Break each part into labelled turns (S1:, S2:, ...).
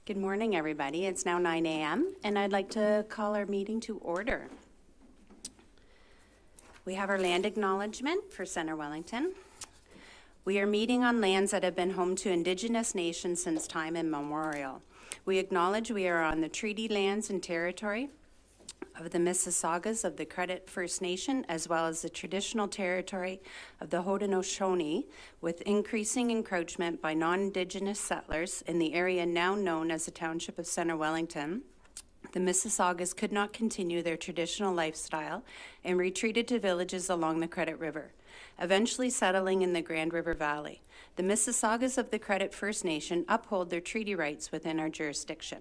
S1: Good morning, everybody. It's now 9 a.m. and I'd like to call our meeting to order. We have our land acknowledgement for Centre Wellington. We are meeting on lands that have been home to Indigenous nations since time immemorial. We acknowledge we are on the treaty lands and territory of the Mississaugas of the Credit First Nation, as well as the traditional territory of the Haudenosaunee, with increasing encroachment by non-Indigenous settlers in the area now known as the Township of Centre Wellington. The Mississaugas could not continue their traditional lifestyle and retreated to villages along the Credit River, eventually settling in the Grand River Valley. The Mississaugas of the Credit First Nation uphold their treaty rights within our jurisdiction.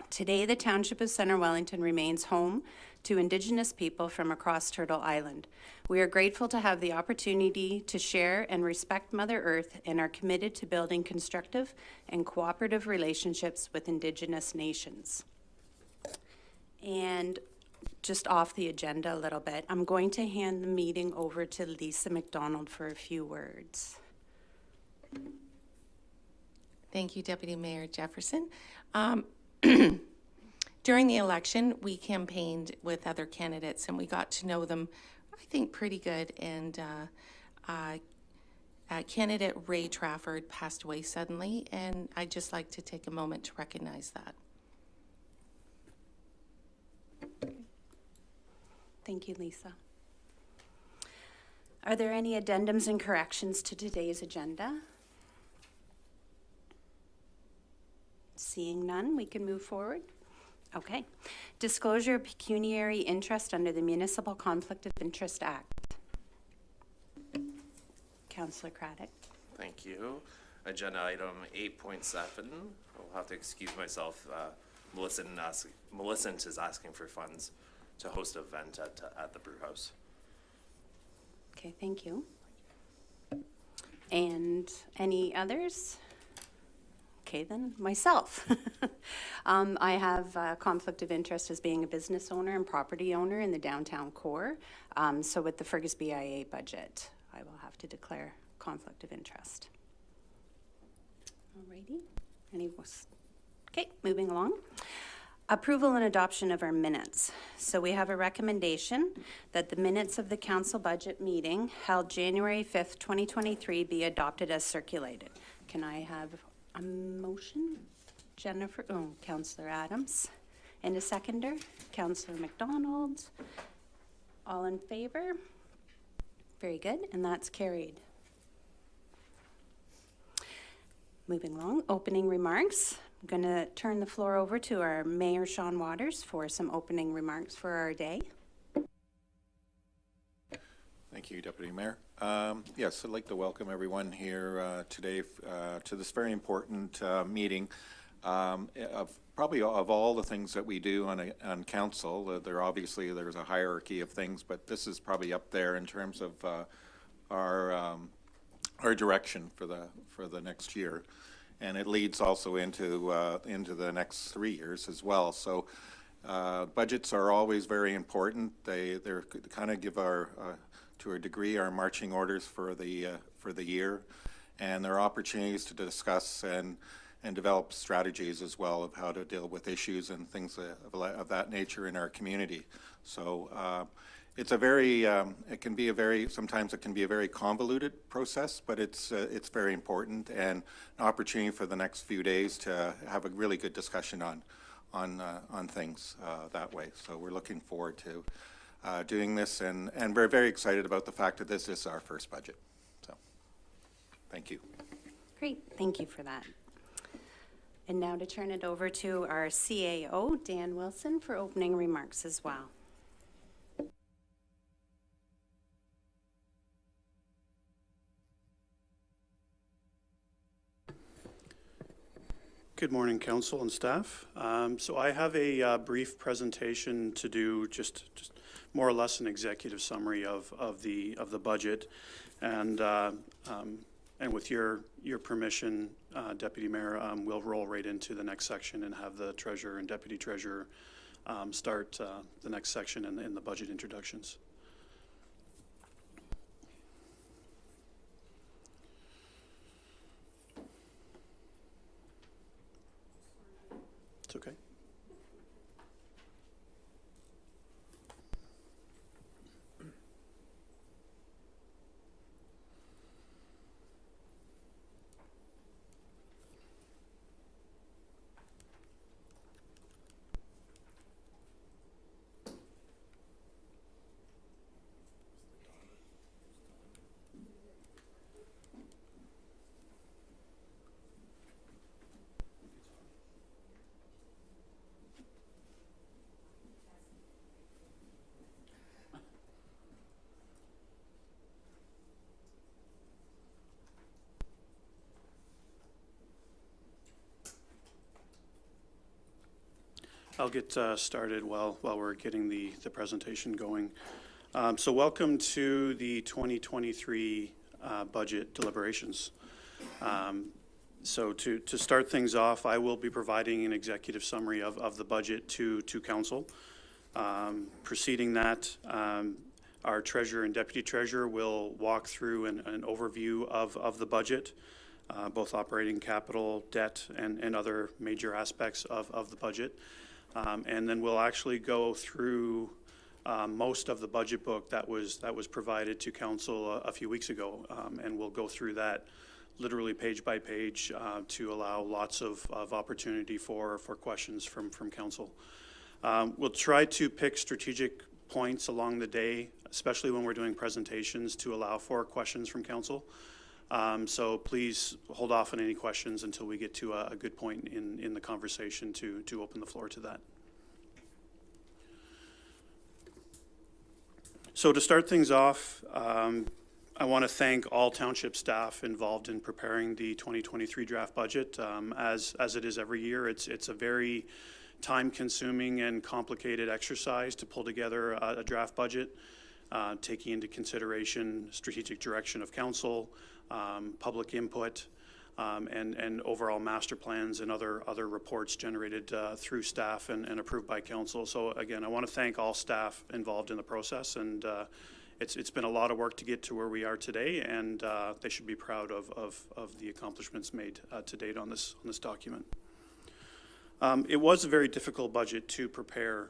S1: Today, the Township of Centre Wellington remains home to Indigenous people from across Turtle Island. We are grateful to have the opportunity to share and respect Mother Earth and are committed to building constructive and cooperative relationships with Indigenous nations. And just off the agenda a little bit, I'm going to hand the meeting over to Lisa McDonald for a few words.
S2: Thank you, Deputy Mayor Jefferson. During the election, we campaigned with other candidates and we got to know them, I think, pretty good. And candidate Ray Trafford passed away suddenly, and I'd just like to take a moment to recognize that.
S1: Thank you, Lisa. Are there any addendums and corrections to today's agenda? Seeing none, we can move forward. Okay. Disclosure of pecuniary interest under the Municipal Conflict of Interest Act. Councillor Craddock.
S3: Thank you. Agenda item 8.7. I'll have to excuse myself. Millicent is asking for funds to host an event at the brew house.
S1: Okay, thank you. And any others? Okay, then myself. I have a conflict of interest as being a business owner and property owner in the downtown core. So with the Fergus BIA budget, I will have to declare conflict of interest. Alrighty. Okay, moving along. Approval and adoption of our minutes. So we have a recommendation that the minutes of the council budget meeting held January 5th, 2023 be adopted as circulated. Can I have a motion? Councillor Adams. And a seconder? Councillor McDonald. All in favor? Very good, and that's carried. Moving along, opening remarks. I'm going to turn the floor over to our Mayor, Shawn Waters, for some opening remarks for our day.
S4: Thank you, Deputy Mayor. Yes, I'd like to welcome everyone here today to this very important meeting. Probably of all the things that we do on council, there's a hierarchy of things, but this is probably up there in terms of our direction for the next year, and it leads also into the next 3 years as well. So budgets are always very important. They're kind of give our to a degree our marching orders for the year, and there are opportunities to discuss and develop strategies as well of how to deal with issues and things of that nature in our community. So it's a very sometimes it can be a very convoluted process, but it's very important and an opportunity for the next few days to have a really good discussion on things that way. So we're looking forward to doing this, and we're very excited about the fact that this is our first budget. So thank you.
S1: Great, thank you for that. And now to turn it over to our CAO, Dan Wilson, for opening remarks as well.
S5: Good morning, council and staff. So I have a brief presentation to do, just more or less an executive summary of the budget, and with your permission, Deputy Mayor, we'll roll right into the next section and have the Treasurer and Deputy Treasurer start the next section in the budget introductions. that's okay. I'll get started while we're getting the presentation going. So welcome to the 2023 budget deliberations. So to start things off, I will be providing an executive summary of the budget to council. Preceding that, our treasurer and deputy treasurer will walk through an overview of the budget, both operating capital, debt, and other major aspects of the budget. And then we'll actually go through most of the budget book that was provided to council a few weeks ago, and we'll go through that literally page by page to allow lots of opportunity for questions from council. We'll try to pick strategic points along the day, especially when we're doing presentations, to allow for questions from council. So please hold off on any questions until we get to a good point in the conversation to open the floor to that. So to start things off, I want to thank all township staff involved in preparing the 2023 draft budget. As it is every year, it's a very time-consuming and complicated exercise to pull together a draft budget, taking into consideration strategic direction of council, public input, and overall master plans and other reports generated through staff and approved by council. So again, I want to thank all staff involved in the process, and it's been a lot of work to get to where we are today, and they should be proud of the accomplishments made to date on this document. It was a very difficult budget to prepare.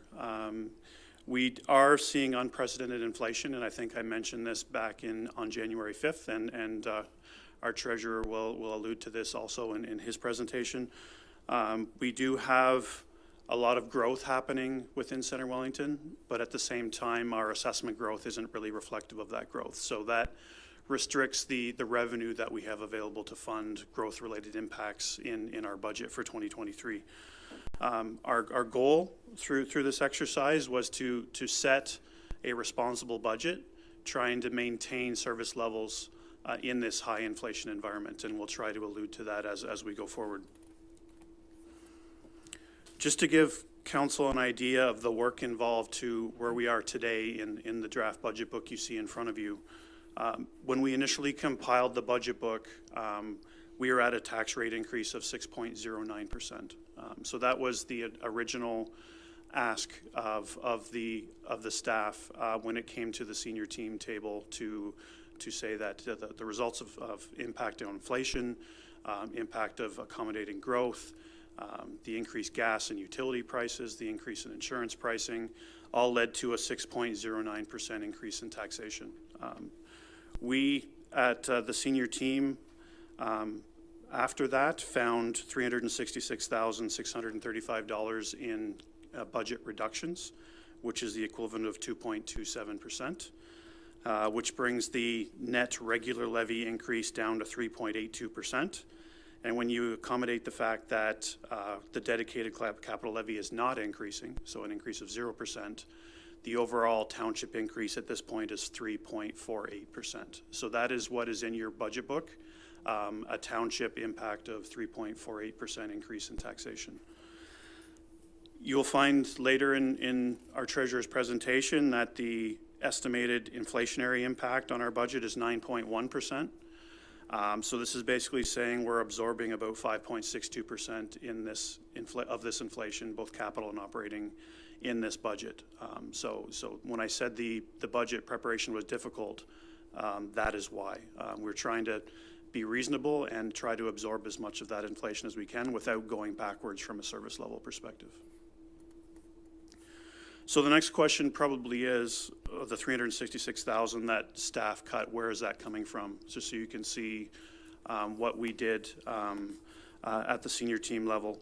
S5: We are seeing unprecedented inflation, and I think I mentioned this back on January 5th, and our treasurer will allude to this also in his presentation. We do have a lot of growth happening within Centre Wellington, but at the same time, our assessment growth isn't really reflective of that growth. So that restricts the revenue that we have available to fund growth-related impacts in our budget for 2023. Our goal through this exercise was to set a responsible budget, trying to maintain service levels in this high inflation environment, and we'll try to allude to that as we go forward. Just to give council an idea of the work involved to where we are today in the draft budget book you see in front of you. When we initially compiled the budget book, we were at a tax rate increase of 6.09%. So that was the original ask of the staff when it came to the senior team table to say that the results of impact on inflation, impact of accommodating growth, the increased gas and utility prices, the increase in insurance pricing, all led to a 6.09% increase in taxation. We at the senior team after that found $366,635 in budget reductions, which is the equivalent of 2.27%. Which brings the net regular levy increase down to 3.82%. And when you accommodate the fact that the dedicated capital levy is not increasing, so an increase of 0%, the overall township increase at this point is 3.48%. So that is what is in your budget book, a township impact of 3.48% increase in taxation. You'll find later in our treasurer's presentation that the estimated inflationary impact on our budget is 9.1%. So this is basically saying we're absorbing about 5.62% in this of this inflation, both capital and operating, in this budget. So when I said the budget preparation was difficult, that is why. We're trying to be reasonable and try to absorb as much of that inflation as we can without going backwards from a service level perspective. So the next question probably is, the 366,000 that staff cut, where is that coming from? Just so you can see what we did at the senior team level.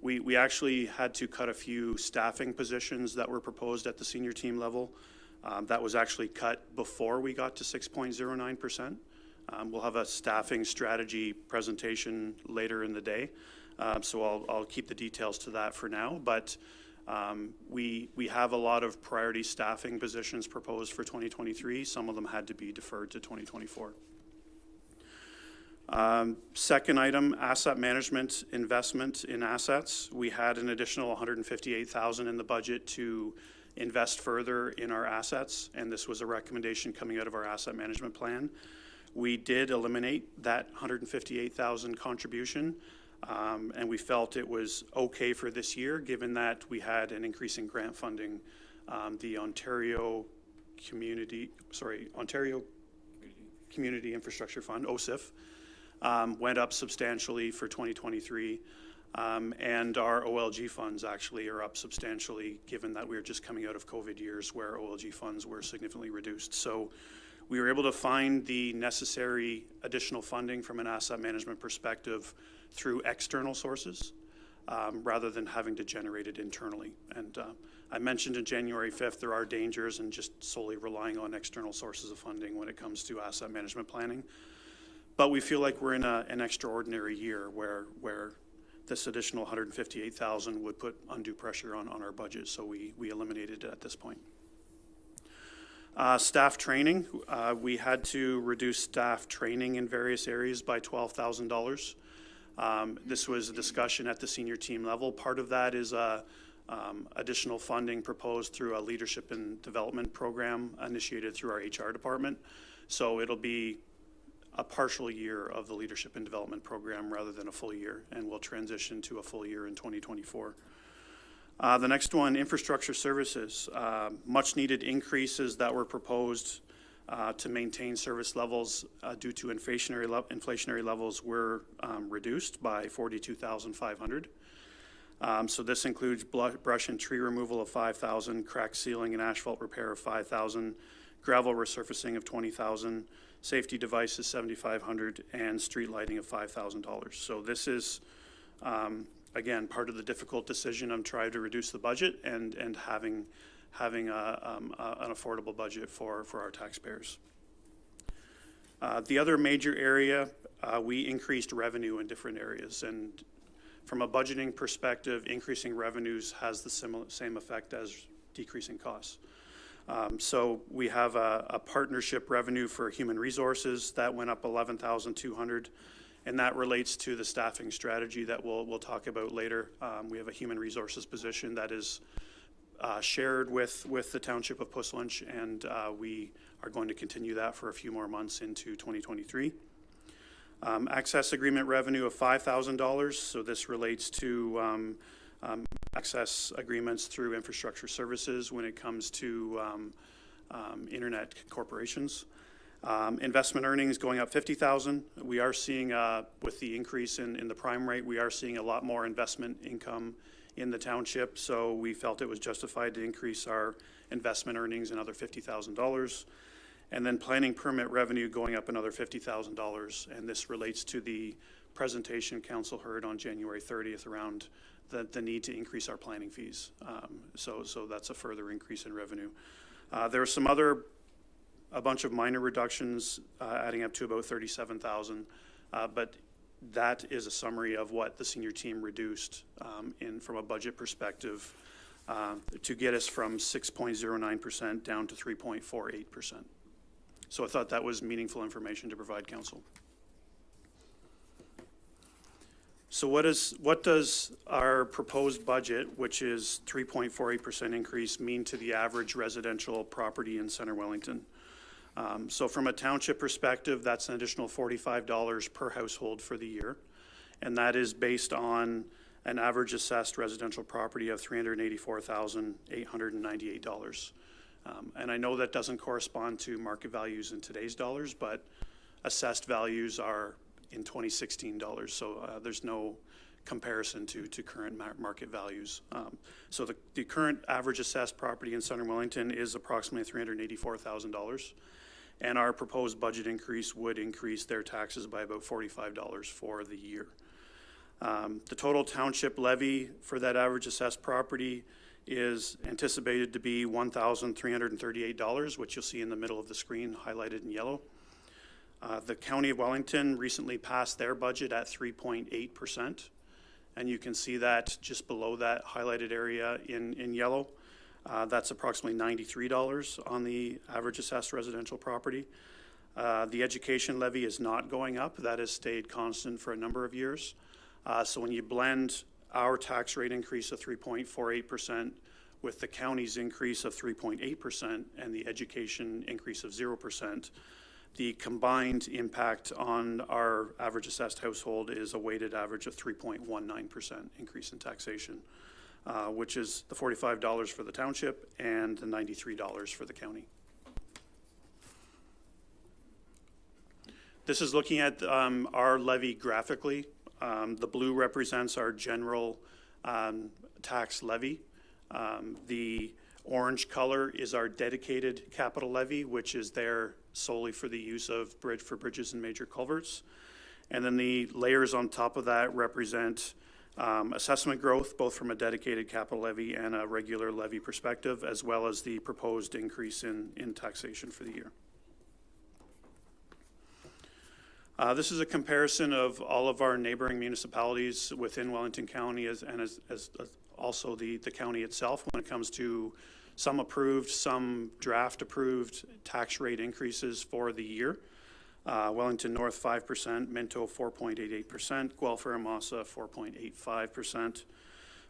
S5: We actually had to cut a few staffing positions that were proposed at the senior team level. That was actually cut before we got to 6.09%. We'll have a staffing strategy presentation later in the day, so I'll keep the details to that for now. But we have a lot of priority staffing positions proposed for 2023. Some of them had to be deferred to 2024. Second item, asset management investment in assets. We had an additional 158,000 in the budget to invest further in our assets, and this was a recommendation coming out of our asset management plan. We did eliminate that 158,000 contribution, and we felt it was okay for this year, given that we had an increase in grant funding. The Ontario Community Infrastructure Fund, OSIF, went up substantially for 2023, and our OLG funds actually are up substantially, given that we are just coming out of COVID years where OLG funds were significantly reduced. So we were able to find the necessary additional funding from an asset management perspective through external sources, rather than having to generate it internally. And I mentioned in January 5th, there are dangers in just solely relying on external sources of funding when it comes to asset management planning. But we feel like we're in an extraordinary year where this additional 158,000 would put undue pressure on our budget, so we eliminated it at this point. Staff training, we had to reduce staff training in various areas by $12,000. This was a discussion at the senior team level. Part of that is additional funding proposed through a leadership and development program initiated through our HR department. So it'll be a partial year of the leadership and development program rather than a full year, and we'll transition to a full year in 2024. The next one, infrastructure services. Much needed increases that were proposed to maintain service levels due to inflationary levels were reduced by 42,500. So this includes brush and tree removal of 5,000, crack sealing and asphalt repair of 5,000, gravel resurfacing of 20,000, safety devices 7,500, and street lighting of $5,000. So this is, again, part of the difficult decision of trying to reduce the budget and having an affordable budget for our taxpayers. The other major area, we increased revenue in different areas, and from a budgeting perspective, increasing revenues has the same effect as decreasing costs. So we have a partnership revenue for human resources that went up 11,200, and that relates to the staffing strategy that we'll talk about later. We have a human resources position that is shared with the Township of Puslinch, and we are going to continue that for a few more months into 2023. Access agreement revenue of $5,000, so this relates to access agreements through infrastructure services when it comes to internet corporations. Investment earnings going up 50,000. We are seeing, with the increase in the prime rate, we are seeing a lot more investment income in the township, so we felt it was justified to increase our investment earnings another $50,000. And then planning permit revenue going up another $50,000, and this relates to the presentation council heard on January 30th around the need to increase our planning fees. So that's a further increase in revenue. There are some a bunch of minor reductions adding up to about 37,000, but that is a summary of what the senior team reduced from a budget perspective to get us from 6.09% down to 3.48%. So I thought that was meaningful information to provide council. So what does our proposed budget, which is 3.48% increase, mean to the average residential property in Centre Wellington? So from a township perspective, that's an additional $45 per household for the year, and that is based on an average assessed residential property of $384,898. And I know that doesn't correspond to market values in today's dollars, but assessed values are in 2016 dollars, so there's no comparison to current market values. So the current average assessed property in Southern Wellington is approximately $384,000, and our proposed budget increase would increase their taxes by about $45 for the year. The total township levy for that average assessed property is anticipated to be $1,338, which you'll see in the middle of the screen highlighted in yellow. The County of Wellington recently passed their budget at 3.8%, and you can see that just below that highlighted area in yellow. That's approximately $93 on the average assessed residential property. The education levy is not going up. That has stayed constant for a number of years. So when you blend our tax rate increase of 3.48% with the county's increase of 3.8% and the education increase of 0%, the combined impact on our average assessed household is a weighted average of 3.19% increase in taxation, which is the $45 for the township and the $93 for the county. This is looking at our levy graphically. The blue represents our general tax levy. The orange color is our dedicated capital levy, which is there solely for the use of bridges and major culverts. And then the layers on top of that represent assessment growth, both from a dedicated capital levy and a regular levy perspective, as well as the proposed increase in taxation for the year. This is a comparison of all of our neighboring municipalities within Wellington County as also the county itself when it comes to some approved, some draft approved tax rate increases for the year. Wellington North 5%, Minto 4.88%, Guelph Massa 4.85%,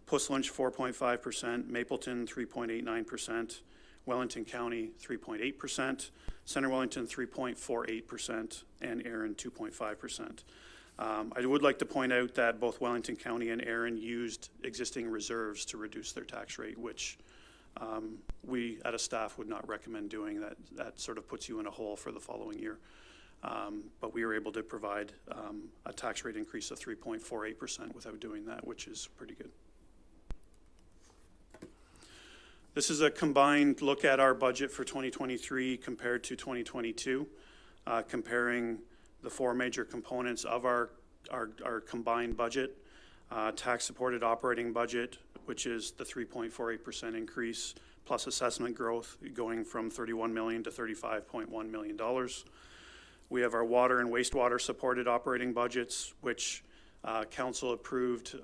S5: Puslinch 4.5%, Mapleton 3.89%, Wellington County 3.8%, Center Wellington 3.48%, and Erin 2.5%. I would like to point out that both Wellington County and Erin used existing reserves to reduce their tax rate, which we at a staff would not recommend doing. That sort of puts you in a hole for the following year. But we were able to provide a tax rate increase of 3.48% without doing that, which is pretty good. This is a combined look at our budget for 2023 compared to 2022, comparing the four major components of our combined budget. Tax-supported operating budget, which is the 3.48% increase, plus assessment growth going from $31 million to $35.1 million. We have our water and wastewater supported operating budgets, which council approved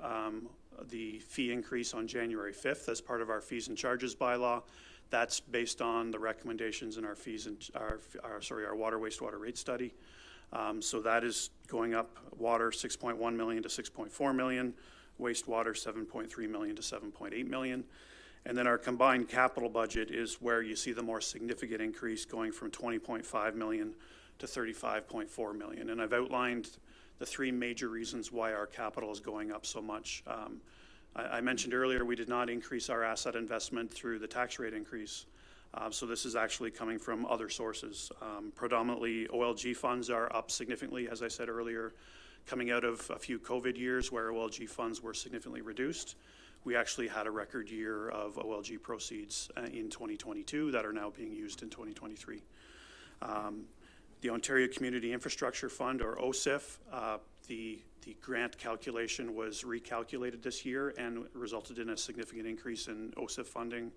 S5: the fee increase on January 5th as part of our fees and charges bylaw. That's based on the recommendations in our fees and our water wastewater rate study. So that is going up. Water 6.1 million to 6.4 million, wastewater 7.3 million to 7.8 million. And then our combined capital budget is where you see the more significant increase, going from 20.5 million to 35.4 million. And I've outlined the three major reasons why our capital is going up so much. I mentioned earlier we did not increase our asset investment through the tax rate increase. So this is actually coming from other sources. Predominantly OLG funds are up significantly, as I said earlier, coming out of a few COVID years where OLG funds were significantly reduced. We actually had a record year of OLG proceeds in 2022 that are now being used in 2023. The Ontario Community Infrastructure Fund, or OCIF, the grant calculation was recalculated this year and resulted in a significant increase in OCIF funding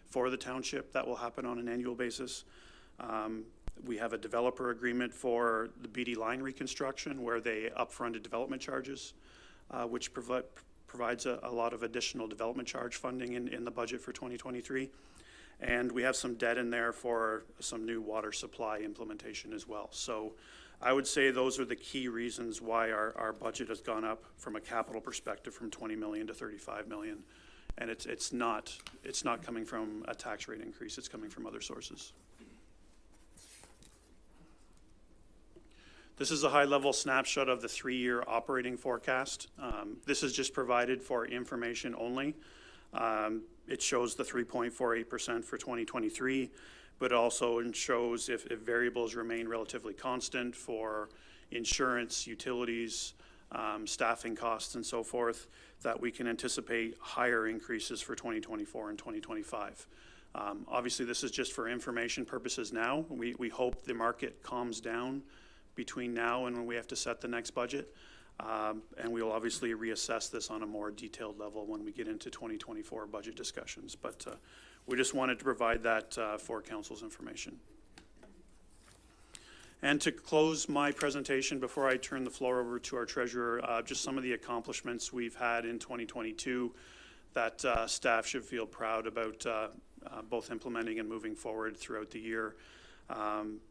S5: for the township. That will happen on an annual basis. We have a developer agreement for the BD line reconstruction where they upfronted development charges, which provides a lot of additional development charge funding in the budget for 2023. And we have some debt in there for some new water supply implementation as well. So I would say those are the key reasons why our budget has gone up from a capital perspective from 20 million to 35 million. And it's not coming from a tax rate increase, it's coming from other sources. This is a high-level snapshot of the 3-year operating forecast. This is just provided for information only. It shows the 3.48% for 2023. but also shows if variables remain relatively constant for insurance, utilities, staffing costs and so forth, that we can anticipate higher increases for 2024 and 2025. Obviously, this is just for information purposes now. We hope the market calms down between now and when we have to set the next budget. And we will obviously reassess this on a more detailed level when we get into 2024 budget discussions. But we just wanted to provide that for council's information. And to close my presentation, before I turn the floor over to our treasurer, just some of the accomplishments we've had in 2022 that staff should feel proud about both implementing and moving forward throughout the year.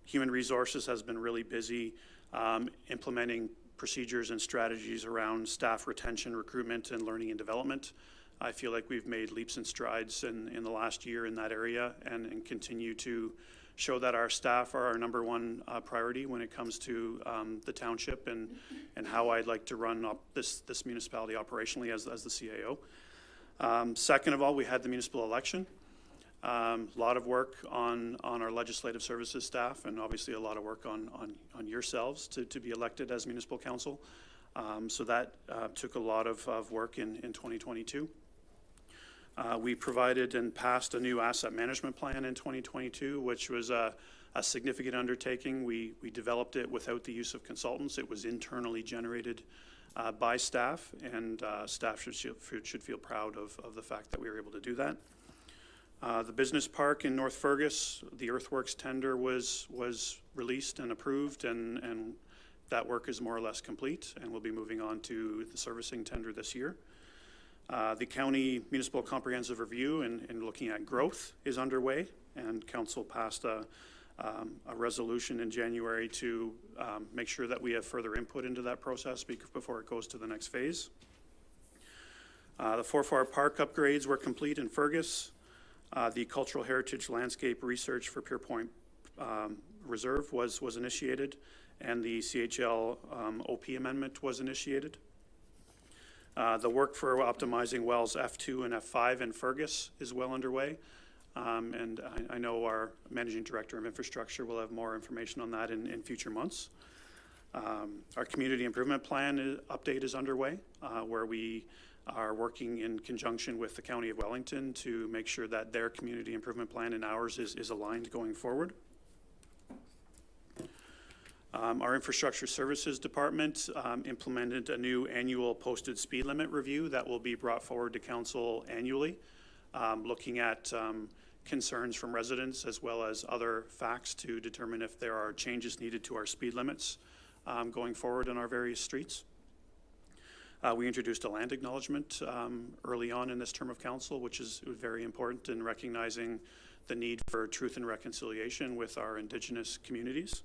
S5: Human Resources has been really busy implementing procedures and strategies around staff retention, recruitment, and learning and development. I feel like we've made leaps and strides in the last year in that area and continue to show that our staff are our number one priority when it comes to the township and how I'd like to run up this municipality operationally as the CAO. Second of all, we had the municipal election. A lot of work on our legislative services staff, and obviously a lot of work on yourselves to be elected as municipal council. So that took a lot of work in 2022. We provided and passed a new asset management plan in 2022, which was a significant undertaking. We developed it without the use of consultants. It was internally generated by staff, and staff should feel proud of the fact that we were able to do that. The business park in North Fergus, the earthworks tender was released and approved, and that work is more or less complete, and we'll be moving on to the servicing tender this year. The county municipal comprehensive review and looking at growth is underway, and council passed a resolution in January to make sure that we have further input into that process before it goes to the next phase. The 4-4 park upgrades were complete in Fergus. The cultural heritage landscape research for Pierpoint Reserve was initiated, and the CHL OP amendment was initiated. The work for optimizing wells F2 and F5 in Fergus is well underway, and I know our Managing Director of Infrastructure will have more information on that in future months. Our community improvement plan update is underway, where we are working in conjunction with the County of Wellington to make sure that their community improvement plan and ours is aligned going forward. Our Infrastructure Services Department implemented a new annual posted speed limit review that will be brought forward to council annually, looking at concerns from residents as well as other facts to determine if there are changes needed to our speed limits going forward on our various streets. We introduced a land acknowledgement early on in this term of council, which is very important in recognizing the need for truth and reconciliation with our Indigenous communities.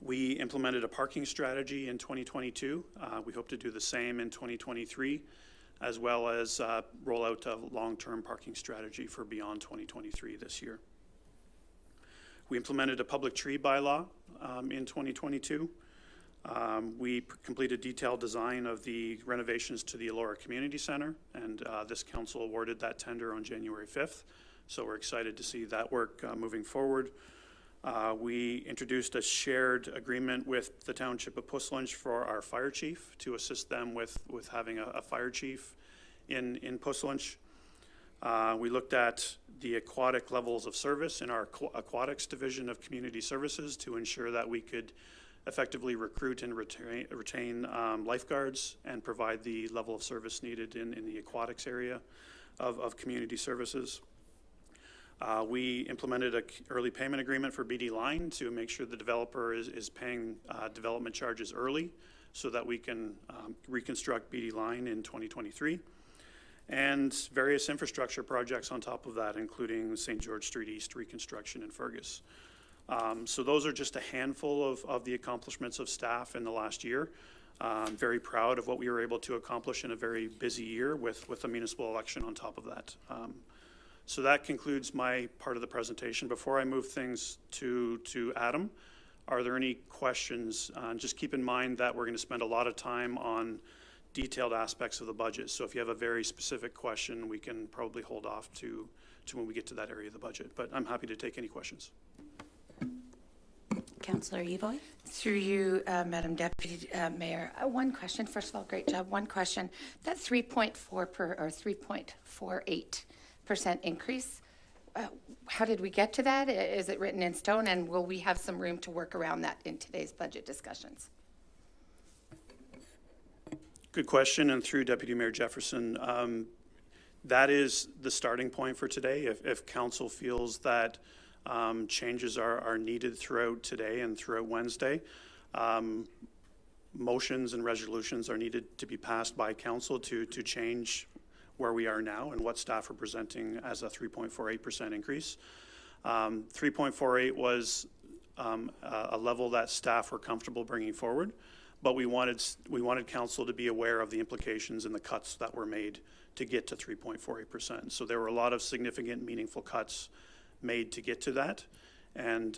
S5: We implemented a parking strategy in 2022. We hope to do the same in 2023, as well as roll out a long-term parking strategy for beyond 2023 this year. We implemented a public tree bylaw in 2022. We completed detailed design of the renovations to the Elora Community Center, and this council awarded that tender on January 5th. So we're excited to see that work moving forward. We introduced a shared agreement with the Township of Puslinch for our fire chief to assist them with having a fire chief in Puslinch. We looked at the aquatic levels of service in our aquatics division of community services to ensure that we could effectively recruit and retain lifeguards and provide the level of service needed in the aquatics area of community services. We implemented an early payment agreement for BD Line to make sure the developer is paying development charges early so that we can reconstruct BD Line in 2023. And various infrastructure projects on top of that, including St. George Street East reconstruction in Fergus. So those are just a handful of the accomplishments of staff in the last year. I'm very proud of what we were able to accomplish in a very busy year with a municipal election on top of that. So that concludes my part of the presentation. Before I move things to Adam, are there any questions? Just keep in mind that we're going to spend a lot of time on detailed aspects of the budget. So if you have a very specific question, we can probably hold off to when we get to that area of the budget. But I'm happy to take any questions.
S1: Councillor Evoy?
S6: Through you, Madam Deputy Mayor. One question. First of all, great job. One question. That 3.48% increase, how did we get to that? Is it written in stone, and will we have some room to work around that in today's budget discussions?
S5: Good question, and through Deputy Mayor Jefferson, that is the starting point for today. If council feels that changes are needed throughout today and throughout Wednesday, motions and resolutions are needed to be passed by council to change where we are now and what staff are presenting as a 3.48% increase. 3.48 was a level that staff were comfortable bringing forward, but we wanted council to be aware of the implications and the cuts that were made to get to 3.48%. So there were a lot of significant, meaningful cuts made to get to that. And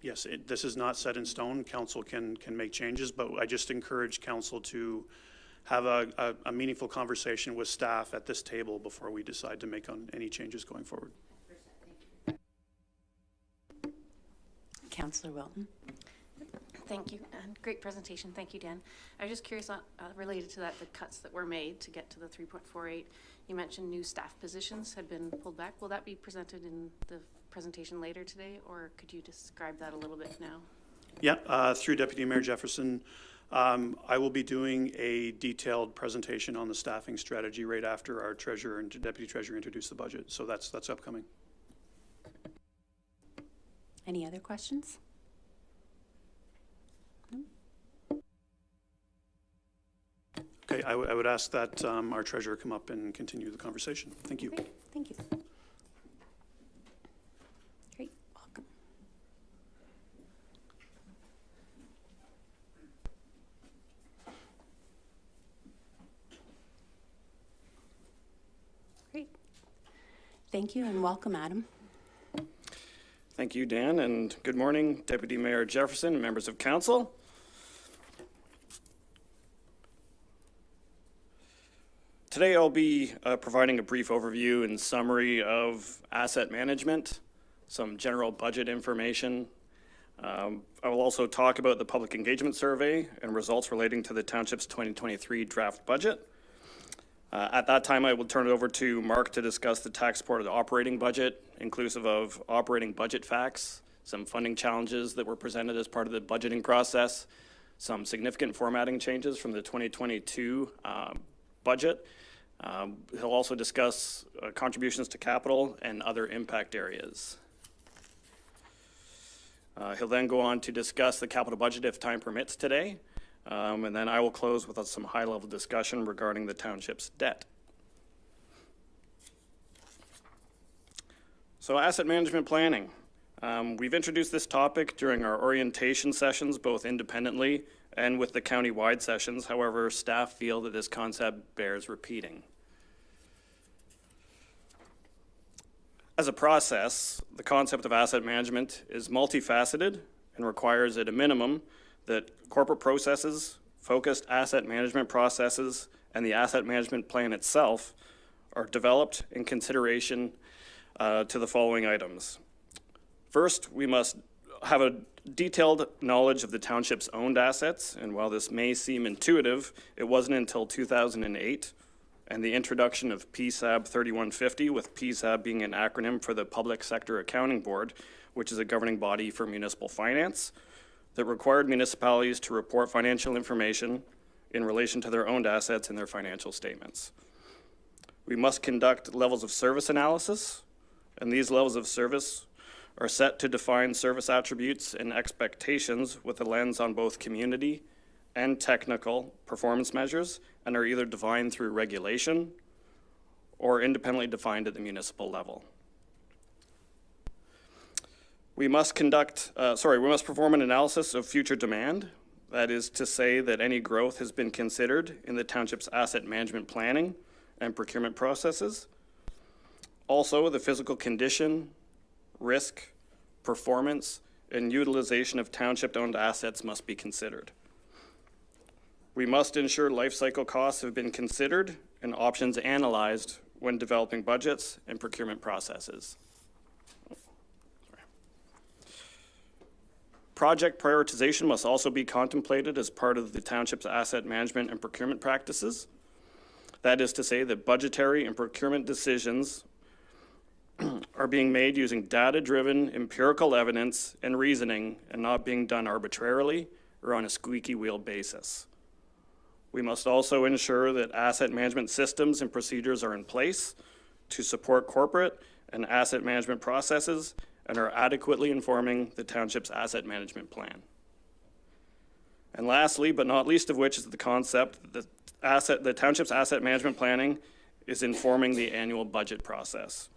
S5: yes, this is not set in stone. Council can make changes, but I just encourage council to have a meaningful conversation with staff at this table before we decide to make on any changes going forward.
S1: Councillor Wilton?
S7: Thank you, and great presentation. Thank you, Dan. I was just curious, related to that, the cuts that were made to get to the 3.48. You mentioned new staff positions had been pulled back. Will that be presented in the presentation later today, or could you describe that a little bit now?
S5: Yeah, through Deputy Mayor Jefferson, I will be doing a detailed presentation on the staffing strategy right after our treasurer and deputy treasurer introduce the budget. So that's upcoming.
S1: Any other questions?
S5: Okay, I would ask that our treasurer come up and continue the conversation. Thank you.
S1: Great, thank you. Great, welcome. Great. Thank you and welcome, Adam.
S8: Thank you, Dan, and good morning, Deputy Mayor Jefferson, members of council. Today I'll be providing a brief overview and summary of asset management, some general budget information. I will also talk about the public engagement survey and results relating to the township's 2023 draft budget. At that time, I will turn it over to Mark to discuss the tax-supported operating budget, inclusive of operating budget facts, some funding challenges that were presented as part of the budgeting process, some significant formatting changes from the 2022 budget. He'll also discuss contributions to capital and other impact areas. He'll then go on to discuss the capital budget if time permits today. And then I will close with some high-level discussion regarding the township's debt. So asset management planning. We've introduced this topic during our orientation sessions, both independently and with the county-wide sessions. However, staff feel that this concept bears repeating. As a process, the concept of asset management is multifaceted and requires at a minimum that corporate processes, focused asset management processes, and the asset management plan itself are developed in consideration to the following items. First, we must have a detailed knowledge of the township's owned assets, and while this may seem intuitive, it wasn't until 2008 and the introduction of PSAB 3150, with PSAB being an acronym for the Public Sector Accounting Board, which is a governing body for municipal finance, that required municipalities to report financial information in relation to their owned assets in their financial statements. We must conduct levels of service analysis, and these levels of service are set to define service attributes and expectations with a lens on both community and technical performance measures, and are either defined through regulation or independently defined at the municipal level. We must perform an analysis of future demand. That is to say that any growth has been considered in the township's asset management planning and procurement processes. Also, the physical condition, risk, performance, and utilization of township-owned assets must be considered. We must ensure life cycle costs have been considered and options analyzed when developing budgets and procurement processes. Project prioritization must also be contemplated as part of the township's asset management and procurement practices. That is to say that budgetary and procurement decisions are being made using data-driven empirical evidence and reasoning and not being done arbitrarily or on a squeaky wheel basis. We must also ensure that asset management systems and procedures are in place to support corporate and asset management processes and are adequately informing the township's asset management plan. And lastly, but not least of which, is the concept that the township's asset management planning is informing the annual budget process.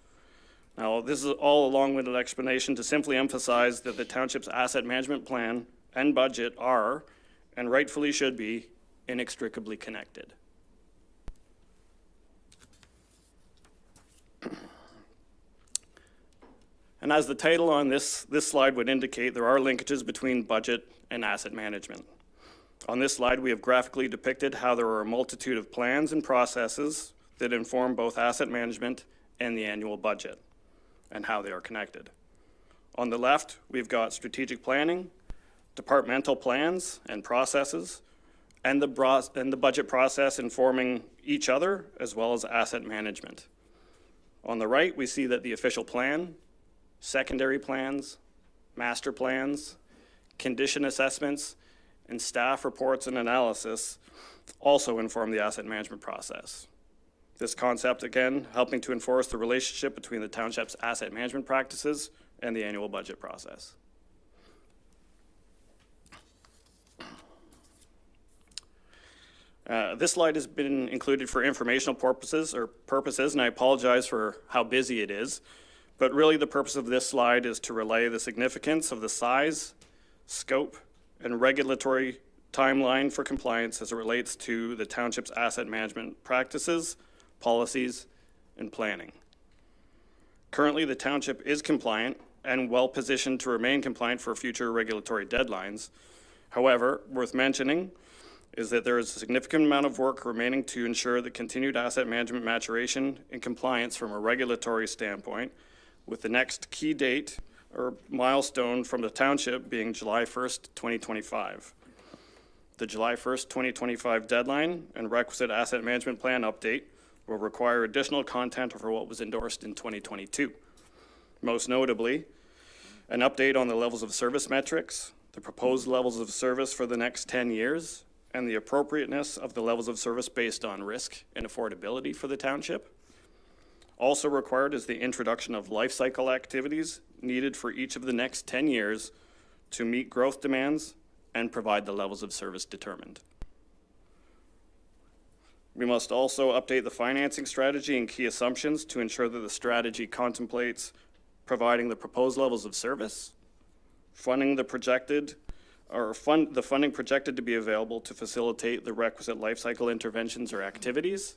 S8: Now, this is all a long-winded explanation to simply emphasize that the township's asset management plan and budget are, and rightfully should be, inextricably connected. And as the title on this slide would indicate, there are linkages between budget and asset management. On this slide, we have graphically depicted how there are a multitude of plans and processes that inform both asset management and the annual budget, and how they are connected. On the left, we've got strategic planning, departmental plans and processes, and the budget process informing each other, as well as asset management. On the right, we see that the official plan, secondary plans, master plans, condition assessments, and staff reports and analysis also inform the asset management process. This concept, again, helping to enforce the relationship between the township's asset management practices and the annual budget process. This slide has been included for informational purposes, and I apologize for how busy it is. But really the purpose of this slide is to relay the significance of the size, scope, and regulatory timeline for compliance as it relates to the township's asset management practices, policies, and planning. Currently, the township is compliant and well positioned to remain compliant for future regulatory deadlines. However, worth mentioning is that there is a significant amount of work remaining to ensure the continued asset management maturation and compliance from a regulatory standpoint, with the next key date or milestone from the township being July 1st, 2025. The July 1st, 2025 deadline and requisite asset management plan update will require additional content over what was endorsed in 2022. Most notably, an update on the levels of service metrics, the proposed levels of service for the next 10 years, and the appropriateness of the levels of service based on risk and affordability for the township. Also required is the introduction of life cycle activities needed for each of the next 10 years to meet growth demands and provide the levels of service determined. We must also update the financing strategy and key assumptions to ensure that the strategy contemplates providing the proposed levels of service, funding the funding projected to be available to facilitate the requisite life cycle interventions or activities,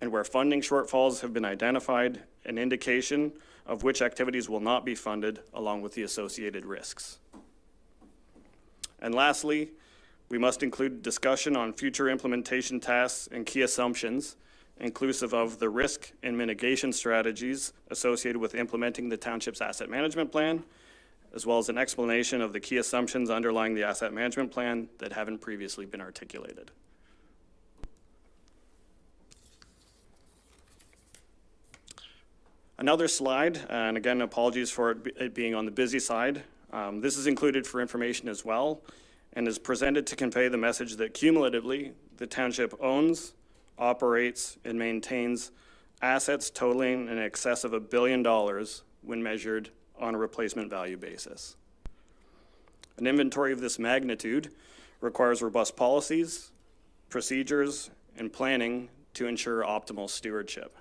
S8: and where funding shortfalls have been identified, an indication of which activities will not be funded along with the associated risks. And lastly, we must include discussion on future implementation tasks and key assumptions, inclusive of the risk and mitigation strategies associated with implementing the township's asset management plan, as well as an explanation of the key assumptions underlying the asset management plan that haven't previously been articulated. Another slide, and again, apologies for it being on the busy side. This is included for information as well, and is presented to convey the message that cumulatively, the township owns, operates, and maintains assets totaling in excess of $1 billion when measured on a replacement value basis. An inventory of this magnitude requires robust policies, procedures, and planning to ensure optimal stewardship.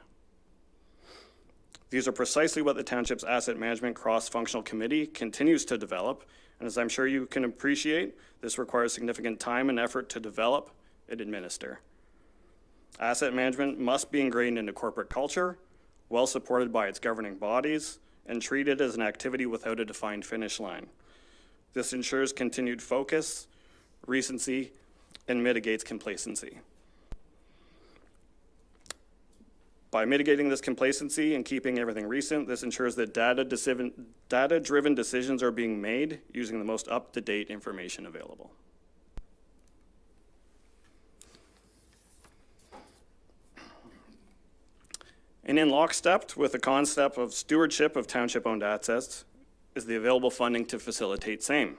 S8: These are precisely what the township's asset management cross-functional committee continues to develop, and as I'm sure you can appreciate, this requires significant time and effort to develop and administer. Asset management must be ingrained into corporate culture, well supported by its governing bodies, and treated as an activity without a defined finish line. This ensures continued focus, recency, and mitigates complacency. By mitigating this complacency and keeping everything recent, this ensures that data-driven decisions are being made using the most up-to-date information available. And in lockstep with the concept of stewardship of township-owned assets is the available funding to facilitate same.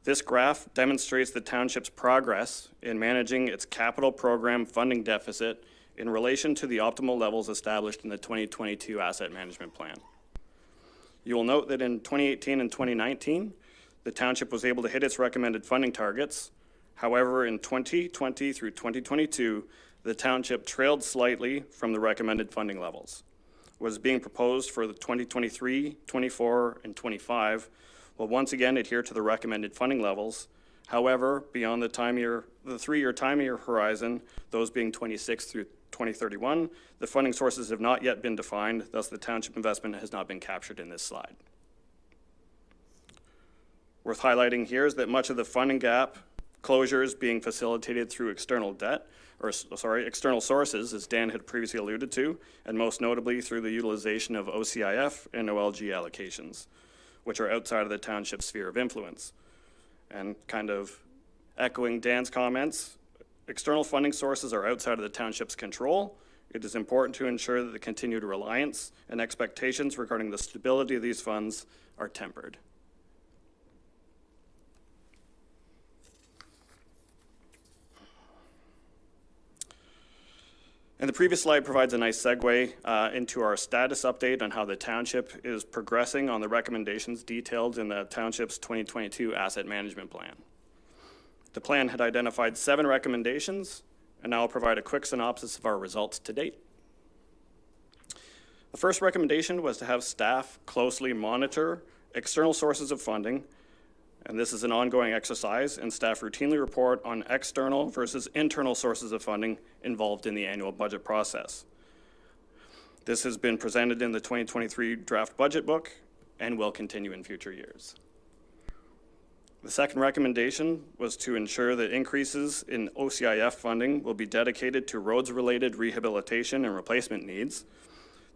S8: This graph demonstrates the township's progress in managing its capital program funding deficit in relation to the optimal levels established in the 2022 Asset Management Plan. You will note that in 2018 and 2019, the township was able to hit its recommended funding targets. However, in 2020 through 2022, the township trailed slightly from the recommended funding levels. What is being proposed for the 2023, 24, and 25 will once again adhere to the recommended funding levels. However, beyond the 3-year time-year horizon, those being 26 through 2031, the funding sources have not yet been defined, thus the township investment has not been captured in this slide. Worth highlighting here is that much of the funding gap closure is being facilitated through external sources, as Dan had previously alluded to, and most notably through the utilization of OCIF and OLG allocations, which are outside of the township's sphere of influence. And kind of echoing Dan's comments, external funding sources are outside of the township's control. It is important to ensure that the continued reliance and expectations regarding the stability of these funds are tempered. And the previous slide provides a nice segue into our status update on how the township is progressing on the recommendations detailed in the township's 2022 Asset Management Plan. The plan had identified 7 recommendations, and now I'll provide a quick synopsis of our results to date. The first recommendation was to have staff closely monitor external sources of funding, and this is an ongoing exercise, and staff routinely report on external versus internal sources of funding involved in the annual budget process. This has been presented in the 2023 draft budget book and will continue in future years. The second recommendation was to ensure that increases in OCIF funding will be dedicated to roads-related rehabilitation and replacement needs.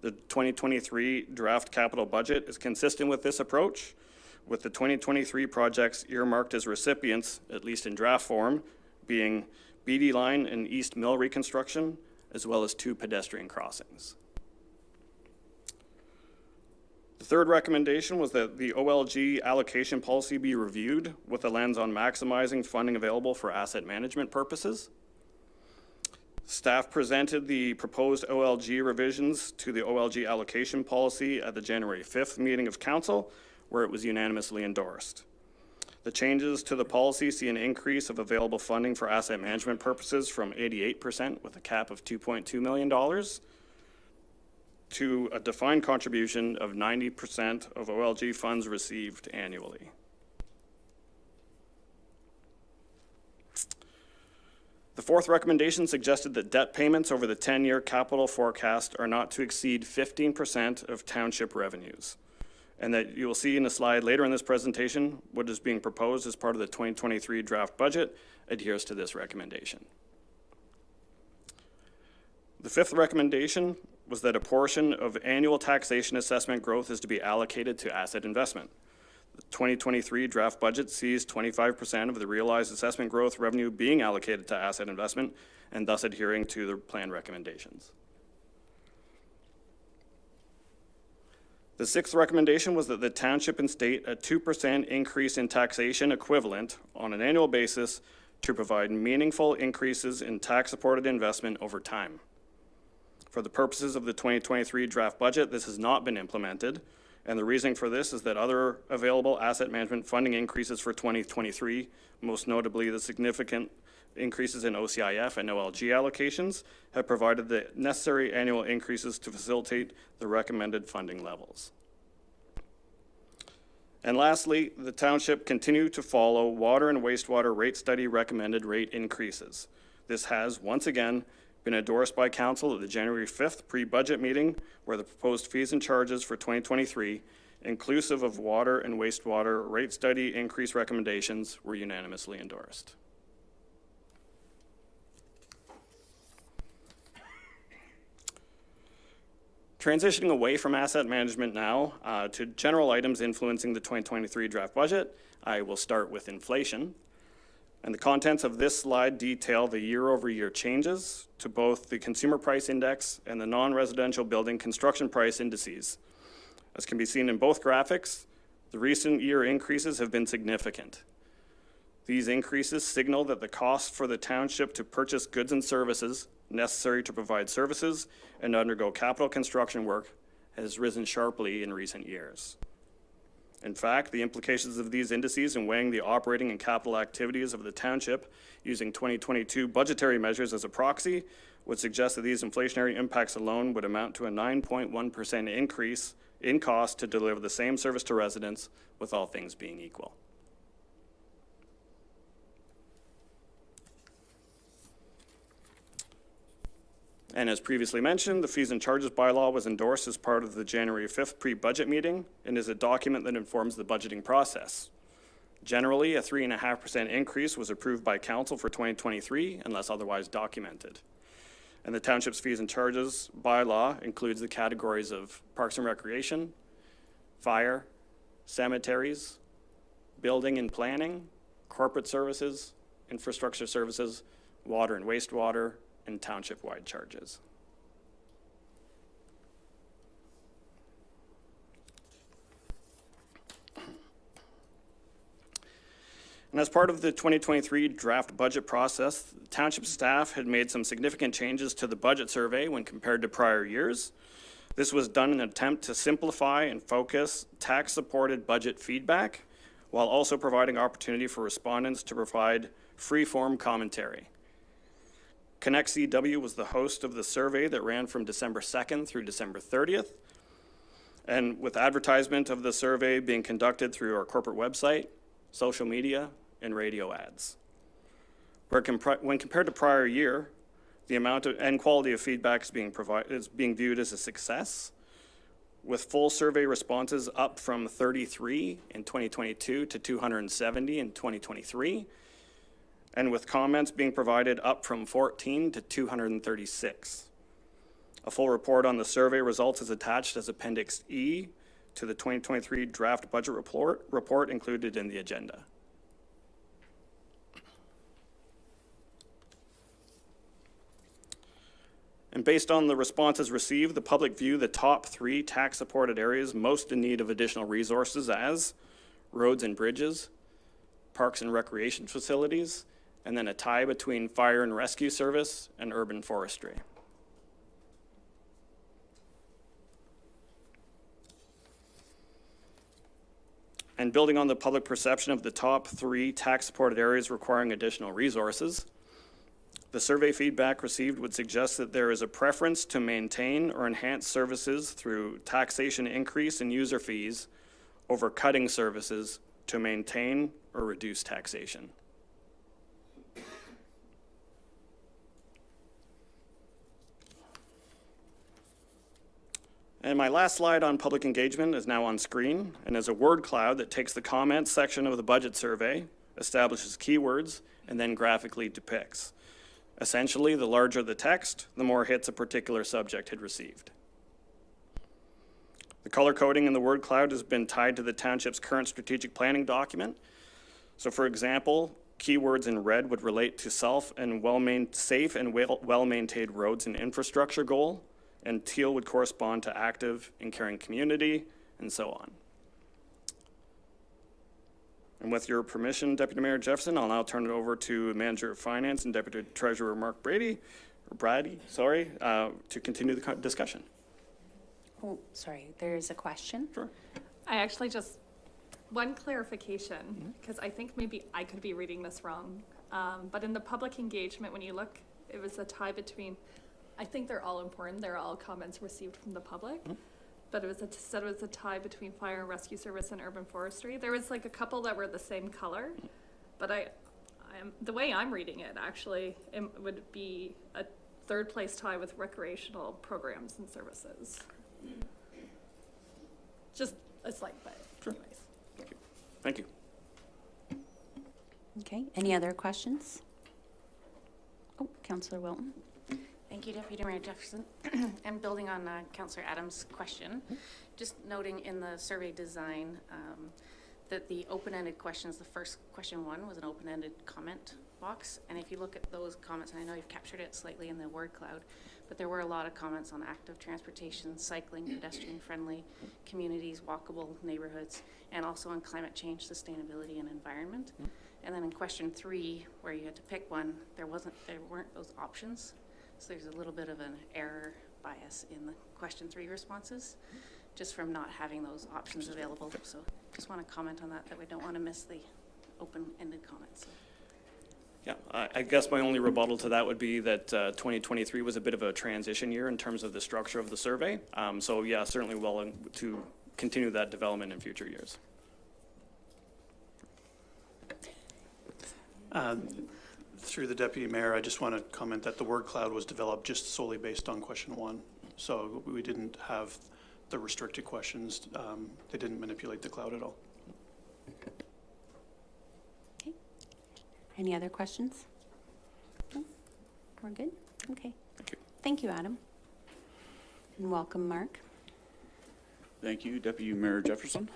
S8: The 2023 draft capital budget is consistent with this approach, with the 2023 projects earmarked as recipients, at least in draft form, being BD Line and East Mill reconstruction, as well as 2 pedestrian crossings. The third recommendation was that the OLG allocation policy be reviewed with a lens on maximizing funding available for asset management purposes. Staff presented the proposed OLG revisions to the OLG allocation policy at the January 5th meeting of council, where it was unanimously endorsed. The changes to the policy see an increase of available funding for asset management purposes from 88% with a cap of $2.2 million to a defined contribution of 90% of OLG funds received annually. The fourth recommendation suggested that debt payments over the 10-year capital forecast are not to exceed 15% of township revenues, and that you will see in a slide later in this presentation what is being proposed as part of the 2023 draft budget adheres to this recommendation. The fifth recommendation was that a portion of annual taxation assessment growth is to be allocated to asset investment. The 2023 draft budget sees 25% of the realized assessment growth revenue being allocated to asset investment and thus adhering to the plan recommendations. The sixth recommendation was that the township instate a 2% increase in taxation equivalent on an annual basis to provide meaningful increases in tax-supported investment over time. For the purposes of the 2023 draft budget, this has not been implemented, and the reason for this is that other available asset management funding increases for 2023, most notably the significant increases in OCIF and OLG allocations, have provided the necessary annual increases to facilitate the recommended funding levels. And lastly, the township continued to follow water and wastewater rate study recommended rate increases. This has, once again, been endorsed by council at the January 5th pre-budget meeting, where the proposed fees and charges for 2023, inclusive of water and wastewater rate study increase recommendations, were unanimously endorsed. Transitioning away from asset management now to general items influencing the 2023 draft budget, I will start with inflation. And the contents of this slide detail the year-over-year changes to both the Consumer Price Index and the non-residential building construction price indices. As can be seen in both graphics, the recent year increases have been significant. These increases signal that the cost for the township to purchase goods and services necessary to provide services and undergo capital construction work has risen sharply in recent years. In fact, the implications of these indices in weighing the operating and capital activities of the township using 2022 budgetary measures as a proxy would suggest that these inflationary impacts alone would amount to a 9.1% increase in cost to deliver the same service to residents, with all things being equal. And as previously mentioned, the fees and charges bylaw was endorsed as part of the January 5th pre-budget meeting and is a document that informs the budgeting process. Generally, a 3.5% increase was approved by council for 2023 unless otherwise documented. And the township's fees and charges bylaw includes the categories of parks and recreation, fire, cemeteries, building and planning, corporate services, infrastructure services, water and wastewater, and township-wide charges. And as part of the 2023 draft budget process, the township staff had made some significant changes to the budget survey when compared to prior years. This was done in an attempt to simplify and focus tax-supported budget feedback, while also providing opportunity for respondents to provide free-form commentary. Connect CW was the host of the survey that ran from December 2nd through December 30th. And with advertisement of the survey being conducted through our corporate website, social media, and radio ads. When compared to prior year, the amount of and quality of feedback is being viewed as a success, with full survey responses up from 33 in 2022 to 270 in 2023. And with comments being provided up from 14 to 236. A full report on the survey results is attached as Appendix E to the 2023 draft budget report included in the agenda. And based on the responses received, the public view the top 3 tax-supported areas most in need of additional resources as roads and bridges, parks and recreation facilities, and then a tie between fire and rescue service and urban forestry. And building on the public perception of the top 3 tax-supported areas requiring additional resources, the survey feedback received would suggest that there is a preference to maintain or enhance services through taxation increase in user fees over cutting services to maintain or reduce taxation. And my last slide on public engagement is now on screen and is a word cloud that takes the comments section of the budget survey, establishes keywords, and then graphically depicts. Essentially, the larger the text, the more hits a particular subject had received. The color coding in the word cloud has been tied to the township's current strategic planning document. So for example, keywords in red would relate to safe and well-maintained roads and infrastructure goal, and teal would correspond to active and caring community, and so on. And with your permission, Deputy Mayor Jefferson, I'll now turn it over to Manager of Finance and Deputy Treasurer Mark Bradey, to continue the discussion.
S1: Oh, sorry, there is a question.
S8: Sure.
S9: I actually just, one clarification, because I think maybe I could be reading this wrong. But in the public engagement, when you look, it was a tie between, I think they're all important. They're all comments received from the public. But it said it was a tie between fire and rescue service and urban forestry. There was like a couple that were the same color, but the way I'm reading it actually, it would be a third place tie with recreational programs and services. Just a slight, but anyways.
S8: Thank you.
S1: Okay, any other questions? Oh, Councillor Wilton.
S2: Thank
S7: Thank you, Deputy Mayor Jefferson. And building on Councillor Adams' question, just noting in the survey design that the open-ended questions, the first question 1 was an open-ended comment box. And if you look at those comments, and I know you've captured it slightly in the word cloud, but there were a lot of comments on active transportation, cycling, pedestrian-friendly communities, walkable neighborhoods, and also on climate change, sustainability, and environment. And then in question 3, where you had to pick one, there weren't those options. So there's a little bit of an error bias in the question 3 responses, just from not having those options available. So just want to comment on that we don't want to miss the open-ended comments.
S8: Yeah, I guess my only rebuttal to that would be that 2023 was a bit of a transition year in terms of the structure of the survey. So yeah, certainly willing to continue that development in future years.
S5: Through the Deputy Mayor, I just want to comment that the word cloud was developed just solely based on question 1. So we didn't have the restricted questions. They didn't manipulate the cloud at all.
S1: Okay. Any other questions? No? We're good? Okay.
S8: Thank you.
S1: Thank you, Adam. And welcome, Mark.
S10: Thank you, Deputy Mayor Jefferson.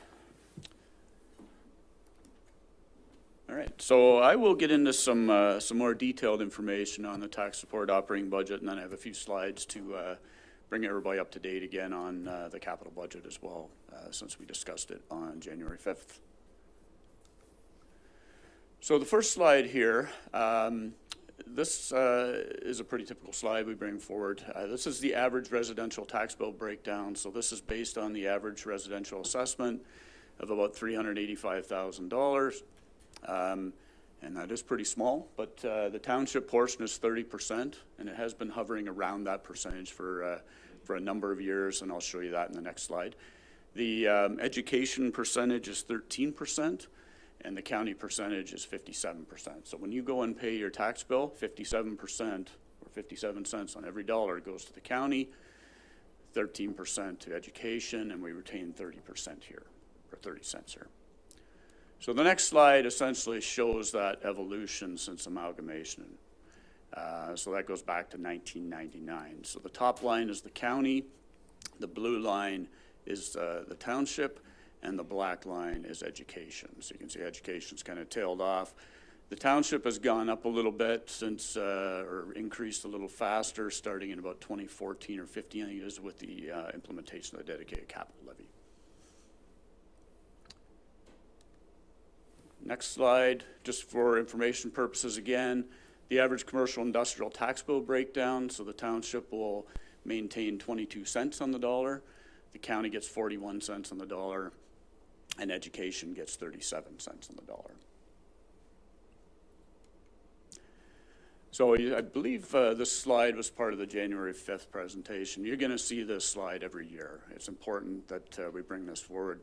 S10: All right, so I will get into some more detailed information on the tax support operating budget, and then I have a few slides to bring everybody up to date again on the capital budget as well, since we discussed it on January 5th. So the first slide here, this is a pretty typical slide we bring forward. This is the average residential tax bill breakdown. So this is based on the average residential assessment of about $385,000. And that is pretty small, but the township portion is 30%, and it has been hovering around that percentage for a number of years, and I'll show you that in the next slide. The education percentage is 13%, and the county percentage is 57%. So when you go and pay your tax bill, 57% or 57 cents on every dollar goes to the county, 13% to education, and we retain 30% here, or 30 cents here. So the next slide essentially shows that evolution since amalgamation. So that goes back to 1999. So the top line is the county, the blue line is the township, and the black line is education. So you can see education's kind of tailed off. The township has gone up a little bit since, or increased a little faster, starting in about 2014 or 15, I think it is, with the implementation of the dedicated capital levy. Next slide, just for information purposes again, the average commercial industrial tax bill breakdown. So the township will maintain 22 cents on the dollar, the county gets 41 cents on the dollar, and education gets 37 cents on the dollar. So I believe this slide was part of the January 5th presentation. You're going to see this slide every year. It's important that we bring this forward.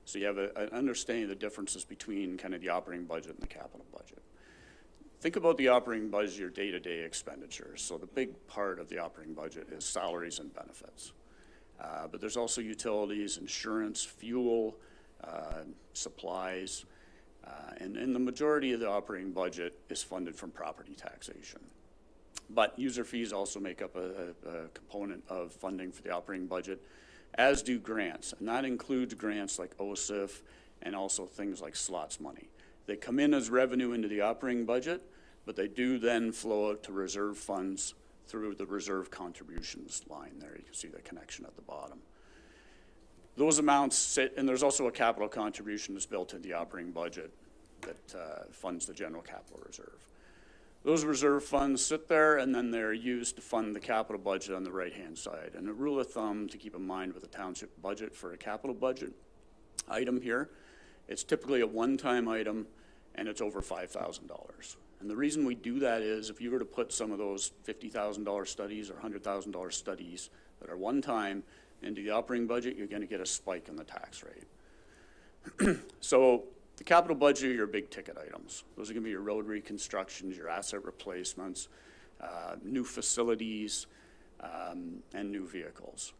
S10: So you have an understanding of the differences between kind of the operating budget and the capital budget. Think about the operating budget, your day-to-day expenditures. So the big part of the operating budget is salaries and benefits. But there's also utilities, insurance, fuel, supplies, and the majority of the operating budget is funded from property taxation. But user fees also make up a component of funding for the operating budget, as do grants, and that includes grants like OSIF and also things like slots money. They come in as revenue into the operating budget, but they do then flow out to reserve funds through the reserve contributions line there. You can see the connection at the bottom. Those amounts sit, and there's also a capital contribution that's built into the operating budget that funds the general capital reserve. Those reserve funds sit there, and then they're used to fund the capital budget on the right-hand side. And a rule of thumb to keep in mind with a township budget for a capital budget item here, it's typically a one-time item, and it's over $5,000. And the reason we do that is if you were to put some of those $50,000 studies or $100,000 studies that are one-time into the operating budget, you're going to get a spike in the tax rate. So the capital budget are your big ticket items. Those are going to be your road reconstructions, your asset replacements, new facilities, and new vehicles.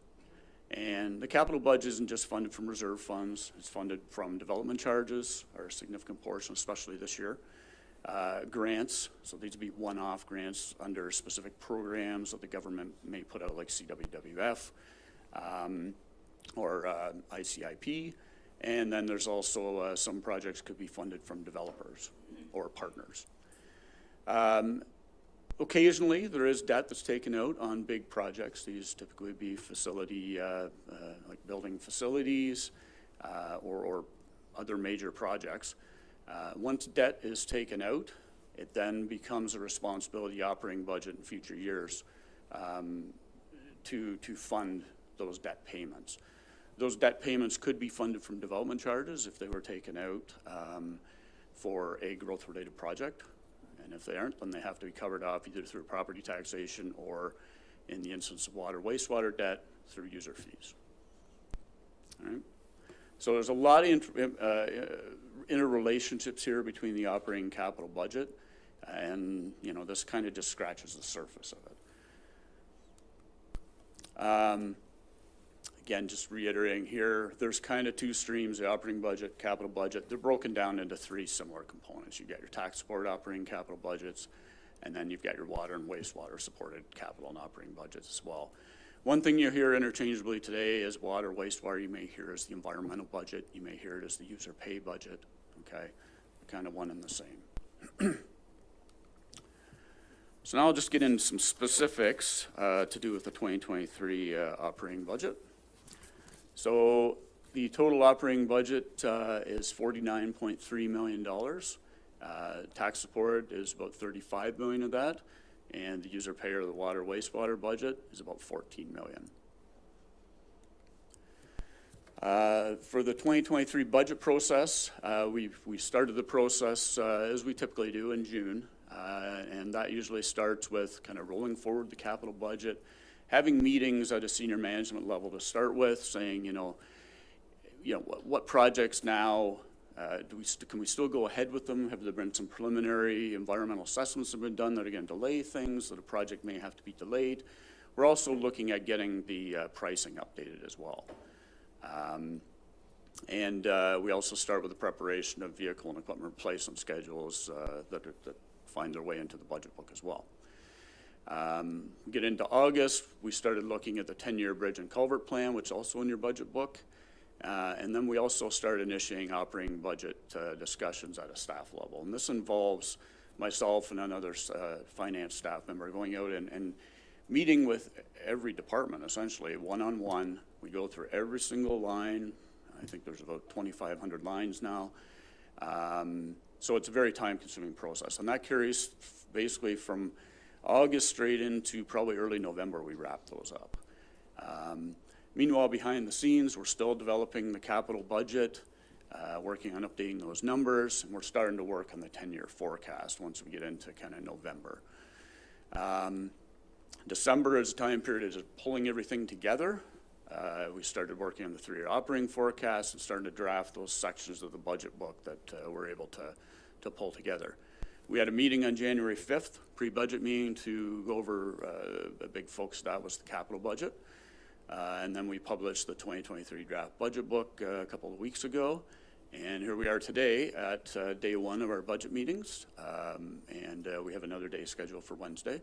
S10: And the capital budget isn't just funded from reserve funds. It's funded from development charges, or a significant portion, especially this year. grants, so these would be one-off grants under specific programs that the government may put out, like CWWF or ICIP. And then there's also some projects could be funded from developers or partners. Occasionally, there is debt that's taken out on big projects. These typically be facility, like building facilities or other major projects. Once debt is taken out, it then becomes a responsibility of the operating budget in future years to fund those debt payments. Those debt payments could be funded from development charges if they were taken out for a growth-related project. And if they aren't, then they have to be covered off either through property taxation or, in the instance of water, wastewater debt, through user fees. All right? So there's a lot of interrelationships here between the operating and capital budget, and this kind of just scratches the surface of it. Again, just reiterating here, there's kind of two streams, the operating budget, capital budget. They're broken down into three similar components. You've got your tax support operating capital budgets, and then you've got your water and wastewater supported capital and operating budgets as well. One thing you hear interchangeably today is water, wastewater. You may hear as the environmental budget. You may hear it as the user pay budget, okay? Kind of one and the same. So now I'll just get into some specifics to do with the 2023 operating budget. So the total operating budget is $49.3 million. Tax support is about $35 million of that, and the user pay or the water wastewater budget is about $14 million. For the 2023 budget process, we started the process as we typically do in June, and that usually starts with kind of rolling forward the capital budget, having meetings at a senior management level to start with, saying, what projects now, can we still go ahead with them? Have there been some preliminary environmental assessments that have been done that are going to delay things, that a project may have to be delayed? We're also looking at getting the pricing updated as well. And we also start with the preparation of vehicle and equipment replacement schedules that find their way into the budget book as well. We get into August, we started looking at the 10-year bridge and culvert plan, which is also in your budget book. And then we also started initiating operating budget discussions at a staff level. And this involves myself and another finance staff member going out and meeting with every department, essentially, one-on-one. We go through every single line. I think there's about 2,500 lines now. So it's a very time-consuming process. And that carries basically from August straight into probably early November, we wrap those up. Meanwhile, behind the scenes, we're still developing the capital budget, working on updating those numbers, and we're starting to work on the 10-year forecast once we get into kind of November. December is a time period of pulling everything together. We started working on the 3-year operating forecast and starting to draft those sections of the budget book that we're able to pull together. We had a meeting on January 5th, pre-budget meeting, to go over a big focus that was the capital budget. And then we published the 2023 draft budget book a couple of weeks ago. And here we are today at day one of our budget meetings. And we have another day scheduled for Wednesday.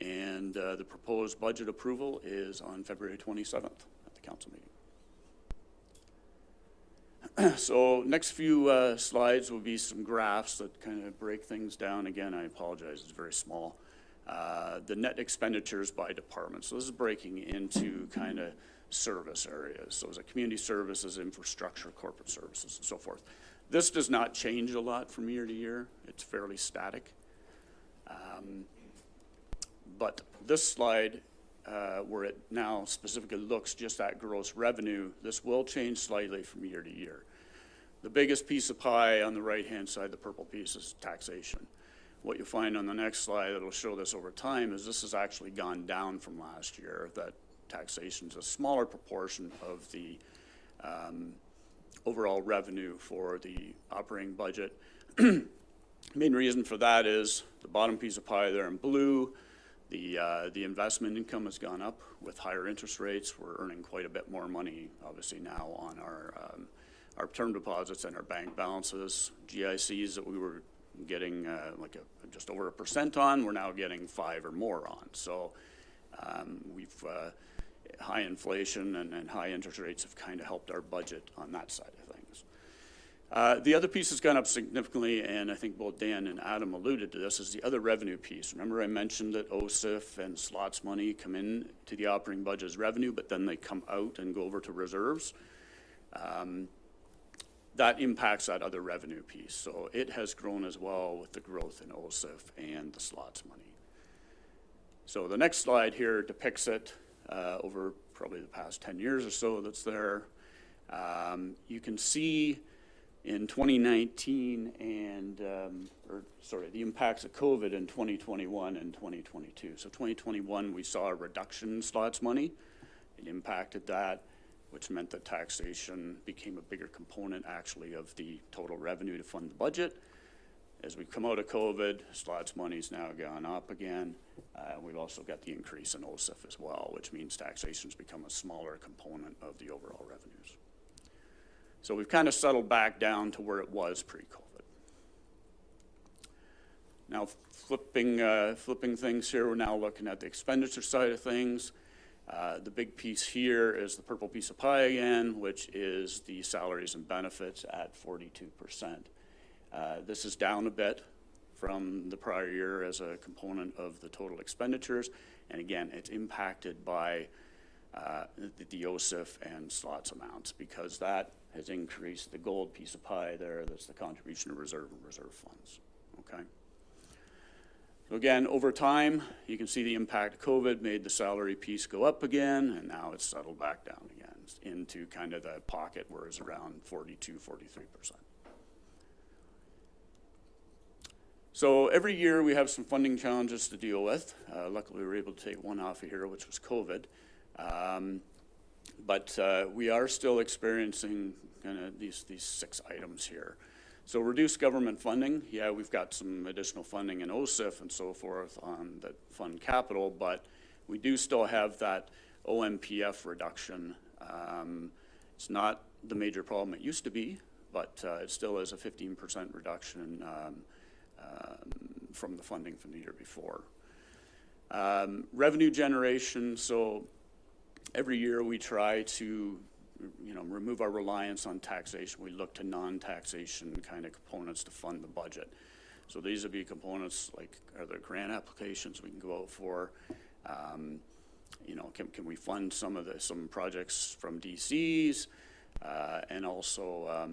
S10: And the proposed budget approval is on February 27th at the council meeting. So next few slides will be some graphs that kind of break things down. Again, I apologize, it's very small. The net expenditures by department. So this is breaking into kind of service areas. So is it community services, infrastructure, corporate services, and so forth. This does not change a lot from year to year. It's fairly static. But this slide, where it now specifically looks just at gross revenue, this will change slightly from year to year. The biggest piece of pie on the right-hand side, the purple piece, is taxation. What you'll find on the next slide that will show this over time is this has actually gone down from last year, that taxation is a smaller proportion of the overall revenue for the operating budget. Main reason for that is the bottom piece of pie there in blue. The investment income has gone up with higher interest rates. We're earning quite a bit more money, obviously, now on our term deposits and our bank balances. GICs that we were getting just over 1% on, we're now getting 5 or more on. So we've high inflation and high interest rates have kind of helped our budget on that side of things. The other piece has gone up significantly, and I think both Dan and Adam alluded to this, is the other revenue piece. Remember I mentioned that OSIF and slots money come in to the operating budget as revenue, but then they come out and go over to reserves. That impacts that other revenue piece. So it has grown as well with the growth in OSIF and the slots money. So the next slide here depicts it over probably the past 10 years or so that's there. You can see in 2019 and, the impacts of COVID in 2021 and 2022. So 2021, we saw a reduction in slots money. It impacted that, which meant that taxation became a bigger component actually of the total revenue to fund the budget. As we've come out of COVID, slots money's now gone up again. We've also got the increase in OSIF as well, which means taxation's become a smaller component of the overall revenues. So we've kind of settled back down to where it was pre-COVID. Now flipping things here, we're now looking at the expenditure side of things. The big piece here is the purple piece of pie again, which is the salaries and benefits at 42%. This is down a bit from the prior year as a component of the total expenditures. And again, it's impacted by the OSIF and slots amounts because that has increased the gold piece of pie there. That's the contribution to reserve and reserve funds, okay? So again, over time, you can see the impact of COVID made the salary piece go up again, and now it's settled back down again into kind of the pocket where it's around 42, 43%. So every year we have some funding challenges to deal with. Luckily, we were able to take one off of here, which was COVID. But we are still experiencing kind of these 6 items here. So reduced government funding, yeah, we've got some additional funding in OSIF and so forth on that fund capital, but we do still have that OMPF reduction. It's not the major problem it used to be, but it still is a 15% reduction from the funding from the year before. Revenue generation, so every year we try to remove our reliance on taxation. We look to non-taxation kind of components to fund the budget. So these would be components like, are there grant applications we can go out for? Can we fund some projects from DCs? And also,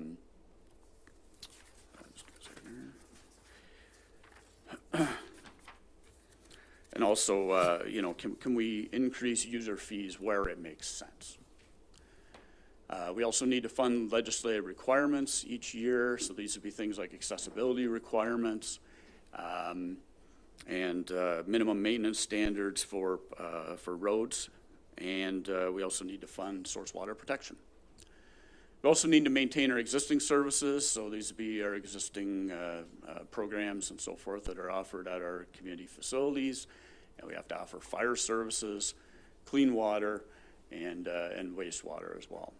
S10: can we increase user fees where it makes sense? We also need to fund legislative requirements each year. So these would be things like accessibility requirements and minimum maintenance standards for roads. And we also need to fund source water protection. We also need to maintain our existing services. So these would be our existing programs and so forth that are offered at our community facilities. And we have to offer fire services, clean water, and wastewater as well.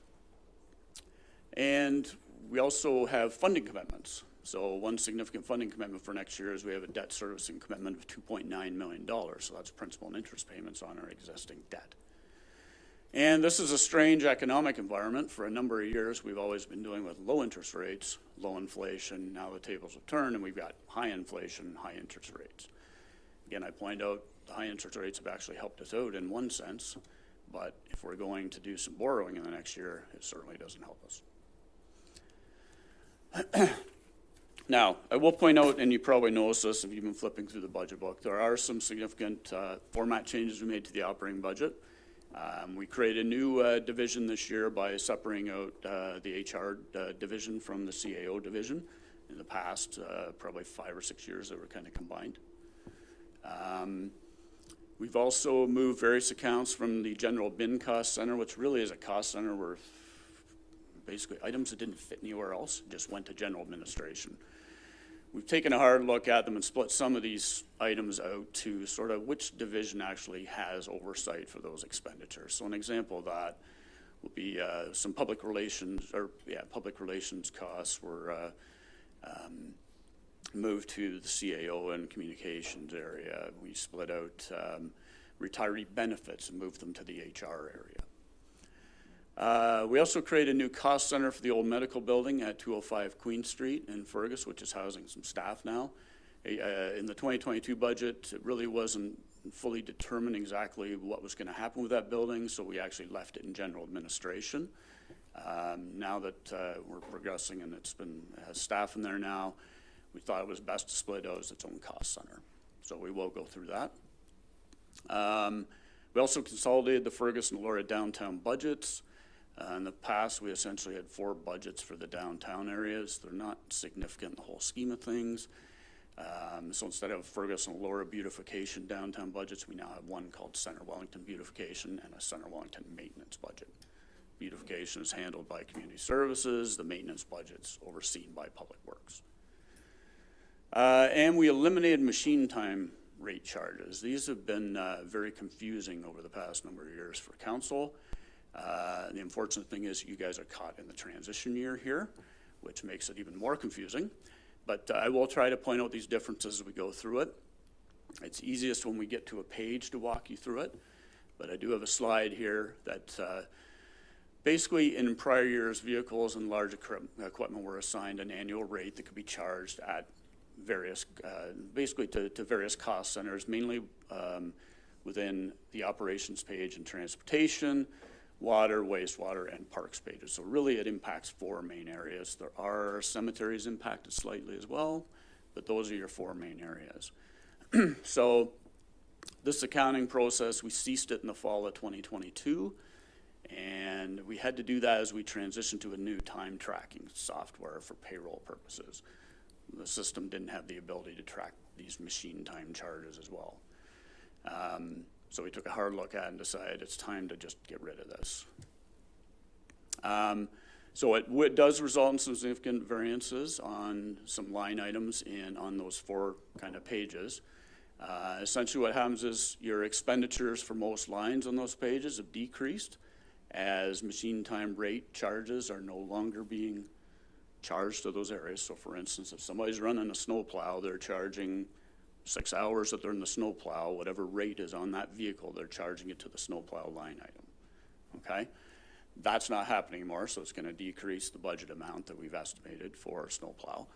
S10: And we also have funding commitments. So one significant funding commitment for next year is we have a debt servicing commitment of $2.9 million. So that's principal and interest payments on our existing debt. And this is a strange economic environment. For a number of years, we've always been dealing with low interest rates, low inflation. Now the tables have turned and we've got high inflation, high interest rates. Again, I point out the high interest rates have actually helped us out in one sense, but if we're going to do some borrowing in the next year, it certainly doesn't help us. Now, I will point out, and you probably noticed this if you've been flipping through the budget book, there are some significant format changes we made to the operating budget. We created a new division this year by separating out the HR division from the CAO division. In the past, probably 5 or 6 years, they were kind of combined. We've also moved various accounts from the general bin cost center, which really is a cost center where basically items that didn't fit anywhere else just went to general administration. We've taken a hard look at them and split some of these items out to sort of which division actually has oversight for those expenditures. So an example of that would be some public relations costs were moved to the CAO and communications area. We split out retiree benefits and moved them to the HR area. We also created a new cost center for the old medical building at 205 Queen Street in Fergus, which is housing some staff now. In the 2022 budget, it really wasn't fully determined exactly what was going to happen with that building, so we actually left it in general administration. Now that we're progressing and it has staff in there now, we thought it was best to split it out as its own cost center. So we will go through that. We also consolidated the Fergus and Elora downtown budgets. In the past, we essentially had 4 budgets for the downtown areas. They're not significant in the whole scheme of things. So instead of Fergus and Elora beautification downtown budgets, we now have one called Center Wellington beautification and a Center Wellington maintenance budget. Beautification is handled by community services. The maintenance budget's overseen by public works. And we eliminated machine time rate charges. These have been very confusing over the past number of years for council. The unfortunate thing is you guys are caught in the transition year here, which makes it even more confusing. But I will try to point out these differences as we go through it. It's easiest when we get to a page to walk you through it, but I do have a slide here that basically in prior years, vehicles and large equipment were assigned an annual rate that could be charged at various, basically to various cost centers, mainly within the operations page and transportation, water, wastewater, and parks pages. So really it impacts 4 main areas. There are cemeteries impacted slightly as well, but those are your 4 main areas. So this accounting process, we ceased it in the fall of 2022, and we had to do that as we transitioned to a new time tracking software for payroll purposes. The system didn't have the ability to track these machine time charges as well. So we took a hard look at it and decided it's time to just get rid of this. So it does result in some significant variances on some line items on those 4 kind of pages. Essentially what happens is your expenditures for most lines on those pages have decreased as machine time rate charges are no longer being charged to those areas. So for instance, if somebody's running a snowplow, they're charging 6 hours that they're in the snowplow, whatever rate is on that vehicle, they're charging it to the snowplow line item, okay? That's not happening anymore, so it's gonna decrease the budget amount that we've estimated for snowplow.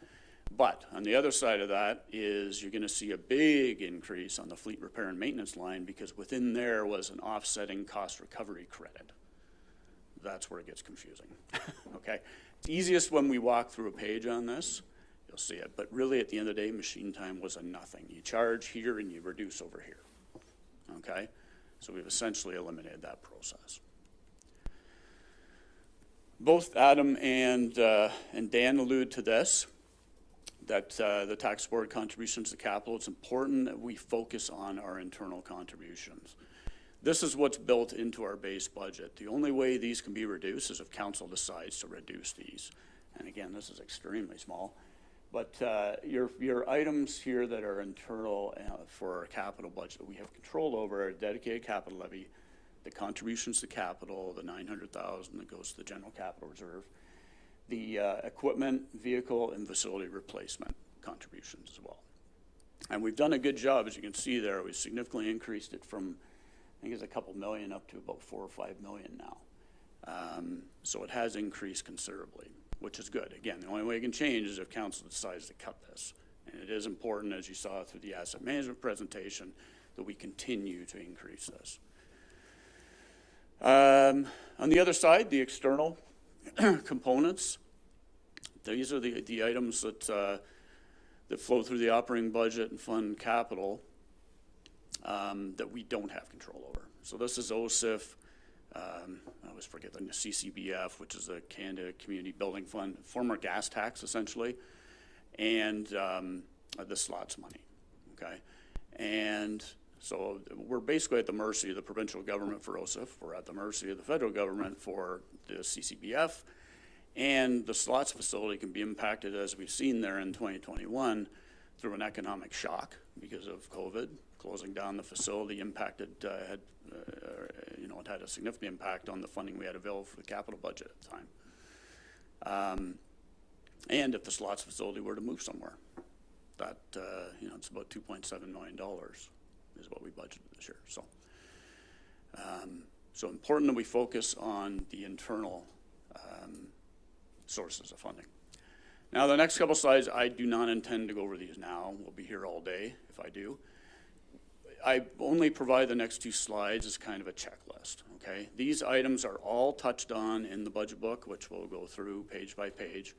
S10: But on the other side of that is you're gonna see a big increase on the fleet repair and maintenance line because within there was an offsetting cost recovery credit. That's where it gets confusing, okay? It's easiest when we walk through a page on this. You'll see it, but really at the end of the day, machine time was a nothing. You charge here and you reduce over here, okay? So we've essentially eliminated that process. Both Adam and Dan allude to this, that the tax board contributions to capital, it's important that we focus on our internal contributions. This is what's built into our base budget. The only way these can be reduced is if council decides to reduce these. And again, this is extremely small. But your items here that are internal for our capital budget that we have control over are dedicated capital levy, the contributions to capital, the $900,000 that goes to the general capital reserve, the equipment, vehicle, and facility replacement contributions as well. And we've done a good job, as you can see there. We've significantly increased it from, I think it's a couple million up to about 4 or 5 million now. So it has increased considerably, which is good. Again, the only way it can change is if council decides to cut this. And it is important, as you saw through the asset management presentation, that we continue to increase this. On the other side, the external components, these are the items that flow through the operating budget and fund capital that we don't have control over. So this is OSIF, I always forget the CCBF, which is the Canada Community Building Fund, former gas tax essentially, and the slots money, okay? And so we're basically at the mercy of the provincial government for OSIF. We're at the mercy of the federal government for the CCBF, and the slots facility can be impacted, as we've seen there in 2021, through an economic shock because of COVID. Closing down the facility impacted, it had a significant impact on the funding we had available for the capital budget at the time. And if the slots facility were to move somewhere. that, it's about $2.7 million is what we budgeted this year. So important that we focus on the internal sources of funding. Now, the next couple slides, I do not intend to go over these now. We'll be here all day if I do. I only provide the next 2 slides as kind of a checklist, okay? These items are all touched on in the budget book, which we'll go through page by page.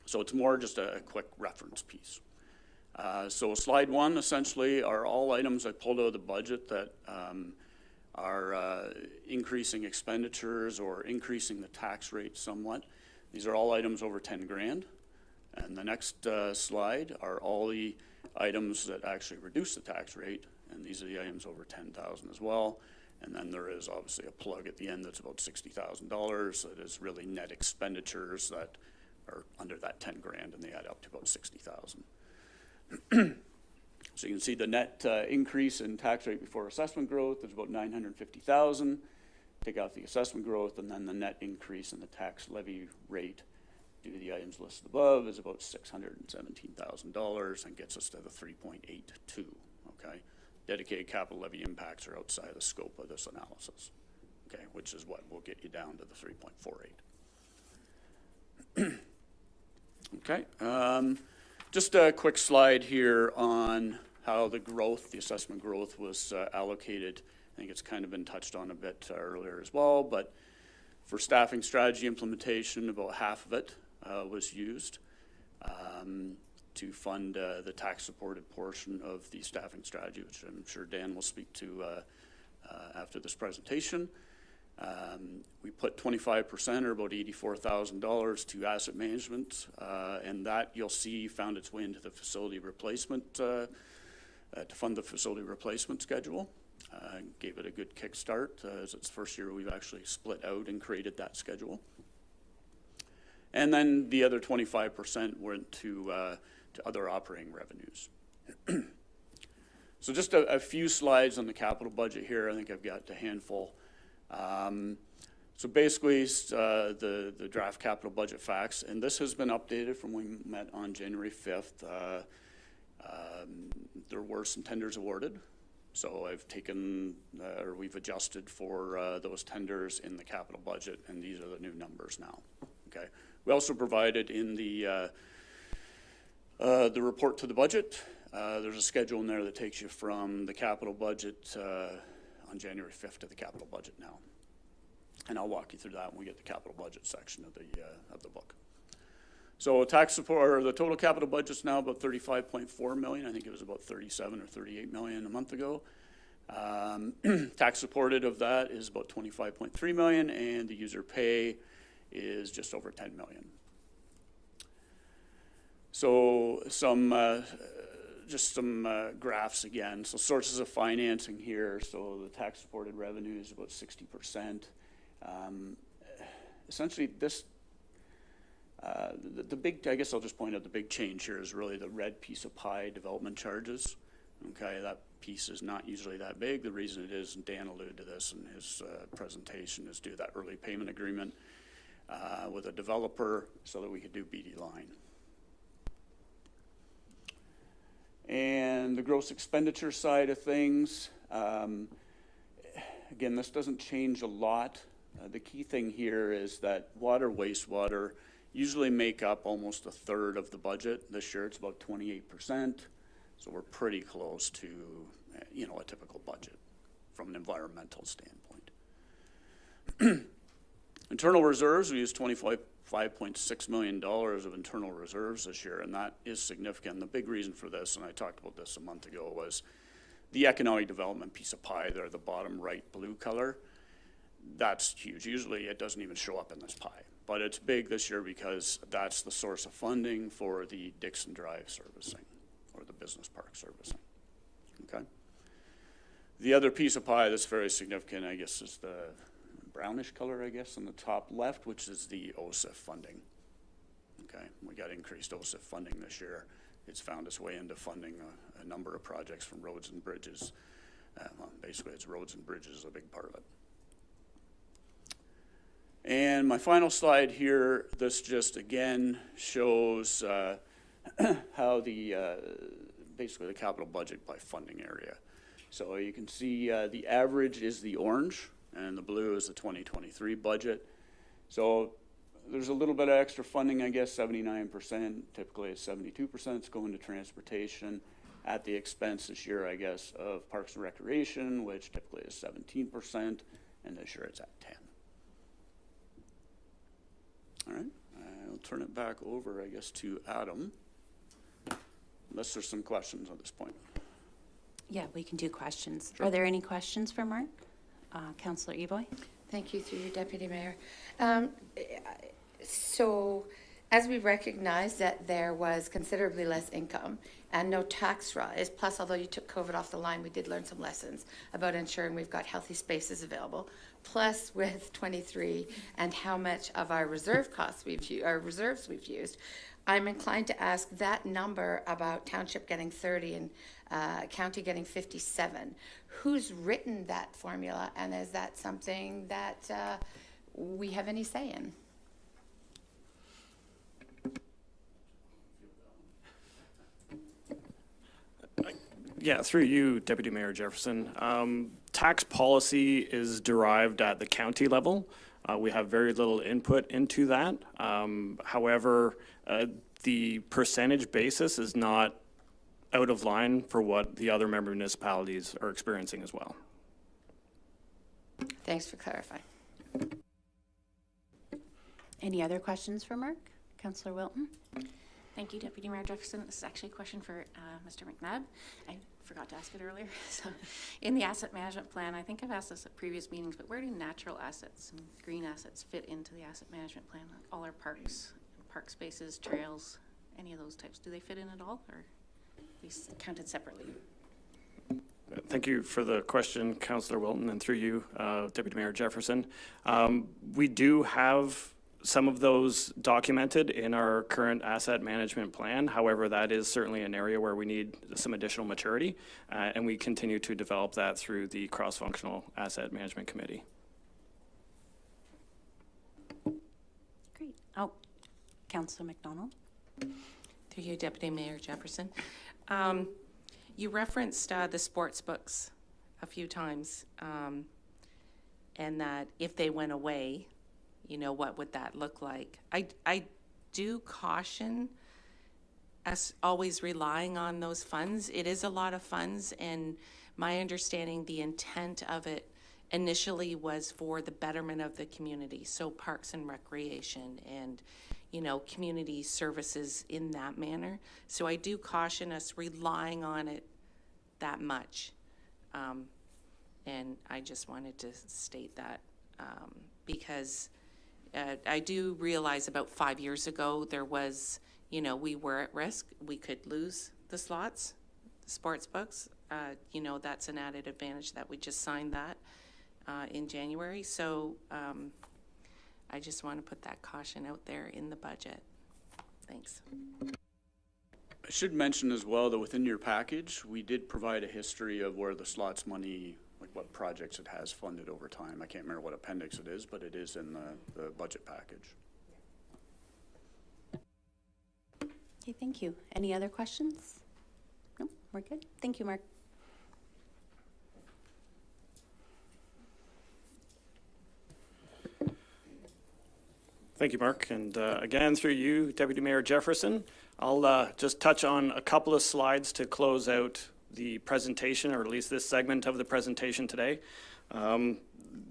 S10: So it's more just a quick reference piece. So slide 1 essentially are all items I pulled out of the budget that are increasing expenditures or increasing the tax rate somewhat. These are all items over 10 grand. And the next slide are all the items that actually reduce the tax rate, and these are the items over 10,000 as well. And then there is obviously a plug at the end that's about $60,000 that is really net expenditures that are under that 10 grand, and they add up to about 60,000. So you can see the net increase in tax rate before assessment growth is about 950,000. Take out the assessment growth, and then the net increase in the tax levy rate due to the items listed above is about $617,000 and gets us to the 3.82, okay? Dedicated capital levy impacts are outside the scope of this analysis, okay, which is what will get you down to the 3.48. Okay, just a quick slide here on how the growth, the assessment growth was allocated. I think it's kind of been touched on a bit earlier as well, but for staffing strategy implementation, about half of it was used to fund the tax-supported portion of the staffing strategy, which I'm sure Dan will speak to after this presentation. We put 25%, or about $84,000, to asset management, and that you'll see found its way into the facility replacement, to fund the facility replacement schedule. Gave it a good kickstart, as it's the first year we've actually split out and created that schedule. And then the other 25% went to other operating revenues. So just a few slides on the capital budget here. I think I've got a handful. So basically, the draft capital budget facts, and this has been updated from when we met on January 5th. There were some tenders awarded. So I've taken, or we've adjusted for those tenders in the capital budget, and these are the new numbers now, okay? We also provided in the report to the budget, there's a schedule in there that takes you from the capital budget on January 5th to the capital budget now. And I'll walk you through that when we get to the capital budget section of the book. So tax support, or the total capital budget's now about $35.4 million. I think it was about 37 or 38 million a month ago. Tax supported of that is about 25.3 million, and the user pay is just over 10 million. So just some graphs again. So sources of financing here. So the tax supported revenue is about 60%. Essentially this, the big, I guess I'll just point out the big change here is really the red piece of pie, development charges. Okay, that piece is not usually that big. The reason it is, and Dan alluded to this in his presentation, is due to that early payment agreement with a developer so that we could do BD line. And the gross expenditure side of things, again, this doesn't change a lot. The key thing here is that water, wastewater usually make up almost a third of the budget. This year it's about 28%, so we're pretty close to, a typical budget from an environmental standpoint. Internal reserves, we used $25.6 million of internal reserves this year, and that is significant. The big reason for this, and I talked about this a month ago, was the economic development piece of pie there, the bottom right blue color. That's huge. Usually it doesn't even show up in this pie, but it's big this year because that's the source of funding for the Dixon Drive servicing, or the business park servicing, okay? The other piece of pie that's very significant, I guess, is the brownish color, I guess, on the top left, which is the OSIF funding. Okay, we got increased OSIF funding this year. It's found its way into funding a number of projects from roads and bridges. Well, basically, it's roads and bridges is a big part of it. And my final slide here, this just again shows how the, basically the capital budget by funding area. So you can see the average is the orange and the blue is the 2023 budget. So there's a little bit of extra funding, I guess, 79%, typically it's 72% is going to transportation at the expense this year, I guess, of Parks and Recreation, which typically is 17%, and this year it's at 10. All right, I'll turn it back over, I guess, to Adam, unless there's some questions at this point.
S1: Yeah, we can do questions. Are there any questions for Mark? Councillor Evoy?
S6: Thank you, through you, Deputy Mayor. So, as we recognize that there was considerably less income and no tax rise, plus although you took COVID off the line, we did learn some lessons about ensuring we've got healthy spaces available, plus with 23 and how much of our reserve costs our reserves we've used, I'm inclined to ask that number about township getting 30 and county getting 57. Who's written that formula, and is that something that we have any say in?
S8: Yeah, through you, Deputy Mayor Jefferson. Tax policy is derived at the county level. We have very little input into that. However, the percentage basis is not out of line for what the other member municipalities are experiencing as well.
S6: Thanks for clarifying.
S1: Any other questions for Mark? Councillor Wilton?
S7: Thank you, Deputy Mayor Jefferson. This is actually a question for Mr. McNabb. I forgot to ask it earlier. So, in the asset management plan, I think I've asked this at previous meetings, but where do natural assets and green assets fit into the asset management plan? Like all our parks, park spaces, trails, any of those types, do they fit in at all, or are these counted separately?
S8: Thank you for the question, Councillor Wilton, and through you, Deputy Mayor Jefferson. We do have some of those documented in our current asset management plan. However, that is certainly an area where we need some additional maturity, and we continue to develop that through the cross-functional asset management committee.
S1: Great. Oh, Councillor McDonald?
S2: Through you, Deputy Mayor Jefferson. You referenced the sports books a few times, and that if they went away, you know, what would that look like? I do caution us always relying on those funds. It is a lot of funds, and my understanding, the intent of it initially was for the betterment of the community, so parks and recreation and, you know, community services in that manner. So I do caution us relying on it that much. And I just wanted to state that because I do realize about 5 years ago there was, you know, we were at risk. We could lose the slots, the sports books. You know, that's an added advantage that we just signed that in January. So I just want to put that caution out there in the budget. Thanks.
S10: I should mention as well that within your package, we did provide a history of where the slots money, like what projects it has funded over time. I can't remember what appendix it is, but it is in the budget package.
S1: Okay, thank you. Any other questions? No, we're good. Thank you, Mark.
S8: Thank you, Mark. And again, through you, Deputy Mayor Jefferson, I'll just touch on a couple of slides to close out the presentation, or at least this segment of the presentation today.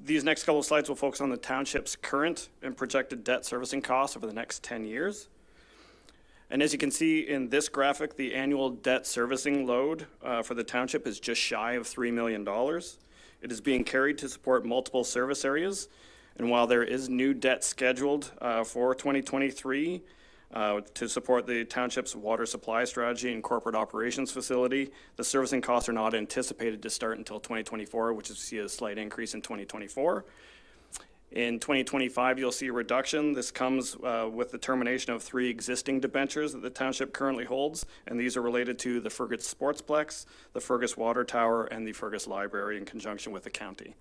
S8: These next couple of slides will focus on the township's current and projected debt servicing costs over the next 10 years. And as you can see in this graphic, the annual debt servicing load for the township is just shy of $3 million. It is being carried to support multiple service areas. And while there is new debt scheduled for 2023 to support the township's water supply strategy and corporate operations facility, the servicing costs are not anticipated to start until 2024, which is see a slight increase in 2024. In 2025, you'll see a reduction. This comes with the termination of 3 existing debentures that the township currently holds, and these are related to the Fergus Sportsplex, the Fergus Water Tower, and the Fergus Library in conjunction with the county.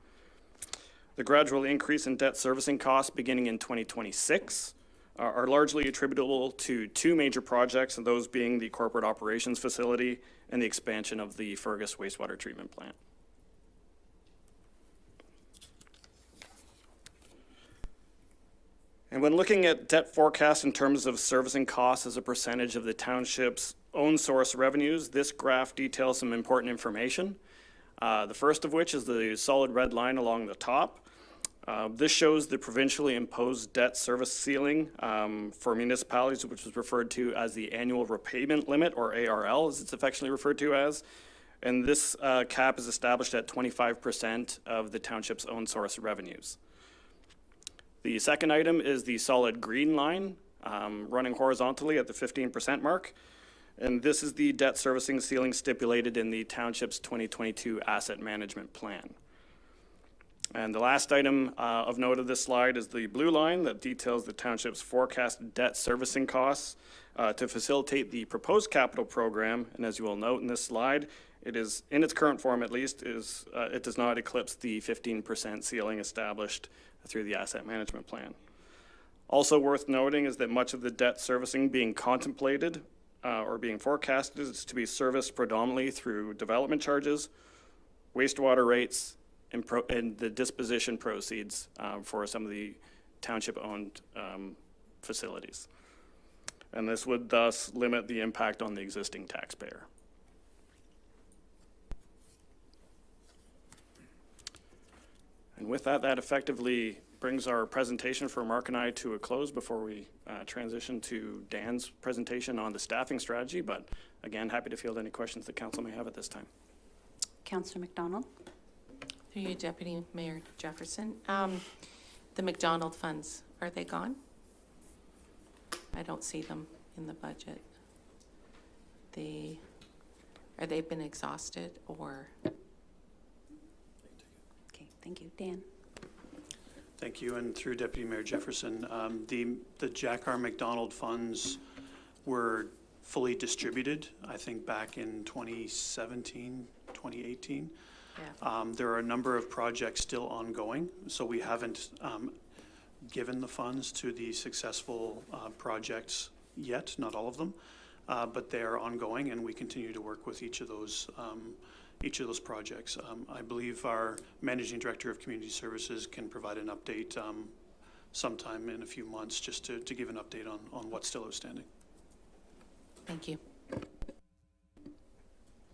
S8: The gradual increase in debt servicing costs beginning in 2026 are largely attributable to two major projects, and those being the corporate operations facility and the expansion of the Fergus wastewater treatment plant. And when looking at debt forecasts in terms of servicing costs as a percentage of the township's own source revenues, this graph details some important information. The first of which is the solid red line along the top. This shows the provincially imposed debt service ceiling for municipalities, which is referred to as the annual repayment limit, or ARL as it's affectionately referred to as. And this cap is established at 25% of the township's own source revenues. The second item is the solid green line running horizontally at the 15% mark. And this is the debt servicing ceiling stipulated in the township's 2022 asset management plan. And the last item of note of this slide is the blue line that details the township's forecast debt servicing costs to facilitate the proposed capital program. And as you will note in this slide, it is, in its current form at least, it does not eclipse the 15% ceiling established through the asset management plan. Also worth noting is that much of the debt servicing being contemplated or being forecasted is to be serviced predominantly through development charges, wastewater rates, and the disposition proceeds for some of the township-owned facilities. And this would thus limit the impact on the existing taxpayer. And with that, that effectively brings our presentation for Mark and I to a close before we transition to Dan's presentation on the staffing strategy. But again, happy to field any questions the council may have at this time.
S1: Councillor McDonald?
S2: Through you, Deputy Mayor Jefferson. The McDonald funds, are they gone? I don't see them in the budget. Are they been exhausted or?
S1: Okay, thank you. Dan?
S5: Thank you, and through Deputy Mayor Jefferson, the Jack R. McDonald funds were fully distributed, I think back in 2017, 2018.
S2: Yeah.
S5: There are a number of projects still ongoing, so we haven't given the funds to the successful projects yet, not all of them, but they are ongoing, and we continue to work with each of those projects. I believe our Managing Director of Community Services can provide an update sometime in a few months, just to give an update on what's still outstanding.
S2: Thank you.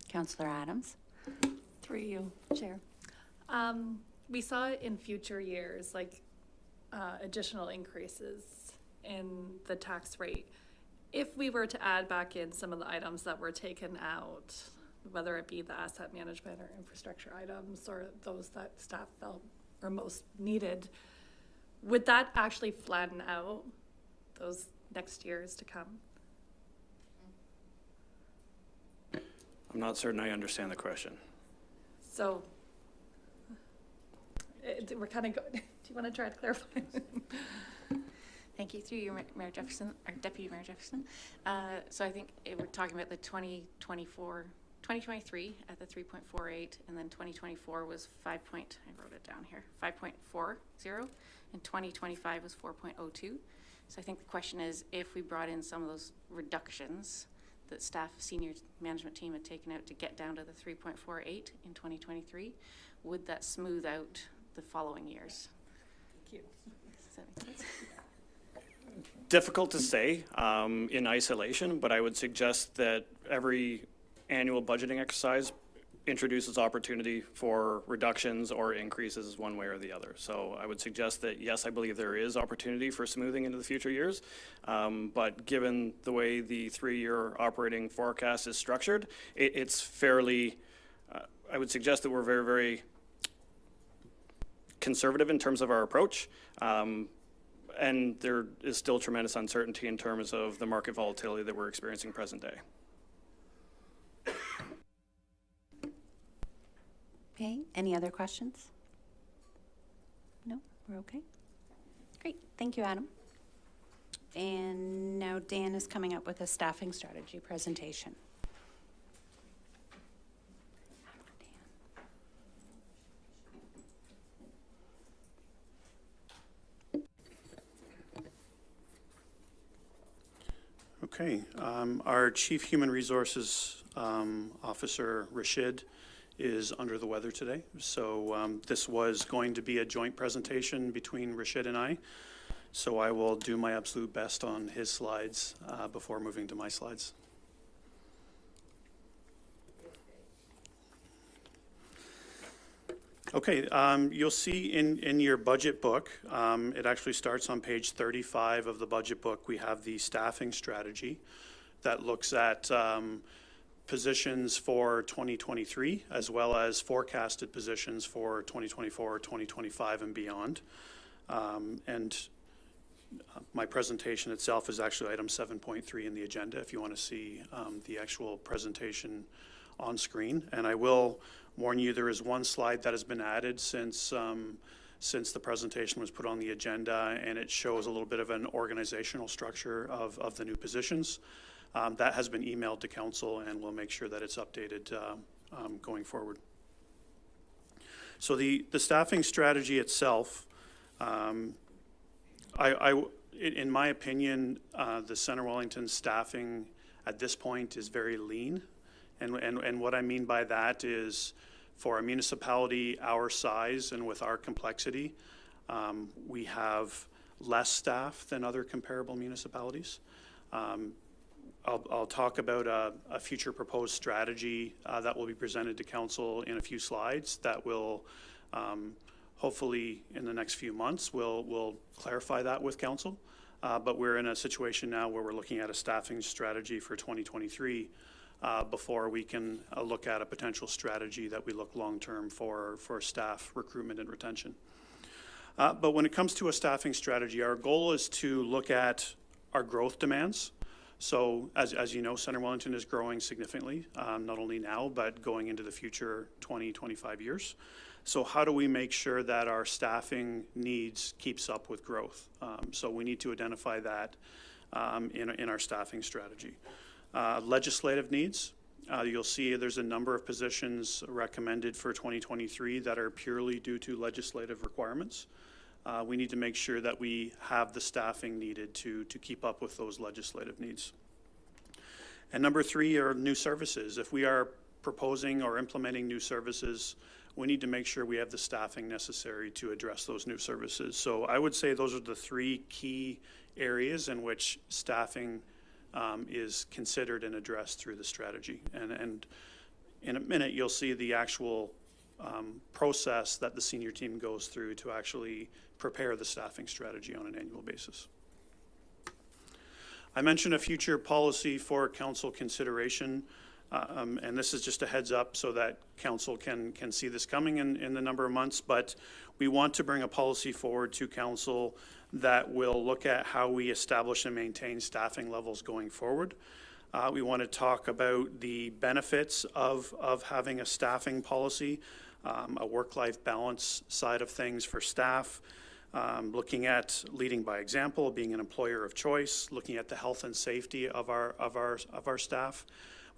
S1: Councillor Adams?
S9: Through you, Chair. We saw in future years, like additional increases in the tax rate. If we were to add back in some of the items that were taken out, whether it be the asset management or infrastructure items or those that staff felt were most needed, would that actually flatten out those next years to come?
S8: I'm not certain I understand the question.
S9: So we're kind of do you want to try to clarify?
S7: Thank you. Through you, Mayor Jefferson, or Deputy Mayor Jefferson. So I think we're talking about the 2023 at the 3.48, and then 2024 was I wrote it down here, 5.40, and 2025 was 4.02. So I think the question is, if we brought in some of those reductions that staff, senior management team had taken out to get down to the 3.48 in 2023, would that smooth out the following years?
S9: Thank you.
S7: Does that make sense?
S8: Difficult to say in isolation, but I would suggest that every annual budgeting exercise introduces opportunity for reductions or increases one way or the other. So I would suggest that, yes, I believe there is opportunity for smoothing into the future years, but given the way the 3-year operating forecast is structured, it's fairly, I would suggest that we're very, very conservative in terms of our approach. And there is still tremendous uncertainty in terms of the market volatility that we're experiencing present day.
S1: Okay, any other questions? No, we're okay? Great, thank you, Adam. And now Dan is coming up with a staffing strategy presentation.
S5: Okay, our Chief Human Resources Officer, Rashid, is under the weather today. So this was going to be a joint presentation between Rashid and I. So I will do my absolute best on his slides before moving to my slides. Okay, you'll see in your budget book, it actually starts on page 35 of the budget book. We have the staffing strategy that looks at positions for 2023 as well as forecasted positions for 2024, 2025 and beyond. My presentation itself is actually item 7.3 in the agenda if you want to see the actual presentation on screen. And I will warn you, there is one slide that has been added since the presentation was put on the agenda, and it shows a little bit of an organizational structure of the new positions. That has been emailed to council, and we'll make sure that it's updated going forward. So the staffing strategy itself, in my opinion, the Centre Wellington staffing at this point is very lean. And what I mean by that is, for a municipality our size and with our complexity, we have less staff than other comparable municipalities. I'll talk about a future proposed strategy that will be presented to council in a few slides that will hopefully in the next few months we'll clarify that with council. But we're in a situation now where we're looking at a staffing strategy for 2023 before we can look at a potential strategy that we look long-term for staff recruitment and retention. But when it comes to a staffing strategy, our goal is to look at our growth demands. So as you know, Centre Wellington is growing significantly, not only now, but going into the future 20, 25 years. So how do we make sure that our staffing needs keeps up with growth? So we need to identify that in our staffing strategy. Legislative needs, you'll see there's a number of positions recommended for 2023 that are purely due to legislative requirements. We need to make sure that we have the staffing needed to keep up with those legislative needs. And number 3 are new services. If we are proposing or implementing new services, we need to make sure we have the staffing necessary to address those new services. So I would say those are the 3 key areas in which staffing is considered and addressed through the strategy. And in a minute, you'll see the actual process that the senior team goes through to actually prepare the staffing strategy on an annual basis. I mentioned a future policy for council consideration, and this is just a heads up so that council can see this coming in the number of months, but we want to bring a policy forward to council that will look at how we establish and maintain staffing levels going forward. We want to talk about the benefits of having a staffing policy, a work-life balance side of things for staff, looking at leading by example, being an employer of choice, looking at the health and safety of our staff.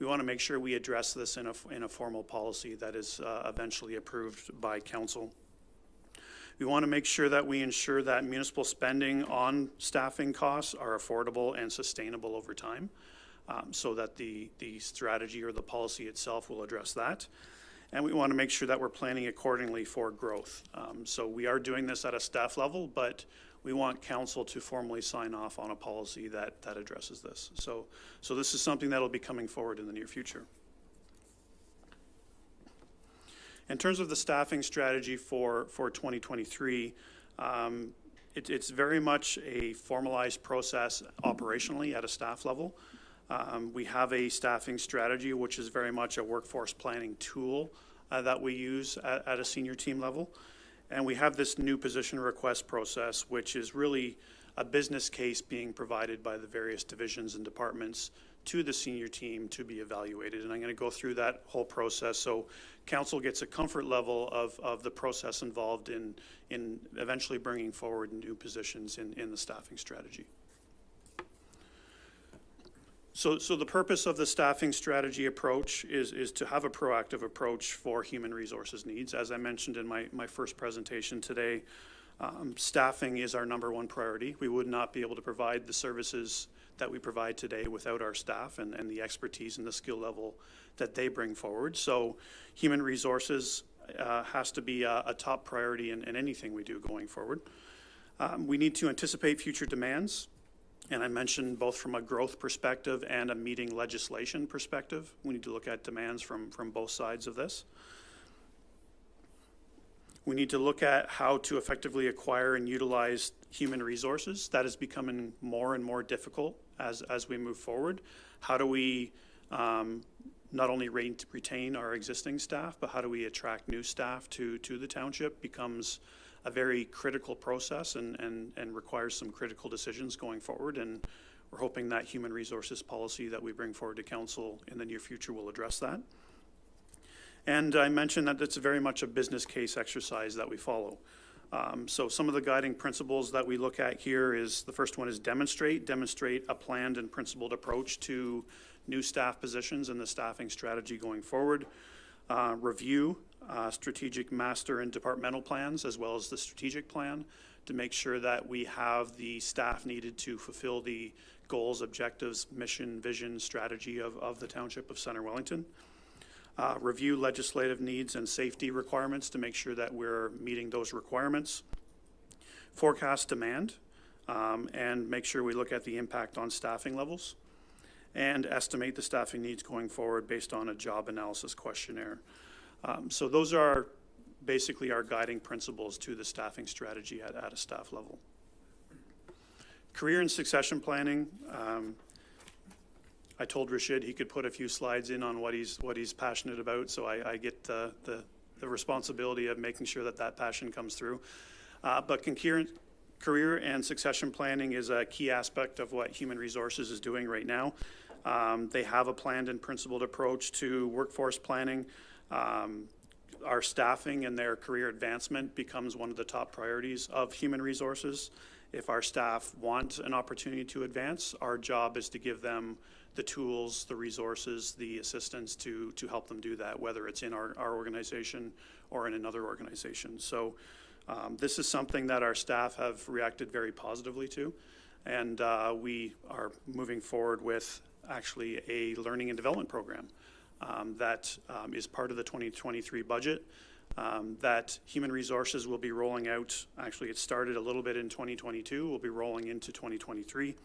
S5: We want to make sure we address this in a formal policy that is eventually approved by council. We want to make sure that we ensure that municipal spending on staffing costs are affordable and sustainable over time, so that the strategy or the policy itself will address that. And we want to make sure that we're planning accordingly for growth. So we are doing this at a staff level, but we want council to formally sign off on a policy that addresses this. So this is something that will be coming forward in the near future. In terms of the staffing strategy for 2023, it's very much a formalized process operationally at a staff level. We have a staffing strategy, which is very much a workforce planning tool that we use at a senior team level. And we have this new position request process, which is really a business case being provided by the various divisions and departments to the senior team to be evaluated. And I'm going to go through that whole process so council gets a comfort level of the process involved in eventually bringing forward new positions in the staffing strategy. So the purpose of the staffing strategy approach is to have a proactive approach for human resources needs. As I mentioned in my first presentation today, staffing is our #1 priority. We would not be able to provide the services that we provide today without our staff and the expertise and the skill level that they bring forward. So human resources has to be a top priority in anything we do going forward. We need to anticipate future demands, and I mentioned both from a growth perspective and a meeting legislation perspective. We need to look at demands from both sides of this. We need to look at how to effectively acquire and utilize human resources. That is becoming more and more difficult as we move forward. How do we not only retain our existing staff, but how do we attract new staff to the township becomes a very critical process and requires some critical decisions going forward. And we're hoping that human resources policy that we bring forward to council in the near future will address that. And I mentioned that it's very much a business case exercise that we follow. So some of the guiding principles that we look at here is, the first one is demonstrate a planned and principled approach to new staff positions and the staffing strategy going forward. Review strategic master and departmental plans as well as the strategic plan to make sure that we have the staff needed to fulfill the goals, objectives, mission, vision, strategy of the Township of Centre Wellington. Review legislative needs and safety requirements to make sure that we're meeting those requirements. Forecast demand and make sure we look at the impact on staffing levels. And estimate the staffing needs going forward based on a job analysis questionnaire. So those are basically our guiding principles to the staffing strategy at a staff level. Career and succession planning. I told Rashid he could put a few slides in on what he's passionate about, so I get the responsibility of making sure that passion comes through. But career and succession planning is a key aspect of what Human Resources is doing right now. They have a planned and principled approach to workforce planning. Our staffing and their career advancement becomes one of the top priorities of Human Resources. If our staff want an opportunity to advance, our job is to give them the tools, the resources, the assistance to help them do that, whether it's in our organization or in another organization. So this is something that our staff have reacted very positively to, and we are moving forward with actually a learning and development program that is part of the 2023 budget that Human Resources will be rolling out. Actually, it started a little bit in 2022, will be rolling into 2023.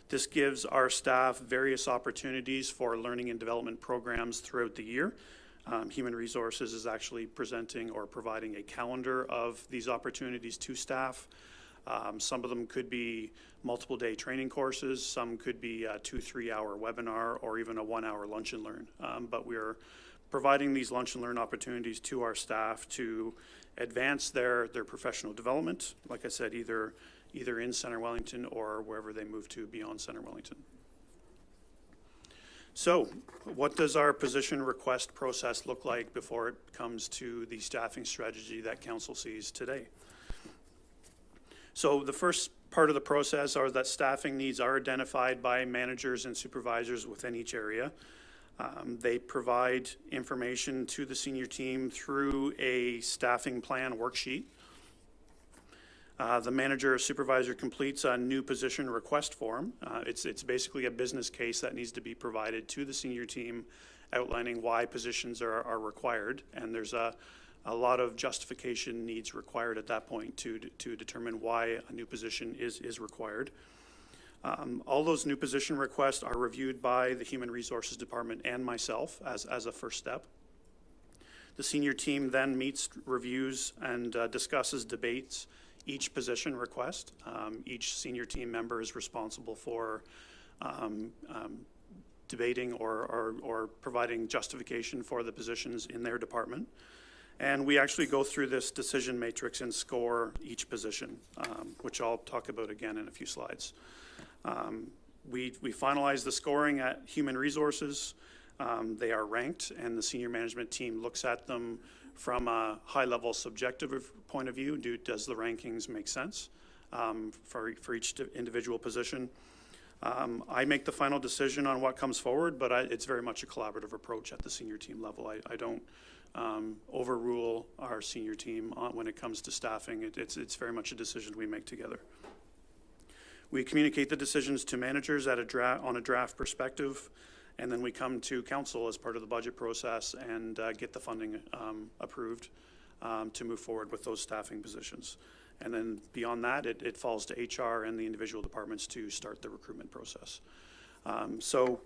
S5: This gives our staff various opportunities for learning and development programs throughout the year. Human Resources is actually presenting or providing a calendar of these opportunities to staff. Some of them could be multiple day training courses, some could be a 2-3 hour webinar or even a 1 hour lunch and learn. But we're providing these lunch and learn opportunities to our staff to advance their professional development, like I said, either in Centre Wellington or wherever they move to beyond Centre Wellington. So what does our position request process look like before it comes to the staffing strategy that council sees today? So the first part of the process are that staffing needs are identified by managers and supervisors within each area. They provide information to the senior team through a staffing plan worksheet. The manager or supervisor completes a new position request form. It's basically a business case that needs to be provided to the senior team outlining why positions are required, and there's a lot of justification needs required at that point to determine why a new position is required. All those new position requests are reviewed by the Human Resources Department and myself as a first step. The senior team then meets, reviews, and discusses, debates each position request. Each senior team member is responsible for debating or providing justification for the positions in their department. And we actually go through this decision matrix and score each position, which I'll talk about again in a few slides. We finalize the scoring at Human Resources. They are ranked, and the senior management team looks at them from a high-level subjective point of view. Does the rankings make sense for each individual position? I make the final decision on what comes forward, but it's very much a collaborative approach at the senior team level. I don't overrule our senior team when it comes to staffing. It's very much a decision we make together. We communicate the decisions to managers on a draft perspective, and then we come to council as part of the budget process and get the funding approved to move forward with those staffing positions. And then beyond that, it falls to HR and the individual departments to start the recruitment process. So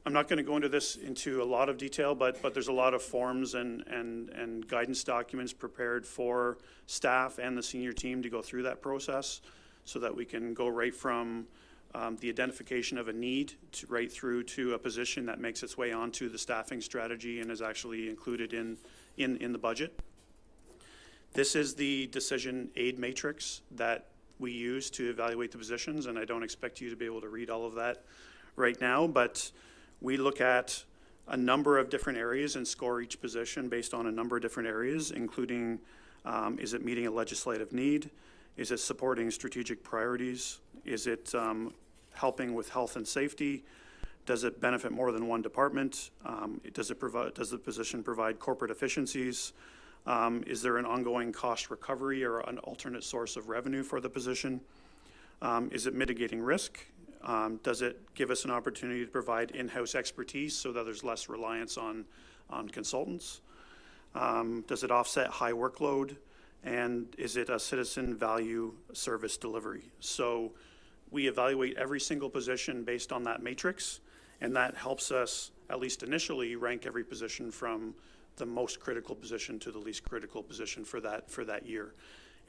S5: I'm not going to go into a lot of detail, but there's a lot of forms and guidance documents prepared for staff and the senior team to go through that process, so that we can go right from the identification of a need right through to a position that makes its way onto the staffing strategy and is actually included in the budget. This is the decision aid matrix that we use to evaluate the positions, and I don't expect you to be able to read all of that right now, but we look at a number of different areas and score each position based on a number of different areas, including is it meeting a legislative need? Is it supporting strategic priorities? Is it helping with health and safety? Does it benefit more than one department? Does the position provide corporate efficiencies? Is there an ongoing cost recovery or an alternate source of revenue for the position? Is it mitigating risk? Does it give us an opportunity to provide in-house expertise so that there's less reliance on consultants? Does it offset high workload? And is it a citizen value service delivery? So we evaluate every single position based on that matrix, and that helps us, at least initially, rank every position from the most critical position to the least critical position for that year.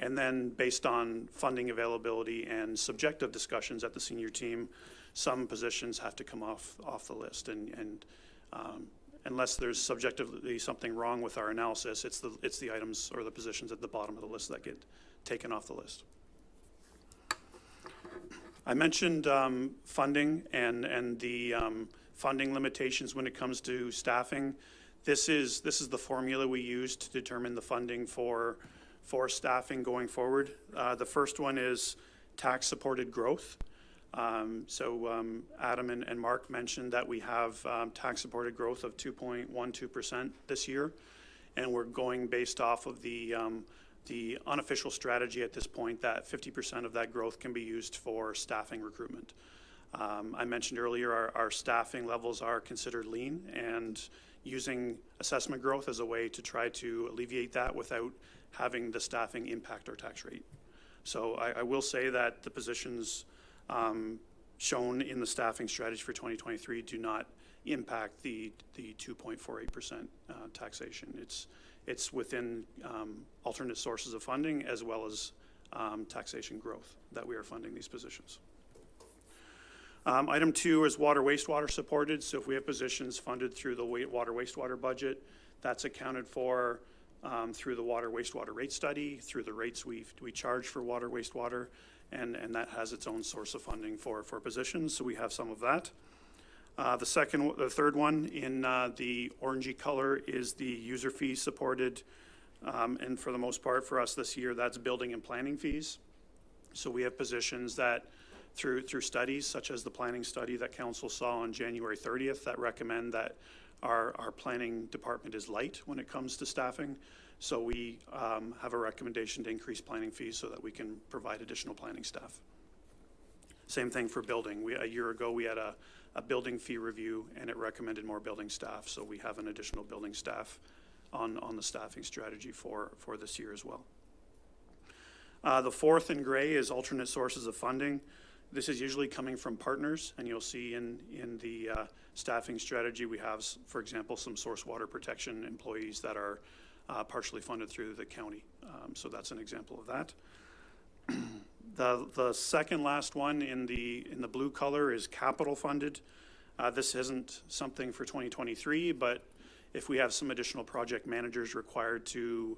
S5: And then based on funding availability and subjective discussions at the senior team, some positions have to come off the list. And unless there's subjectively something wrong with our analysis, it's the items or the positions at the bottom of the list that get taken off the list. I mentioned funding and the funding limitations when it comes to staffing. This is the formula we use to determine the funding for staffing going forward. The first one is tax-supported growth. Adam and Mark mentioned that we have tax-supported growth of 2.12% this year, and we're going based off of the unofficial strategy at this point that 50% of that growth can be used for staffing recruitment. I mentioned earlier our staffing levels are considered lean, and using assessment growth as a way to try to alleviate that without having the staffing impact our tax rate. So I will say that the positions shown in the staffing strategy for 2023 do not impact the 2.48% taxation. It's within alternate sources of funding as well as taxation growth that we are funding these positions. Item 2 is water wastewater supported. So if we have positions funded through the water wastewater budget, that's accounted for through the water wastewater rate study, through the rates we charge for water wastewater, and that has its own source of funding for positions. So we have some of that. The third one in the orangey color is the user fee supported, and for the most part for us this year, that's building and planning fees. So we have positions that through studies such as the planning study that council saw on January 30th that recommend that our planning department is light when it comes to staffing. So we have a recommendation to increase planning fees so that we can provide additional planning staff. Same thing for building. A year ago we had a building fee review and it recommended more building staff. So we have an additional building staff on the staffing strategy for this year as well. The fourth in gray is alternate sources of funding. This is usually coming from partners, and you'll see in the staffing strategy we have, for example, some source water protection employees that are partially funded through the county. So that's an example of that. The second last one in the blue color is capital funded. This isn't something for 2023, but if we have some additional project managers required to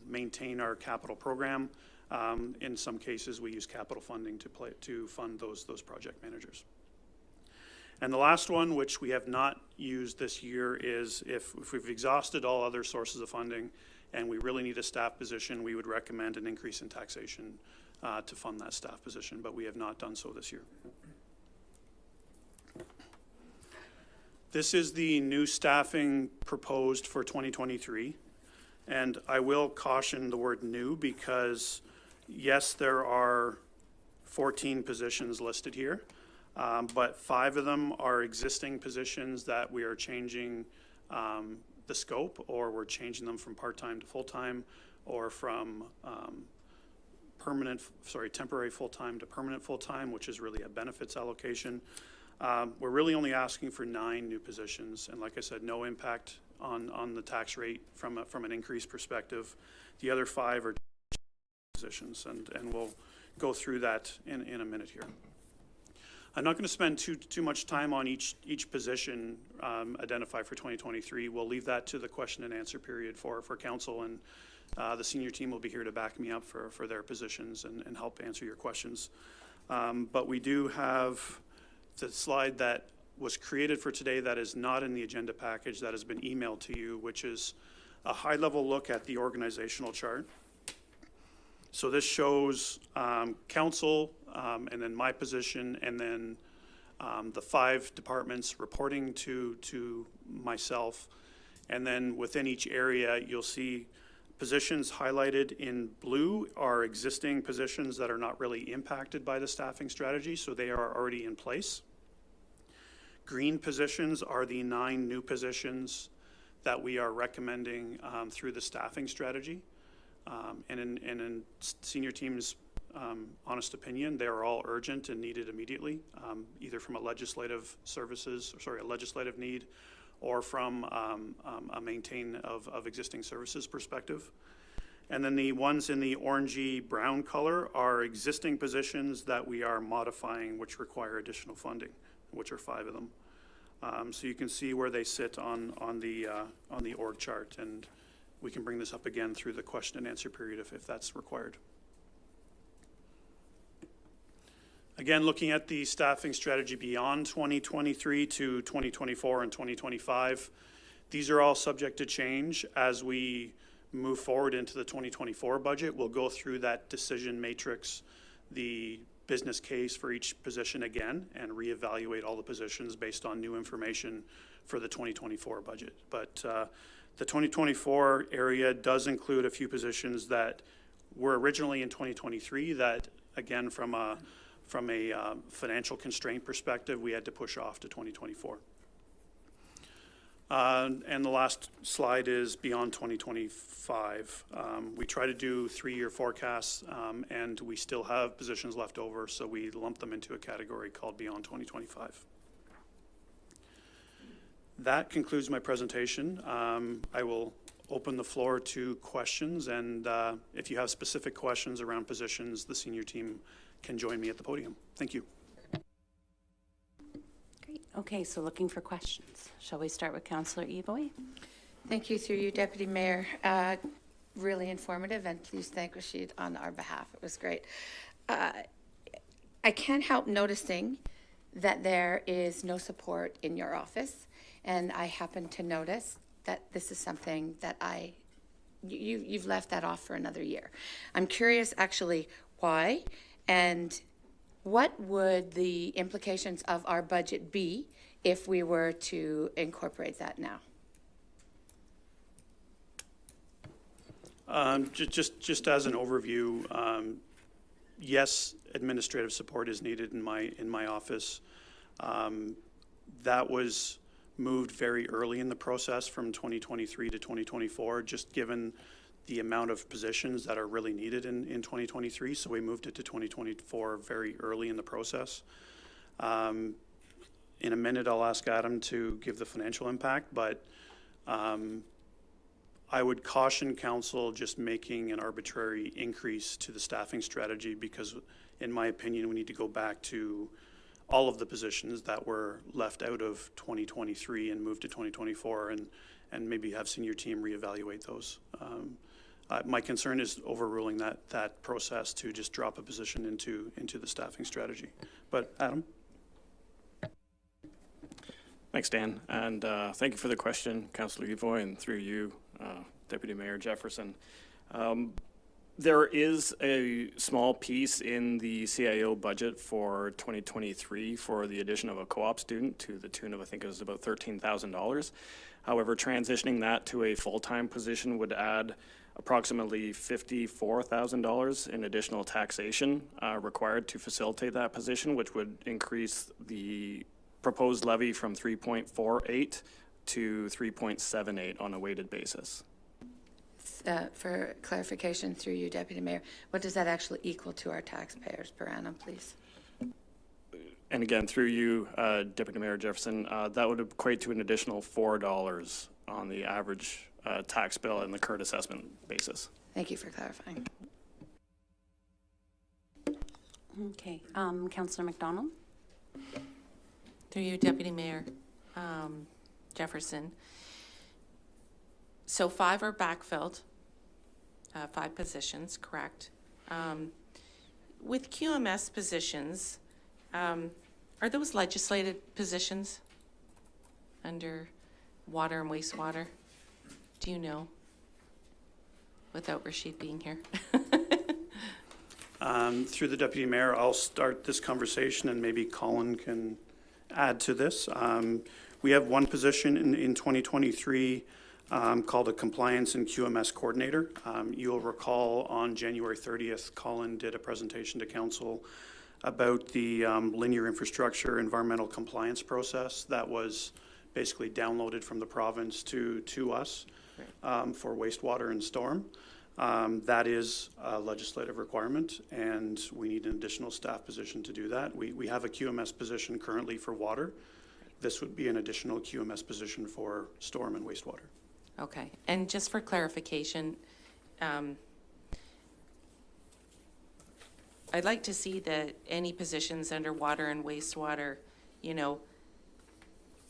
S5: maintain our capital program, in some cases we use capital funding to fund those project managers. And the last one, which we have not used this year, is if we've exhausted all other sources of funding and we really need a staff position, we would recommend an increase in taxation to fund that staff position, but we have not done so this year. This is the new staffing proposed for 2023, and I will caution the word new because yes, there are 14 positions listed here, but 5 of them are existing positions that we are changing the scope, or we're changing them from part-time to full-time, or from temporary full-time to permanent full-time, which is really a benefits allocation. We're really only asking for 9 new positions, and like I said, no impact on the tax rate from an increase perspective. The other 5 are positions, and we'll go through that in a minute here. I'm not going to spend too much time on each position identified for 2023. We'll leave that to the question and answer period for council, and the senior team will be here to back me up for their positions and help answer your questions. But we do have the slide that was created for today that is not in the agenda package that has been emailed to you, which is a high-level look at the organizational chart. So this shows council, and then my position, and then the 5 departments reporting to myself. And then within each area, you'll see positions highlighted in blue are existing positions that are not really impacted by the staffing strategy, so they are already in place. Green positions are the 9 new positions that we are recommending through the staffing strategy. And in senior team's honest opinion, they are all urgent and needed immediately, either from a legislative need, or from a maintain of existing services perspective. And then the ones in the orangey brown color are existing positions that we are modifying, which require additional funding, which are 5 of them. So you can see where they sit on the org chart, and we can bring this up again through the question and answer period if that's required. Again, looking at the staffing strategy beyond 2023 to 2024 and 2025, these are all subject to change as we move forward into the 2024 budget. We'll go through that decision matrix, the business case for each position again, and reevaluate all the positions based on new information for the 2024 budget. But the 2024 area does include a few positions that were originally in 2023 that, again, from a financial constraint perspective, we had to push off to 2024. And the last slide is beyond 2025. We try to do 3-year forecasts, and we still have positions left over, so we lump them into a category called beyond 2025. That concludes my presentation. I will open the floor to questions, and if you have specific questions around positions, the senior team can join me at the podium. Thank you.
S1: Great. Okay, so looking for questions. Shall we start with Councillor Evoy?
S6: Thank you, through you, Deputy Mayor. Really informative, and please thank Rashid on our behalf. It was great. I can't help noticing that there is no support in your office, and I happen to notice that this is something that you've left that off for another year. I'm curious actually why, and what would the implications of our budget be if we were to incorporate that now?
S5: Just as an overview, yes, administrative support is needed in my office. That was moved very early in the process from 2023 to 2024, just given the amount of positions that are really needed in 2023. So we moved it to 2024 very early in the process. In a minute, I'll ask Adam to give the financial impact, but I would caution council just making an arbitrary increase to the staffing strategy, because in my opinion, we need to go back to all of the positions that were left out of 2023 and move to 2024, and maybe have senior team reevaluate those. My concern is overruling that process to just drop a position into the staffing strategy. But Adam?
S8: Thanks, Dan, and thank you for the question, Councillor Evoy, and through you, Deputy Mayor Jefferson. There is a small piece in the CIO budget for 2023 for the addition of a co-op student to the tune of, I think it was about $13,000. However, transitioning that to a full-time position would add approximately $54,000 in additional taxation required to facilitate that position, which would increase the proposed levy from 3.48 to 3.78 on a weighted basis.
S6: For clarification through you, Deputy Mayor, what does that actually equal to our taxpayers per annum, please?
S8: And again, through you, Deputy Mayor Jefferson, that would equate to an additional $4 on the average tax bill in the current assessment basis.
S6: Thank you for clarifying.
S1: Okay, Councillor McDonald?
S2: Through you, Deputy Mayor Jefferson. So 5 are backfilled, 5 positions, correct? With QMS positions, are those legislated positions under water and wastewater? Do you know? Without Rashid being here.
S5: Through the Deputy Mayor, I'll start this conversation and maybe Colin can add to this. We have one position in 2023 called a Compliance and QMS Coordinator. You'll recall on January 30th, Colin did a presentation to Council about the linear infrastructure environmental compliance process that was basically downloaded from the province to us for wastewater and storm. That is a legislative requirement, and we need an additional staff position to do that. We have a QMS position currently for water. This would be an additional QMS position for storm and wastewater.
S2: Okay, and just for clarification, I'd like to see that any positions under water and wastewater, you know,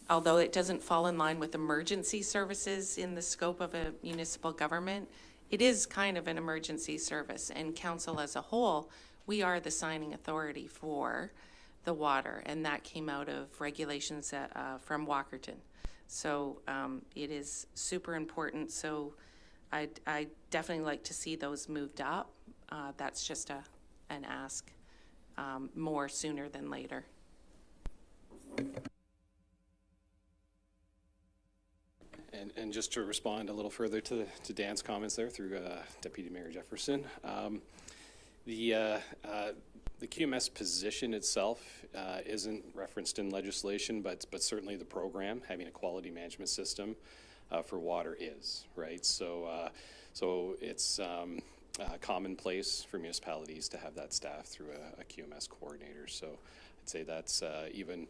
S2: although it doesn't fall in line with emergency services in the scope of a municipal government, it is kind of an emergency service, and council as a whole, we are the signing authority for the water, and that came out of regulations from Walkerton. So it is super important. So I definitely like to see those moved up. That's just an ask, more sooner than later.
S11: And just to respond a little further to Dan's comments there through Deputy Mayor Jefferson, the QMS position itself isn't referenced in legislation, but certainly the program, having a quality management system for water is, right? So it's commonplace for municipalities to have that staff through a QMS coordinator. So I'd say that's even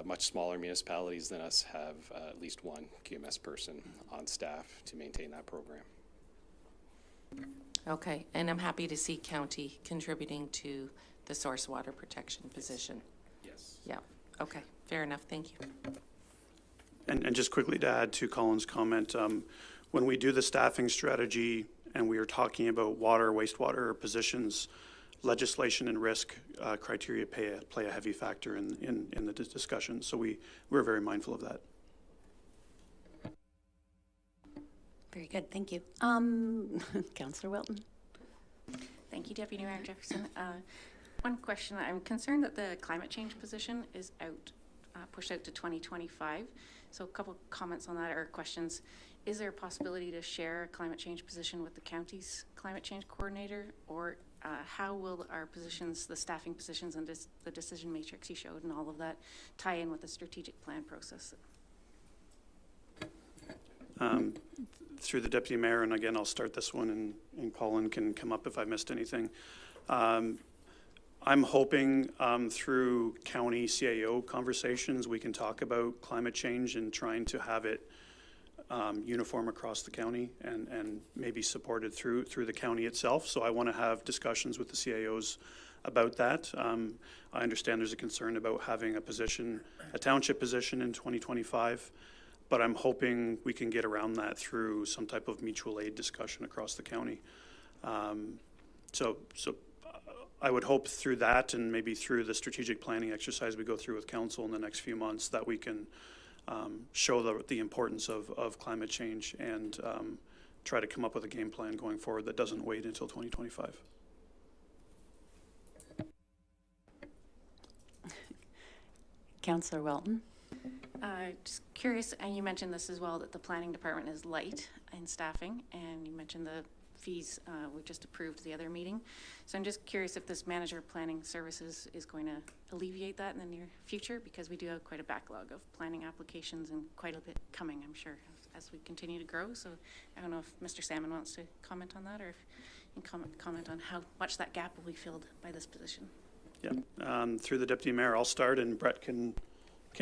S11: much smaller municipalities than us have at least one QMS person on staff to maintain that program.
S2: Okay, and I'm happy to see county contributing to the source water protection position.
S11: Yes.
S2: Yeah, okay, fair enough, thank you.
S5: And just quickly to add to Colin's comment, when we do the staffing strategy and we are talking about water, wastewater positions, legislation and risk criteria play a heavy factor in the discussion. So we're very mindful of that.
S1: Very good, thank you. Councillor Wilton?
S7: Thank you, Deputy Mayor Jefferson. One question, I'm concerned that the climate change position is pushed out to 2025. So a couple comments on that or questions. Is there a possibility to share a climate change position with the county's climate change coordinator, or how will our positions, the staffing positions and the decision matrix you showed and all of that tie in with the strategic plan process?
S5: Through the Deputy Mayor, and again, I'll start this one and Colin can come up if I missed anything. I'm hoping through county CAO conversations, we can talk about climate change and trying to have it uniform across the county and maybe supported through the county itself. So I want to have discussions with the CAOs about that. I understand there's a concern about having a township position in 2025, but I'm hoping we can get around that through some type of mutual aid discussion across the county. So I would hope through that and maybe through the strategic planning exercise we go through with council in the next few months that we can show the importance of climate change and try to come up with a game plan going forward that doesn't wait until 2025.
S1: Councillor Wilton?
S7: Just curious, and you mentioned this as well, that the planning department is light in staffing, and you mentioned the fees we just approved the other meeting. So I'm just curious if this manager of planning services is going to alleviate that in the near future, because we do have quite a backlog of planning applications and quite a bit coming, I'm sure, as we continue to grow. So I don't know if Mr. Salmon wants to comment on that, or if you can comment on how much that gap will be filled by this position.
S5: Yeah, through the Deputy Mayor, I'll start, and Brett can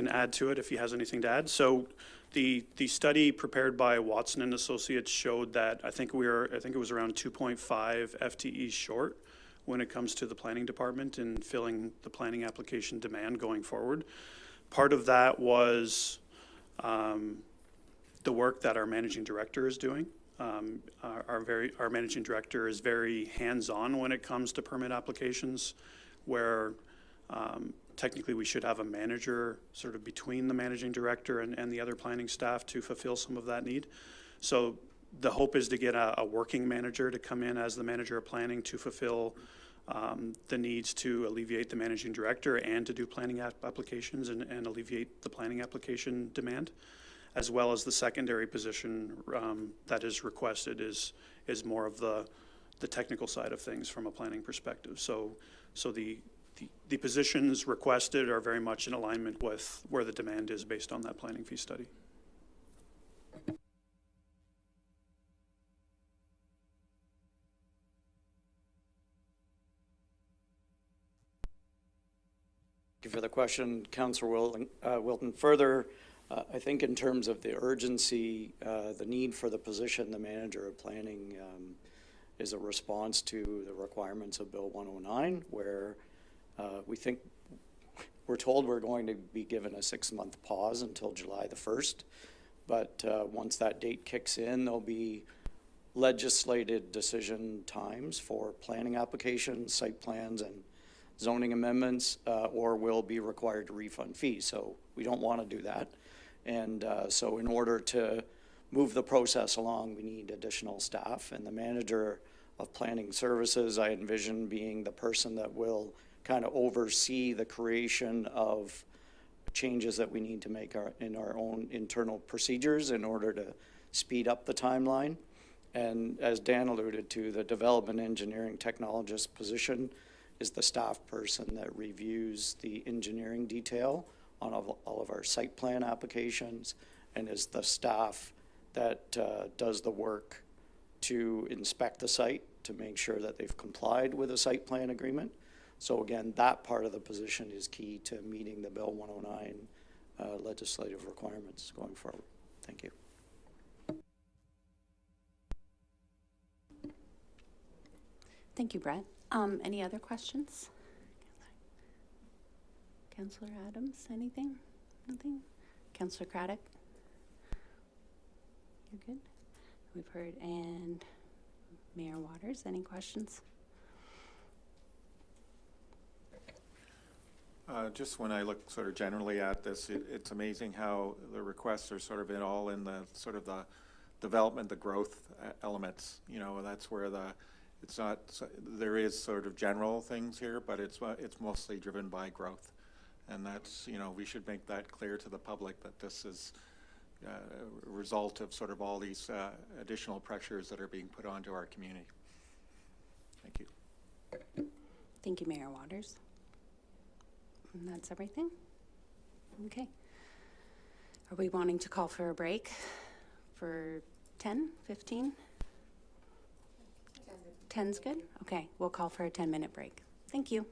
S5: add to it if he has anything to add. So the study prepared by Watson and Associates showed that I think it was around 2.5 FTEs short when it comes to the planning department and filling the planning application demand going forward. Part of that was the work that our managing director is doing. Our managing director is very hands-on when it comes to permit applications, where technically we should have a manager sort of between the managing director and the other planning staff to fulfill some of that need. So the hope is to get a working manager to come in as the manager of planning to fulfill the needs to alleviate the managing director and to do planning applications and alleviate the planning application demand, as well as the secondary position that is requested is more of the technical side of things from a planning perspective. So the positions requested are very much in alignment with where the demand is based on that planning fee study.
S12: Thank you for the question, Councillor Wilton. Further, I think in terms of the urgency, the need for the position, the manager of planning is a response to the requirements of Bill 109, where we're told we're going to be given a 6-month pause until July the 1st. But once that date kicks in, there'll be legislated decision times for planning applications, site plans, and zoning amendments, or will be required to refund fees. So we don't want to do that. And so in order to move the process along, we need additional staff. And the manager of planning services, I envision being the person that will kind of oversee the creation of changes that we need to make in our own internal procedures in order to speed up the timeline. And as Dan alluded to, the development engineering technologist position is the staff person that reviews the engineering detail on all of our site plan applications, and is the staff that does the work to inspect the site to make sure that they've complied with a site plan agreement. So again, that part of the position is key to meeting the Bill 109 legislative requirements going forward. Thank you.
S1: Thank you, Brett. Any other questions? Councillor Adams, anything? Nothing? Councillor Craddock? You're good? We've heard. And Mayor Waters, any questions?
S4: Just when I look sort of generally at this, it's amazing how the requests are sort of in the sort of the development, the growth elements. You know, that's where it's not, there is sort of general things here, but it's mostly driven by growth. And that's, you know, we should make that clear to the public that this is a result of sort of all these additional pressures that are being put onto our community. Thank you.
S1: Thank you, Mayor Waters. And that's everything? Okay. Are we wanting to call for a break for 10, 15? 10's good? Okay, we'll call for a 10-minute break. Thank you.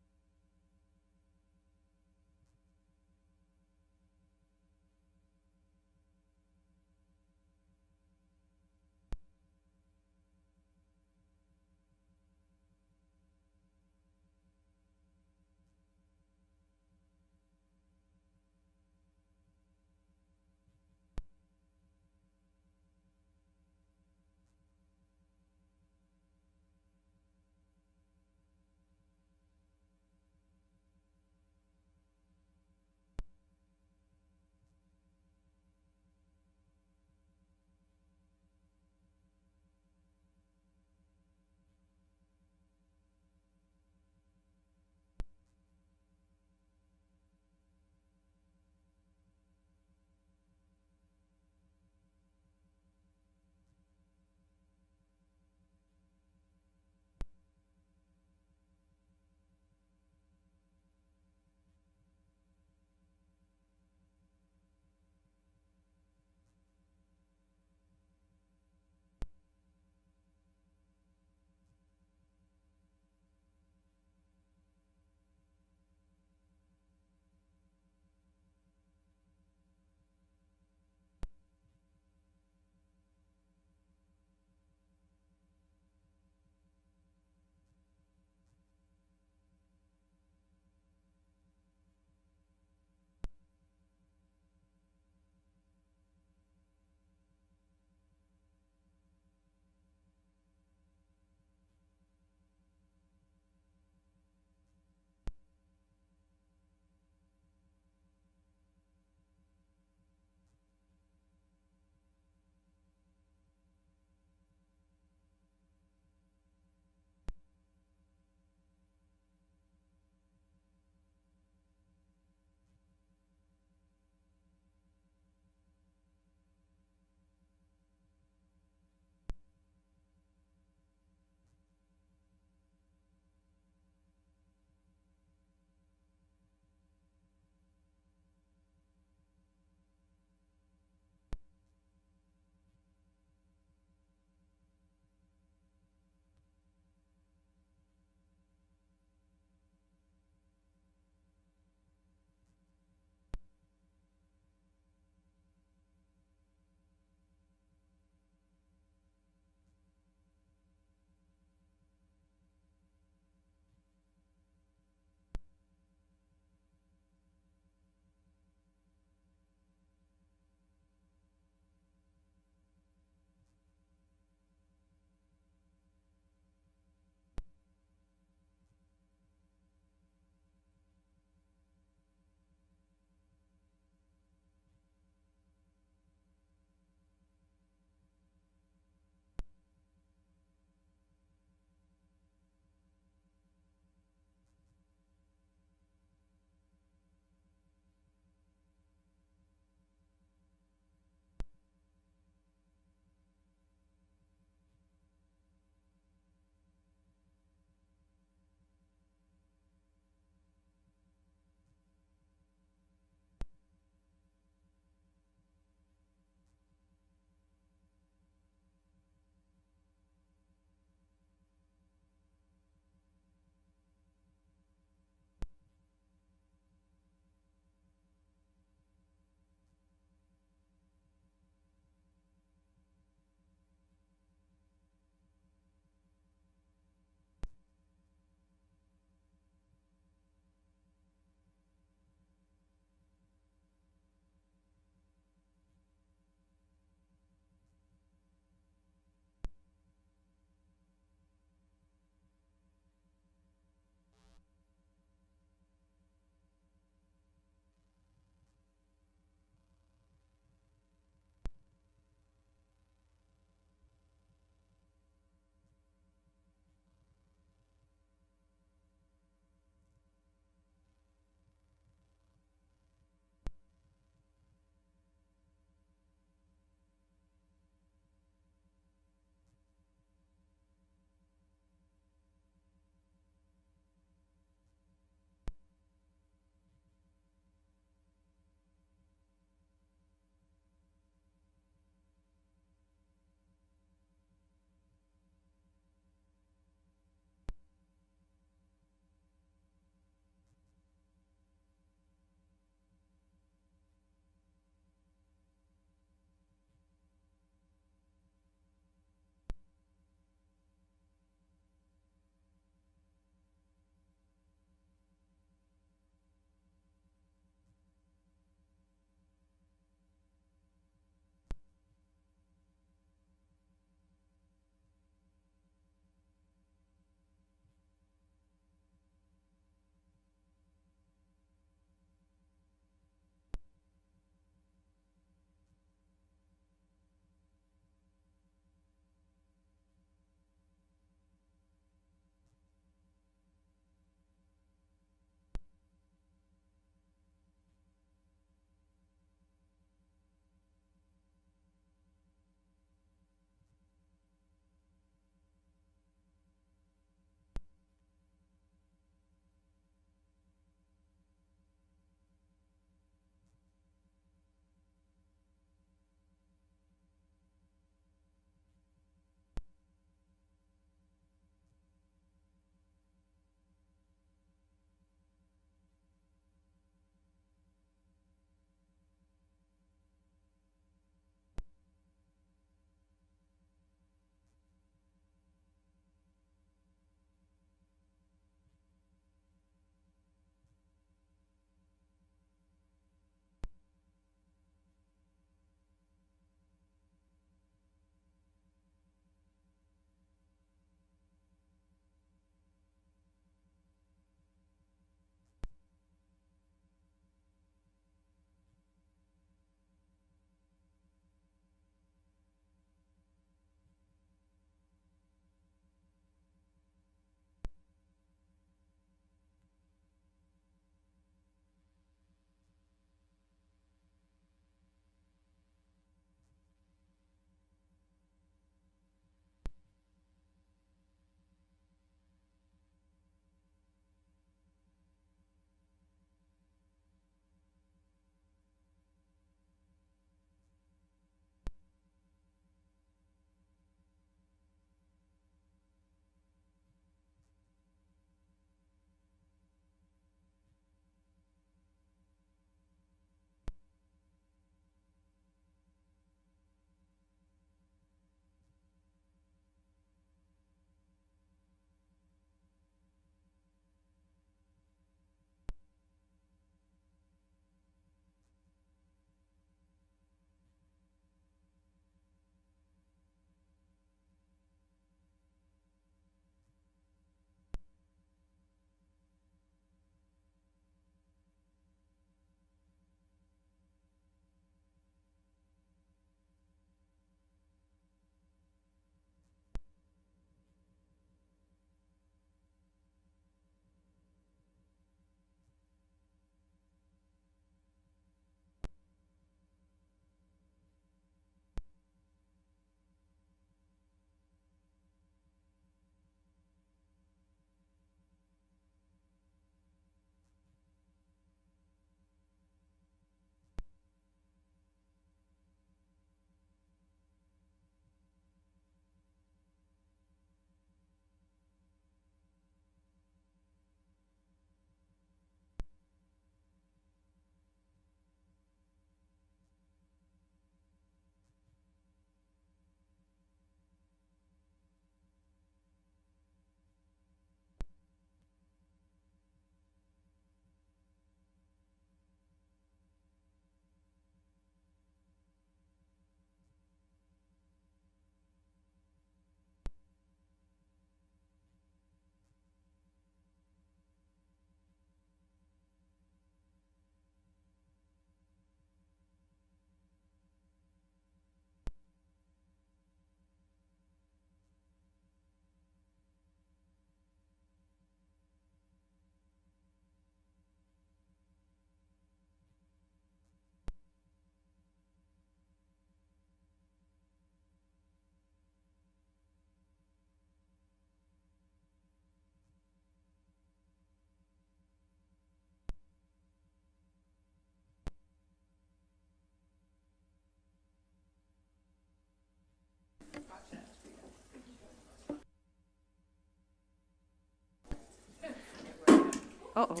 S1: Uh-oh.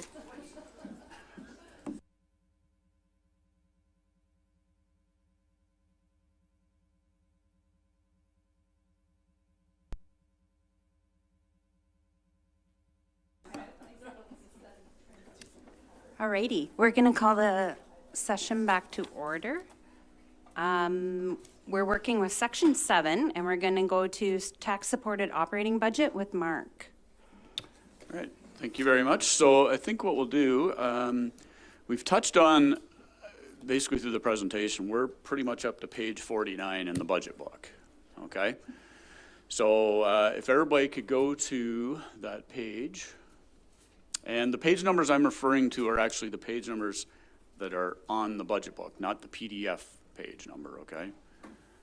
S1: Alrighty, we're going to call the session back to order. We're working with section 7, and we're going to go to tax-supported operating budget with Mark.
S10: All right, thank you very much. So I think what we'll do, we've touched on, basically through the presentation, we're pretty much up to page 49 in the budget book, okay? So if everybody could go to that page, and the page numbers I'm referring to are actually the page numbers that are on the budget book, not the PDF page number, okay?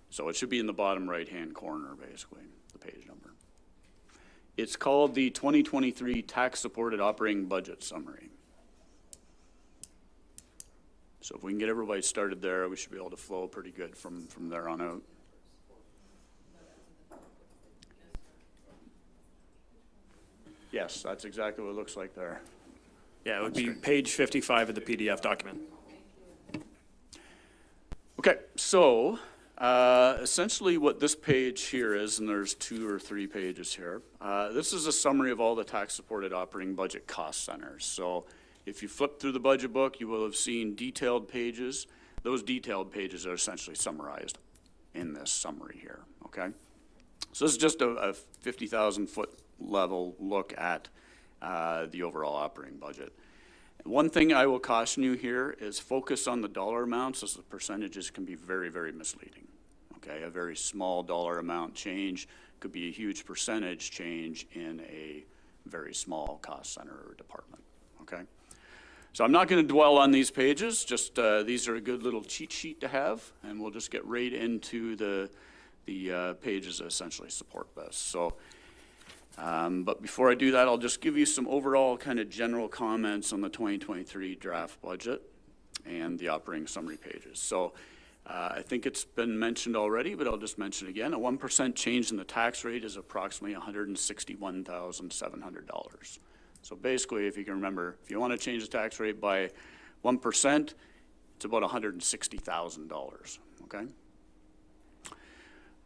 S10: So it should be in the bottom right-hand corner, basically, the page number. It's called the 2023 Tax-Supported Operating Budget Summary. So if we can get everybody started there, we should be able to flow pretty good from there on out. Yes, that's exactly what it looks like there.
S8: Yeah, it would be page 55 of the PDF document.
S10: Okay, so essentially what this page here is, and there's 2 or 3 pages here, this is a summary of all the tax-supported operating budget cost centers. So if you flip through the budget book, you will have seen detailed pages. Those detailed pages are essentially summarized in this summary here, okay? So this is just a 50,000 foot level look at the overall operating budget. One thing I will caution you here is focus on the dollar amounts, as the percentages can be very, very misleading. Okay, a very small dollar amount change could be a huge percentage change in a very small cost center or department. Okay, so I'm not going to dwell on these pages. Just these are a good little cheat sheet to have, and we'll just get right into the pages that essentially support this. So. But before I do that, I'll just give you some overall kind of general comments on the 2023 draft budget and the operating summary pages. So I think it's been mentioned already, but I'll just mention it again. A 1% change in the tax rate is approximately $161,700. So basically, if you can remember, if you want to change the tax rate by 1%, it's about $160,000, okay?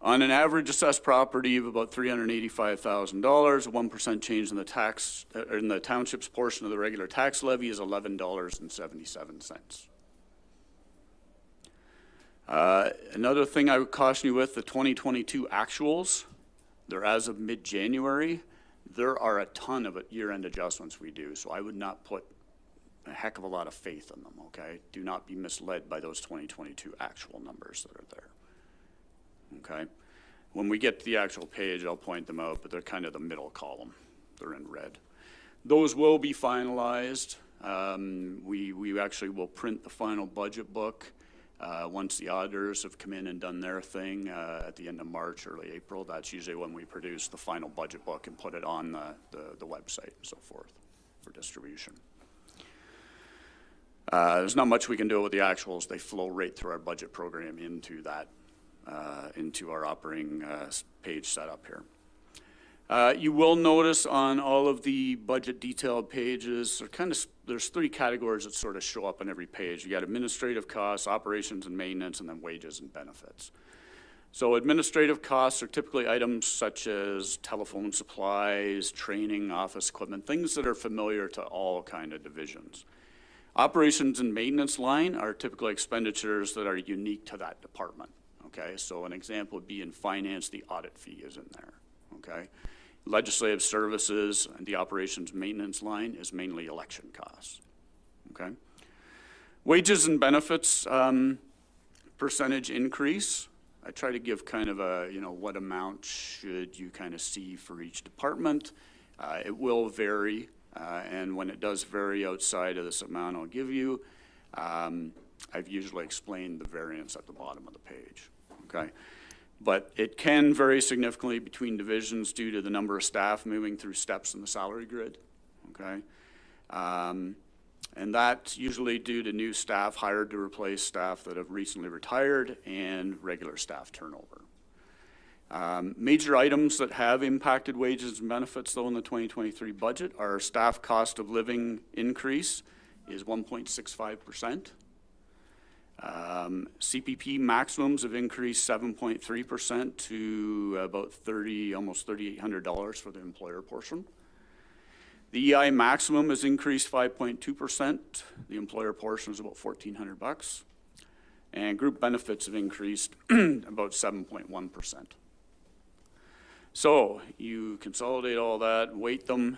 S10: On an average assessed property of about $385,000, a 1% change in the tax, in the township's portion of the regular tax levy is $11.77. Another thing I would caution you with, the 2022 actuals, they're as of mid-January. There are a ton of year-end adjustments we do, so I would not put a heck of a lot of faith in them, okay? Do not be misled by those 2022 actual numbers that are there. Okay, when we get to the actual page, I'll point them out, but they're kind of the middle column. They're in red. Those will be finalized. We actually will print the final budget book once the auditors have come in and done their thing at the end of March, early April. That's usually when we produce the final budget book and put it on the website and so forth for distribution. There's not much we can do with the actuals. They flow right through our budget program into that. Into our operating page setup here. You will notice on all of the budget detailed pages, there's 3 categories that sort of show up on every page. You got administrative costs, operations and maintenance, and then wages and benefits. So administrative costs are typically items such as telephone supplies, training, office equipment, things that are familiar to all kind of divisions. Operations and maintenance line are typically expenditures that are unique to that department. Okay, so an example would be in finance, the audit fee is in there, okay? Legislative services and the operations maintenance line is mainly election costs, okay? Wages and benefits percentage increase. I try to give kind of a, what amount should you kind of see for each department. It will vary, and when it does vary outside of this amount I'll give you, I've usually explained the variance at the bottom of the page. Okay, but it can vary significantly between divisions due to the number of staff moving through steps in the salary grid. Okay, and that's usually due to new staff hired to replace staff that have recently retired and regular staff turnover. Major items that have impacted wages and benefits though in the 2023 budget are staff cost of living increase is 1.65%. CPP maximums have increased 7.3% to about almost $3,800 for the employer portion. The EI maximum has increased 5.2%. The employer portion is about $1,400. And group benefits have increased about 7.1%. So you consolidate all that, weight them,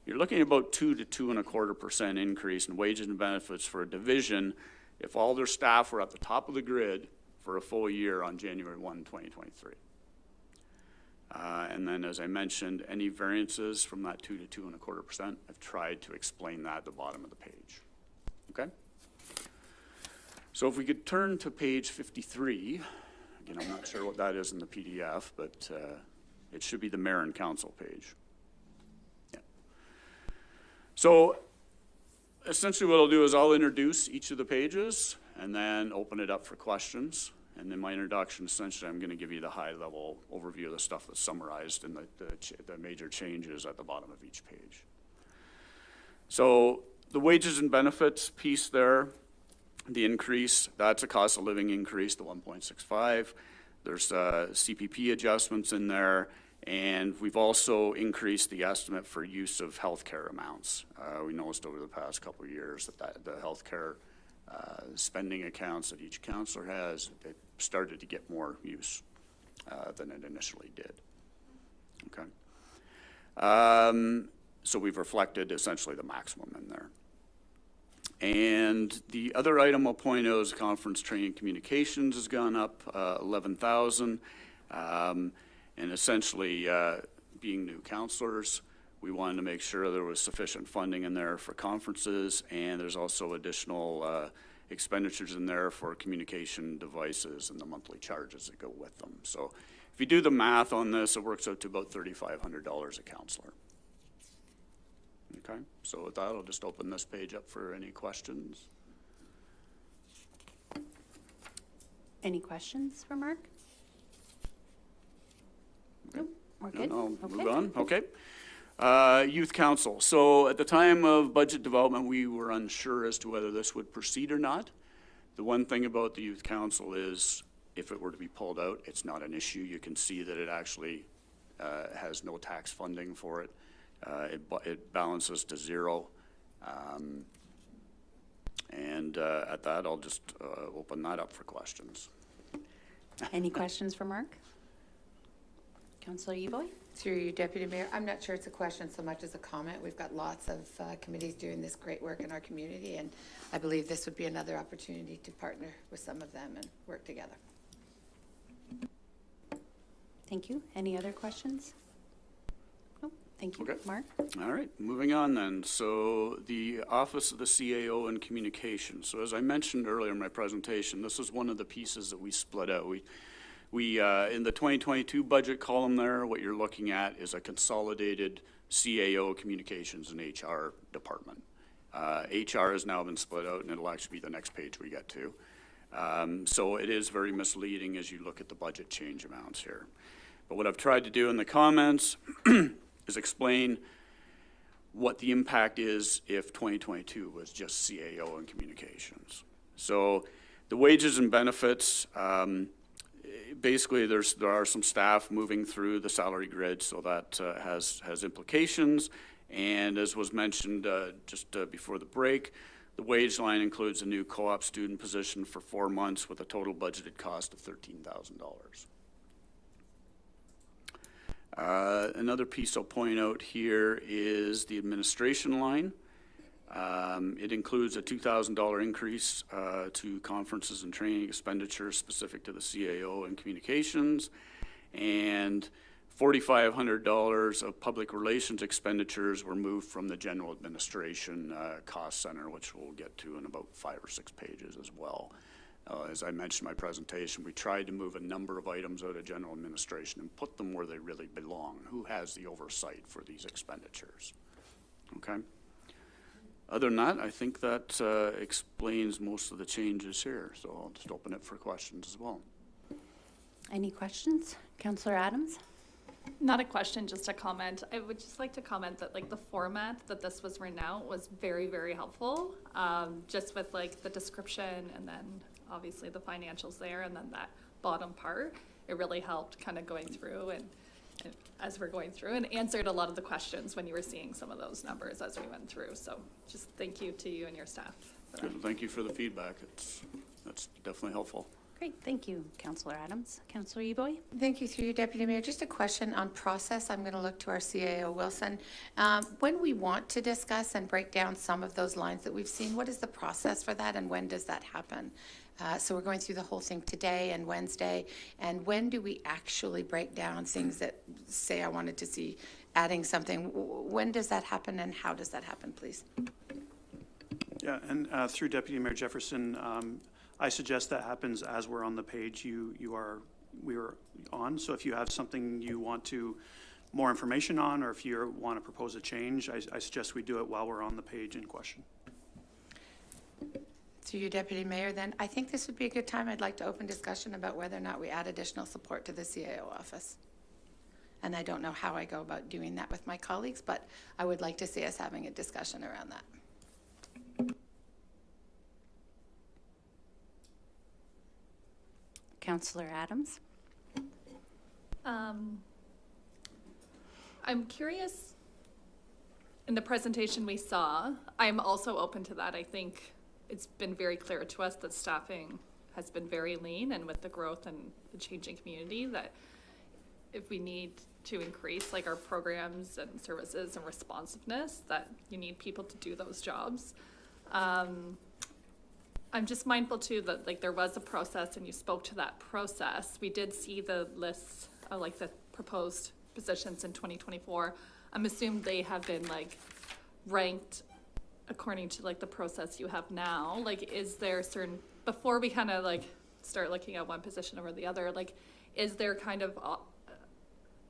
S10: you're looking at about 2 to 2.25% increase in wages and benefits for a division if all their staff were at the top of the grid for a full year on January 1, 2023. And then, as I mentioned, any variances from that 2 to 2.25%, I've tried to explain that at the bottom of the page. Okay? So if we could turn to page 53, again, I'm not sure what that is in the PDF, but it should be the mayor and council page. Yeah. So essentially what I'll do is I'll introduce each of the pages and then open it up for questions. And in my introduction, essentially, I'm going to give you the high-level overview of the stuff that's summarized in the major changes at the bottom of each page. So the wages and benefits piece there, the increase, that's a cost of living increase, the 1.65. There's CPP adjustments in there, and we've also increased the estimate for use of healthcare amounts. We noticed over the past couple of years that the healthcare spending accounts that each councillor has, it started to get more use than it initially did. Okay. So we've reflected essentially the maximum in there. And the other item I'll point out is conference training communications has gone up 11,000. And essentially, being new councillors, we wanted to make sure there was sufficient funding in there for conferences, and there's also additional expenditures in there for communication devices and the monthly charges that go with them. So if you do the math on this, it works out to about $3,500 a councillor. Okay, so with that, I'll just open this page up for any questions.
S1: Any questions for Mark? Nope, we're good.
S10: I'll
S1: Okay.
S10: move on. Okay. Youth Council. So at the time of budget development, we were unsure as to whether this would proceed or not. The one thing about the Youth Council is if it were to be pulled out, it's not an issue. You can see that it actually has no tax funding for it. It balances to zero. At that, I'll just open that up for questions.
S1: Any questions for Mark? Councillor Evoy?
S6: Through you, Deputy Mayor. I'm not sure it's a question so much as a comment. We've got lots of committees doing this great work in our community, and I believe this would be another opportunity to partner with some of them and work together.
S1: Thank you. Any other questions? Nope. Thank you,
S10: Okay.
S1: Mark.
S10: All right, moving on then. So the Office of the CAO and Communications. So as I mentioned earlier in my presentation, this is one of the pieces that we split out. We in the 2022 budget column there, what you're looking at is a consolidated CAO communications and HR department. HR has now been split out, and it'll actually be the next page we get to. So it is very misleading as you look at the budget change amounts here. But what I've tried to do in the comments is explain what the impact is if 2022 was just CAO and communications. So the wages and benefits, basically there are some staff moving through the salary grid, so that has implications. And as was mentioned just before the break, the wage line includes a new co-op student position for 4 months with a total budgeted cost of $13,000. Another piece I'll point out here is the administration line. It includes a $2,000 increase to conferences and training expenditures specific to the CAO and communications, and $4,500 of public relations expenditures were moved from the general administration cost center, which we'll get to in about 5 or 6 pages as well. As I mentioned in my presentation, we tried to move a number of items out of general administration and put them where they really belong. Who has the oversight for these expenditures? Okay. Other than that, I think that explains most of the changes here. So I'll just open it for questions as well.
S1: Any questions? Councillor Adams?
S9: Not a question, just a comment. I would just like to comment that like the format that this was written out was very, very helpful. Just with like the description and then obviously the financials there and then that bottom part, it really helped kind of going through and as we're going through and answered a lot of the questions when you were seeing some of those numbers as we went through. So just thank you to you and your staff for that.
S10: Good. Thank you for the feedback. That's definitely helpful.
S1: Great, thank you, Councillor Adams. Councillor Eboy?
S6: Thank you, through you, Deputy Mayor. Just a question on process. I'm going to look to our CAO, Wilson. When we want to discuss and break down some of those lines that we've seen, what is the process for that and when does that happen? So we're going through the whole thing today and Wednesday. And when do we actually break down things that, say I wanted to see adding something? When does that happen and how does that happen, please?
S5: Yeah, and through Deputy Mayor Jefferson, I suggest that happens as we're on the page we are on. So if you have something you want more information on, or if you want to propose a change, I suggest we do it while we're on the page in question.
S6: Through you, Deputy Mayor, then I think this would be a good time. I'd like to open discussion about whether or not we add additional support to the CAO office. And I don't know how I go about doing that with my colleagues, but I would like to see us having a discussion around that.
S1: Councillor Adams?
S9: I'm curious, in the presentation we saw, I'm also open to that. I think it's been very clear to us that staffing has been very lean, and with the growth and the changing community, that if we need to increase like our programs and services and responsiveness, that you need people to do those jobs. I'm just mindful too that like there was a process and you spoke to that process. We did see the lists of like the proposed positions in 2024. I'm assuming they have been like ranked according to like the process you have now. Like, is there certain, before we kind of like start looking at one position over the other, like, is there kind of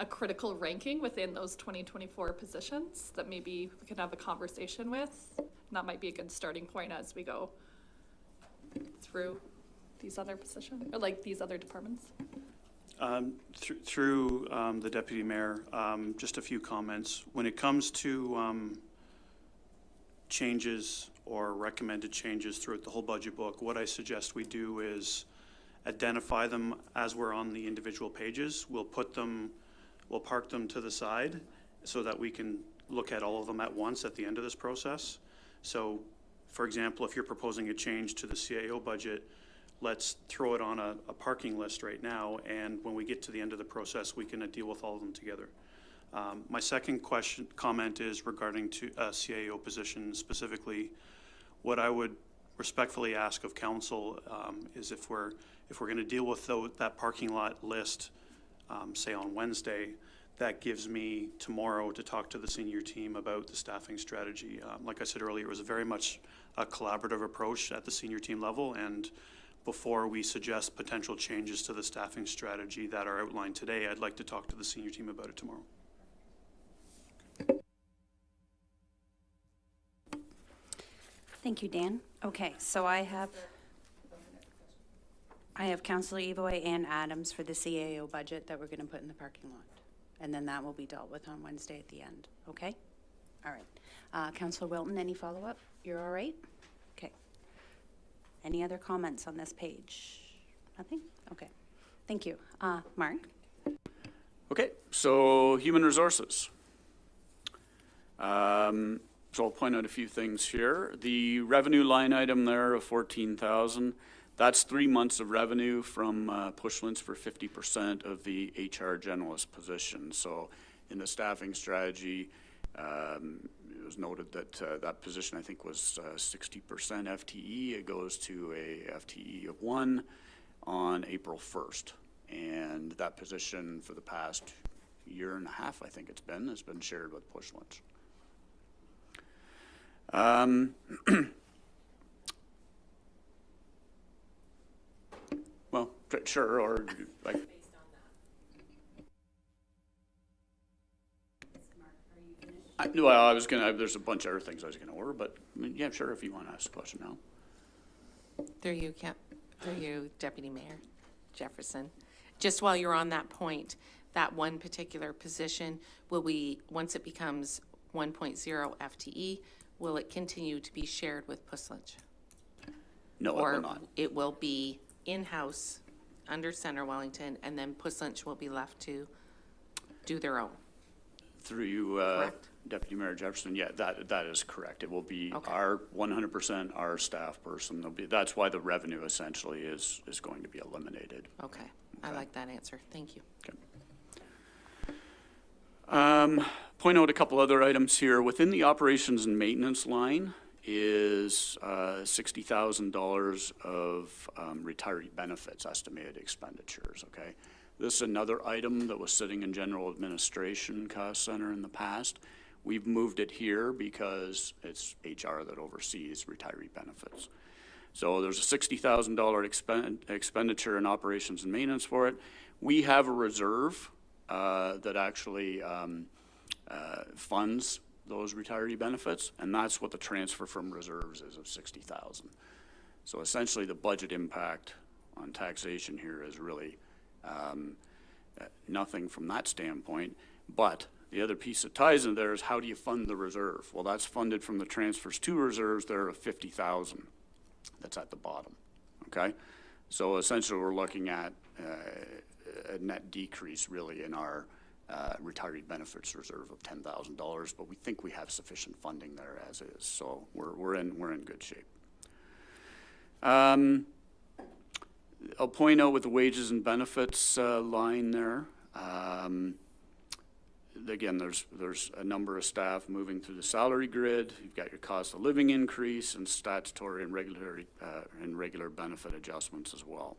S9: a critical ranking within those 2024 positions that maybe we could have a conversation with? And that might be a good starting point as we go through these other positions, or like these other departments?
S5: Through the Deputy Mayor, just a few comments. When it comes to changes or recommended changes throughout the whole budget book, what I suggest we do is identify them as we're on the individual pages. We'll park them to the side so that we can look at all of them at once at the end of this process. So, for example, if you're proposing a change to the CAO budget, let's throw it on a parking list right now, and when we get to the end of the process, we can deal with all of them together. My second comment is regarding to CAO position specifically. What I would respectfully ask of council is if we're going to deal with that parking lot list, say on Wednesday, that gives me tomorrow to talk to the senior team about the staffing strategy. Like I said earlier, it was very much a collaborative approach at the senior team level, and before we suggest potential changes to the staffing strategy that are outlined today, I'd like to talk to the senior team about it tomorrow.
S1: Thank you, Dan. Okay, so I have Councillor Evoy and Adams for the CAO budget that we're going to put in the parking lot. And then that will be dealt with on Wednesday at the end, okay? All right. Councillor Wilton, any follow-up? You're all right? Okay. Any other comments on this page? Nothing? Okay. Thank you. Mark?
S10: Okay, so human resources. So I'll point out a few things here. The revenue line item there of 14,000, that's 3 months of revenue from Pushlands for 50% of the HR generalist position. So in the staffing strategy, it was noted that that position I think was 60% FTE. It goes to a FTE of 1 on April 1st. And that position for the past year and a half, I think it's been, has been shared with Pushlands. Well, sure, or like. I was gonna. There's a bunch of other things I was gonna order, but I mean, yeah, sure. If you want to ask a question now.
S2: Through you, Deputy Mayor Jefferson. just while you're on that point, that one particular position, will we, once it becomes 1.0 FTE, will it continue to be shared with Puslinch?
S10: No, it will not.
S2: Or it will be in-house under Center Wellington, and then Puslinch will be left to do their own?
S10: Through you,
S2: Correct.
S10: Deputy Mayor Jefferson, yeah, that is correct. It will be
S2: Okay.
S10: our 100% our staff person. That's why the revenue essentially is going to be eliminated.
S2: Okay, I like that answer. Thank you.
S10: Point out a couple other items here. Within the operations and maintenance line is $60,000 of retiree benefits estimated expenditures, okay? This is another item that was sitting in general administration cost center in the past. We've moved it here because it's HR that oversees retiree benefits. So there's a $60,000 expenditure in operations and maintenance for it. We have a reserve that actually funds those retiree benefits, and that's what the transfer from reserves is of $60,000. So essentially the budget impact on taxation here is really nothing from that standpoint, but the other piece that ties in there is how do you fund the reserve? Well, that's funded from the transfers to reserves there of $50,000. That's at the bottom, okay? So essentially we're looking at a net decrease really in our retiree benefits reserve of $10,000, but we think we have sufficient funding there as is. So we're in good shape. I'll point out with the wages and benefits line there. Again, there's a number of staff moving through the salary grid. You've got your cost of living increase and statutory and regular benefit adjustments as well.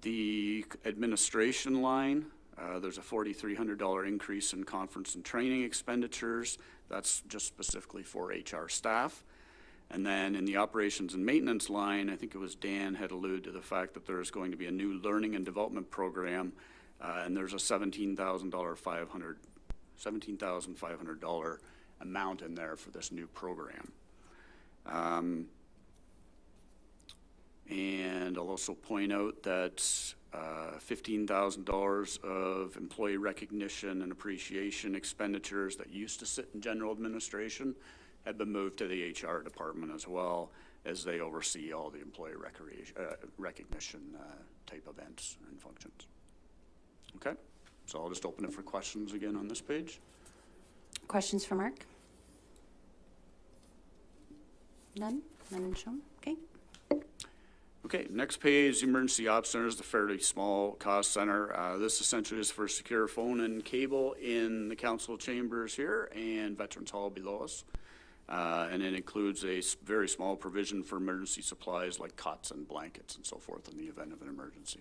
S10: The administration line, there's a $4,300 increase in conference and training expenditures. That's just specifically for HR staff. And then in the operations and maintenance line, I think it was Dan had alluded to the fact that there's going to be a new learning and development program, and there's a $17,500 amount in there for this new program. And I'll also point out that $15,000 of employee recognition and appreciation expenditures that used to sit in general administration have been moved to the HR department as well, as they oversee all the employee recognition type events and functions. Okay, so I'll just open it for questions again on this page.
S1: Questions for Mark? None? None shown? Okay.
S10: Okay, next page, the Emergency Ops Center is the fairly small cost center. This essentially is for secure phone and cable in the council chambers here and Veterans Hall below us. And it includes a very small provision for emergency supplies like cots and blankets and so forth in the event of an emergency.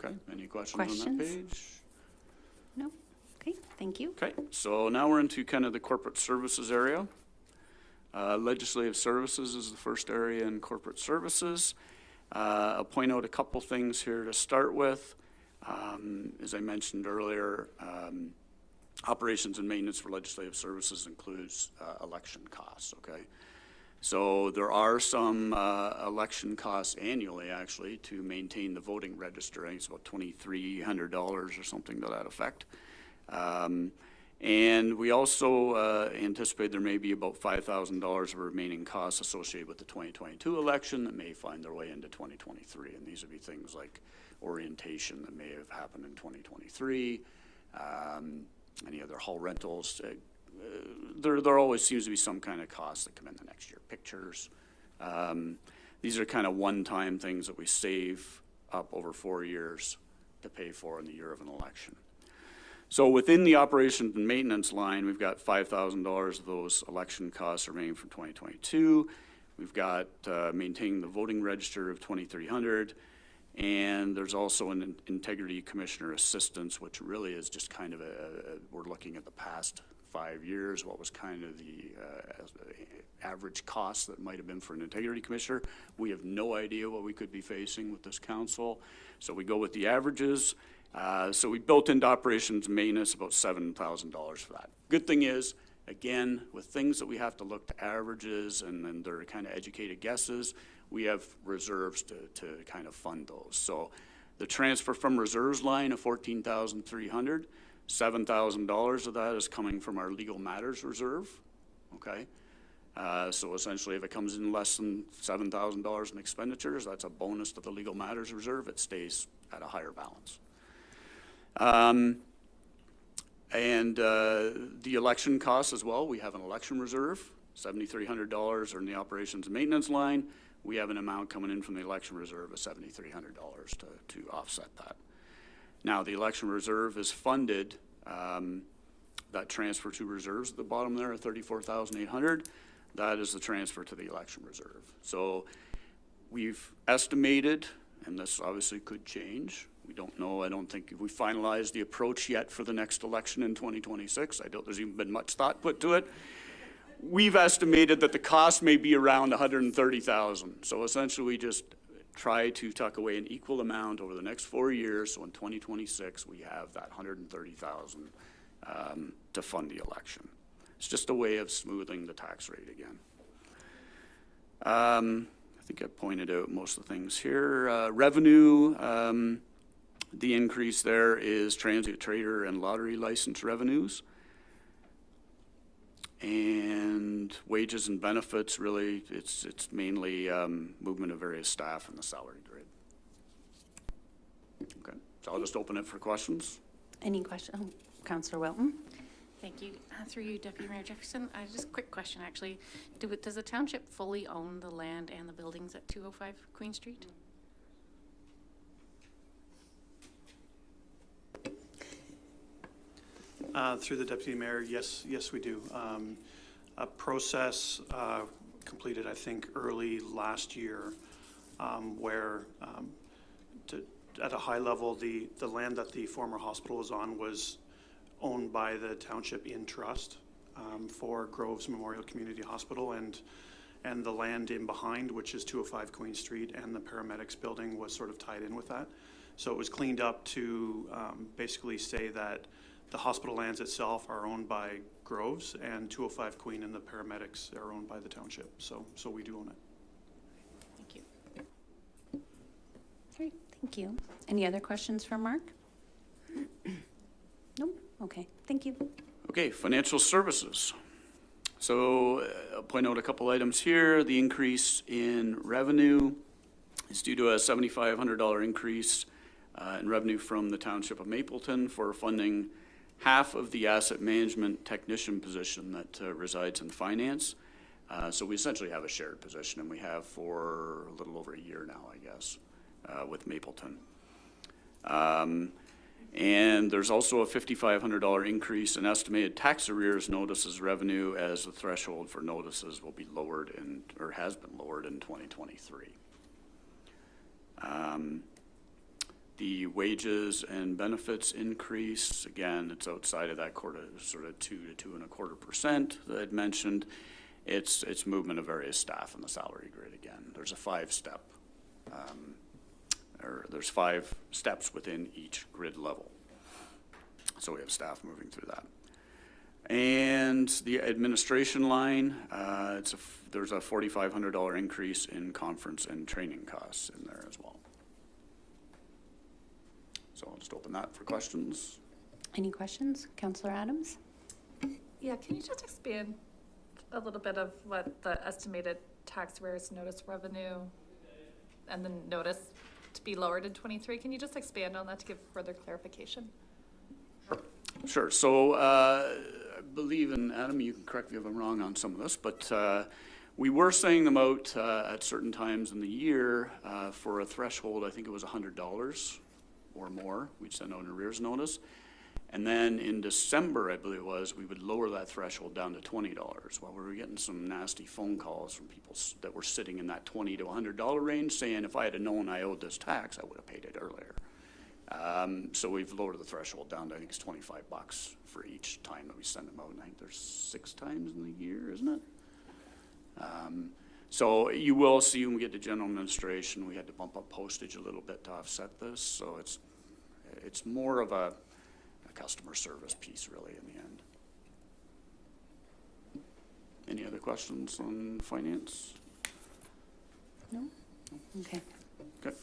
S10: Okay, any questions on that page?
S1: No? Okay, thank you.
S10: Okay, so now we're into kind of the corporate services area. Legislative services is the first area in corporate services. I'll point out a couple things here to start with. As I mentioned earlier, operations and maintenance for legislative services includes election costs, okay? So there are some election costs annually, actually, to maintain the voting register. I think it's about $2,300 or something to that effect. And we also anticipate there may be about $5,000 of remaining costs associated with the 2022 election that may find their way into 2023. And these would be things like orientation that may have happened in 2023, any other hall rentals. There always seems to be some kind of costs that come in the next year. Pictures. These are kind of one-time things that we save up over 4 years to pay for in the year of an election. So within the operations and maintenance line, we've got $5,000 of those election costs remaining from 2022. We've got maintaining the voting register of $2,300, and there's also an integrity commissioner assistance, which really is just kind of we're looking at the past 5 years, what was kind of the average cost that might have been for an integrity commissioner. We have no idea what we could be facing with this council, so we go with the averages. So we built into operations and maintenance about $7,000 for that. Good thing is, Again, with things that we have to look to averages and then they're kind of educated guesses, we have reserves to kind of fund those. So the transfer from reserves line of $14,300, $7,000 of that is coming from our legal matters reserve, okay? So essentially, if it comes in less than $7,000 in expenditures, that's a bonus to the legal matters reserve. It stays at a higher balance. The election costs as well, we have an election reserve, $7,300 are in the operations and maintenance line. We have an amount coming in from the election reserve of $7,300 to offset that. Now, the election reserve is funded, that transfer to reserves at the bottom there of $34,800, that is the transfer to the election reserve. So we've estimated, and this obviously could change, we don't know, I don't think we finalized the approach yet for the next election in 2026. I don't, there's even been much thought put to it. We've estimated that the cost may be around $130,000. So essentially we just try to tuck away an equal amount over the next 4 years. So in 2026, we have that $130,000 to fund the election. It's just a way of smoothing the tax rate again. I think I pointed out most of the things here. Revenue, the increase there is transit trader and lottery license revenues. And wages and benefits, really, it's mainly movement of various staff in the salary grid. Okay, so I'll just open it for questions.
S1: Any question? Oh, Councillor Wilton?
S7: Thank you. Through you, Deputy Mayor Jefferson, just a quick question, actually. Does the township fully own the land and the buildings at 205 Queen Street?
S5: Through the Deputy Mayor, yes, we do. A process completed, I think, early last year, where at a high level, the land that the former hospital was on was owned by the township in trust for Groves Memorial Community Hospital, and the land in behind, which is 205 Queen Street, and the paramedics building was sort of tied in with that. So it was cleaned up to basically say that the hospital lands itself are owned by Groves, and 205 Queen and the paramedics are owned by the township. So we do own it.
S7: Thank you.
S1: Great, thank you. Any other questions for Mark? Nope. Okay, thank you.
S10: Okay, financial services. So I'll point out a couple items here. The increase in revenue is due to a $7,500 increase in revenue from the Township of Mapleton for funding half of the asset management technician position that resides in finance. So we essentially have a shared position, and we have for a little over a year now, I guess, with Mapleton. And there's also a $5,500 increase in estimated tax arrears notices revenue, as the threshold for notices will be lowered or has been lowered in 2023. The wages and benefits increase, again, it's outside of that quarter, sort of 2 to 2.25% that I'd mentioned. It's movement of various staff in the salary grid again. There's a 5-step, or there's 5 steps within each grid level. So we have staff moving through that. And the administration line, there's a $4,500 increase in conference and training costs in there as well. So I'll just open that for questions.
S1: Any questions? Councillor Adams?
S9: Yeah, can you just expand a little bit of what the estimated tax arrears notice revenue and the notice to be lowered in 23? Can you just expand on that to give further clarification?
S10: Sure. So I believe, and Adam, you can correct me if I'm wrong on some of this, but we were saying them out at certain times in the year for a threshold. I think it was $100 or more. We'd send out an arrears notice. And then in December, I believe it was, we would lower that threshold down to $20. Well, we were getting some nasty phone calls from people that were sitting in that $20 to $100 range saying, if I had known I owed this tax, I would have paid it earlier. So we've lowered the threshold down to, I think it's $25 for each time that we send them out. And I think there's 6 times in the year, isn't it? So you will see when we get to general administration, we had to bump up postage a little bit to offset this. So it's more of a customer service piece really in the end. questions on finance?
S1: No? Okay.
S10: Okay.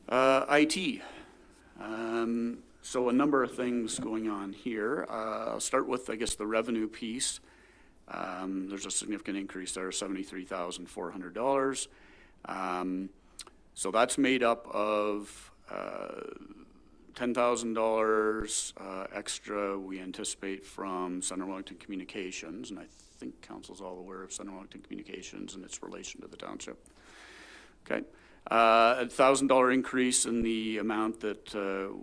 S10: IT. So a number of things going on here. I'll start with, I guess, the revenue piece. There's a significant increase there, $73,400. So that's made up of $10,000 extra we anticipate from Central Wellington Communications, and I think Council's all aware of Central Wellington Communications and its relation to the township. Okay. A $1,000 increase in the amount that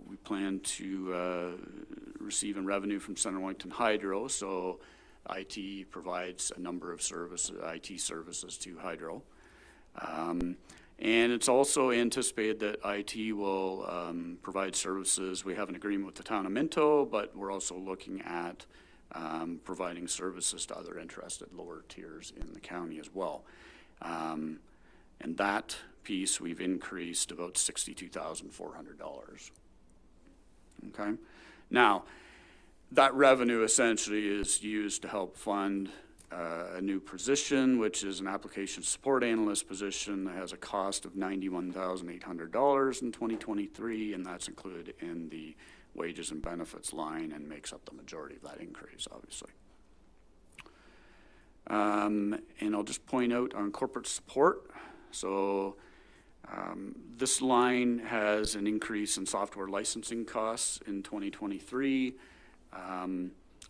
S10: we plan to receive in revenue from Central Wellington Hydro. So IT provides a number of IT services to Hydro. And it's also anticipated that IT will provide services. We have an agreement with the town of Minto, but we're also looking at providing services to other interested lower tiers in the county as well. And that piece we've increased about $62,400. Okay. Now, that revenue essentially is used to help fund a new position, which is an application support analyst position that has a cost of $91,800 in 2023, and that's included in the wages and benefits line and makes up the majority of that increase, obviously. And I'll just point out on corporate support. So this line has an increase in software licensing costs in 2023.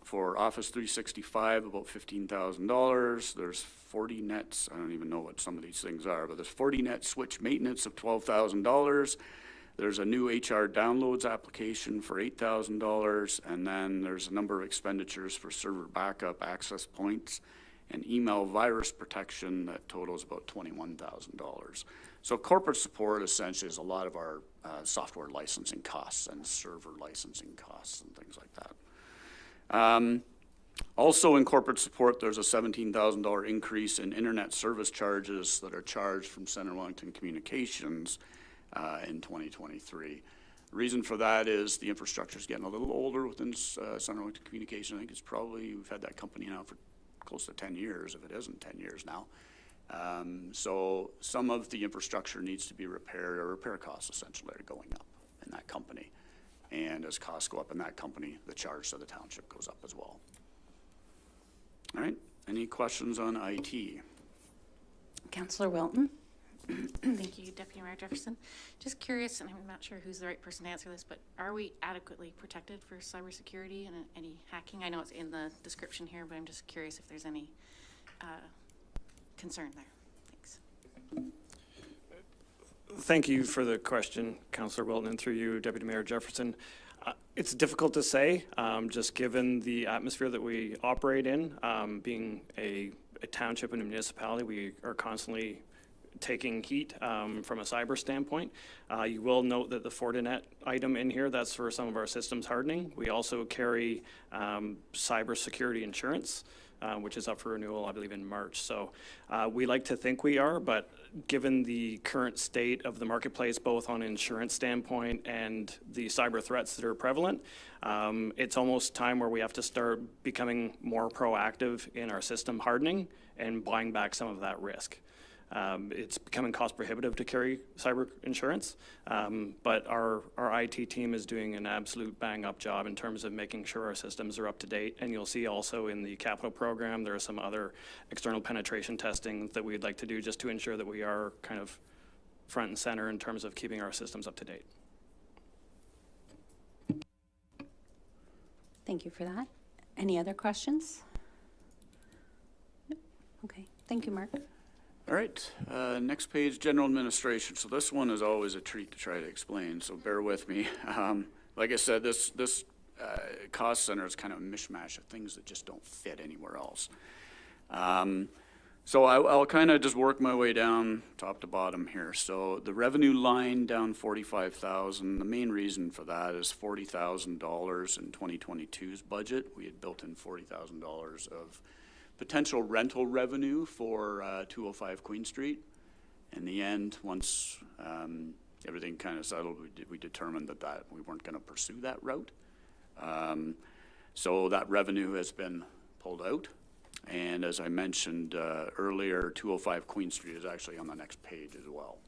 S10: For Office 365, about $15,000. There's 40 nets. I don't even know what some of these things are, but there's 40 net switch maintenance of $12,000. There's a new HR downloads application for $8,000, and then there's a number of expenditures for server backup, access points, and email virus protection that totals about $21,000. So corporate support essentially is a lot of our software licensing costs and server licensing costs and things like that. Also in corporate support, there's a $17,000 increase in internet service charges that are charged from Central Wellington Communications in 2023. The reason for that is the infrastructure is getting a little older within Central Wellington Communications. I think it's probably, we've had that company now for close to 10 years, if it isn't 10 years now. So some of the infrastructure needs to be repaired, or repair costs essentially are going up in that company. And as costs go up in that company, the charge to the township goes up as well. All right, any questions on IT?
S1: Councillor Wilton?
S7: Thank you, Deputy Mayor Jefferson. Just curious, and I'm not sure who's the right person to answer this, but are we adequately protected for cybersecurity and any hacking? I know it's in the description here, but I'm just curious if there's any concern there. Thanks.
S8: Thank you for the question, Councillor Wilton, and through you, Deputy Mayor Jefferson. It's difficult to say, just given the atmosphere that we operate in. Being a township and a municipality, we are constantly taking heat from a cyber standpoint. You will note that the Fortinet item in here, that's for some of our systems hardening. We also carry cybersecurity insurance, which is up for renewal, I believe, in March. So we like to think we are, but given the current state of the marketplace, both on an insurance standpoint and the cyber threats that are prevalent, it's almost time where we have to start becoming more proactive in our system hardening and buying back some of that risk. It's becoming cost prohibitive to carry cyber insurance, but our IT team is doing an absolute bang up job in terms of making sure our systems are up to date. And you'll see also in the capital program, there are some other external penetration testing that we'd like to do just to ensure that we are kind of front and center in terms of keeping our systems up to date.
S1: Thank you for that. Any other questions? No? Okay, thank you, Mark.
S10: All right, next page, general administration. So this one is always a treat to try to explain, so bear with me. Like I said, this cost center is kind of a mishmash of things that just don't fit anywhere else. So I'll kind of just work my way down top to bottom here. So the revenue line down $45,000. The main reason for that is $40,000 in 2022's budget. We had built in $40,000 of potential rental revenue for 205 Queen Street. In the end, once everything kind of settled, we determined that we weren't going to pursue that route. So that revenue has been pulled out. And as I mentioned earlier, 205 Queen Street is actually on the next page as well.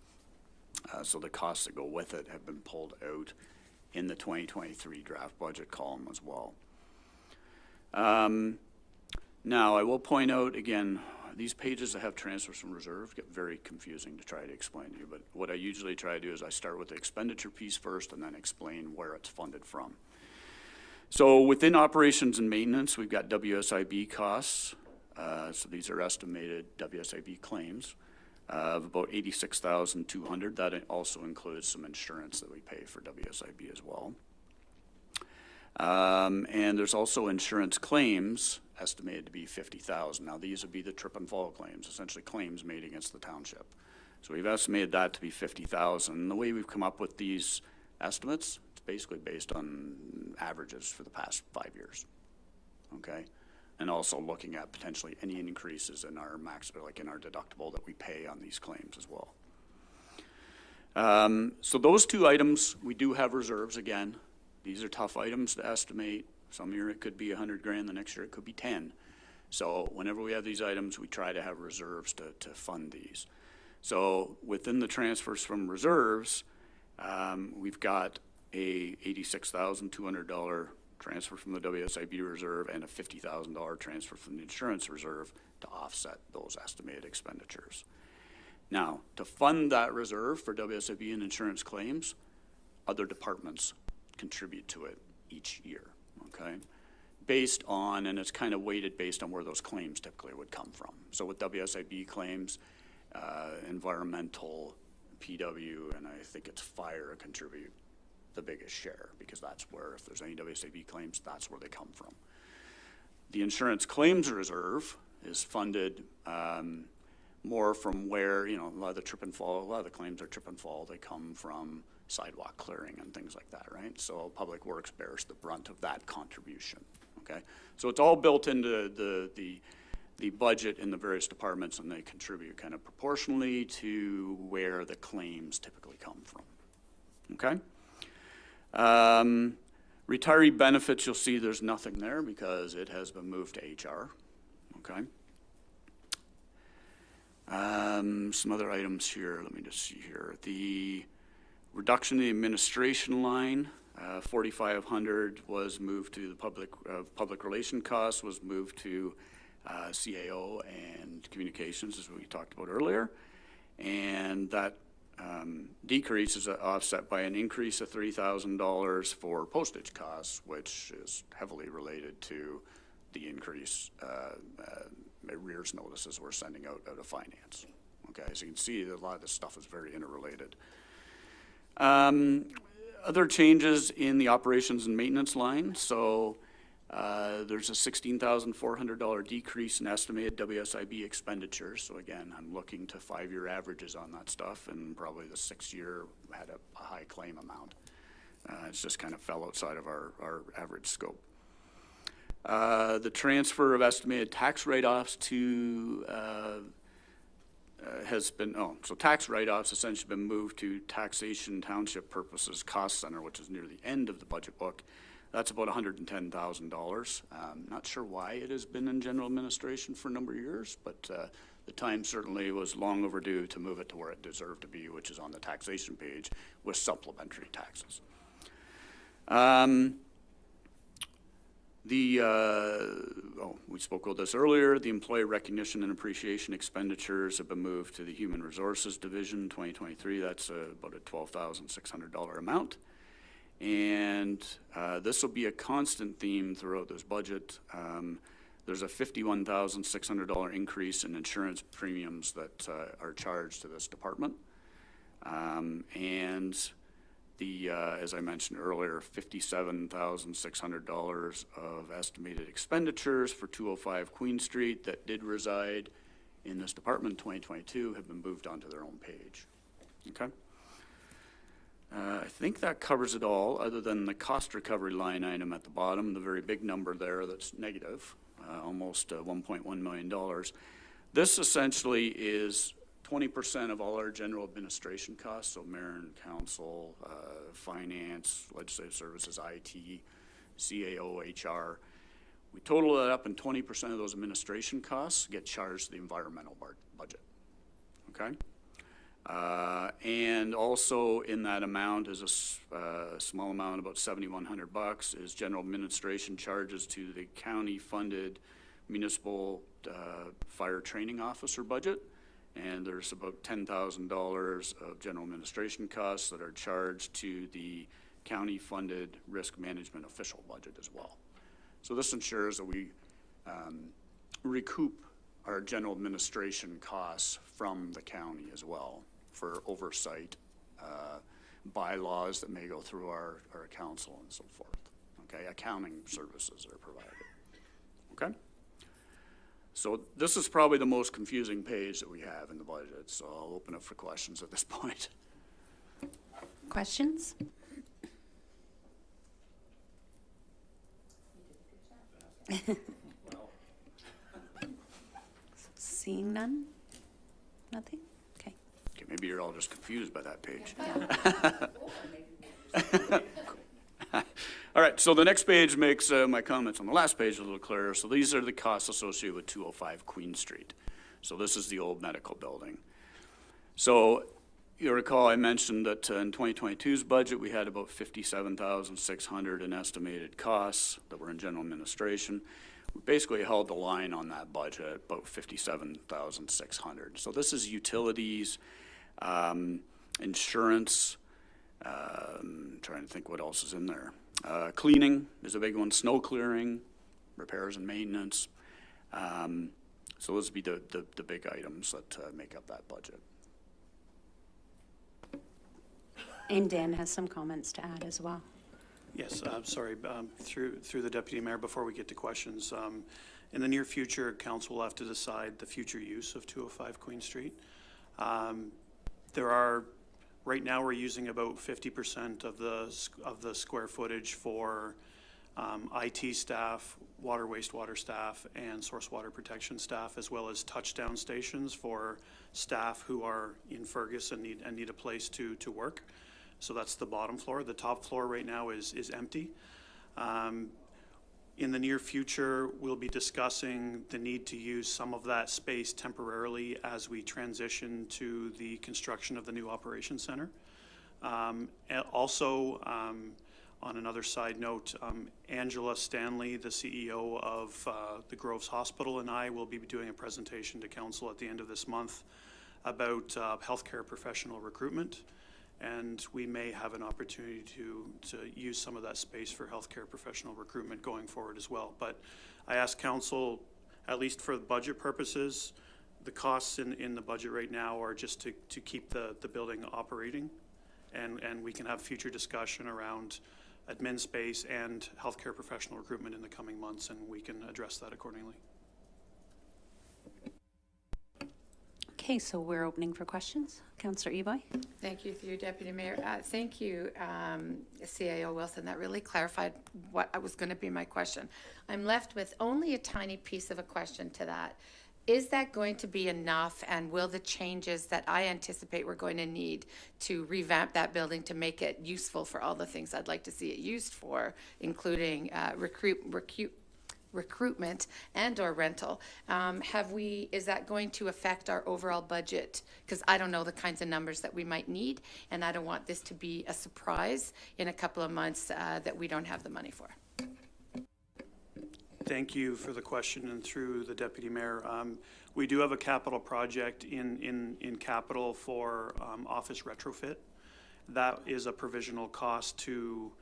S10: So the costs that go with it have been pulled out in the 2023 draft budget column as well. Now, I will point out again, these pages that have transfers from reserve get very confusing to try to explain to you, but what I usually try to do is I start with the expenditure piece first and then explain where it's funded from. So within operations and maintenance, we've got WSIB costs. So these are estimated WSIB claims of about $86,200. That also includes some insurance that we pay for WSIB as well. And there's also insurance claims estimated to be $50,000. Now these would be the trip and fall claims, essentially claims made against the township. So we've estimated that to be $50,000. And the way we've come up with these estimates, it's basically based on averages for the past 5 years, okay? And also looking at potentially any increases in our max, or like in our deductible that we pay on these claims as well. So those two items, we do have reserves again. These are tough items to estimate. Some year it could be 100 grand, the next year it could be 10. So whenever we have these items, we try to have reserves to fund these. So within the transfers from reserves, we've got a $86,200 transfer from the WSIB reserve and a $50,000 transfer from the insurance reserve to offset those estimated expenditures. Now, to fund that reserve for WSIB and insurance claims, other departments contribute to it each year, okay? Based on, and it's kind of weighted based on where those claims typically would come from. So with WSIB claims, environmental, PW, and I think it's fire contribute the biggest share, because that's where, if there's any WSIB claims, that's where they come from. The insurance claims reserve is funded more from where, you know, a lot of the trip and fall, a lot of the claims are trip and fall, they come from sidewalk clearing and things like that, right? So Public Works bears the brunt of that contribution, okay? So it's all built into the budget in the various departments, and they contribute kind of proportionally to where the claims typically come from, okay? Retiree benefits, you'll see there's nothing there because it has been moved to HR, okay? Some other items here, let me just see here. The reduction in the administration line, 4,500 was moved to the public relation costs, was moved to CAO and communications, as we talked about earlier. And that decrease is offset by an increase of $3,000 for postage costs, which is heavily related to the increase arrears notices we're sending out of finance. Okay, so you can see that a lot of this stuff is very interrelated. Other changes in the operations and maintenance line. So there's a $16,400 decrease in estimated WSIB expenditures. So again, I'm looking to 5-year averages on that stuff, and probably the 6th year had a high claim amount. It's just kind of fell outside of our average scope. The transfer of estimated tax write-offs to has been, so tax write-offs essentially been moved to taxation township purposes cost center, which is near the end of the budget book. That's about $110,000. Not sure why it has been in general administration for a number of years, but the time certainly was long overdue to move it to where it deserved to be, which is on the taxation page with supplementary taxes. We spoke about this earlier. The employee recognition and appreciation expenditures have been moved to the Human Resources Division 2023. That's about a $12,600 amount. And this will be a constant theme throughout this budget. There's a $51,600 increase in insurance premiums that are charged to this department. And the, as I mentioned earlier, $57,600 of estimated expenditures for 205 Queen Street that did reside in this department in 2022 have been moved onto their own page. Okay. I think that covers it all, other than the cost recovery line item at the bottom, the very big number there that's negative, almost $1.1 million. This essentially is 20% of all our general administration costs, so mayor and council, finance, legislative services, IT, CAO, HR. We total that up, and 20% of those administration costs get charged to the environmental budget, okay? And also in that amount is a small amount, about $7,100, is general administration charges to the county-funded municipal fire training officer budget. And there's about $10,000 of general administration costs that are charged to the county-funded risk management official budget as well. So this ensures that we recoup our general administration costs from the county as well for oversight, bylaws that may go through our council and so forth. Okay, accounting services are provided. Okay? So this is probably the most confusing page that we have in the budget, so I'll open up for questions at this point.
S1: Questions? Seeing none? Nothing? Okay.
S10: Okay, maybe you're all just confused by that page. All right, so the next page makes my comments on the last page a little clearer. So these are the costs associated with 205 Queen Street. So this is the old medical building. So you'll recall I mentioned that in 2022's budget, we had about $57,600 in estimated costs that were in general administration. We basically held the line on that budget, about $57,600. So this is utilities, insurance, trying to think what else is in there. Cleaning is a big one, snow clearing, repairs and maintenance. So those would be the big items that make up that budget.
S1: And Dan has some comments to add as well.
S5: Yes, sorry, through the Deputy Mayor, before we get to questions, in the near future, Council will have to decide the future use of 205 Queen Street. Right now, we're using about 50% of the square footage for IT staff, water wastewater staff, and source water protection staff, as well as touchdown stations for staff who are in Fergus and need a place to work. So that's the bottom floor. The top floor right now is empty. In the near future, we'll be discussing the need to use some of that space temporarily as we transition to the construction of the new operations center. And also, on another side note, Angela Stanley, the CEO of the Groves Hospital, and I will be doing a presentation to Council at the end of this month about healthcare professional recruitment. And we may have an opportunity to use some of that space for healthcare professional recruitment going forward as well. But I ask Council, at least for budget purposes, the costs in the budget right now are just to keep the building operating. And we can have future discussion around admin space and healthcare professional recruitment in the coming months, and we can address that accordingly.
S1: Okay, so we're opening for questions. Councillor Eby.
S6: Thank you, through Deputy Mayor. Thank you, CAO Wilson. That really clarified what was going to be my question. I'm left with only a tiny piece of a question to that. Is that going to be enough, and will the changes that I anticipate we're going to need to revamp that building to make it useful for all the things I'd like to see it used for, including recruitment and or rental, is that going to affect our overall budget? Because I don't know the kinds of numbers that we might need, and I don't want this to be a surprise in a couple of months that we don't have the money for.
S5: Thank you for the question, and through the Deputy Mayor. We do have a capital project in capital for office retrofit. That is a provisional cost to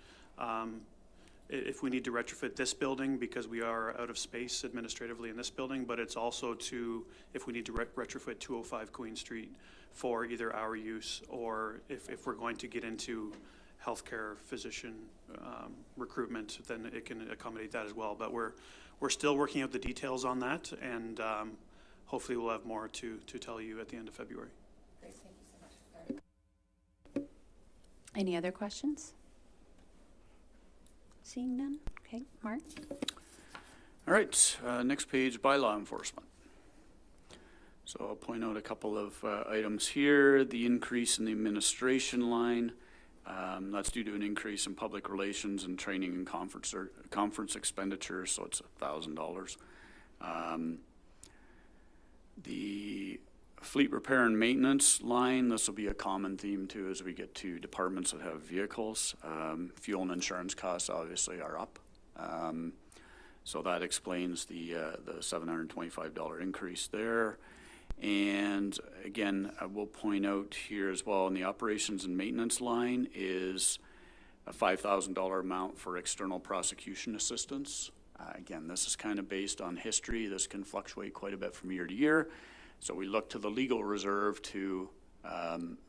S5: if we need to retrofit this building, because we are out of space administratively in this building, but it's also if we need to retrofit 205 Queen Street for either our use, or if we're going to get into healthcare physician recruitment, then it can accommodate that as well. But we're still working out the details on that, and hopefully we'll have more to tell you at the end of February.
S6: Great, thank you so much.
S1: Any other questions? Seeing none. Okay, Mark.
S10: All right, next page, bylaw enforcement. So I'll point out a couple of items here. The increase in the administration line. That's due to an increase in public relations and training and conference expenditures, so it's $1,000. The fleet repair and maintenance line, this will be a common theme too as we get to departments that have vehicles. Fuel and insurance costs obviously are up. So that explains the $725 increase there. And again, I will point out here as well in the operations and maintenance line is a $5,000 amount for external prosecution assistance. Again, this is kind of based on history. This can fluctuate quite a bit from year to year. So we look to the legal reserve to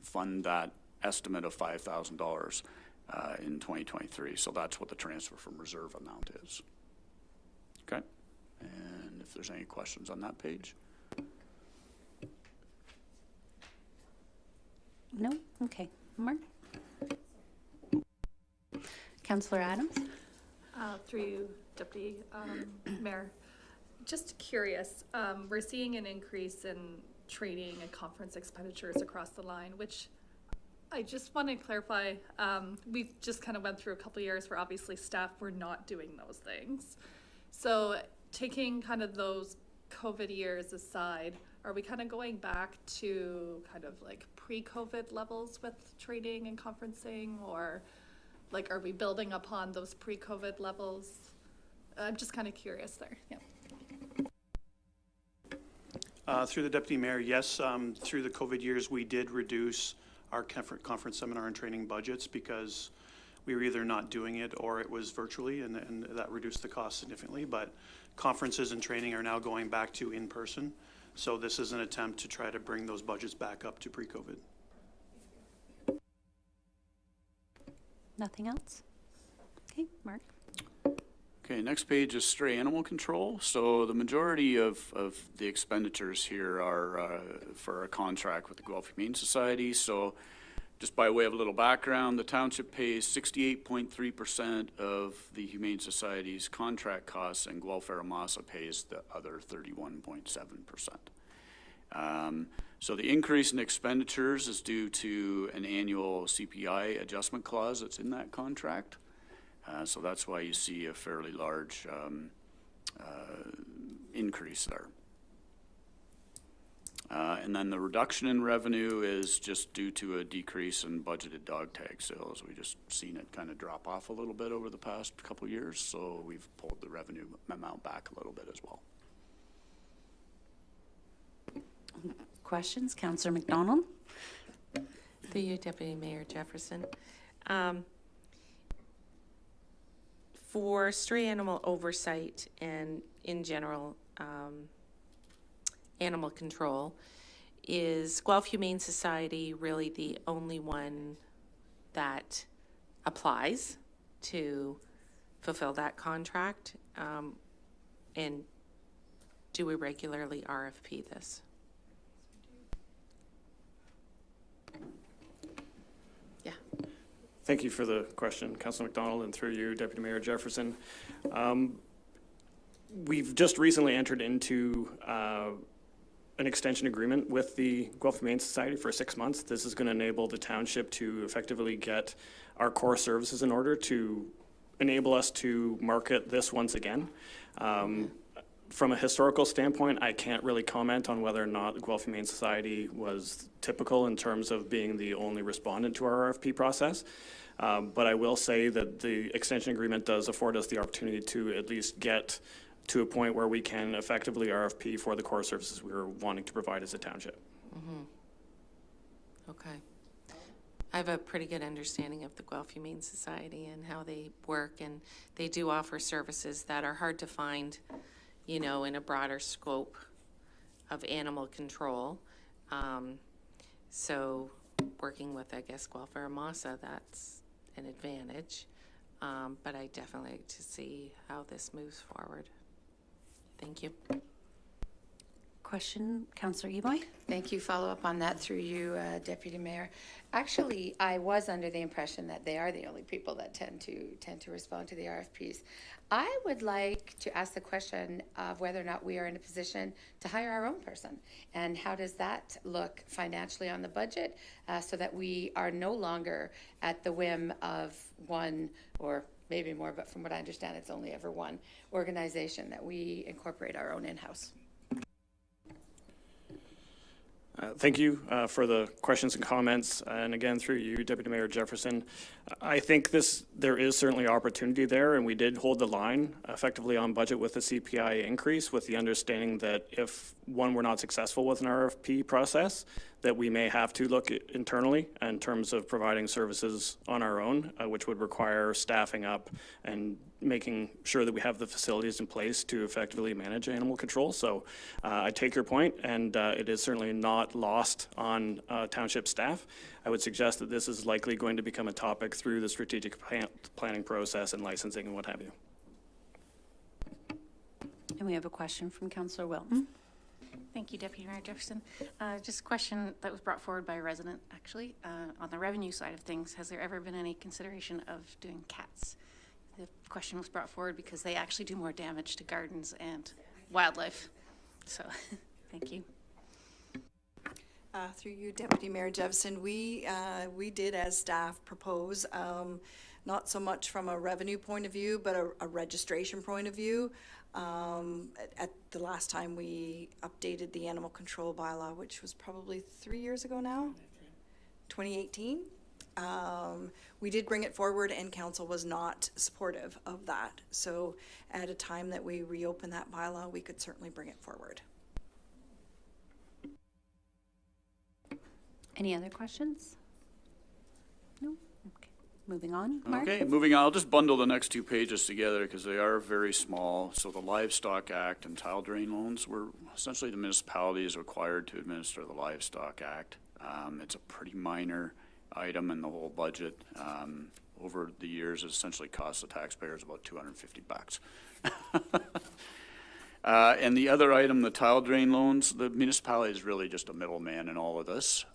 S10: fund that estimate of $5,000 in 2023. So that's what the transfer from reserve amount is. Okay. And if there's any questions on that page.
S1: No? Okay. Mark? Councillor Adams?
S9: Through you, Deputy Mayor. Just curious, we're seeing an increase in training and conference expenditures across the line, which I just want to clarify. We've just kind of went through a couple of years where obviously staff were not doing those things. So taking kind of those COVID years aside, are we kind of going back to kind of like pre-COVID levels with training and conferencing, or like are we building upon those pre-COVID levels? I'm just kind of curious there. Yeah.
S5: Through the Deputy Mayor, yes, through the COVID years, we did reduce our conference, seminar, and training budgets because we were either not doing it or it was virtually, and that reduced the cost significantly. But conferences and training are now going back to in-person. So this is an attempt to try to bring those budgets back up to pre-COVID.
S1: Nothing else? Okay, Mark?
S10: Okay, next page is stray animal control. So the majority of the expenditures here are for a contract with the Guelph Humane Society. So just by way of a little background, the township pays 68.3% of the Humane Society's contract costs, and Guelph Aramasa pays the other 31.7%. So the increase in expenditures is due to an annual CPI adjustment clause that's in that contract. So that's why you see a fairly large increase there. And then the reduction in revenue is just due to a decrease in budgeted dog tag sales. We just seen it kind of drop off a little bit over the past couple of years, so we've pulled the revenue amount back a little bit as well.
S1: Questions? Councillor McDonald?
S2: Through you, Deputy Mayor Jefferson. For stray animal oversight and in general animal control, is Guelph Humane Society really the only one that applies to fulfill that contract? And do we regularly RFP this? Yeah.
S8: Thank you for the question, Councilor McDonald, and through you, Deputy Mayor Jefferson. We've just recently entered into an extension agreement with the Guelph Humane Society for 6 months. This is going to enable the township to effectively get our core services in order to enable us to market this once again. From a historical standpoint, I can't really comment on whether or not the Guelph Humane Society was typical in terms of being the only respondent to our RFP process. But I will say that the extension agreement does afford us the opportunity to at least get to a point where we can effectively RFP for the core services we were wanting to provide as a township.
S2: Mm-hmm. Okay. I have a pretty good understanding of the Guelph Humane Society and how they work, and they do offer services that are hard to find, you know, in a broader scope of animal control. So working with, I guess, Guelph Aramasa, that's an advantage. But I definitely like to see how this moves forward. Thank you.
S1: Question, Councillor Eboy?
S6: Thank you. Follow up on that through you, Deputy Mayor. Actually, I was under the impression that they are the only people that tend to respond to the RFPs. I would like to ask the question of whether or not we are in a position to hire our own person, and how does that look financially on the budget, so that we are no longer at the whim of one, or maybe more, but from what I understand, it's only ever one organization, that we incorporate our own in-house.
S8: Thank you for the questions and comments, and again, through you, Deputy Mayor Jefferson. I think there is certainly opportunity there, and we did hold the line effectively on budget with the CPI increase, with the understanding that if, one, we're not successful with an RFP process, that we may have to look internally in terms of providing services on our own, which would require staffing up and making sure that we have the facilities in place to effectively manage animal control. So I take your point, and it is certainly not lost on township staff. I would suggest that this is likely going to become a topic through the strategic planning process and licensing and what have you.
S1: And we have a question from Councillor Wilton.
S7: Thank you, Deputy Mayor Jefferson. Just a question that was brought forward by a resident, actually. On the revenue side of things, has there ever been any consideration of doing cats? The question was brought forward because they actually do more damage to gardens and wildlife. So, thank you.
S13: Through you, Deputy Mayor Jefferson, we did as staff propose, not so much from a revenue point of view, but a registration point of view. At the last time we updated the animal control bylaw, which was probably 3 years ago now, 2018. We did bring it forward, and council was not supportive of that. So at a time that we reopen that bylaw, we could certainly bring it forward.
S1: Any other questions? No? Okay. Moving on. Mark?
S10: Okay, moving on. I'll just bundle the next two pages together because they are very small. So the Livestock Act and tile drain loans, were essentially the municipality is required to administer the Livestock Act. It's a pretty minor item in the whole budget. Over the years, it essentially costs the taxpayers about $250. And the other item, the tile drain loans, the municipality is really just a middleman in all of this.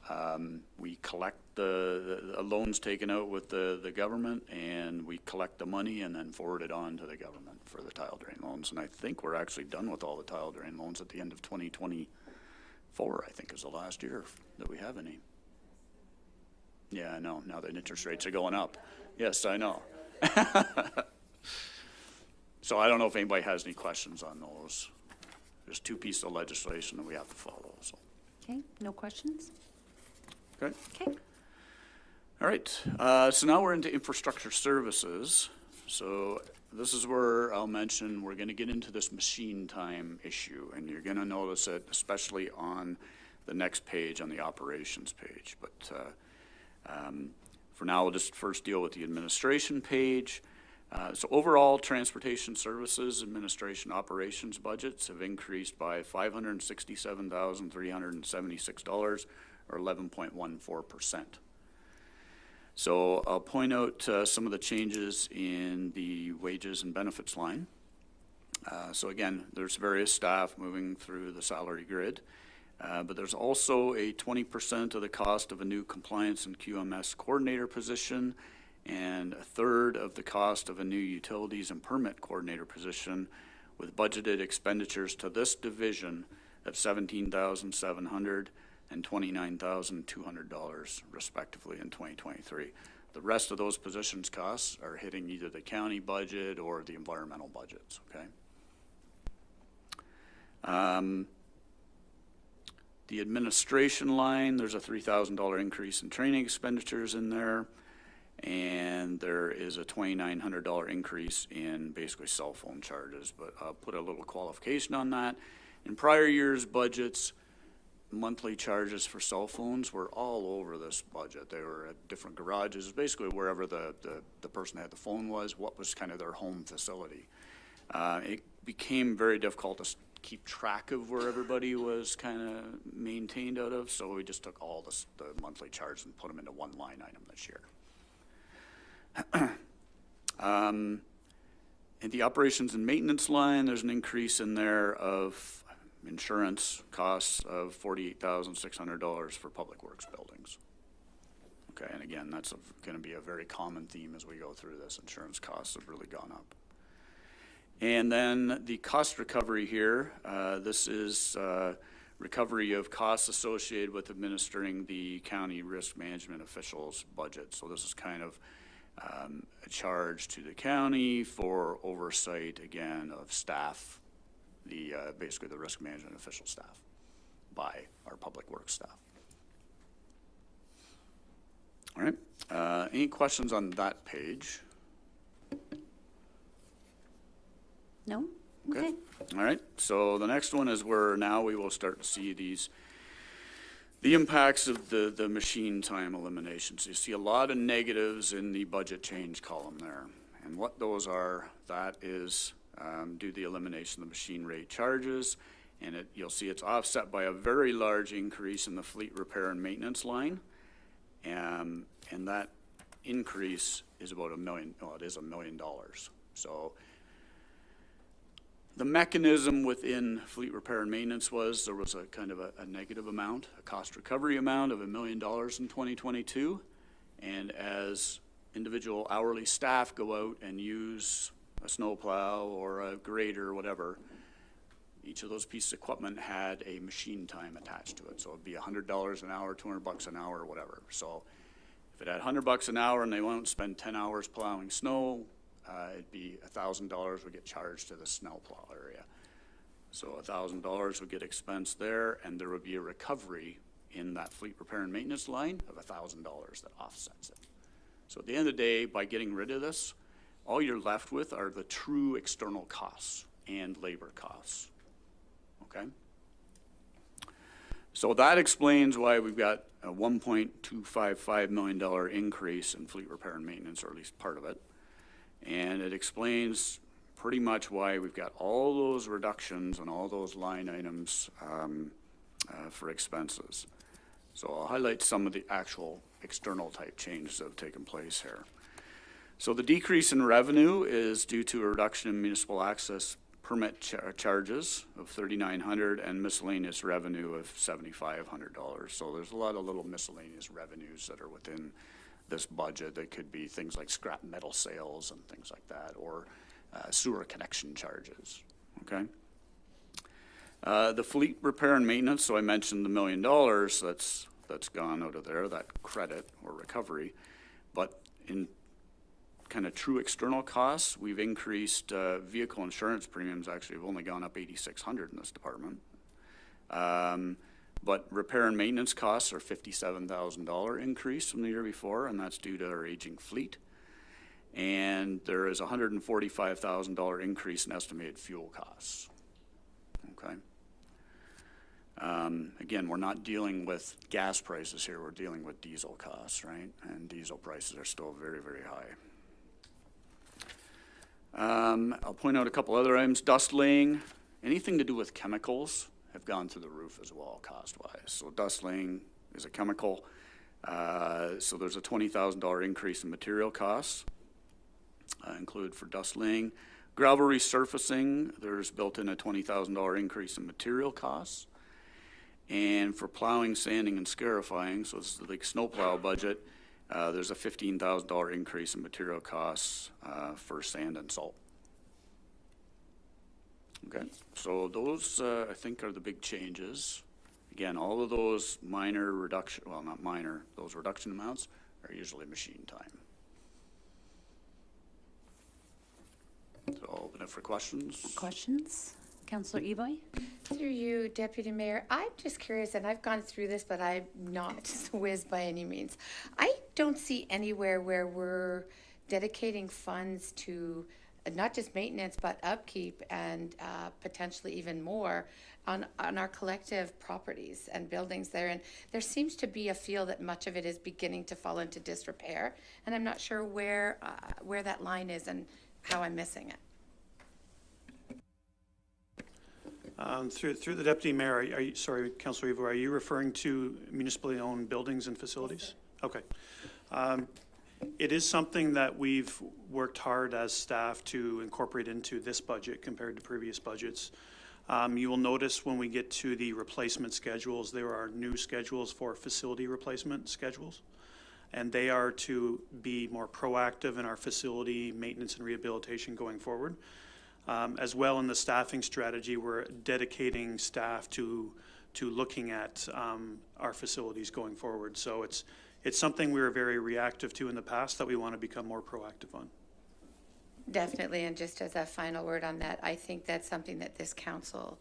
S10: We collect the loans taken out with the government, and we collect the money and then forward it on to the government for the tile drain loans. And I think we're actually done with all the tile drain loans at the end of 2024, I think is the last year that we have any. Yeah, I know. Now the interest rates are going up. Yes, I know. So I don't know if anybody has any questions on those. There's two pieces of legislation that we have to follow. So.
S1: Okay, no questions?
S10: Okay.
S1: Okay.
S10: All right. So now we're into infrastructure services. So this is where I'll mention we're going to get into this machine time issue, and you're going to notice it especially on the next page, on the operations page. But for now, we'll just first deal with the administration page. So overall, transportation services administration operations budgets have increased by $567,376, or 11.14%. So I'll point out some of the changes in the wages and benefits line. So again, there's various staff moving through the salary grid, but there's also a 20% of the cost of a new compliance and QMS coordinator position, and a third of the cost of a new utilities and permit coordinator position, with budgeted expenditures to this division of $17,700 and $29,200 respectively in 2023. The rest of those positions costs are hitting either the county budget or the environmental budgets, okay? The administration line, there's a $3,000 increase in training expenditures in there. And there is a $2,900 increase in basically cell phone charges, but I'll put a little qualification on that. In prior years' budgets, monthly charges for cell phones were all over this budget. They were at different garages, basically wherever the person had the phone was, what was kind of their home facility. It became very difficult to keep track of where everybody was kind of maintained out of, so we just took all the monthly charges and put them into one line item this year. In the operations and maintenance line, there's an increase in there of insurance costs of $48,600 for public works buildings. Okay, and again, that's going to be a very common theme as we go through this. Insurance costs have really gone up. And then the cost recovery here, this is recovery of costs associated with administering the county risk management officials' budget. So this is kind of a charge to the county for oversight, again, of staff, basically the risk management official staff by our public works staff. All right, any questions on that page?
S1: No?
S10: Okay. All right, so the next one is where now we will start to see the impacts of the machine time eliminations. You see a lot of negatives in the budget change column there. And what those are, that is due to the elimination of the machine rate charges. And you'll see it's offset by a very large increase in the fleet repair and maintenance line. And that increase is about $1 million, well, it is $1 million. So the mechanism within fleet repair and maintenance was there was a kind of a negative amount, a cost recovery amount of $1 million in 2022. And as individual hourly staff go out and use a snowplow or a grader or whatever, each of those pieces of equipment had a machine time attached to it. So it'd be $100 an hour, $200 an hour, or whatever. So if it had $100 an hour and they won't spend 10 hours plowing snow, it'd be $1,000 would get charged to the snowplow area. So $1,000 would get expensed there, and there would be a recovery in that fleet repair and maintenance line of $1,000 that offsets it. So at the end of the day, by getting rid of this, all you're left with are the true external costs and labor costs. Okay? So that explains why we've got a $1.255 million increase in fleet repair and maintenance, or at least part of it. And it explains pretty much why we've got all those reductions and all those line items for expenses. So I'll highlight some of the actual external type changes that have taken place here. So the decrease in revenue is due to a reduction in municipal access permit charges of $3,900 and miscellaneous revenue of $7,500. So there's a lot of little miscellaneous revenues that are within this budget. That could be things like scrap metal sales and things like that, or sewer connection charges. Okay. The fleet repair and maintenance. So I mentioned the $1 million that's gone out of there, that credit or recovery, but in kind of true external costs, we've increased vehicle insurance premiums. Actually have only gone up $8,600 in this department. But repair and maintenance costs are $57,000 increase from the year before, and that's due to our aging fleet. And there is a $145,000 increase in estimated fuel costs. Okay. Again, we're not dealing with gas prices here, we're dealing with diesel costs, right? And diesel prices are still very, very high. I'll point out a couple other items. Dust laying, anything to do with chemicals have gone through the roof as well, cost-wise. So dust laying is a chemical. So there's a $20,000 increase in material costs included for dust laying. Gravel resurfacing, there's built in a $20,000 increase in material costs. And for plowing, sanding, and scarifying, so this is the snowplow budget, there's a $15,000 increase in material costs for sand and salt. Okay, so those I think are the big changes. Again, all of those minor reduction, well, not minor, those reduction amounts are usually machine time. So I'll open it for questions.
S1: Questions? Councillor Evoy?
S6: Through you, Deputy Mayor, I'm just curious, and I've gone through this, but I'm not a whiz by any means. I don't see anywhere where we're dedicating funds to not just maintenance, but upkeep and potentially even more on our collective properties and buildings there. And there seems to be a feel that much of it is beginning to fall into disrepair, and I'm not sure where that line is and how I'm missing it.
S5: Through the Deputy Mayor, are you, sorry, Councillor Evo, are you referring to municipally owned buildings and facilities? Yes, okay. It is something that we've worked hard as staff to incorporate into this budget compared to previous budgets. You will notice when we get to the replacement schedules, there are new schedules for facility replacement schedules. And they are to be more proactive in our facility maintenance and rehabilitation going forward. As well, in the staffing strategy, we're dedicating staff to looking at our facilities going forward. So it's something we were very reactive to in the past that we want to become more proactive on.
S6: Definitely, and just as a final word on that, I think that's something that this council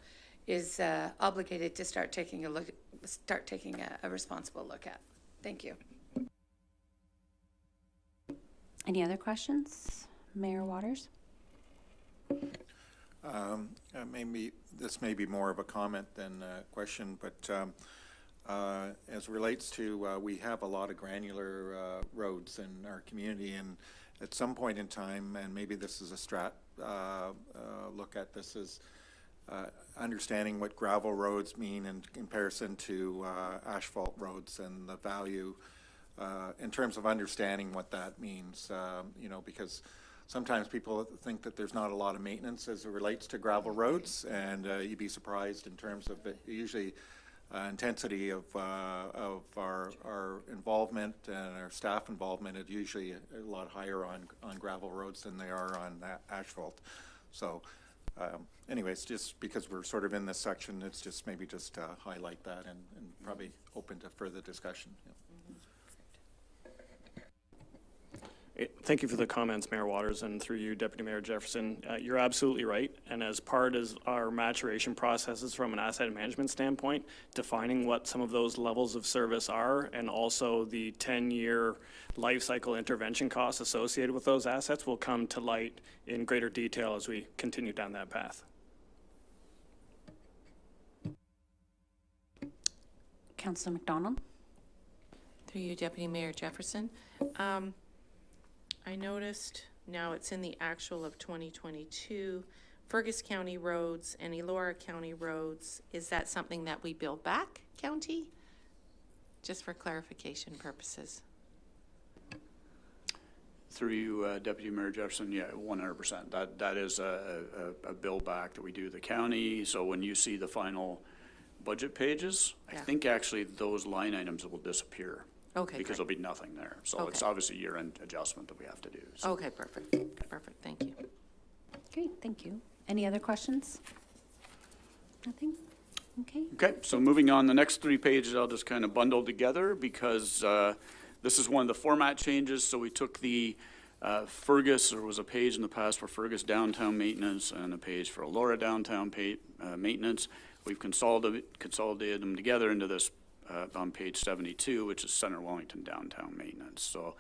S6: is obligated to start taking a responsible look at. Thank you.
S1: Any other questions? Mayor Waters?
S4: Maybe this may be more of a comment than a question, but as relates to, we have a lot of granular roads in our community, and at some point in time, and maybe this is a strat look at this, is understanding what gravel roads mean in comparison to asphalt roads and the value in terms of understanding what that means, you know, because sometimes people think that there's not a lot of maintenance as it relates to gravel roads, and you'd be surprised in terms of it, usually intensity of our involvement and our staff involvement is usually a lot higher on gravel roads than they are on asphalt. So anyways, just because we're sort of in this section, it's just maybe just to highlight that and probably open to further discussion. Yeah.
S8: Thank you for the comments, Mayor Waters, and through you, Deputy Mayor Jefferson. You're absolutely right, and as part of our maturation processes from an asset management standpoint, defining what some of those levels of service are, and also the 10-year life cycle intervention costs associated with those assets will come to light in greater detail as we continue down that path.
S1: Councillor McDonald?
S2: Through you, Deputy Mayor Jefferson. I noticed, now it's in the actual of 2022, Fergus County roads and Elora County roads, is that something that we bill back county? Just for clarification purposes.
S10: Through you, Deputy Mayor Jefferson, yeah, 100%. That is a bill back that we do the county. So when you see the final budget pages, I think actually those line items will disappear.
S2: Okay,
S10: because
S2: great.
S10: there'll be nothing there. So
S2: Okay.
S10: it's obviously year-end adjustment that we have to do. So.
S2: Okay, perfect. Perfect, thank you.
S1: Great, thank you. Any other questions? Nothing? Okay.
S10: Okay, so moving on, the next 3 pages I'll just kind of bundle together because this is one of the format changes. So we took the Fergus, there was a page in the past for Fergus downtown maintenance and a page for Elora downtown maintenance. We've consolidated them together into this on page 72, which is Center Wellington downtown maintenance. So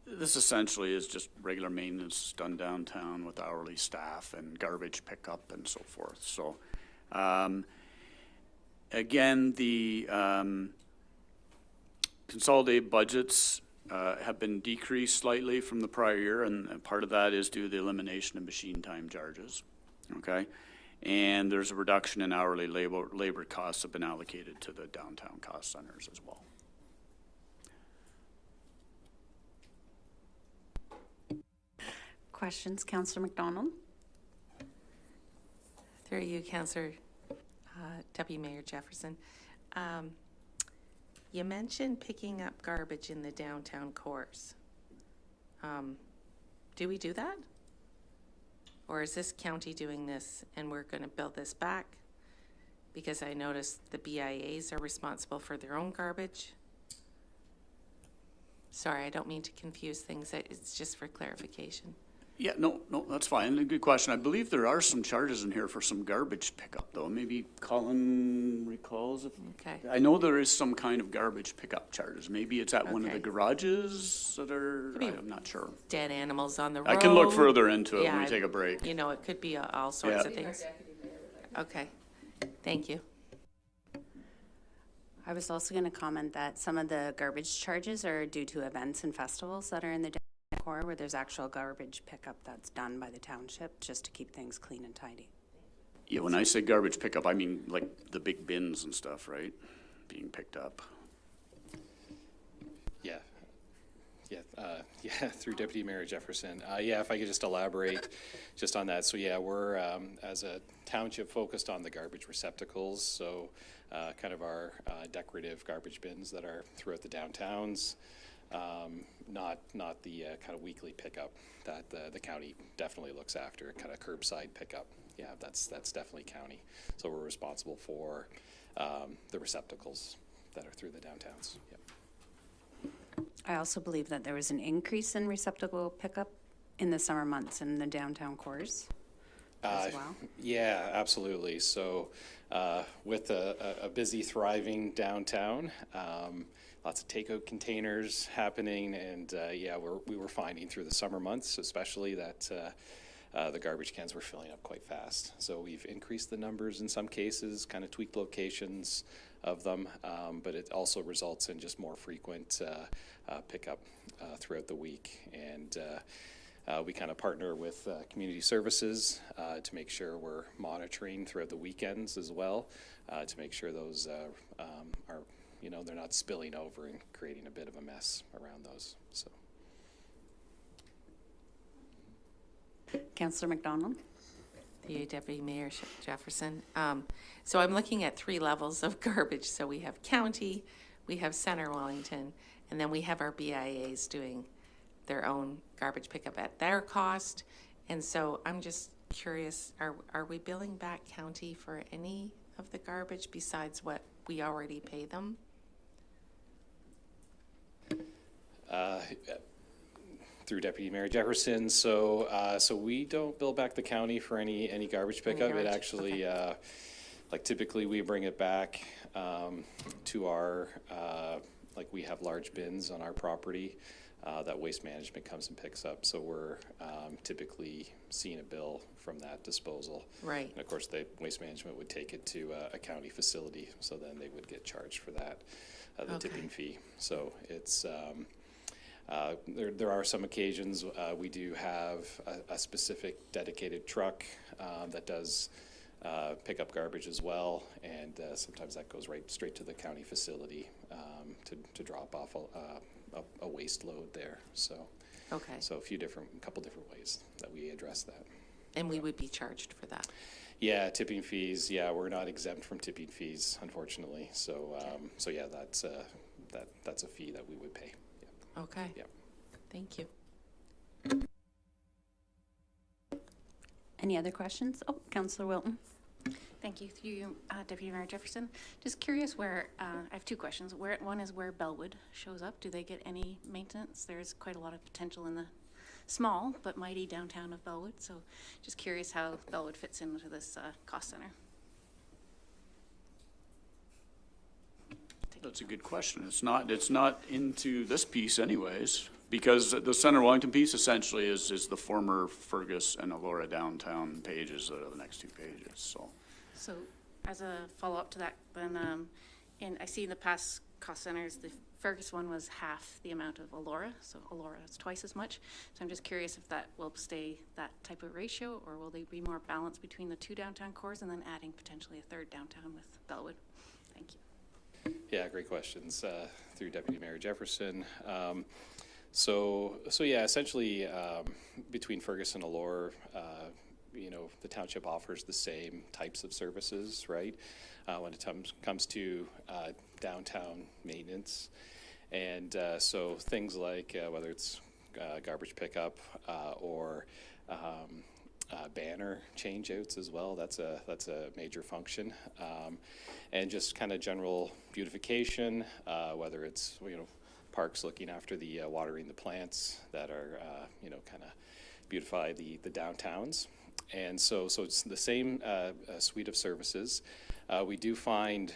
S10: this essentially is just regular maintenance done downtown with hourly staff and garbage pickup and so forth. So again, the consolidated budgets have been decreased slightly from the prior year, and part of that is due to the elimination of machine time charges. Okay. And there's a reduction in hourly labor costs have been allocated to the downtown cost centers as well.
S1: Questions, Councillor McDonald?
S2: Through you, Councillor Deputy Mayor Jefferson. You mentioned picking up garbage in the downtown cores. Do we do that? Or is this county doing this and we're going to build this back? Because I noticed the BIAs are responsible for their own garbage. Sorry, I don't mean to confuse things. It's just for clarification.
S10: Yeah, no, that's fine. A good question. I believe there are some charges in here for some garbage pickup, though. Maybe Colin recalls.
S2: Okay.
S10: I know there is some kind of garbage pickup charges. Maybe it's at one of the
S2: Okay.
S10: garages that are, I'm not sure.
S2: Dead animals on the road.
S10: I can look further into it
S2: Yeah,
S10: when we take a break.
S2: You know, it could be all sorts of things. Okay, thank you.
S1: I was also going to comment that some of the garbage charges are due to events and festivals that are in the core where there's actual garbage pickup that's done by the township just to keep things clean and tidy.
S10: Yeah, when I say garbage pickup, I mean like the big bins and stuff, right? Being picked up.
S11: Yeah. Through Deputy Mayor Jefferson. If I could just elaborate just on that. So yeah, we're, as a township, focused on the garbage receptacles. So kind of our decorative garbage bins that are throughout the downtowns. Not the kind of weekly pickup that the county definitely looks after, kind of curbside pickup. Yeah, that's definitely county. So we're responsible for the receptacles that are through the downtowns. Yep.
S1: I also believe that there was an increase in receptacle pickup in the summer months in the downtown cores as well.
S11: Yeah, absolutely. So with a busy, thriving downtown, lots of takeout containers happening, and we were finding through the summer months especially that the garbage cans were filling up quite fast. So we've increased the numbers in some cases, kind of tweaked locations of them, but it also results in just more frequent pickup throughout the week. And we kind of partner with community services to make sure we're monitoring throughout the weekends as well, to make sure those are, they're not spilling over and creating a bit of a mess around those. So.
S1: Councillor McDonald.
S2: The Deputy Mayor Jefferson. So I'm looking at 3 levels of garbage. So we have county, we have Center Wellington, and then we have our BIAs doing their own garbage pickup at their cost. And so I'm just curious, are we billing back county for any of the garbage besides what we already pay them?
S11: Through Deputy Mayor Jefferson, so we don't bill back the county for any garbage pickup. It actually, like typically we bring it back to our, like we have large bins on our property that Waste Management comes and picks up. So we're typically seeing a bill from that disposal.
S2: Right.
S11: And of course, the Waste Management would take it to a county facility, so then they would get charged for that, the tipping fee. So it's. There are some occasions we do have a specific dedicated truck that does pick up garbage as well, and sometimes that goes right straight to the county facility to drop off a waste load there. So, so a couple different ways that we address that.
S2: And we would be charged for that.
S11: Yeah, tipping fees. Yeah, we're not exempt from tipping fees, unfortunately. So, so yeah, that's a fee that we would pay.
S2: Okay.
S11: Yep.
S2: Thank you.
S1: Any other questions? Oh, Councillor Wilton.
S7: Thank you. Through you, Deputy Mayor Jefferson. Just curious where, I have 2 questions. One is where Bellwood shows up. Do they get any maintenance? There's quite a lot of potential in the small but mighty downtown of Bellwood. So just curious how Bellwood fits into this cost center.
S10: That's a good question. It's not into this piece anyways, because the Center Wellington piece essentially is the former Fergus and Elora downtown pages, the next 2 pages,
S7: So as a follow-up to that, then, I see in the past cost centers, the Fergus one was half the amount of Elora, so Elora is twice as much. So I'm just curious if that will stay that type of ratio, or will they be more balanced between the 2 downtown cores and then adding potentially a 3rd downtown with Bellwood? Thank you.
S11: Yeah, great questions through Deputy Mayor Jefferson. So yeah, essentially between Fergus and Elora, the township offers the same types of services, right? When it comes to downtown maintenance, and so things like whether it's garbage pickup or banner changeouts as well. That's a major function, and just kind of general beautification, whether it's parks looking after the watering the plants that are kind of beautify the downtowns, and so it's the same suite of services. We do find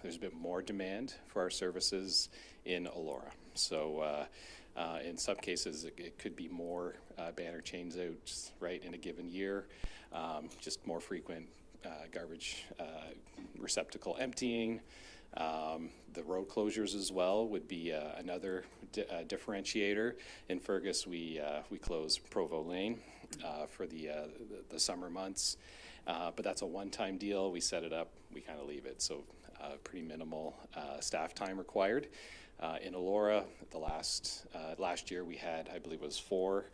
S11: there's a bit more demand for our services in Elora, so. In some cases, it could be more banner changeouts, right, in a given year, just more frequent garbage receptacle emptying. The road closures as well would be another differentiator. In Fergus, we close Provo Lane for the summer months, but that's a one-time deal. We set it up, we kind of leave it, so pretty minimal staff time required. In Elora, last year we had, I believe it was 4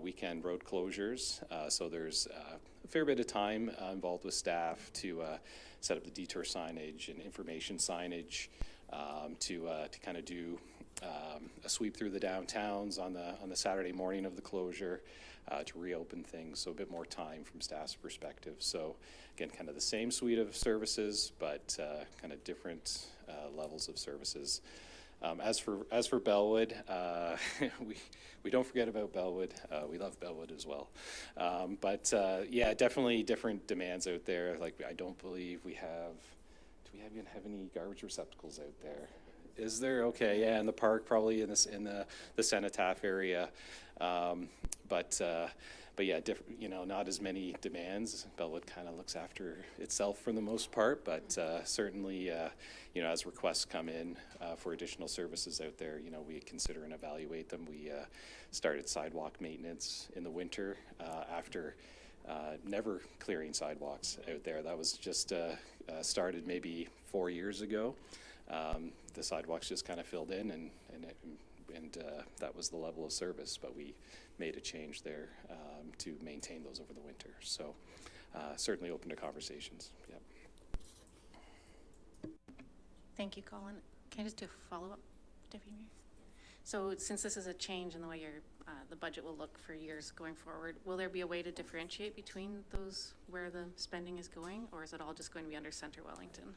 S11: weekend road closures. So there's a fair bit of time involved with staff to set up the detour signage and information signage, to kind of do a sweep through the downtowns on the Saturday morning of the closure, to reopen things. So a bit more time from staff's perspective. So again, kind of the same suite of services, but kind of different levels of services. As for Bellwood, we don't forget about Bellwood. We love Bellwood as well. But yeah, definitely different demands out there. Like, I don't believe we have. Do we even have any garbage receptacles out there? Is there? Okay, yeah, in the park, probably in the Cenotaph area. But yeah, not as many demands. Bellwood kind of looks after itself for the most part, but certainly, as requests come in for additional services out there, we consider and evaluate them. We started sidewalk maintenance in the winter after never clearing sidewalks out there. That was just started maybe 4 years ago. The sidewalks just kind of filled in, and that was the level of service, but we made a change there to maintain those over the winter. So certainly open to conversations. Yep.
S7: Thank you, Colin. Can I just do a follow-up, Deputy Mayor? So since this is a change in the way the budget will look for years going forward, will there be a way to differentiate between those where the spending is going, or is it all just going to be under Centre Wellington?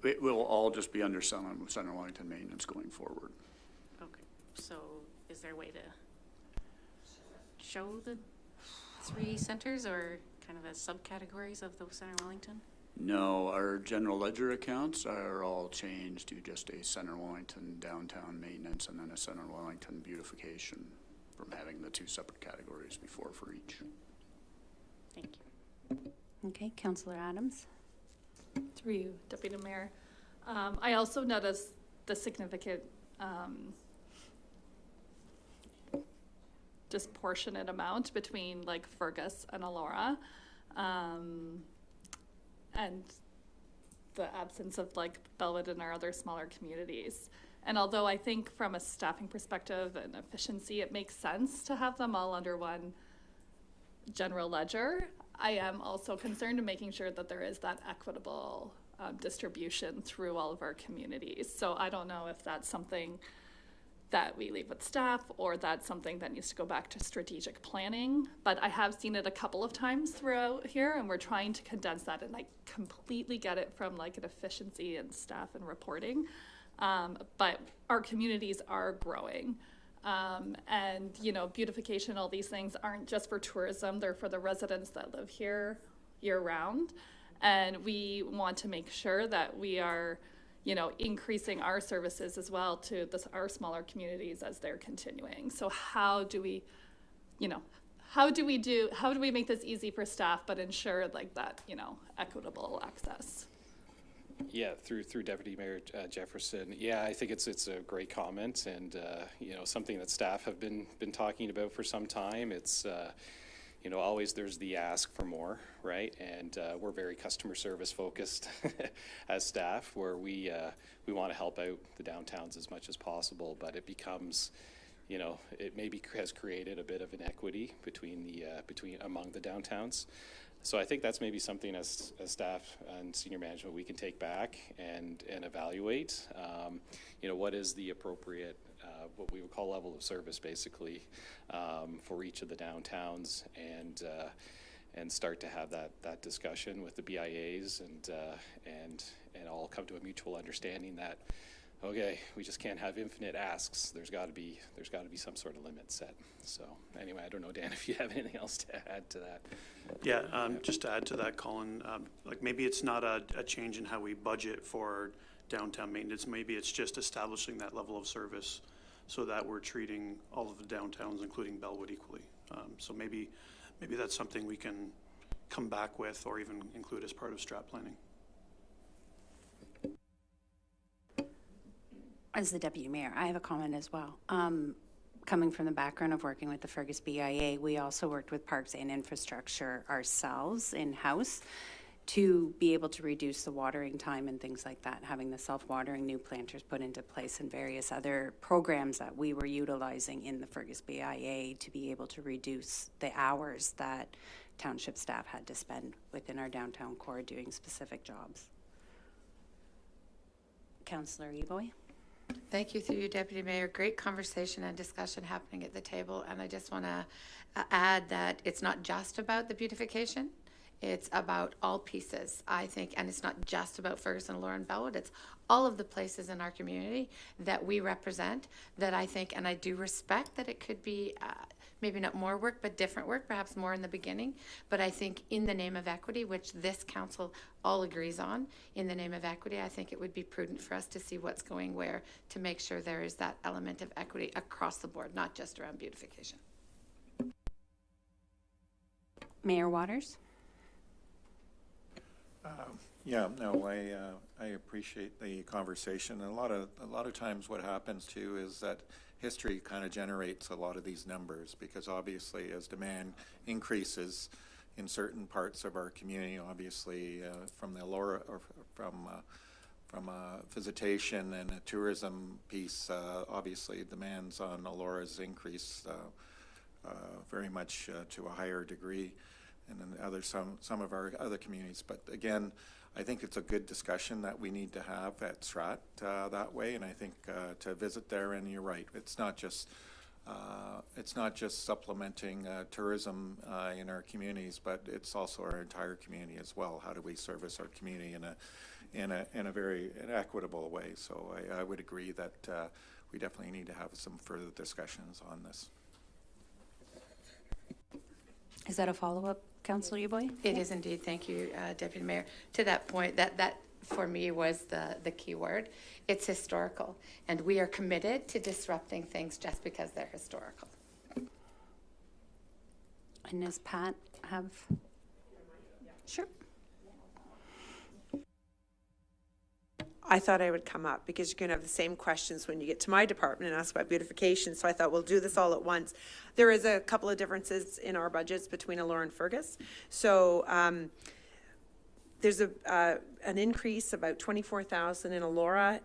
S10: It will all just be under Centre Wellington maintenance going forward.
S7: Okay, so is there a way to show the 3 centers or kind of as subcategories of the Centre Wellington?
S10: No, our general ledger accounts are all changed to just a Centre Wellington downtown maintenance and then a Centre Wellington beautification, from having the 2 separate categories before for each.
S7: Thank you.
S1: Okay, Councillor Adams.
S9: Through you, Deputy Mayor. I also noticed the significant disproportionate amount between like Fergus and Elora, and the absence of like Bellwood and our other smaller communities. And although I think from a staffing perspective and efficiency, it makes sense to have them all under one general ledger, I am also concerned in making sure that there is that equitable distribution through all of our communities. So I don't know if that's something that we leave with staff or that's something that needs to go back to strategic planning. But I have seen it a couple of times throughout here, and we're trying to condense that, and I completely get it from like an efficiency and staff and reporting. But our communities are growing. And, beautification, all these things aren't just for tourism, they're for the residents that live here year round. And we want to make sure that we are, increasing our services as well to our smaller communities as they're continuing. So how do we make this easy for staff, but ensure like that, equitable access?
S11: Yeah, through Deputy Mayor Jefferson. Yeah, I think it's a great comment, and something that staff have been talking about for some time. It's always there's the ask for more, right? And we're very customer service focused as staff, where we want to help out the downtowns as much as possible, but it becomes, it maybe has created a bit of inequity among the downtowns. So I think that's maybe something as staff and senior management we can take back and evaluate. What is the appropriate, what we would call level of service, basically, for each of the downtowns, and start to have that discussion with the BIAs and all come to a mutual understanding that, okay, we just can't have infinite asks. There's got to be some sort of limit set. So anyway, I don't know, Dan, if you have anything else to add to that.
S5: Yeah, just to add to that, Colin, maybe it's not a change in how we budget for downtown maintenance. Maybe it's just establishing that level of service so that we're treating all of the downtowns, including Bellwood, equally. So maybe that's something we can come back with or even include as part of strat planning.
S1: As the Deputy Mayor, I have a comment as well. Coming from the background of working with the Fergus BIA, we also worked with Parks and Infrastructure ourselves in-house to be able to reduce the watering time and things like that, having the self-watering new planters put into place and various other programs that we were utilizing in the Fergus BIA to be able to reduce the hours that township staff had to spend within our downtown core doing specific jobs. Councillor Eboy?
S6: Thank you, through you, Deputy Mayor. Great conversation and discussion happening at the table. And I just want to add that it's not just about the beautification. It's about all pieces, I think, and it's not just about Fergus and Elora and Bellwood. It's all of the places in our community that we represent that I think, and I do respect that it could be maybe not more work, but different work, perhaps more in the beginning. But I think in the name of equity, which this council all agrees on, in the name of equity, I think it would be prudent for us to see what's going where to make sure there is that element of equity across the board, not just around beautification.
S1: Mayor Waters?
S4: Yeah, no, I appreciate the conversation. And a lot of times what happens too is that history kind of generates a lot of these numbers, because obviously as demand increases in certain parts of our community, obviously from the Elora or from a visitation and a tourism piece, obviously demands on Elora's increase very much to a higher degree, and then some of our other communities. But again, I think it's a good discussion that we need to have at SRAT that way, and I think to visit there, and you're right, it's not just supplementing tourism in our communities, but it's also our entire community as well. How do we service our community in a very equitable way? So I would agree that we definitely need to have some further discussions on this.
S1: Is that a follow-up, Councillor Eboy?
S6: It is indeed. Thank you, Deputy Mayor. To that point, that for me was the key word. It's historical, and we are committed to disrupting things just because they're historical.
S1: And does Pat have? Sure.
S14: I thought I would come up because you're going to have the same questions when you get to my department and ask about beautification. So I thought we'll do this all at once. There is a couple of differences in our budgets between Elora and Fergus. So there's an increase about $24,000 in Elora.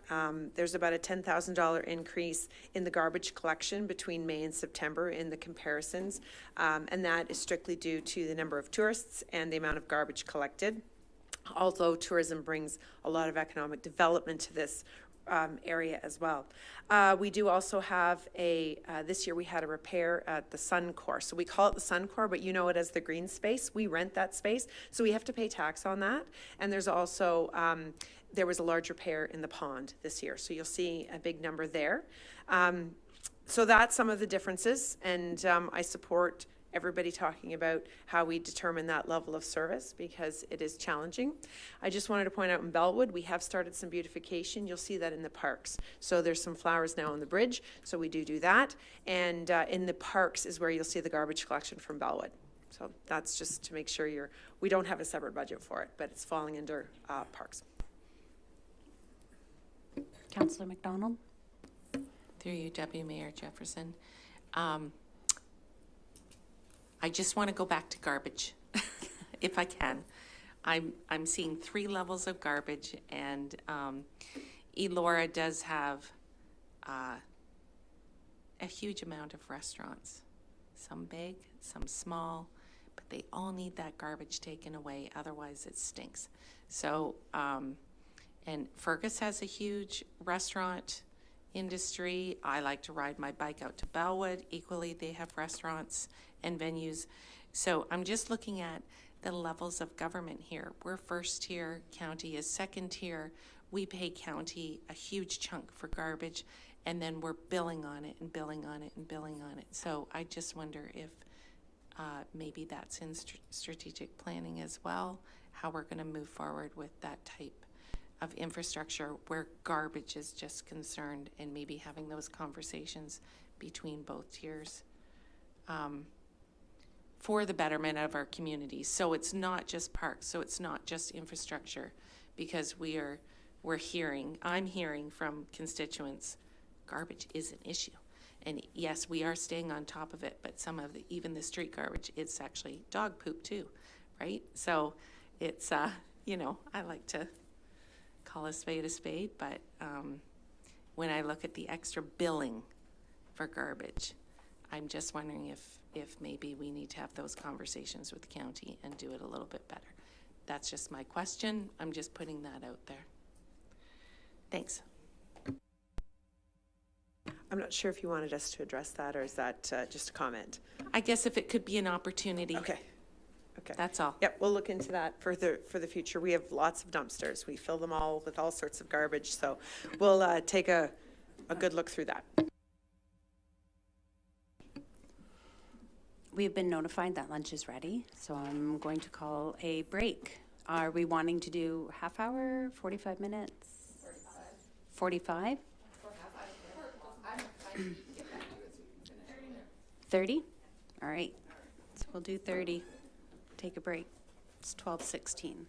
S14: There's about a $10,000 increase in the garbage collection between May and September in the comparisons, and that is strictly due to the number of tourists and the amount of garbage collected. Although tourism brings a lot of economic development to this area as well. We do also have this year we had a repair at the Sun Core. So we call it the Sun Core, but you know it as the green space. We rent that space, so we have to pay tax on that. And there's also, there was a large repair in the pond this year. So you'll see a big number there. So that's some of the differences, and I support everybody talking about how we determine that level of service because it is challenging. I just wanted to point out in Bellwood, we have started some beautification. You'll see that in the parks. So there's some flowers now on the bridge, so we do that. And in the parks is where you'll see the garbage collection from Bellwood. So that's just to make sure we don't have a separate budget for it, but it's falling under parks.
S1: Councillor McDonald?
S2: Through you, Deputy Mayor Jefferson. I just want to go back to garbage, if I can. I'm seeing 3 levels of garbage, and Elora does have a huge amount of restaurants, some big, some small, but they all need that garbage taken away, otherwise it stinks. So, and Fergus has a huge restaurant industry. I like to ride my bike out to Bellwood. Equally, they have restaurants and venues. So I'm just looking at the levels of government here. We're first tier, county is second tier. We pay county a huge chunk for garbage, and then we're billing on it and billing on it and billing on it. So I just wonder if maybe that's in strategic planning as well, how we're going to move forward with that type of infrastructure where garbage is just concerned, and maybe having those conversations between both tiers for the betterment of our communities. So it's not just parks, so it's not just infrastructure, because I'm hearing from constituents, garbage is an issue. And yes, we are staying on top of it, but some of even the street garbage, it's actually dog poop too, right? So it's you know, I like to call a spade, but when I look at the extra billing for garbage, I'm just wondering if maybe we need to have those conversations with the county and do it a little bit better. That's just my question. I'm just putting that out there. Thanks.
S14: I'm not sure if you wanted us to address that, or is that just a comment?
S2: I guess if it could be an opportunity.
S14: Okay. Okay.
S2: That's all.
S14: Yep, we'll look into that for the future. We have lots of dumpsters. We fill them all with all sorts of garbage, so we'll take a good look through that.
S1: We've been notified that lunch is ready, so I'm going to call a break. Are we wanting to do half hour, 45 minutes? 45. 30? All right, so we'll do 30. Take a break. It's 12:16.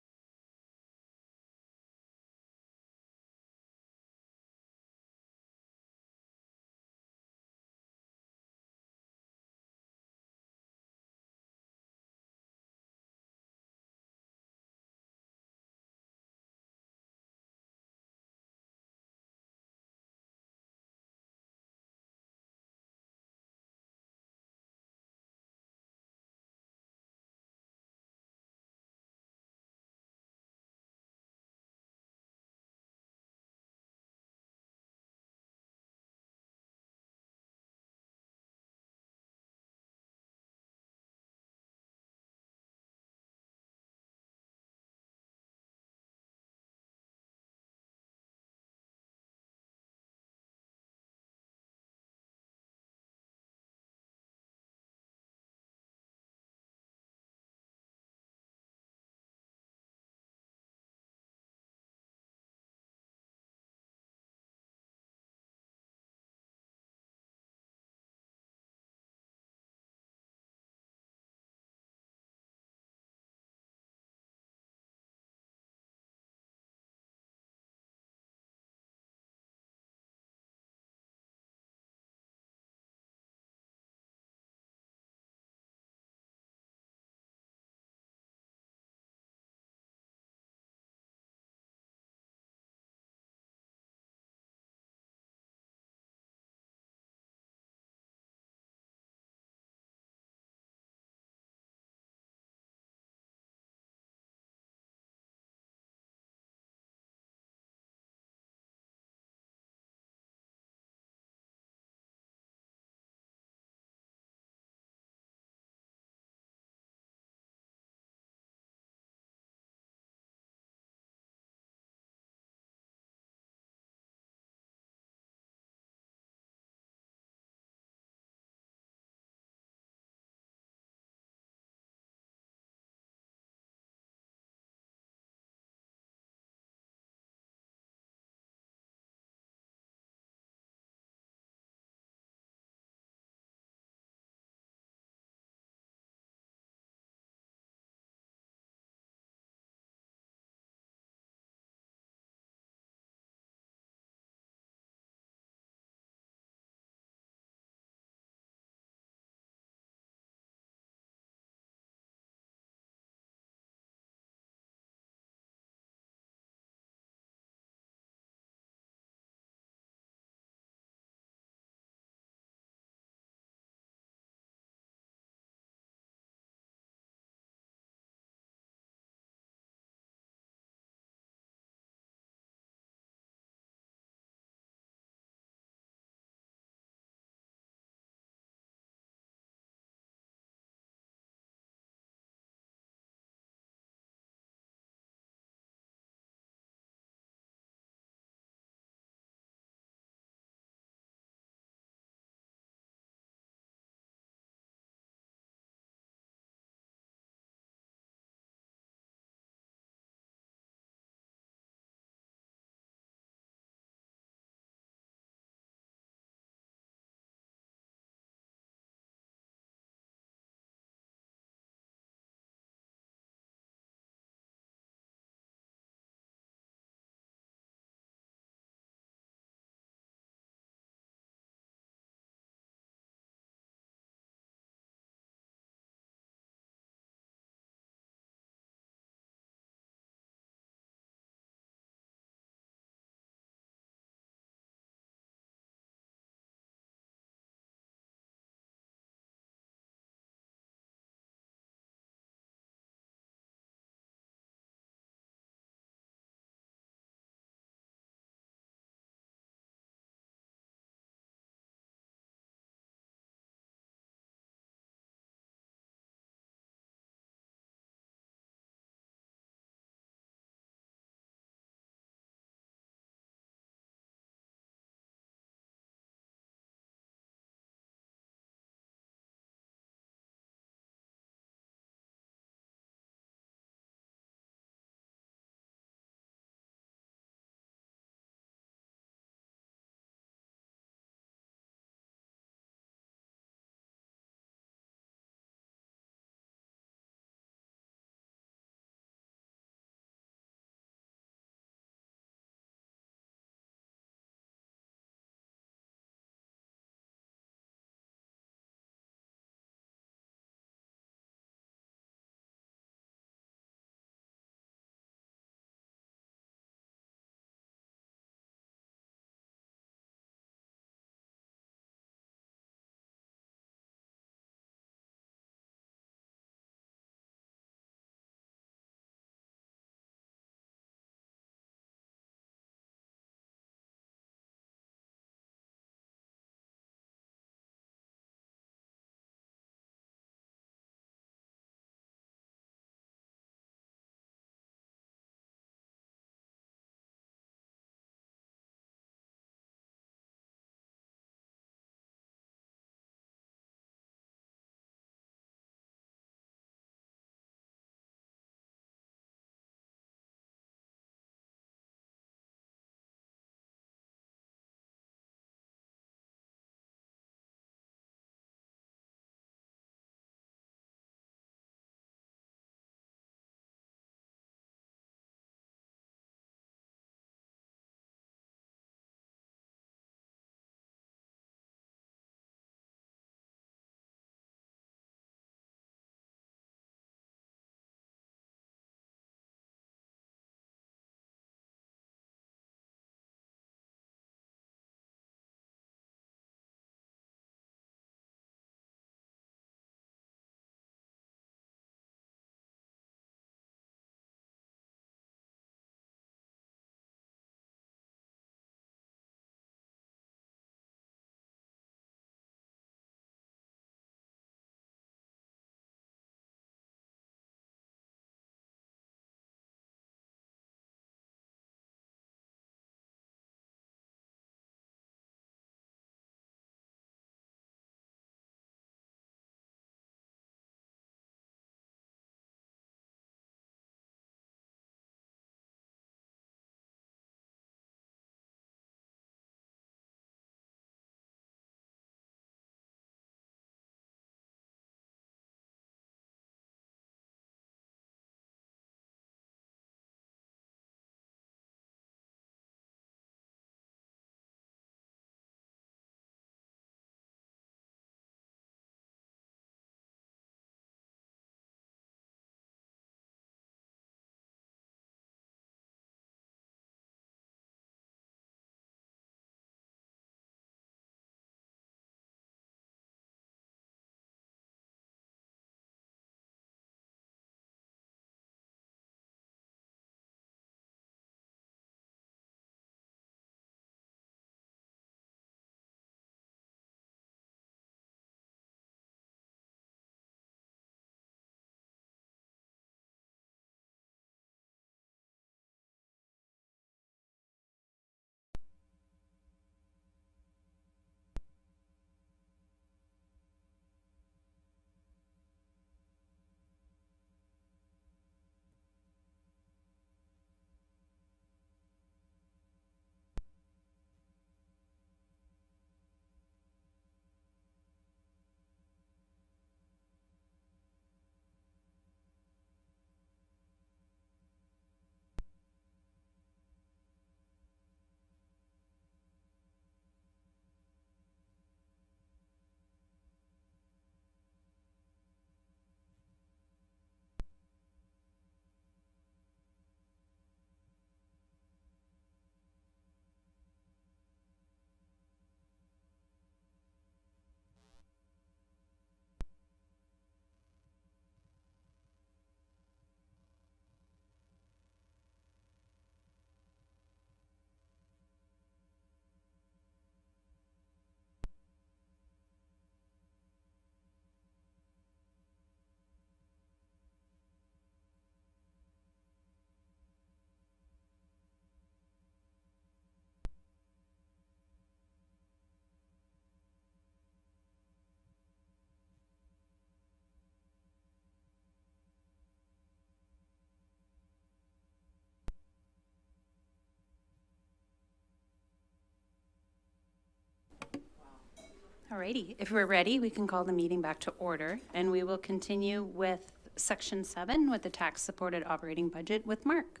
S1: Alrighty, if we're ready, we can call the meeting back to order, and we will continue with Section 7 with the tax-supported operating budget with Mark.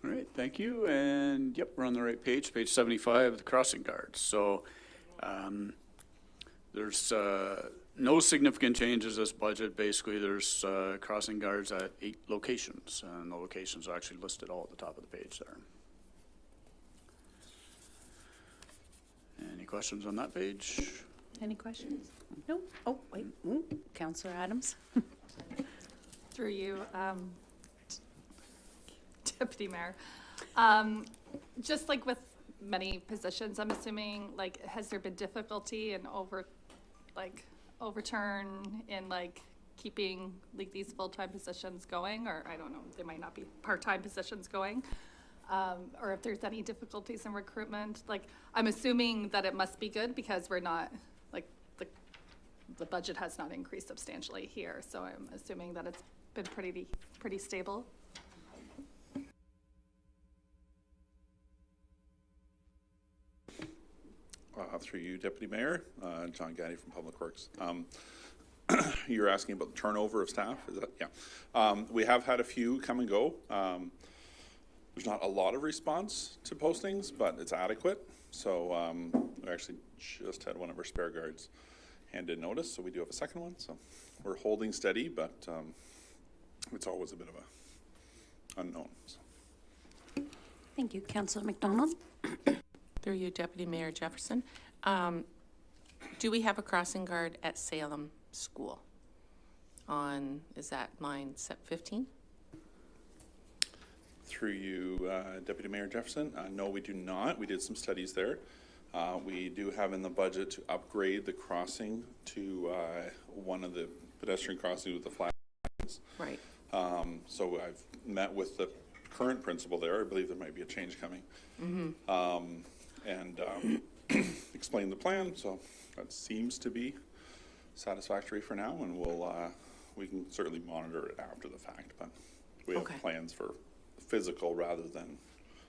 S10: All right, thank you. And yep, we're on the right page, page 75, the crossing guards. So there's no significant changes this budget. Basically, there's crossing guards at 8 locations, and the locations are actually listed all at the top of the page there. Any questions on that page?
S1: Any questions? No? Oh, wait, Councillor Adams.
S9: Through you, Deputy Mayor. Just like with many positions, I'm assuming, like, has there been difficulty in overturn in like keeping like these full-time positions going, or I don't know, they might not be part-time positions going, or if there's any difficulties in recruitment? Like, I'm assuming that it must be good because we're not, like, the budget has not increased substantially here, so I'm assuming that it's been pretty stable.
S15: Through you, Deputy Mayor, John Gaddy from Public Works. You're asking about the turnover of staff, is that? Yeah. We have had a few come and go. There's not a lot of response to postings, but it's adequate. So we actually just had one of our spare guards hand in notice, so we do have a second one. So we're holding steady, but it's always a bit of a unknown. So.
S1: Thank you. Councillor McDonald.
S2: Through you, Deputy Mayor Jefferson. Do we have a crossing guard at Salem School on, is that line 15?
S15: Through you, Deputy Mayor Jefferson. No, we do not. We did some studies there. We do have in the budget to upgrade the crossing to one of the pedestrian crossings with the flags.
S2: Right.
S15: So I've met with the current principal there. I believe there might be a change coming.
S2: Mm-hmm.
S15: And explain the plan. So that seems to be satisfactory for now, and we can certainly monitor it after the fact. But we have plans for physical rather than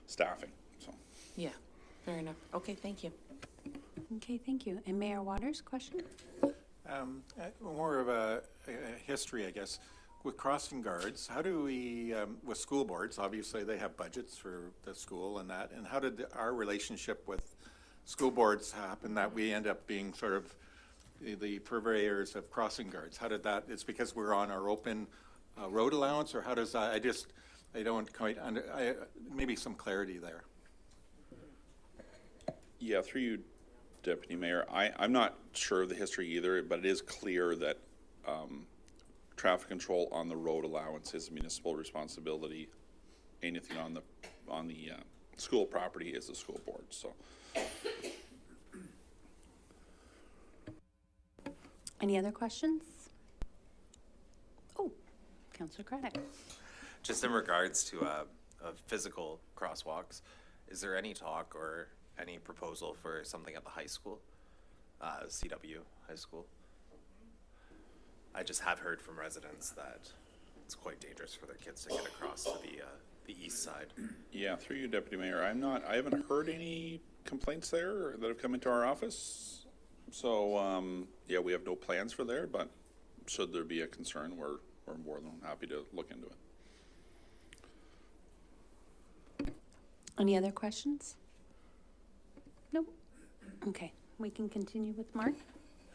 S15: staffing. So
S2: yeah, fair enough. Okay, thank you.
S1: Okay, thank you. And Mayor Waters, question?
S4: More of a history, I guess. With crossing guards, how do we, with school boards, obviously they have budgets for the school and that, and how did our relationship with school boards happen that we end up being sort of the purveyors of crossing guards? How did that, it's because we're on our open road allowance, or how does that, I don't quite maybe some clarity there.
S15: yeah, through you, Deputy Mayor, I'm not sure of the history either, but it is clear that traffic control on the road allowance is municipal responsibility. Anything on the school property is the school board. So.
S1: Any other questions? Oh, Councillor Craddock.
S3: Just in regards to physical crosswalks, is there any talk or any proposal for something at the high school, CW High School? I just have heard from residents that it's quite dangerous for their kids to get across to the east side.
S15: Yeah, through you, Deputy Mayor, I haven't heard any complaints there that have come into our office. So yeah, we have no plans for there, but should there be a concern, we're more than happy to look into it.
S1: Any other questions? Nope. Okay, we can continue with Mark.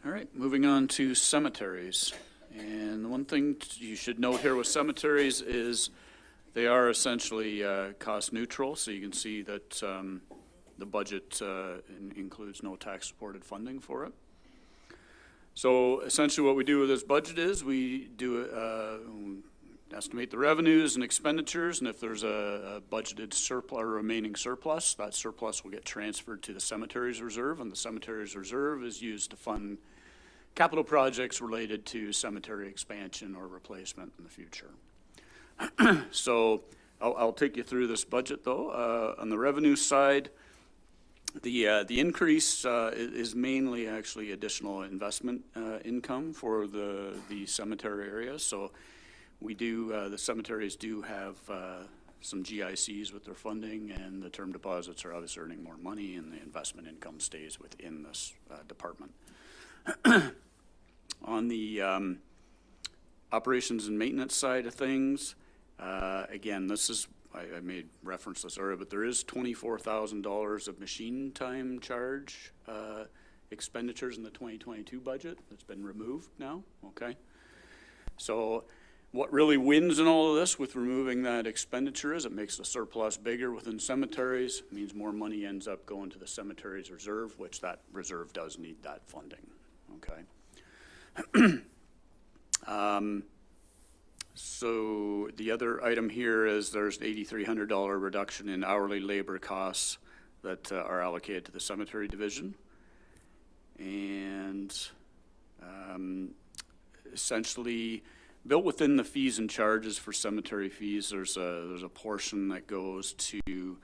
S10: All right, moving on to cemeteries. And the one thing you should note here with cemeteries is they are essentially cost neutral. So you can see that the budget includes no tax-supported funding for it. So essentially what we do with this budget is we do estimate the revenues and expenditures, and if there's a budgeted surplus or remaining surplus, that surplus will get transferred to the cemeteries reserve, and the cemeteries reserve is used to fund capital projects related to cemetery expansion or replacement in the future. So I'll take you through this budget though. On the revenue side, the increase is mainly actually additional investment income for the cemetery areas. So we do, the cemeteries do have some GICs with their funding, and the term deposits are obviously earning more money, and the investment income stays within this department. On the operations and maintenance side of things, again, this is, I made reference to this earlier, but there is $24,000 of machine time charge expenditures in the 2022 budget that's been removed now, okay? So what really wins in all of this with removing that expenditure is it makes the surplus bigger within cemeteries. It means more money ends up going to the cemeteries reserve, which that reserve does need that funding, okay? So the other item here is there's an $8,300 reduction in hourly labor costs that are allocated to the cemetery division. And essentially, built within the fees and charges for cemetery fees, there's a portion that goes to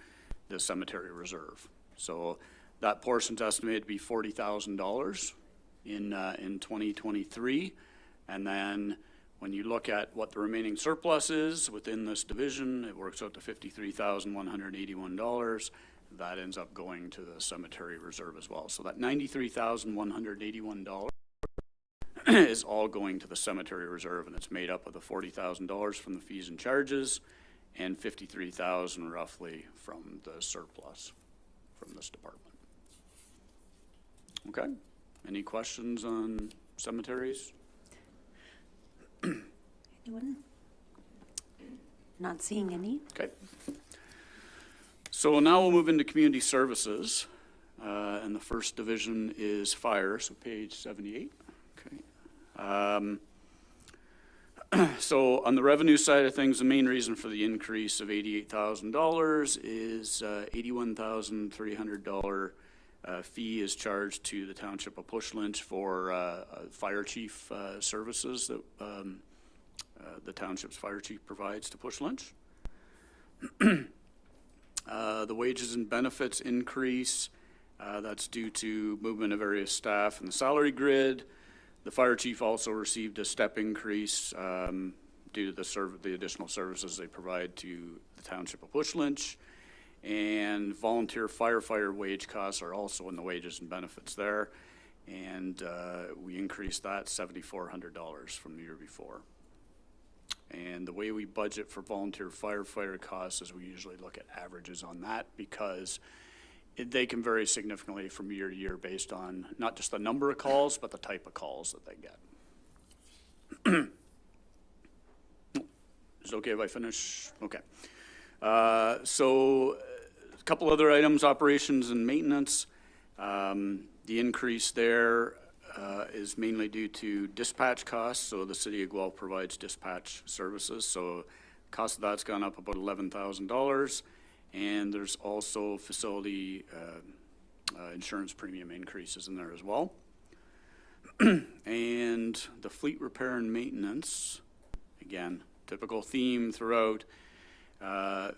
S10: the cemetery reserve. So that portion's estimated to be $40,000 in 2023, and then when you look at what the remaining surplus is within this division, it works out to $53,181. That ends up going to the cemetery reserve as well. So that $93,181 is all going to the cemetery reserve, and it's made up of the $40,000 from the fees and charges and $53,000 roughly from the surplus from this department. Okay, any questions on cemeteries?
S1: Anyone? Not seeing any.
S10: Okay. So now we'll move into community services, and the first division is fire, so page 78. Okay. So on the revenue side of things, the main reason for the increase of $88,000 is $81,300 fee is charged to the Township of Push Lynch for fire chief services that the township's fire chief provides to Push Lynch. The wages and benefits increase, that's due to movement of various staff in the salary grid. The fire chief also received a step increase due to the additional services they provide to the Township of Push Lynch. And volunteer firefighter wage costs are also in the wages and benefits there. And we increased that $7,400 from the year before. And the way we budget for volunteer firefighter costs is we usually look at averages on that, because they can vary significantly from year to year based on not just the number of calls, but the type of calls that they get. Is it okay if I finish? Okay. So a couple other items, operations and maintenance. The increase there is mainly due to dispatch costs. So the city of Guelph provides dispatch services. So cost of that's gone up about $11,000. And there's also facility insurance premium increases in there as well. And the fleet repair and maintenance, again, typical theme throughout.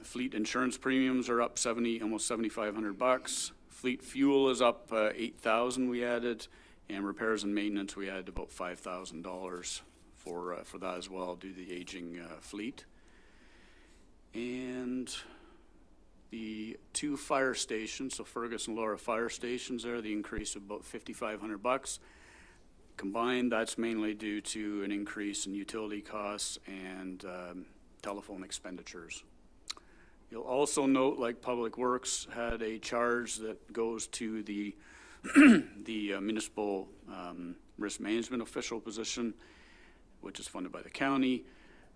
S10: Fleet insurance premiums are up almost $7,500. Fleet fuel is up $8,000 we added, and repairs and maintenance we added about $5,000 for that as well due to the aging fleet. And the two fire stations, so Fergus and Elora fire stations there, the increase of about $5,500. Combined, that's mainly due to an increase in utility costs and telephone expenditures. You'll also note, like Public Works had a charge that goes to the the municipal risk management official position, which is funded by the county.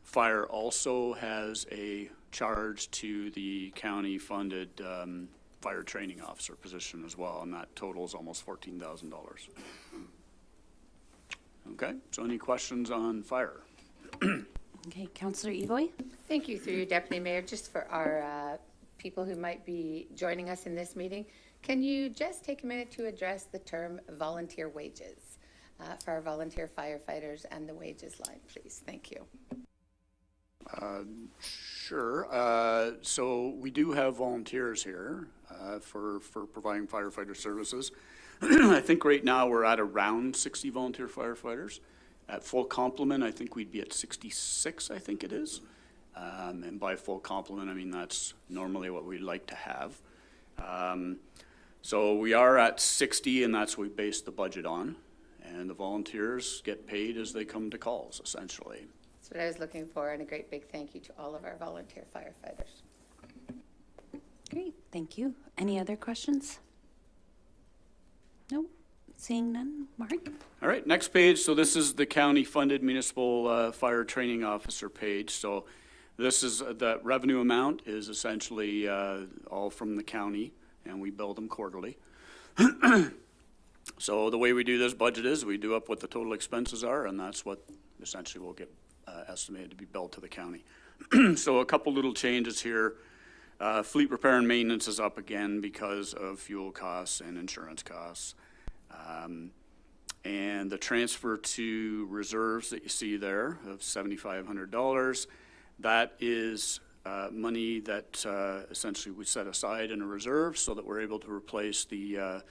S10: Fire also has a charge to the county-funded fire training officer position as well, and that totals almost $14,000. Okay, so any questions on fire?
S1: Okay, Councillor Evoy.
S6: Thank you, through your Deputy Mayor. Just for our people who might be joining us in this meeting, can you just take a minute to address the term volunteer wages for our volunteer firefighters and the wages line, please? Thank you.
S10: Sure. So we do have volunteers here for providing firefighter services. I think right now we're at around 60 volunteer firefighters. At full complement, I think we'd be at 66, I think it is. And by full complement, I mean that's normally what we'd like to have. So we are at 60, and that's what we based the budget on. And the volunteers get paid as they come to calls, essentially.
S6: That's what I was looking for, and a great big thank you to all of our volunteer firefighters.
S1: Great, thank you. Any other questions? No, seeing none. Mark?
S10: All right, next page. So this is the county-funded municipal fire training officer page. So this is, the revenue amount is essentially all from the county, and we bill them quarterly. So the way we do this budget is we do up what the total expenses are, and that's what essentially will get estimated to be billed to the county. So a couple little changes here. Fleet repair and maintenance is up again because of fuel costs and insurance costs. And the transfer to reserves that you see there of $7,500, that is money that essentially we set aside in a reserve so that we're able to replace the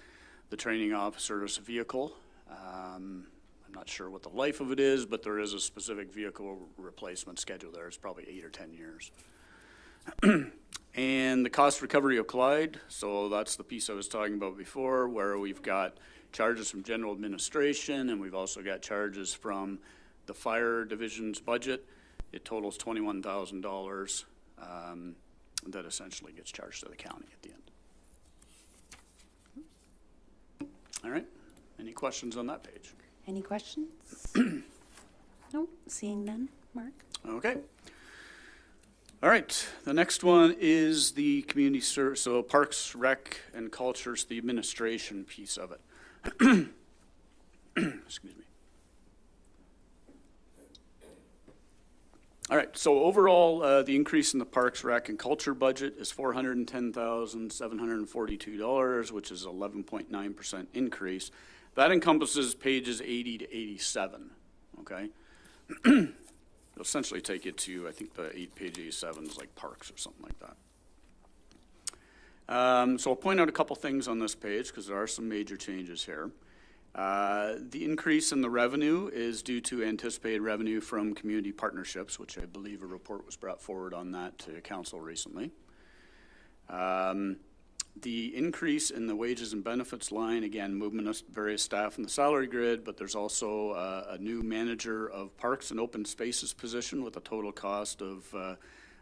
S10: training officer's vehicle. I'm not sure what the life of it is, but there is a specific vehicle replacement schedule there. It's probably 8 or 10 years. And the cost recovery applied, so that's the piece I was talking about before, where we've got charges from general administration, and we've also got charges from the fire division's budget. It totals $21,000 that essentially gets charged to the county at the end. All right, any questions on that page?
S1: Any questions? No, seeing none. Mark?
S10: Okay. All right, the next one is the community service, so Parks, Rec, and Culture's the administration piece of it. Excuse me. All right, so overall, the increase in the Parks, Rec, and Culture budget is $410,742, which is 11.9% increase. That encompasses pages 80 to 87, okay? It'll essentially take you to, I think the page 87 is like parks or something like that. So I'll point out a couple things on this page because there are some major changes here. The increase in the revenue is due to anticipated revenue from community partnerships, which I believe a report was brought forward on that to council recently. The increase in the wages and benefits line, again, movement of various staff in the salary grid, but there's also a new manager of parks and open spaces position with a total cost of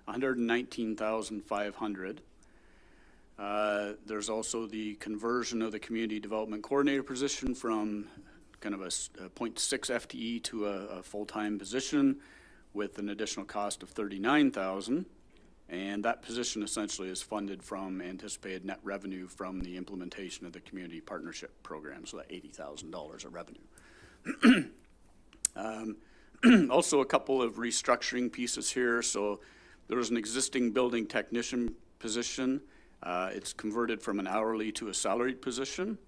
S10: $119,500. There's also the conversion of the community development coordinator position from kind of a 0.6 FTE to a full-time position with an additional cost of $39,000. And that position essentially is funded from anticipated net revenue from the implementation of the community partnership program, so that $80,000 of revenue. Also a couple of restructuring pieces here. So there was an existing building technician position. It's converted from an hourly to a salaried position.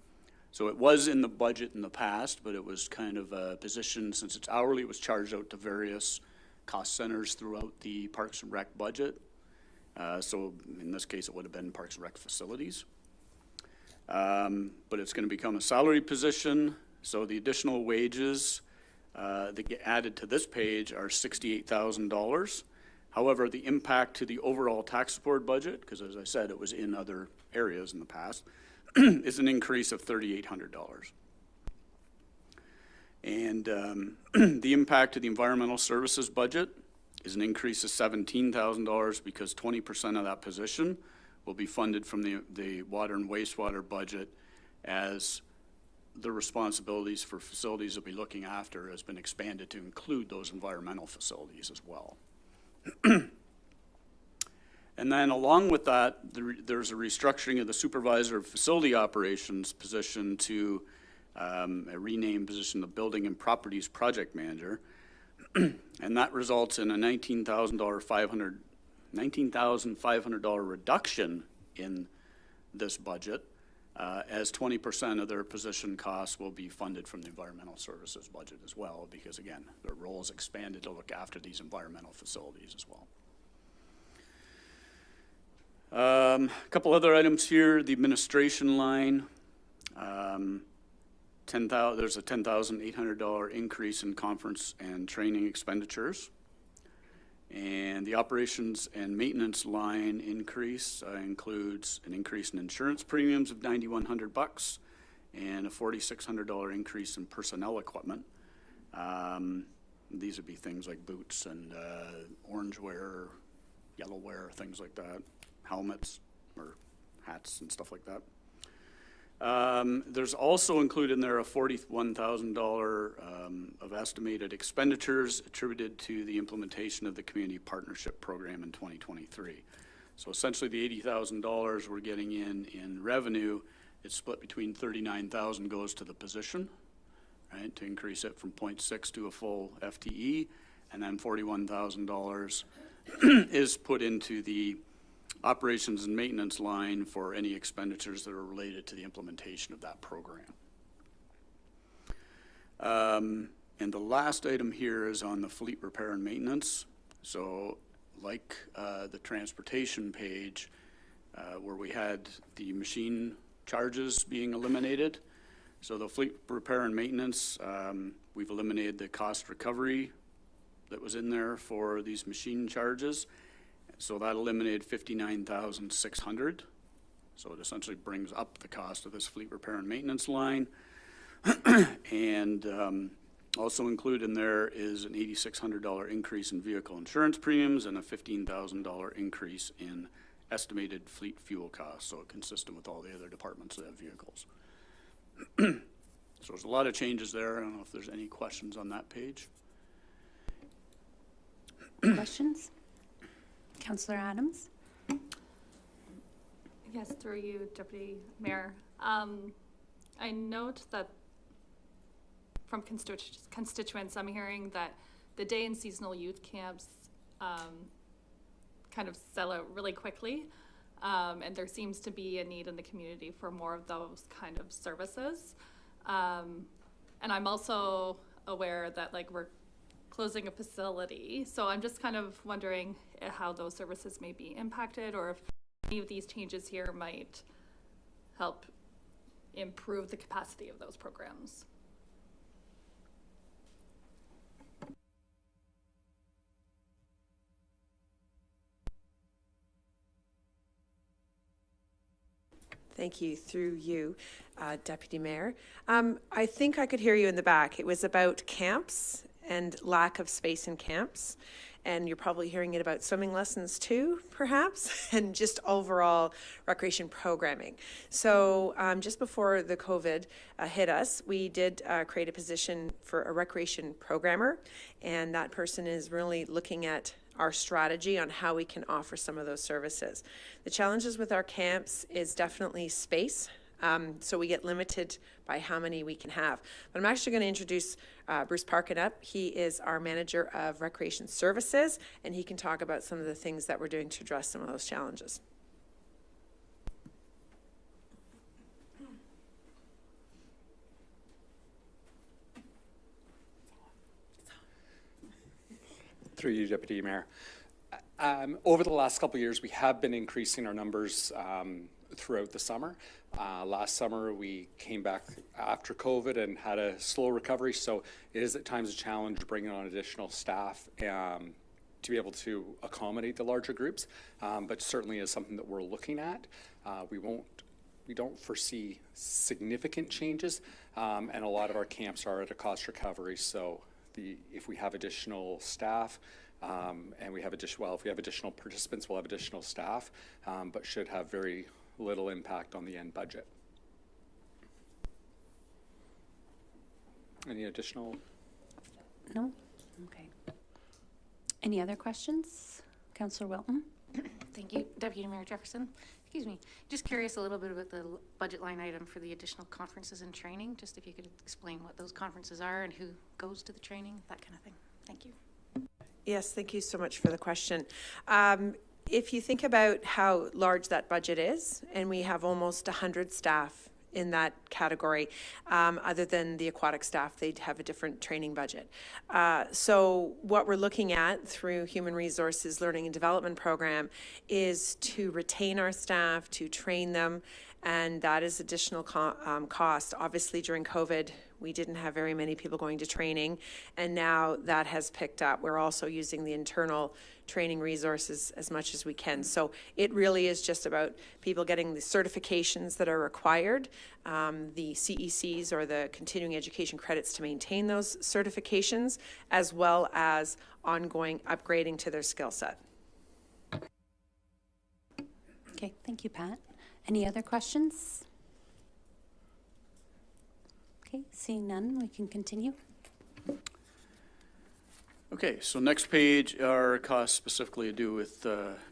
S10: So it was in the budget in the past, but it was kind of a position, since it's hourly, it was charged out to various cost centers throughout the Parks and Rec budget. So in this case, it would have been Parks and Rec facilities. But it's going to become a salary position. So the additional wages that get added to this page are $68,000. However, the impact to the overall tax support budget, because as I said, it was in other areas in the past, is an increase of $3,800. And the impact to the environmental services budget is an increase of $17,000 because 20% of that position will be funded from the water and wastewater budget, as the responsibilities for facilities that we're looking after has been expanded to include those environmental facilities as well. And then along with that, there's a restructuring of the supervisor of facility operations position to a renamed position, the building and properties project manager. And that results in a $19,500 reduction in this budget, as 20% of their position costs will be funded from the environmental services budget as well, because again, their role is expanded to look after these environmental facilities as well. A couple other items here, the administration line. There's a $10,800 increase in conference and training expenditures. And the operations and maintenance line increase includes an increase in insurance premiums of $9,100 and a $4,600 increase in personnel equipment. These would be things like boots and orange wear, yellow wear, things like that, helmets or hats and stuff like that. There's also included in there a $41,000 of estimated expenditures attributed to the implementation of the Community Partnership Program in 2023. So essentially the $80,000 we're getting in revenue, it's split between $39,000 goes to the position, right, to increase it from 0.6 to a full FTE, and then $41,000 is put into the operations and maintenance line for any expenditures that are related to the implementation of that program. And the last item here is on the fleet repair and maintenance. So like the transportation page where we had the machine charges being eliminated. So the fleet repair and maintenance, we've eliminated the cost recovery that was in there for these machine charges. So that eliminated $59,600. So it essentially brings up the cost of this fleet repair and maintenance line. And also included in there is an $8,600 increase in vehicle insurance premiums and a $15,000 increase in estimated fleet fuel costs. So consistent with all the other departments that have vehicles. So there's a lot of changes there. I don't know if there's any questions on that page.
S1: Questions? Councillor Adams?
S9: Yes, through you, Deputy Mayor. I note that from constituents, I'm hearing that the day and seasonal youth camps kind of sell out really quickly, and there seems to be a need in the community for more of those kind of services. And I'm also aware that like we're closing a facility, so I'm just kind of wondering how those services may be impacted, or if any of these changes here might help improve the capacity of those programs.
S14: Thank you. Through you, Deputy Mayor. I think I could hear you in the back. It was about camps and lack of space in camps. And you're probably hearing it about swimming lessons too, perhaps, and just overall recreation programming. So just before the COVID hit us, we did create a position for a recreation programmer, and that person is really looking at our strategy on how we can offer some of those services. The challenges with our camps is definitely space. So we get limited by how many we can have. But I'm actually going to introduce Bruce Parkin up. He is our Manager of Recreation Services, and he can talk about some of the things that we're doing to address some of those challenges.
S11: Through you, Deputy Mayor. Over the last couple of years, we have been increasing our numbers throughout the summer. Last summer, we came back after COVID and had a slow recovery, so it is at times a challenge bringing on additional staff to be able to accommodate the larger groups, but certainly is something that we're looking at. We don't foresee significant changes, and a lot of our camps are at a cost recovery, so if we have additional staff, and if we have additional participants, we'll have additional staff, but should have very little impact on the end budget. Any additional?
S1: No? Okay. Any other questions? Councillor Wilton?
S7: Thank you, Deputy Mayor Jefferson. Excuse me. Just curious a little bit about the budget line item for the additional conferences and training, just if you could explain what those conferences are and who goes to the training, that kind of thing. Thank you.
S14: Yes, thank you so much for the question. If you think about how large that budget is, and we have almost 100 staff in that category, other than the aquatic staff, they'd have a different training budget. So what we're looking at through Human Resources Learning and Development Program is to retain our staff, to train them, and that is additional cost. Obviously during COVID, We didn't have very many people going to training, and now that has picked up. We're also using the internal training resources as much as we can. So it really is just about people getting the certifications that are required, the CECs or the continuing education credits to maintain those certifications, as well as ongoing upgrading to their skill set.
S1: Okay, thank you, Pat. Any other questions? Okay, seeing none, we can continue.
S10: Okay, so next page are costs specifically to do with,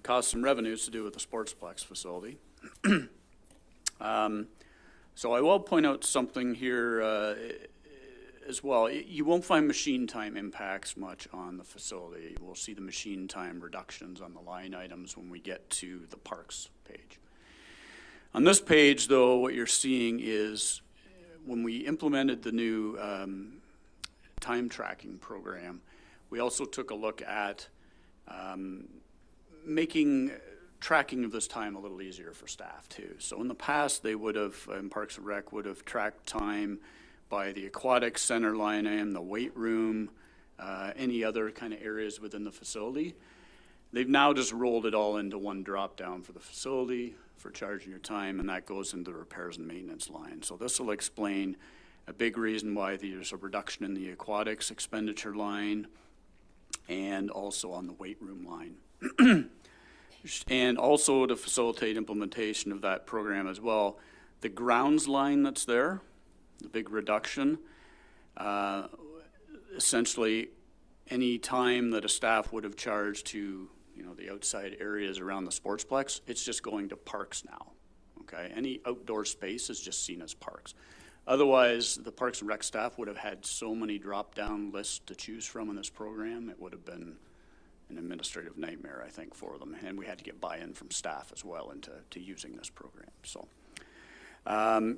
S10: costs and revenues to do with the Sportsplex facility. So I will point out something here as well. You won't find machine time impacts much on the facility. We'll see the machine time reductions on the line items when we get to the parks page. On this page, though, what you're seeing is when we implemented the new time tracking program, we also took a look at making tracking of this time a little easier for staff too. So in the past, they would have, in Parks and Rec, would have tracked time by the aquatic center line item, the weight room, any other kind of areas within the facility. They've now just rolled it all into one drop down for the facility for charging your time, and that goes into the repairs and maintenance line. So this will explain a big reason why there's a reduction in the aquatics expenditure line and also on the weight room line. And also to facilitate implementation of that program as well, the grounds line that's there, the big reduction, essentially any time that a staff would have charged to, you know, the outside areas around the Sportsplex, it's just going to parks now, okay? Any outdoor space is just seen as parks. Otherwise, the Parks and Rec staff would have had so many drop-down lists to choose from in this program, it would have been an administrative nightmare, I think, for them. And we had to get buy-in from staff as well into using this program. So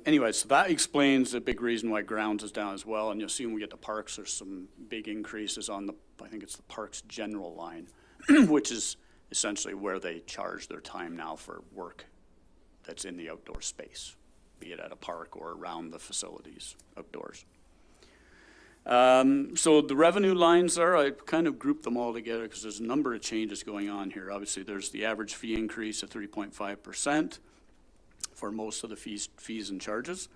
S10: anyway, so that explains the big reason why grounds is down as well. And you'll see when we get to parks, there's some big increases on the, I think it's the parks general line, which is essentially where they charge their time now for work that's in the outdoor space, be it at a park or around the facilities outdoors. So the revenue lines are, I kind of grouped them all together because there's a number of changes going on here. Obviously, there's the average fee increase of 3.5% for most of the fees and charges.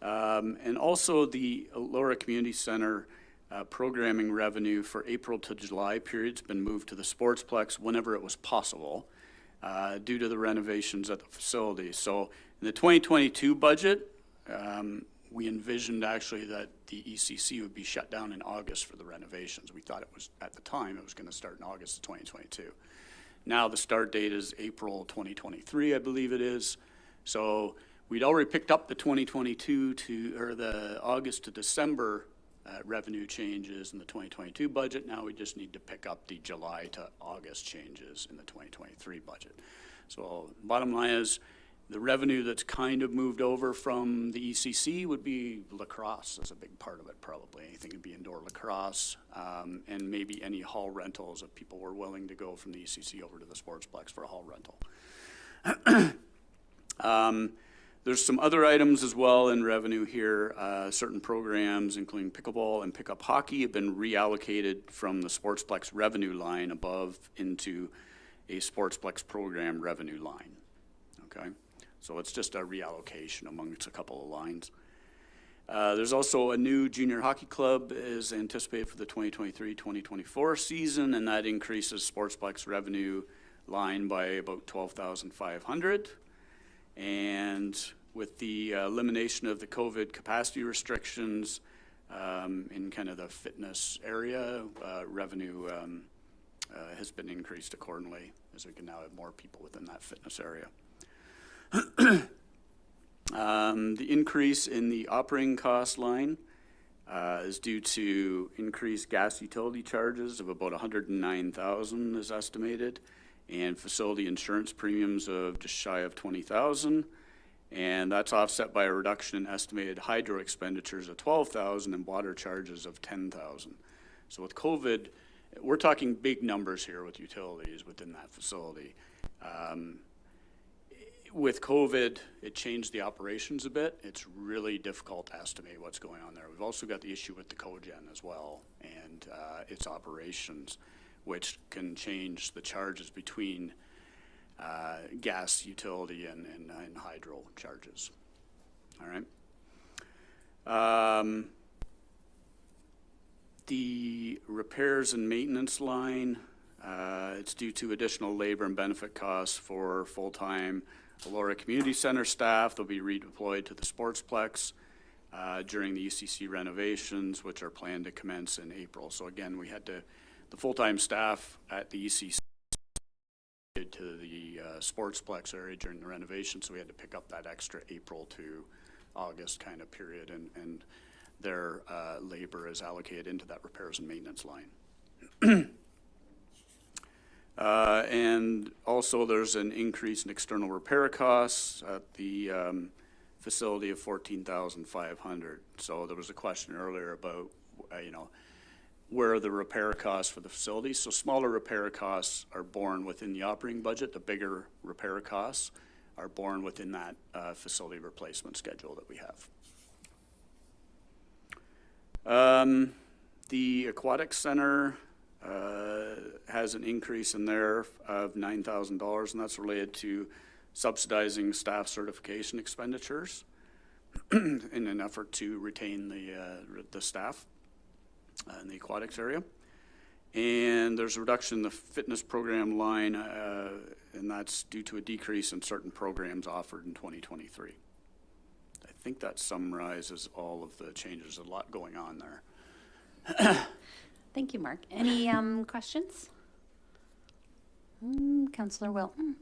S10: And also the Elora Community Center programming revenue for April to July period's been moved to the Sportsplex whenever it was possible due to the renovations at the facility. So in the 2022 budget, we envisioned actually that the ECC would be shut down in August for the renovations. We thought it was, at the time, it was going to start in August of 2022. Now the start date is April 2023, I believe it is. So we'd already picked up the 2022 or the August to December revenue changes in the 2022 budget. Now we just need to pick up the July to August changes in the 2023 budget. So bottom line is, the revenue that's kind of moved over from the ECC would be lacrosse as a big part of it, probably. Anything would be indoor lacrosse, and maybe any hall rentals if people were willing to go from the ECC over to the Sportsplex for a hall rental. There's some other items as well in revenue here. Certain programs, including pickleball and pickup hockey, have been reallocated from the Sportsplex revenue line above into a Sportsplex program revenue line, okay? So it's just a reallocation amongst a couple of lines. There's also a new junior hockey club is anticipated for the 2023-2024 season, and that increases Sportsplex revenue line by about $12,500. And with the elimination of the COVID capacity restrictions in kind of the fitness area, revenue has been increased accordingly, as we can now have more people within that fitness area. The increase in the operating cost line is due to increased gas utility charges of about $109,000 is estimated, and facility insurance premiums of just shy of $20,000, and that's offset by a reduction in estimated hydro expenditures of $12,000 and water charges of $10,000. So with COVID, we're talking big numbers here with utilities within that facility. with COVID, it changed the operations a bit. It's really difficult to estimate what's going on there. We've also got the issue with the cogen as well, and its operations, which can change the charges between gas, utility, and hydro charges. All right. The repairs and maintenance line, it's due to additional labor and benefit costs for full-time Elora Community Center staff. They'll be redeployed to the Sportsplex during the ECC renovations, which are planned to commence in April. So again, we had the full-time staff at the ECC to the Sportsplex area during the renovation, so we had to pick up that extra April to August kind of period, and their labor is allocated into that repairs and maintenance line. And also there's an increase in external repair costs at the facility of $14,500. So there was a question earlier about, where are the repair costs for the facility? So smaller repair costs are borne within the operating budget. The bigger repair costs are borne within that facility replacement schedule that we have. The aquatic center has an increase in there of $9,000, and that's related to subsidizing staff certification expenditures in an effort to retain the staff in the aquatics area. And there's a reduction in the fitness program line, and that's due to a decrease in certain programs offered in 2023. I think that summarizes all of the changes. A lot going on there.
S1: Thank you, Mark. Any questions? Councillor Wilton.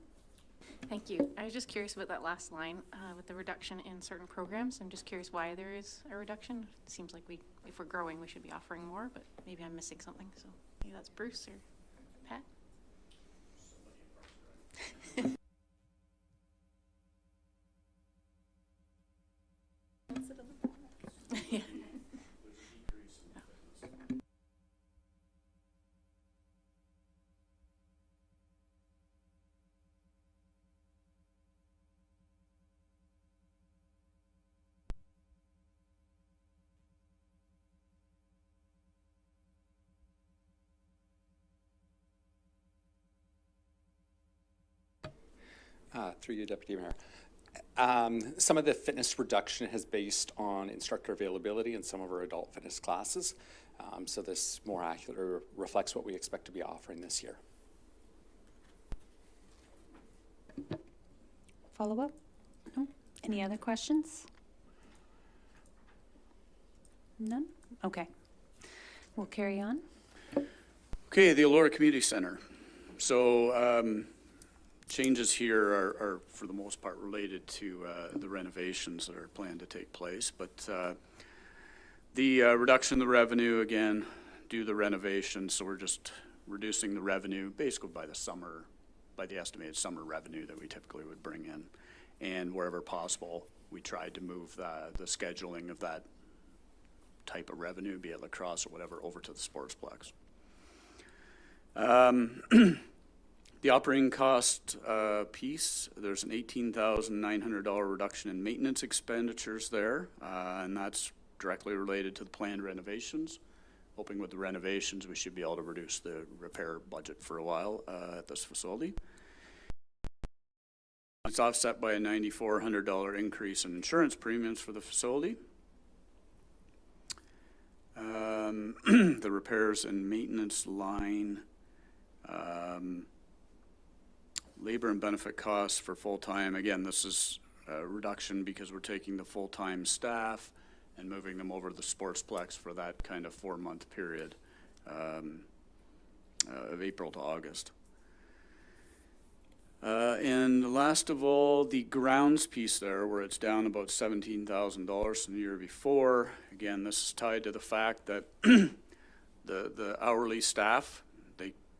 S7: Thank you. I was just curious about that last line with the reduction in certain programs. I'm just curious why there is a reduction. It seems like if we're growing, we should be offering more, but maybe I'm missing something. So maybe that's Bruce or Pat. Yeah.
S16: Through you, Deputy Mayor. Some of the fitness reduction is based on instructor availability in some of our adult fitness classes. So this more accurately reflects what we expect to be offering this year.
S1: Follow up? No? Any other questions? None? Okay. We'll carry on.
S10: Okay, the Elora Community Center. So changes here are for the most part related to the renovations that are planned to take place, but the reduction in the revenue, again, due to the renovation, so we're just reducing the revenue basically by the estimated summer revenue that we typically would bring in, and wherever possible, we tried to move the scheduling of that type of revenue, be it lacrosse or whatever, over to the Sportsplex. The operating cost piece, there's an $18,900 reduction in maintenance expenditures there, and that's directly related to the planned renovations. Hoping with the renovations, we should be able to reduce the repair budget for a while at this facility. It's offset by a $9,400 increase in insurance premiums for the facility. The repairs and maintenance line, labor and benefit costs for full-time. Again, this is a reduction because we're taking the full-time staff and moving them over to the Sportsplex for that kind of 4-month period of April to August. And last of all, the grounds piece there, where it's down about $17,000 from the year before. Again, this is tied to the fact that the hourly staff,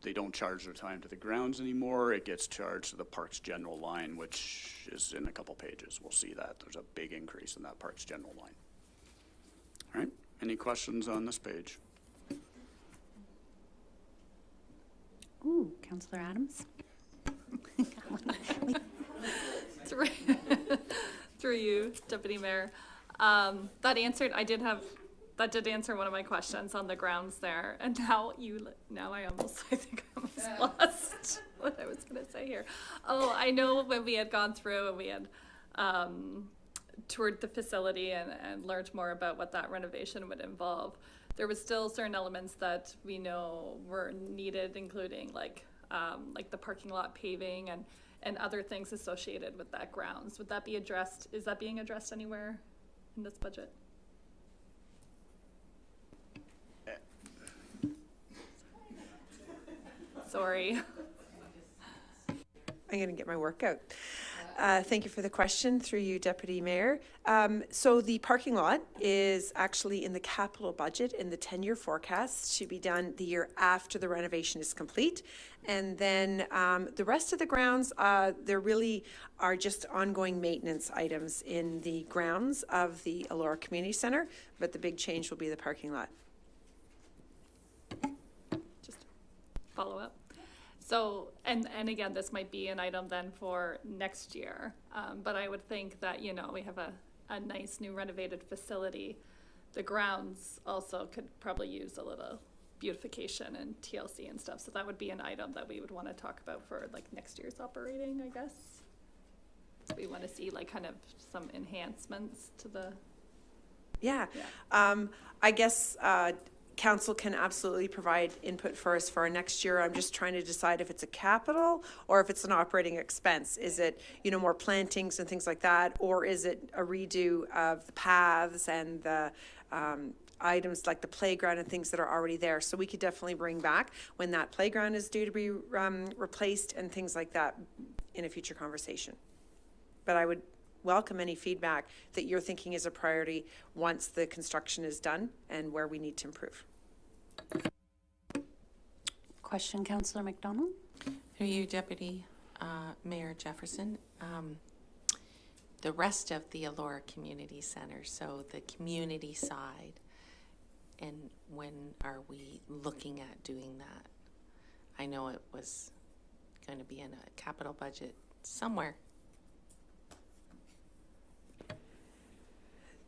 S10: they don't charge their time to the grounds anymore. It gets charged to the Parks General line, which is in a couple pages. We'll see that. There's a big increase in that Parks General line. All right, any questions on this page?
S1: Ooh, Councillor Adams.
S9: through you, Deputy Mayor. That did answer one of my questions on the grounds there. And now I think I almost lost what I was going to say here. Oh, I know when we had gone through and we had toured the facility and learned more about what that renovation would involve, there was still certain elements that we know were needed, including like the parking lot paving and other things associated with that grounds. Would that be addressed? Is that being addressed anywhere in this budget? Sorry.
S14: I'm going to get my workout. Thank you for the question through you, Deputy Mayor. So the parking lot is actually in the capital budget in the 10-year forecast to be done the year after the renovation is complete. And then the rest of the grounds, there really are just ongoing maintenance items in the grounds of the Elora Community Centre, but the big change will be the parking lot.
S9: Just follow up. So, and again, this might be an item then for next year, but I would think that, we have a nice new renovated facility. The grounds also could probably use a little beautification and TLC and stuff, so that would be an item that we would want to talk about for like next year's operating, I guess. So we want to see like kind of some enhancements to the...
S14: Yeah. I guess Council can absolutely provide input for us for our next year. I'm just trying to decide if it's a capital or if it's an operating expense. Is it, more plantings and things like that, or is it a redo of the paths and the items like the playground and things that are already there? So we could definitely bring back when that playground is due to be replaced and things like that in a future conversation. But I would welcome any feedback that you're thinking is a priority once the construction is done and where we need to improve.
S1: Question, Councillor McDonald?
S2: Through you, Deputy Mayor Jefferson. The rest of the Elora Community Centre, so the community side, and when are we looking at doing that? I know it was going to be in a capital budget somewhere.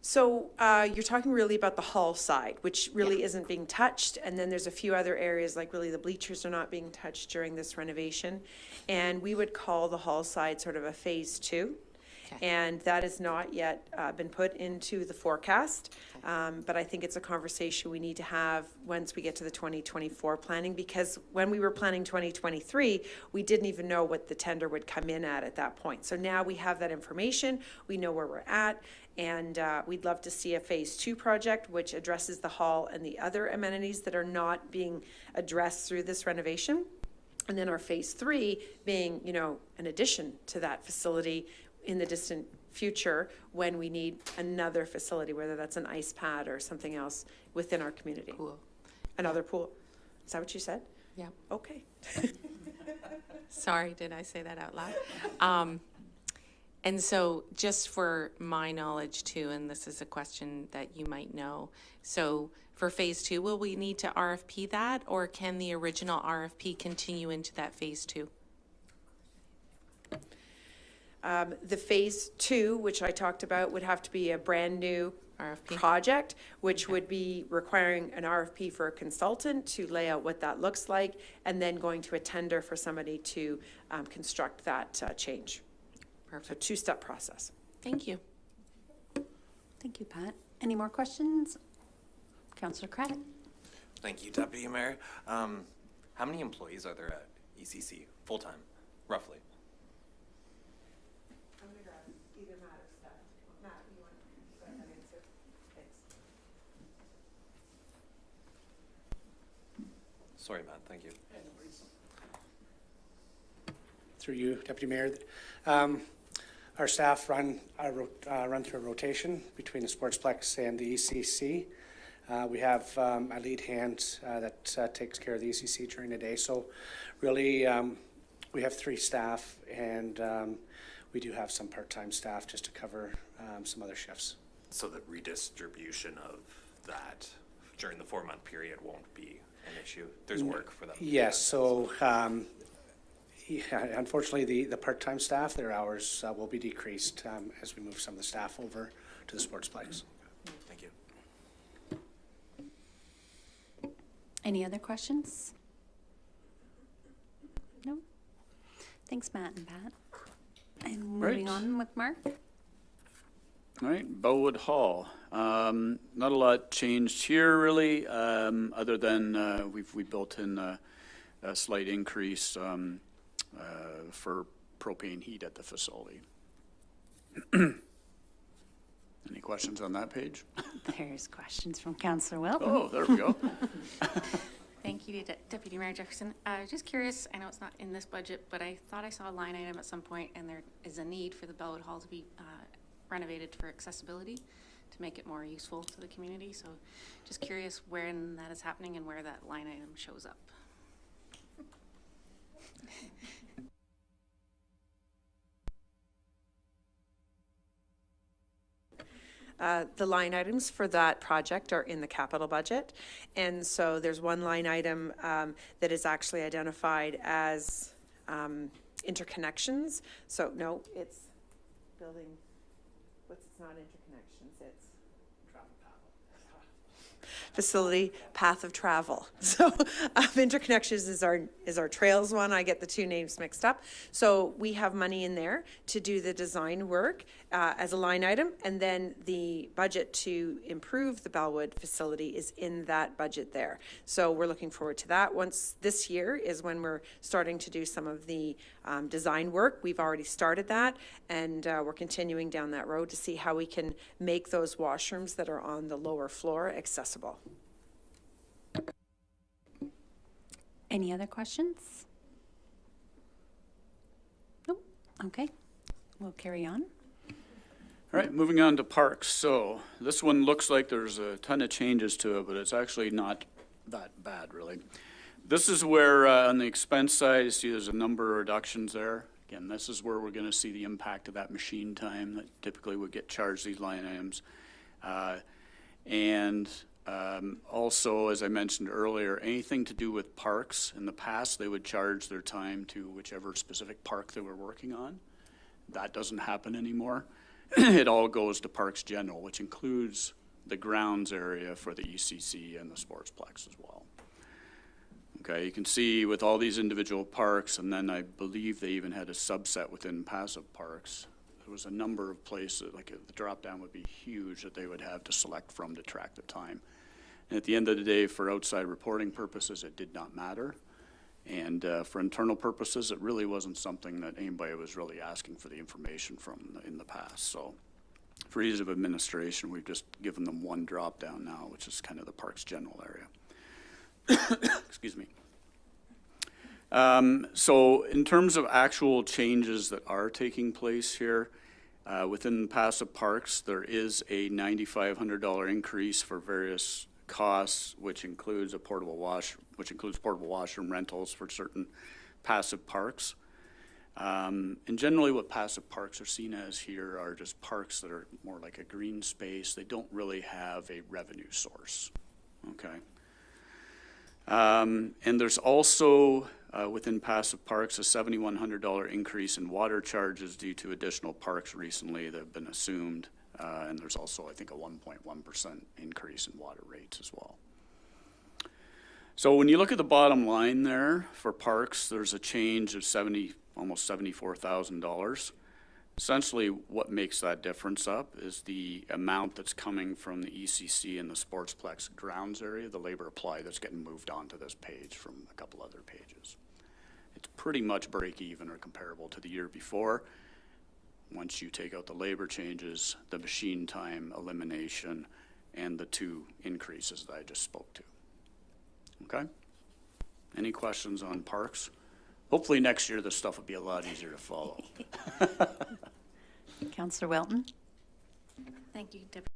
S14: So you're talking really about the hall side, which really isn't being touched. And then there's a few other areas, like really the bleachers are not being touched during this renovation. And we would call the hall side sort of a phase 2. Okay. And that has not yet been put into the forecast. Okay. But I think it's a conversation we need to have once we get to the 2024 planning, because when we were planning 2023, we didn't even know what the tender would come in at that point. So now we have that information, we know where we're at, and we'd love to see a phase 2 project which addresses the hall and the other amenities that are not being addressed through this renovation. And then our phase 3 being, an addition to that facility in the distant future when we need another facility, whether that's an ice pad or something else within our community.
S2: Pool.
S14: Another pool. Is that what you said?
S2: Yeah.
S14: Okay.
S2: Sorry, did I say that out loud? And so just for my knowledge too, and this is a question that you might know, so for phase 2, will we need to RFP that, or can the original RFP continue into that phase 2?
S14: The phase 2, which I talked about, would have to be a brand new
S2: RFP
S14: project, which would be requiring an RFP for a consultant to lay out what that looks like, and then going to a tender for somebody to construct that change.
S2: Perfect.
S14: So 2-step process.
S2: Thank you.
S1: Thank you, Pat. Any more questions? Councillor Craddock.
S3: Thank you, Deputy Mayor. How many employees are there at ECC full-time, roughly?
S14: I'm going to grab either Matt or Steph. Matt, you want to go ahead and answer? Thanks.
S3: Sorry, Matt. Thank you.
S17: Through you, Deputy Mayor. Our staff run through a rotation between the Sportsplex and the ECC. We have a lead hand that takes care of the ECC during the day. So really, we have 3 staff, and we do have some part-time staff just to cover some other shifts.
S3: So the redistribution of that during the 4-month period won't be an issue? There's work for them?
S17: Yes, so Yeah, unfortunately, the part-time staff, their hours will be decreased as we move some of the staff over to the Sportsplex.
S3: Thank you.
S1: Any other questions? No? Thanks, Matt and Pat. And moving
S10: Right.
S1: on with Mark.
S10: All right, Bellwood Hall. Not a lot changed here really, other than we built in a slight increase for propane heat at the facility. Any questions on that page?
S1: There's questions from Councillor Wilton.
S10: Oh, there we go.
S7: Thank you, Deputy Mayor Jefferson. Just curious, I know it's not in this budget, but I thought I saw a line item at some point, and there is a need for the Bellwood Hall to be renovated for accessibility to make it more useful to the community. So just curious when that is happening and where that line item shows up.
S14: The line items for that project are in the capital budget. And so there's one line item that is actually identified as interconnections. So no, it's building, it's not interconnections, it's facility path of travel. So interconnections is our trails one. I get the two names mixed up. So we have money in there to do the design work as a line item, and then the budget to improve the Bellwood facility is in that budget there. So we're looking forward to that. Once this year is when we're starting to do some of the design work. We've already started that, and we're continuing down that road to see how we can make those washrooms that are on the lower floor accessible.
S1: Any other questions? Nope. Okay. We'll carry on.
S10: All right, moving on to parks. So this one looks like there's a ton of changes to it, but it's actually not that bad, really. This is where on the expense side, you see there's a number of reductions there. Again, this is where we're going to see the impact of that machine time that typically would get charged these line items. Also, as I mentioned earlier, anything to do with parks, in the past they would charge their time to whichever specific park they were working on. That doesn't happen anymore. It all goes to Parks General, which includes the grounds area for the ECC and the Sportsplex as well. Okay, you can see with all these individual parks, and then I believe they even had a subset within passive parks. There was a number of places, like the drop down would be huge that they would have to select from to track the time. And at the end of the day, for outside reporting purposes, it did not matter. And for internal purposes, it really wasn't something that anybody was really asking for the information from in the past. So for ease of administration, we've just given them one drop down now, which is kind of the Parks General area. Excuse me. So in terms of actual changes that are taking place here, within passive parks, there is a $9,500 increase for various costs, which includes portable washroom rentals for certain passive parks. And generally what passive parks are seen as here are just parks that are more like a green space. They don't really have a revenue source, okay? And there's also, within passive parks, a $7,100 increase in water charges due to additional parks recently that have been assumed. And there's also, I think, a 1.1% increase in water rates as well. So when you look at the bottom line there for parks, there's a change of almost $74,000. Essentially, what makes that difference up is the amount that's coming from the ECC and the Sportsplex grounds area, the labor apply that's getting moved onto this page from a couple other pages. It's pretty much break even or comparable to the year before. Once you take out the labor changes, the machine time elimination, and the two increases that I just spoke to. Okay? Any questions on parks? Hopefully next year this stuff will be a lot easier to follow.
S1: Councillor Wilton.
S7: Thank you, Deputy.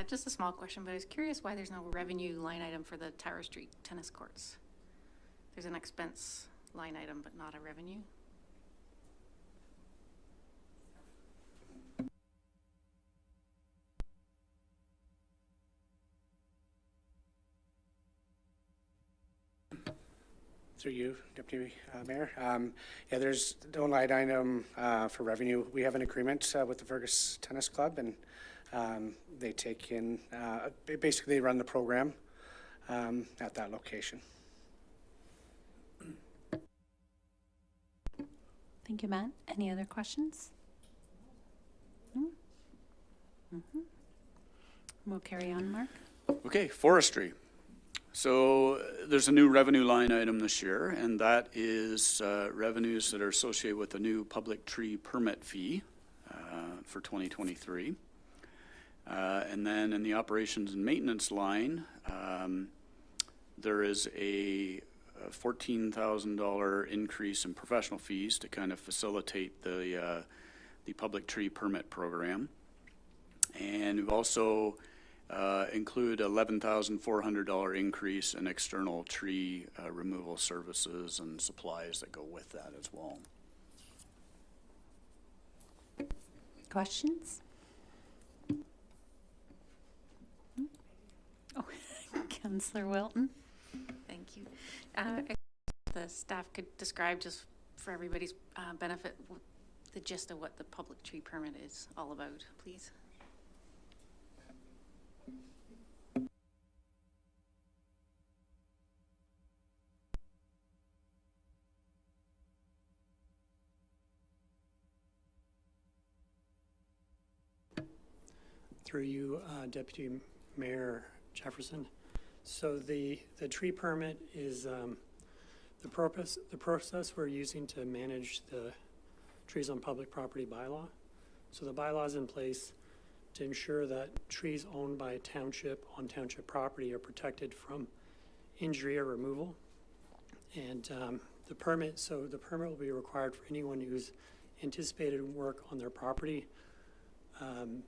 S7: Just a small question, but I was curious why there's no revenue line item for the Tower Street tennis courts. There's an expense line item, but not a revenue.
S17: through you, Deputy Mayor. Yeah, there's no line item for revenue. We have an agreement with the Fergus Tennis Club, and they take in, basically they run the program at that location.
S1: Thank you, Matt. Any other questions? No? We'll carry on, Mark.
S10: Okay, forestry. So there's a new revenue line item this year, and that is revenues that are associated with the new public tree permit fee for 2023. And then in the operations and maintenance line, there is a $14,000 increase in professional fees to kind of facilitate the public tree permit program. And we've also include $11,400 increase in external tree removal services and supplies that go with that as well.
S1: Questions? Oh, Councillor Wilton.
S7: Thank you. The staff could describe, just for everybody's benefit, the gist of what the public tree permit is all about, please.
S18: Through you, Deputy Mayor Jefferson. So the tree permit is the process we're using to manage the trees on public property bylaw. So the bylaw is in place to ensure that trees owned by a township on township property are protected from injury or removal. And the permit will be required for anyone who's anticipated work on their property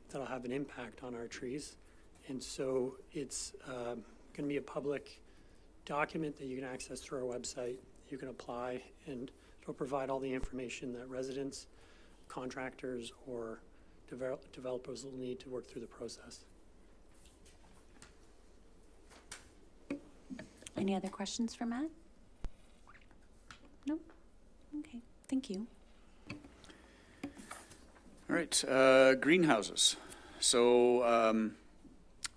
S18: that'll have an impact on our trees. And so it's going to be a public document that you can access through our website. You can apply, and it'll provide all the information that residents, contractors, or developers will need to work through the process.
S1: Any other questions for Matt? No? Okay, thank you.
S10: All right, greenhouses. So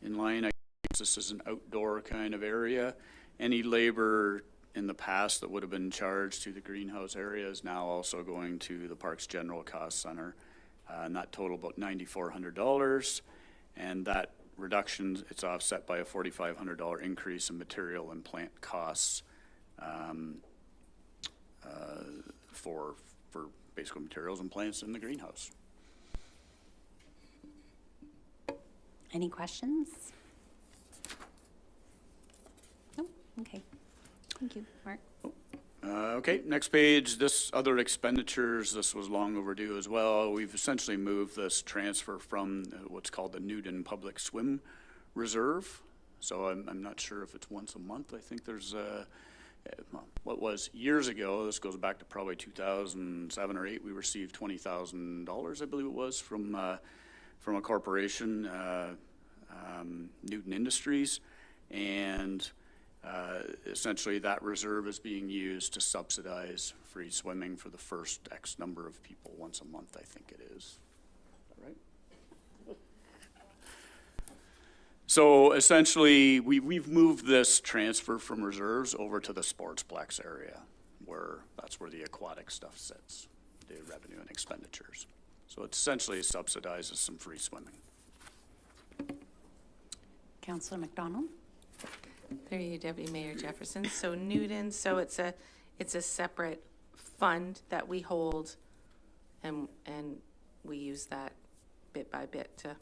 S10: in line, I guess this is an outdoor kind of area. Any labor in the past that would have been charged to the greenhouse area is now also going to the Parks General Cost Center. And that total about $9,400. And that reduction, it's offset by a $4,500 increase in material and plant costs for basic materials and plants in the greenhouse.
S1: Any questions? No? Okay. Thank you, Mark.
S10: Okay, next page, this other expenditures, this was long overdue as well. We've essentially moved this transfer from what's called the Newton Public Swim Reserve. So I'm not sure if it's once a month. I think there's what was years ago, this goes back to probably 2007 or 8, we received $20,000, I believe it was, from a corporation, Newton Industries, and essentially that reserve is being used to subsidize free swimming for the first X number of people once a month, I think it is. Is that right? So essentially, we've moved this transfer from reserves over to the Sportsplex area, where that's where the aquatic stuff sits, the revenue and expenditures. So it essentially subsidizes some free swimming.
S1: Councillor McDonald.
S2: There you, Deputy Mayor Jefferson. So Newton, so it's a separate fund that we hold, and we use that bit by bit to.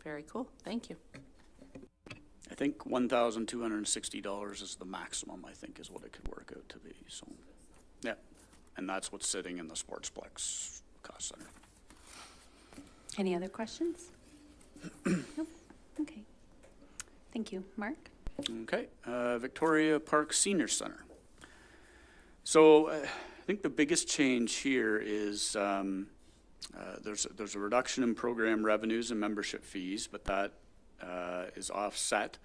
S2: Very cool. Thank you.
S10: I think $1,260 is the maximum, I think, is what it could work out to be. So, yeah, and that's what's sitting in the Sportsplex Cost Center.
S1: Any other questions? Nope. Okay. Thank you. Mark?
S10: Okay. Victoria Park Senior Center. So I think the biggest change here is there's a reduction in program revenues and membership fees, but that is offset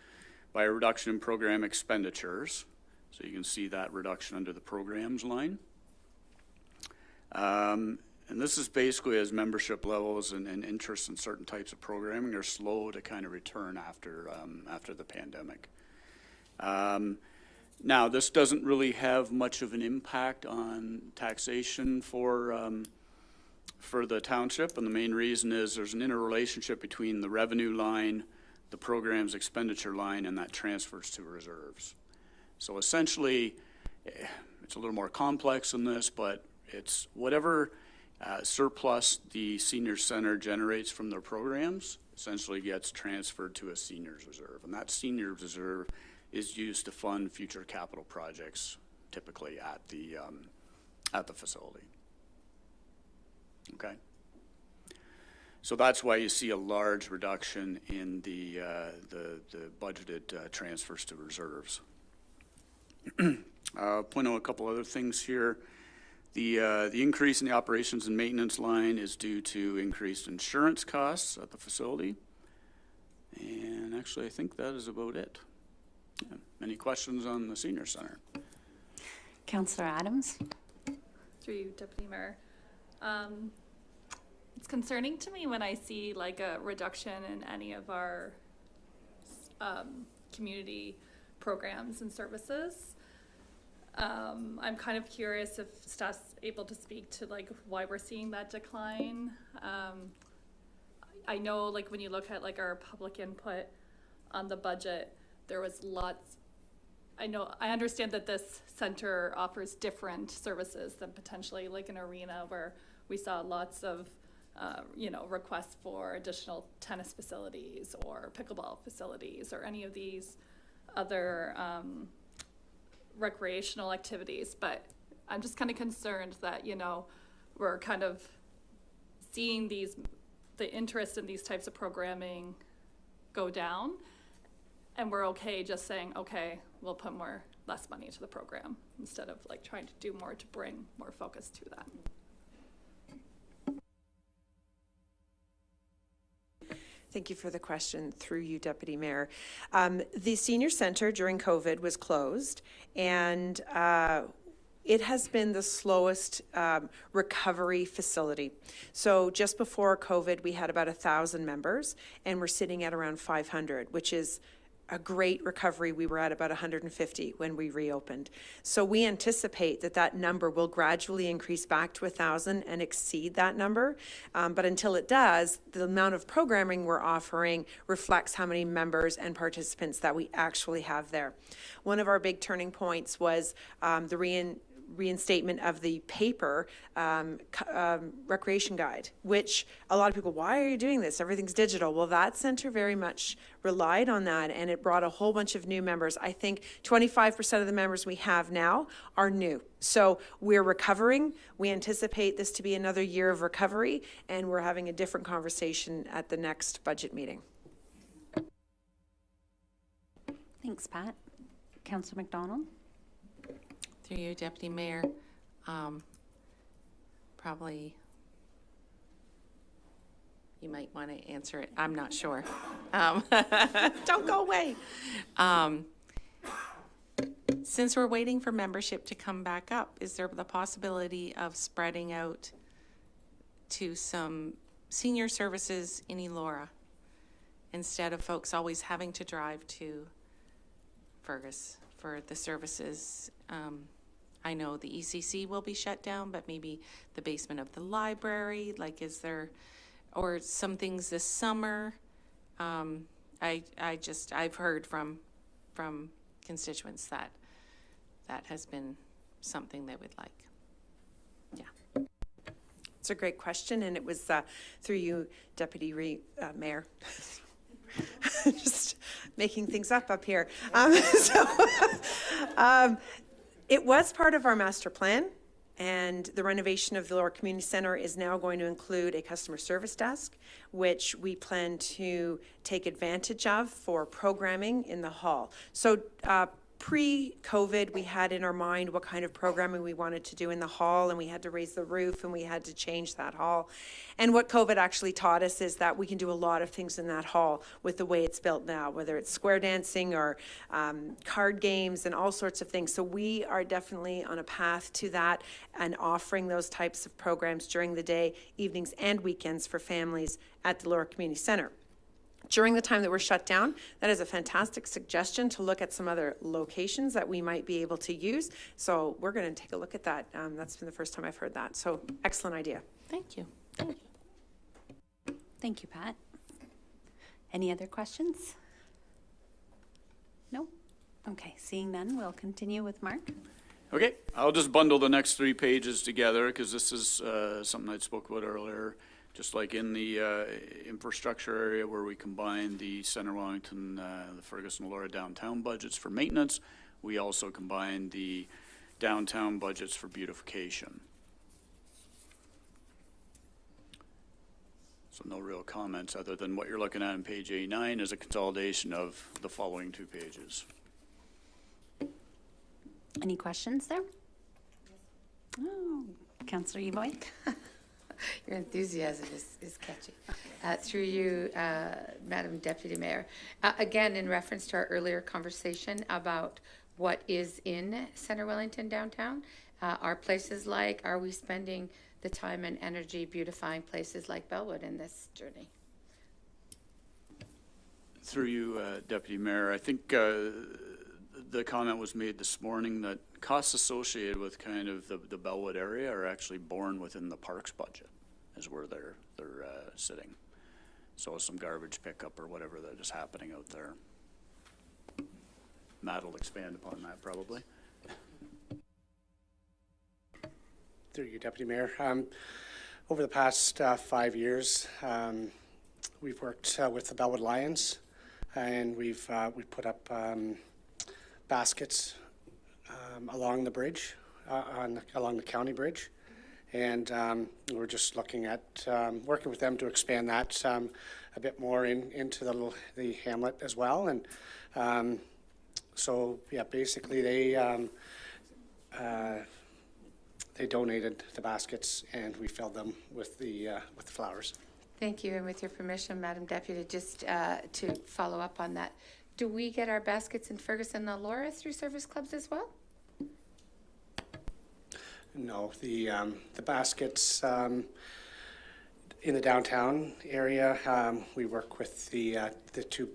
S10: by a reduction in program expenditures. So you can see that reduction under the programs line. And this is basically as membership levels and interest in certain types of programming are slow to kind of return after the pandemic. Now, this doesn't really have much of an impact on taxation for the township, and the main reason is there's an interrelationship between the revenue line, the program's expenditure line, and that transfers to reserves. So essentially, it's a little more complex than this, but it's whatever surplus the senior center generates from their programs essentially gets transferred to a seniors reserve, and that seniors reserve is used to fund future capital projects, typically at the facility. Okay, so that's why you see a large reduction in the budgeted transfers to reserves. I'll point out a couple other things here. The increase in the operations and maintenance line is due to increased insurance costs at the facility. And actually, I think that is about it. Yeah. Any questions on the senior center?
S1: Councillor Adams?
S9: Through you, Deputy Mayor. It's concerning to me when I see like a reduction in any of our community programs and services. I'm kind of curious if staff's able to speak to like why we're seeing that decline. I know like when you look at like our public input on the budget, there was lots. I understand that this center offers different services than potentially like an arena where we saw lots of requests for additional tennis facilities or pickleball facilities or any of these other recreational activities, but I'm just kind of concerned that, we're kind of seeing the interest in these types of programming go down, and we're okay just saying, okay, we'll put less money into the program instead of like trying to do more to bring more focus to that.
S14: Thank you for the question, through you, Deputy Mayor. The senior center during COVID was closed, and it has been the slowest recovery facility. So just before COVID, we had about 1,000 members, and we're sitting at around 500, which is a great recovery. We were at about 150 when we reopened. So we anticipate that number will gradually increase back to 1,000 and exceed that number. But until it does, the amount of programming we're offering reflects how many members and participants that we actually have there. One of our big turning points was the reinstatement of the paper recreation guide, which a lot of people, why are you doing this? Everything's digital. Well, that center very much relied on that, and it brought a whole bunch of new members. I think 25% of the members we have now are new. So we're recovering. We anticipate this to be another year of recovery, and we're having a different conversation at the next budget meeting.
S1: Thanks, Pat. Councillor McDonald?
S2: Through you, Deputy Mayor, probably you might want to answer it. I'm not sure.
S14: Don't go away.
S2: Since we're waiting for membership to come back up, is there the possibility of spreading out to some senior services in Elora instead of folks always having to drive to Fergus for the services? I know the ECC will be shut down, but maybe the basement of the library, like is there, or some things this summer? I've heard from constituents that has been something they would like. Yeah.
S14: It's a great question, and it was through you, Deputy Mayor. Just making things up here. It was part of our master plan, and the renovation of the Elora Community Centre is now going to include a customer service desk, which we plan to take advantage of for programming in the hall. So pre-COVID, we had in our mind what kind of programming we wanted to do in the hall, and we had to raise the roof and we had to change that hall. And what COVID actually taught us is that we can do a lot of things in that hall with the way it's built now, whether it's square dancing or card games and all sorts of things. So we are definitely on a path to that and offering those types of programs during the day, evenings and weekends for families at the Elora Community Centre. During the time that we're shut down, that is a fantastic suggestion to look at some other locations that we might be able to use. So we're going to take a look at that. That's been the first time I've heard that. So excellent idea.
S2: Thank you. Thank you.
S1: Thank you, Pat. Any other questions? No? Okay, seeing none, we'll continue with Mark.
S10: Okay, I'll just bundle the next 3 pages together because this is something I spoke about earlier. Just like in the infrastructure area where we combine the Center Wellington, the Fergus and Elora downtown budgets for maintenance, we also combine the downtown budgets for beautification. So no real comments other than what you're looking at on page A9 is a consolidation of the following 2 pages.
S1: Any questions there? Oh, Councillor Evoy.
S6: Your enthusiasm is catchy. Through you, Madam Deputy Mayor. Again, in reference to our earlier conversation about what is in Center Wellington downtown, are places like, are we spending the time and energy beautifying places like Bellwood in this journey?
S10: Through you, Deputy Mayor, I think the comment was made this morning that costs associated with kind of the Bellwood area are actually borne within the parks budget is where they're sitting. So some garbage pickup or whatever that is happening out there. Matt will expand upon that probably.
S17: Through you, Deputy Mayor. Over the past 5 years, we've worked with the Bellwood Lions, and we've put up baskets along the bridge, along the county bridge, and we're just looking at working with them to expand that a bit more into the hamlet as well. And so yeah, basically they donated the baskets and we filled them with the flowers.
S6: Thank you, and with your permission, Madam Deputy, just to follow up on that, do we get our baskets in Fergus and Elora through service clubs as well?
S17: No, the baskets in the downtown area, we work with the two,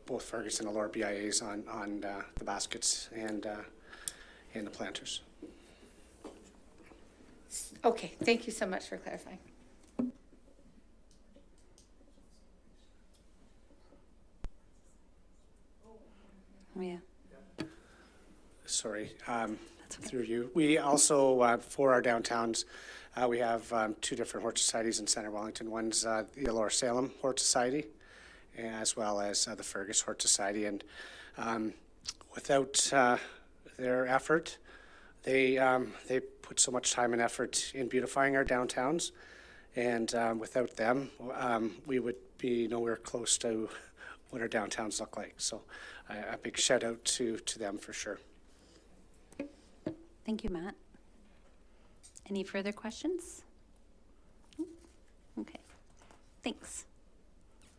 S17: both Fergus and Elora BIAs on the baskets and the planters.
S6: Okay, thank you so much for clarifying.
S1: Oh, yeah.
S17: Sorry, through you. We also, for our downtowns, we have 2 different Hort Societies in Center Wellington. One's the Elora Salem Hort Society, as well as the Fergus Hort Society. And without their effort, they put so much time and effort in beautifying our downtowns. And without them, we would be nowhere close to what our downtowns look like. So a big shout out to them for sure.
S1: Thank you, Matt. Any further questions? Okay, thanks.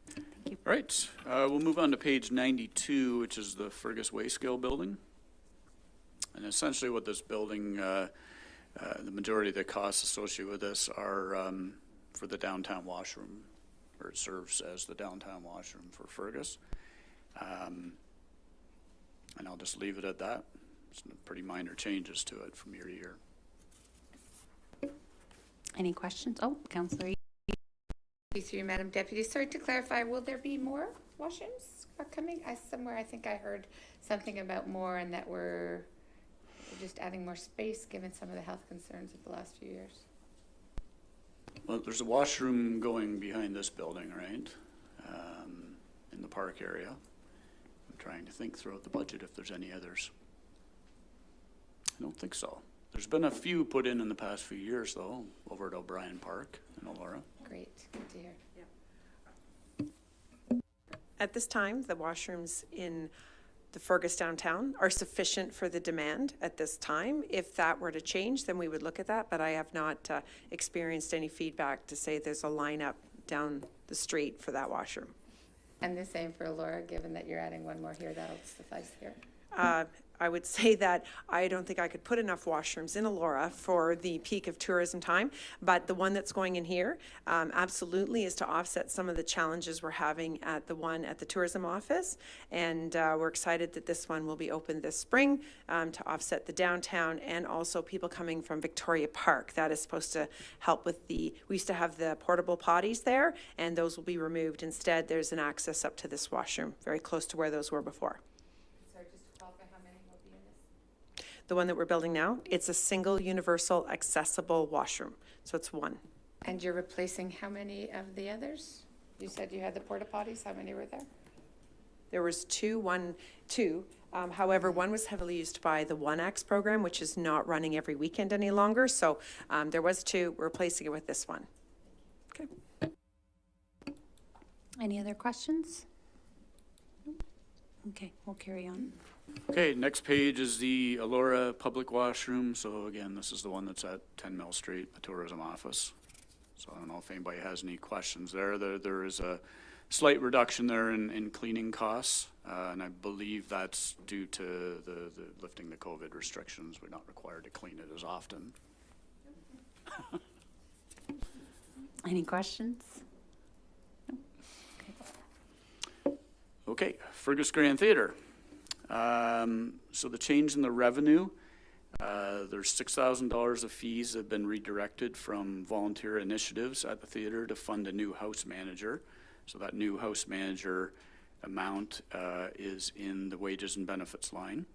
S1: Thank you.
S10: All right, we'll move on to page 92, which is the Fergus Wayscale building. And essentially what this building, the majority of the costs associated with this are for the downtown washroom, or it serves as the downtown washroom for Fergus. And I'll just leave it at that. Some pretty minor changes to it from year to year.
S1: Any questions? Oh, Councillor.
S6: Through you, Madam Deputy. Sorry to clarify, will there be more washrooms coming? Somewhere I think I heard something about more and that we're just adding more space given some of the health concerns of the last few years.
S10: Well, there's a washroom going behind this building, right? In the park area. I'm trying to think throughout the budget if there's any others. I don't think so. There's been a few put in the past few years, though, over at O'Brien Park in Elora.
S6: Great, good to hear.
S14: At this time, the washrooms in the Fergus downtown are sufficient for the demand at this time. If that were to change, then we would look at that, but I have not experienced any feedback to say there's a lineup down the street for that washroom.
S6: And the same for Elora, given that you're adding one more here, that'll suffice here.
S14: I would say that I don't think I could put enough washrooms in Elora for the peak of tourism time, but the one that's going in here absolutely is to offset some of the challenges we're having at the one at the tourism office. And we're excited that this one will be open this spring to offset the downtown and also people coming from Victoria Park. That is supposed to help with we used to have the portable potties there, and those will be removed. Instead, there's an access up to this washroom, very close to where those were before. The one that we're building now, it's a single universal accessible washroom. So it's one.
S6: And you're replacing how many of the others? You said you had the porta potties. How many were there?
S14: There was two. However, one was heavily used by the 1X program, which is not running every weekend any longer. So there was two. We're replacing it with this one. Okay.
S1: Any other questions? Okay, we'll carry on.
S10: Okay, next page is the Elora public washroom. So again, this is the one that's at 10 Mill Street, the tourism office. So I don't know if anybody has any questions there. There is a slight reduction there in cleaning costs, and I believe that's due to the lifting the COVID restrictions. We're not required to clean it as often.
S1: Any questions?
S10: Okay, Fergus Grand Theatre. So the change in the revenue, there's $6,000 of fees that have been redirected from volunteer initiatives at the theater to fund a new house manager. So that new house manager amount is in the wages and benefits line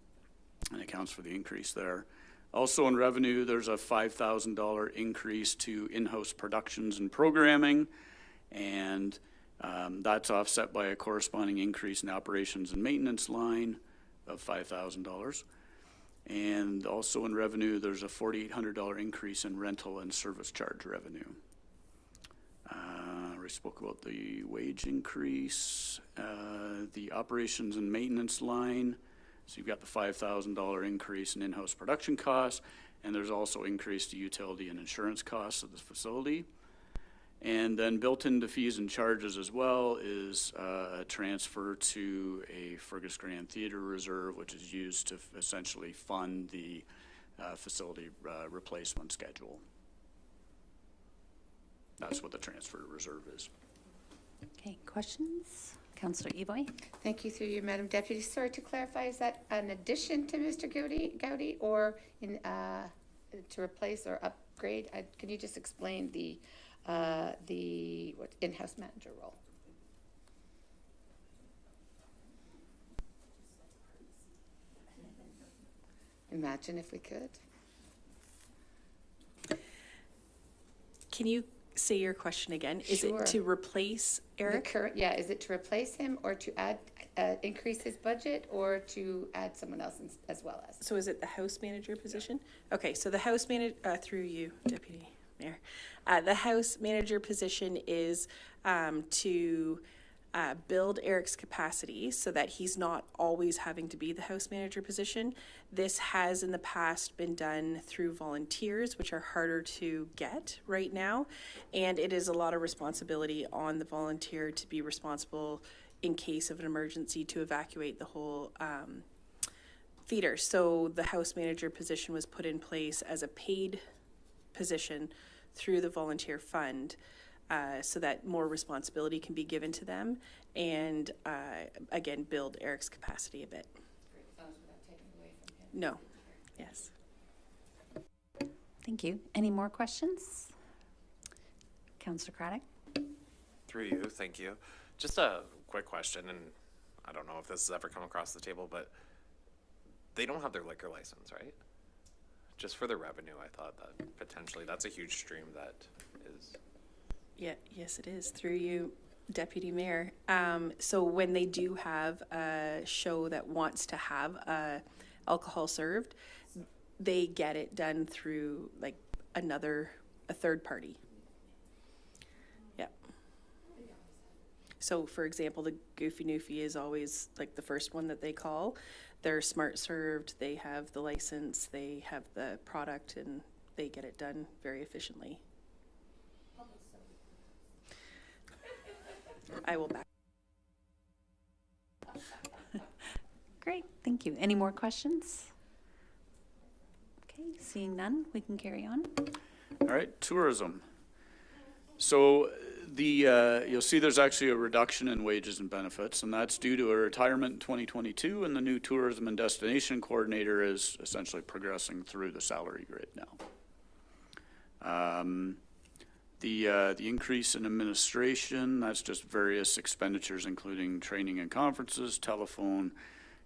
S10: and accounts for the increase there. Also in revenue, there's a $5,000 increase to in-house productions and programming, and that's offset by a corresponding increase in operations and maintenance line of $5,000. And also in revenue, there's a $4,800 increase in rental and service charge revenue. We spoke about the wage increase, the operations and maintenance line. So you've got the $5,000 increase in in-house production costs, and there's also increased utility and insurance costs of the facility. And then built into fees and charges as well is a transfer to a Fergus Grand Theatre reserve, which is used to essentially fund the facility replacement schedule. That's what the transfer reserve is.
S1: Okay, questions? Councillor Evoy.
S6: Thank you through you, Madam Deputy. Sorry, to clarify, is that an addition to Mr. Gowdy or in, to replace or upgrade? Can you just explain the in-house manager role? Imagine if we could.
S19: Can you say your question again? Is
S6: Sure.
S19: it to replace Eric?
S6: Is it to replace him or to add, increase his budget or to add someone else as well as?
S19: So is it the house manager position? Okay, so the house manager, through you, Deputy Mayor. The house manager position is to build Eric's capacity so that he's not always having to be the house manager position. This has in the past been done through volunteers, which are harder to get right now. And it is a lot of responsibility on the volunteer to be responsible in case of an emergency to evacuate the whole theater. So the house manager position was put in place as a paid position through the volunteer fund. So that more responsibility can be given to them and, again, build Eric's capacity a bit. No. Yes.
S1: Thank you. Any more questions? Councillor Craddock.
S3: Through you, thank you. Just a quick question, and I don't know if this has ever come across the table, but they don't have their liquor license, right? Just for the revenue, I thought that potentially that's a huge stream that is...
S19: Yeah, yes, it is. Through you, Deputy Mayor. So when they do have a show that wants to have alcohol served, they get it done through like a third party. Yeah. So for example, the Goofy Newfie is always like the first one that they call. They're smart served, they have the license, they have the product, and they get it done very efficiently. I will back.
S1: Great, thank you. Any more questions? Okay, seeing none, we can carry on.
S10: All right, tourism. So you'll see there's actually a reduction in wages and benefits, and that's due to a retirement in 2022, and the new tourism and destination coordinator is essentially progressing through the salary grade now. The increase in administration, that's just various expenditures, including training and conferences, telephone,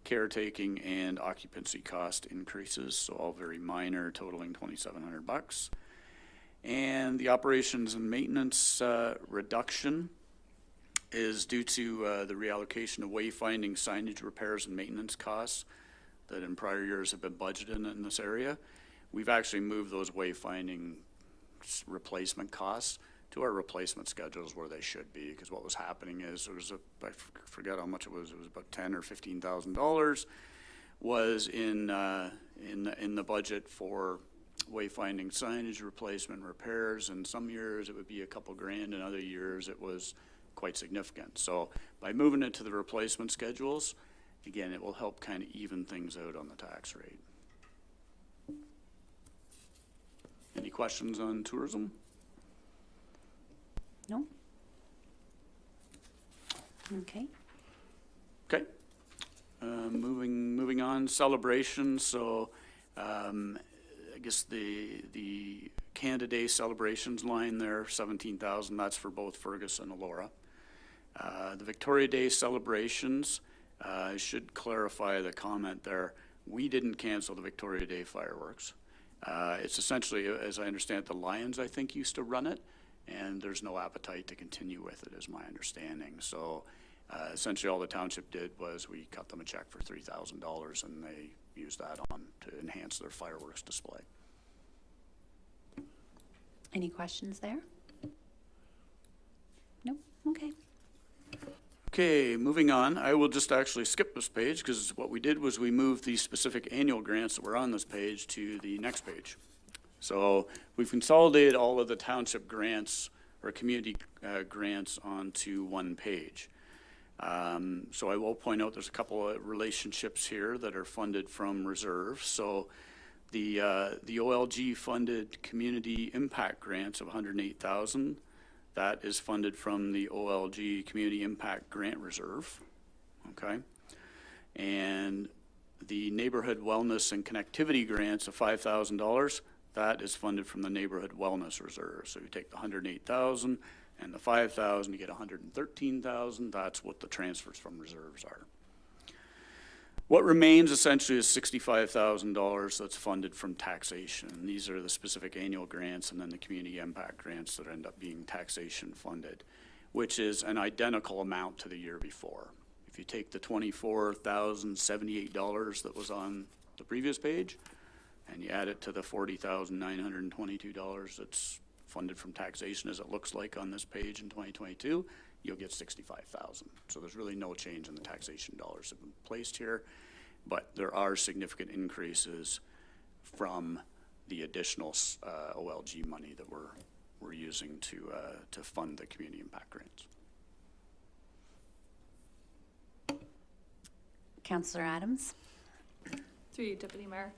S10: caretaking, and occupancy cost increases, so all very minor, totaling $2,700. And the operations and maintenance reduction is due to the reallocation of wayfinding, signage, repairs, and maintenance costs that in prior years have been budgeted in this area. We've actually moved those wayfinding replacement costs to our replacement schedules where they should be, because what was happening is there was I forget how much it was about $10,000 or $15,000 was in the budget for wayfinding, signage, replacement, repairs, and some years it would be a couple grand, and other years it was quite significant. So by moving it to the replacement schedules, again, it will help kind of even things out on the tax rate. Any questions on tourism?
S1: No? Okay.
S10: Okay. Moving on, celebrations. So I guess the Canada Day celebrations line there, 17,000, that's for both Fergus and Elora. The Victoria Day celebrations, I should clarify the comment there. We didn't cancel the Victoria Day fireworks. It's essentially, as I understand it, the Lions, I think, used to run it, and there's no appetite to continue with it, is my understanding. So essentially all the township did was we cut them a check for $3,000, and they used that on to enhance their fireworks display.
S1: Any questions there? No? Okay.
S10: Okay, moving on. I will just actually skip this page because what we did was we moved the specific annual grants that were on this page to the next page. So we've consolidated all of the township grants or community grants onto one page. So I will point out there's a couple of relationships here that are funded from reserve. So the OLG funded community impact grants of $108,000. That is funded from the OLG Community Impact Grant Reserve, okay? And the Neighborhood Wellness and Connectivity Grants of $5,000, that is funded from the Neighborhood Wellness Reserve. So you take the $108,000 and the $5,000, you get $113,000. That's what the transfers from reserves are. What remains essentially is $65,000 that's funded from taxation. And these are the specific annual grants and then the community impact grants that end up being taxation funded, which is an identical amount to the year before. If you take the $24,078 that was on the previous page and you add it to the $40,922 that's funded from taxation as it looks like on this page in 2022, you'll get $65,000. So there's really no change in the taxation dollars that have been placed here, but there are significant increases from the additional OLG money that we're using to fund the community impact grants.
S1: Councillor Adams.
S9: Through you, Deputy Mayor.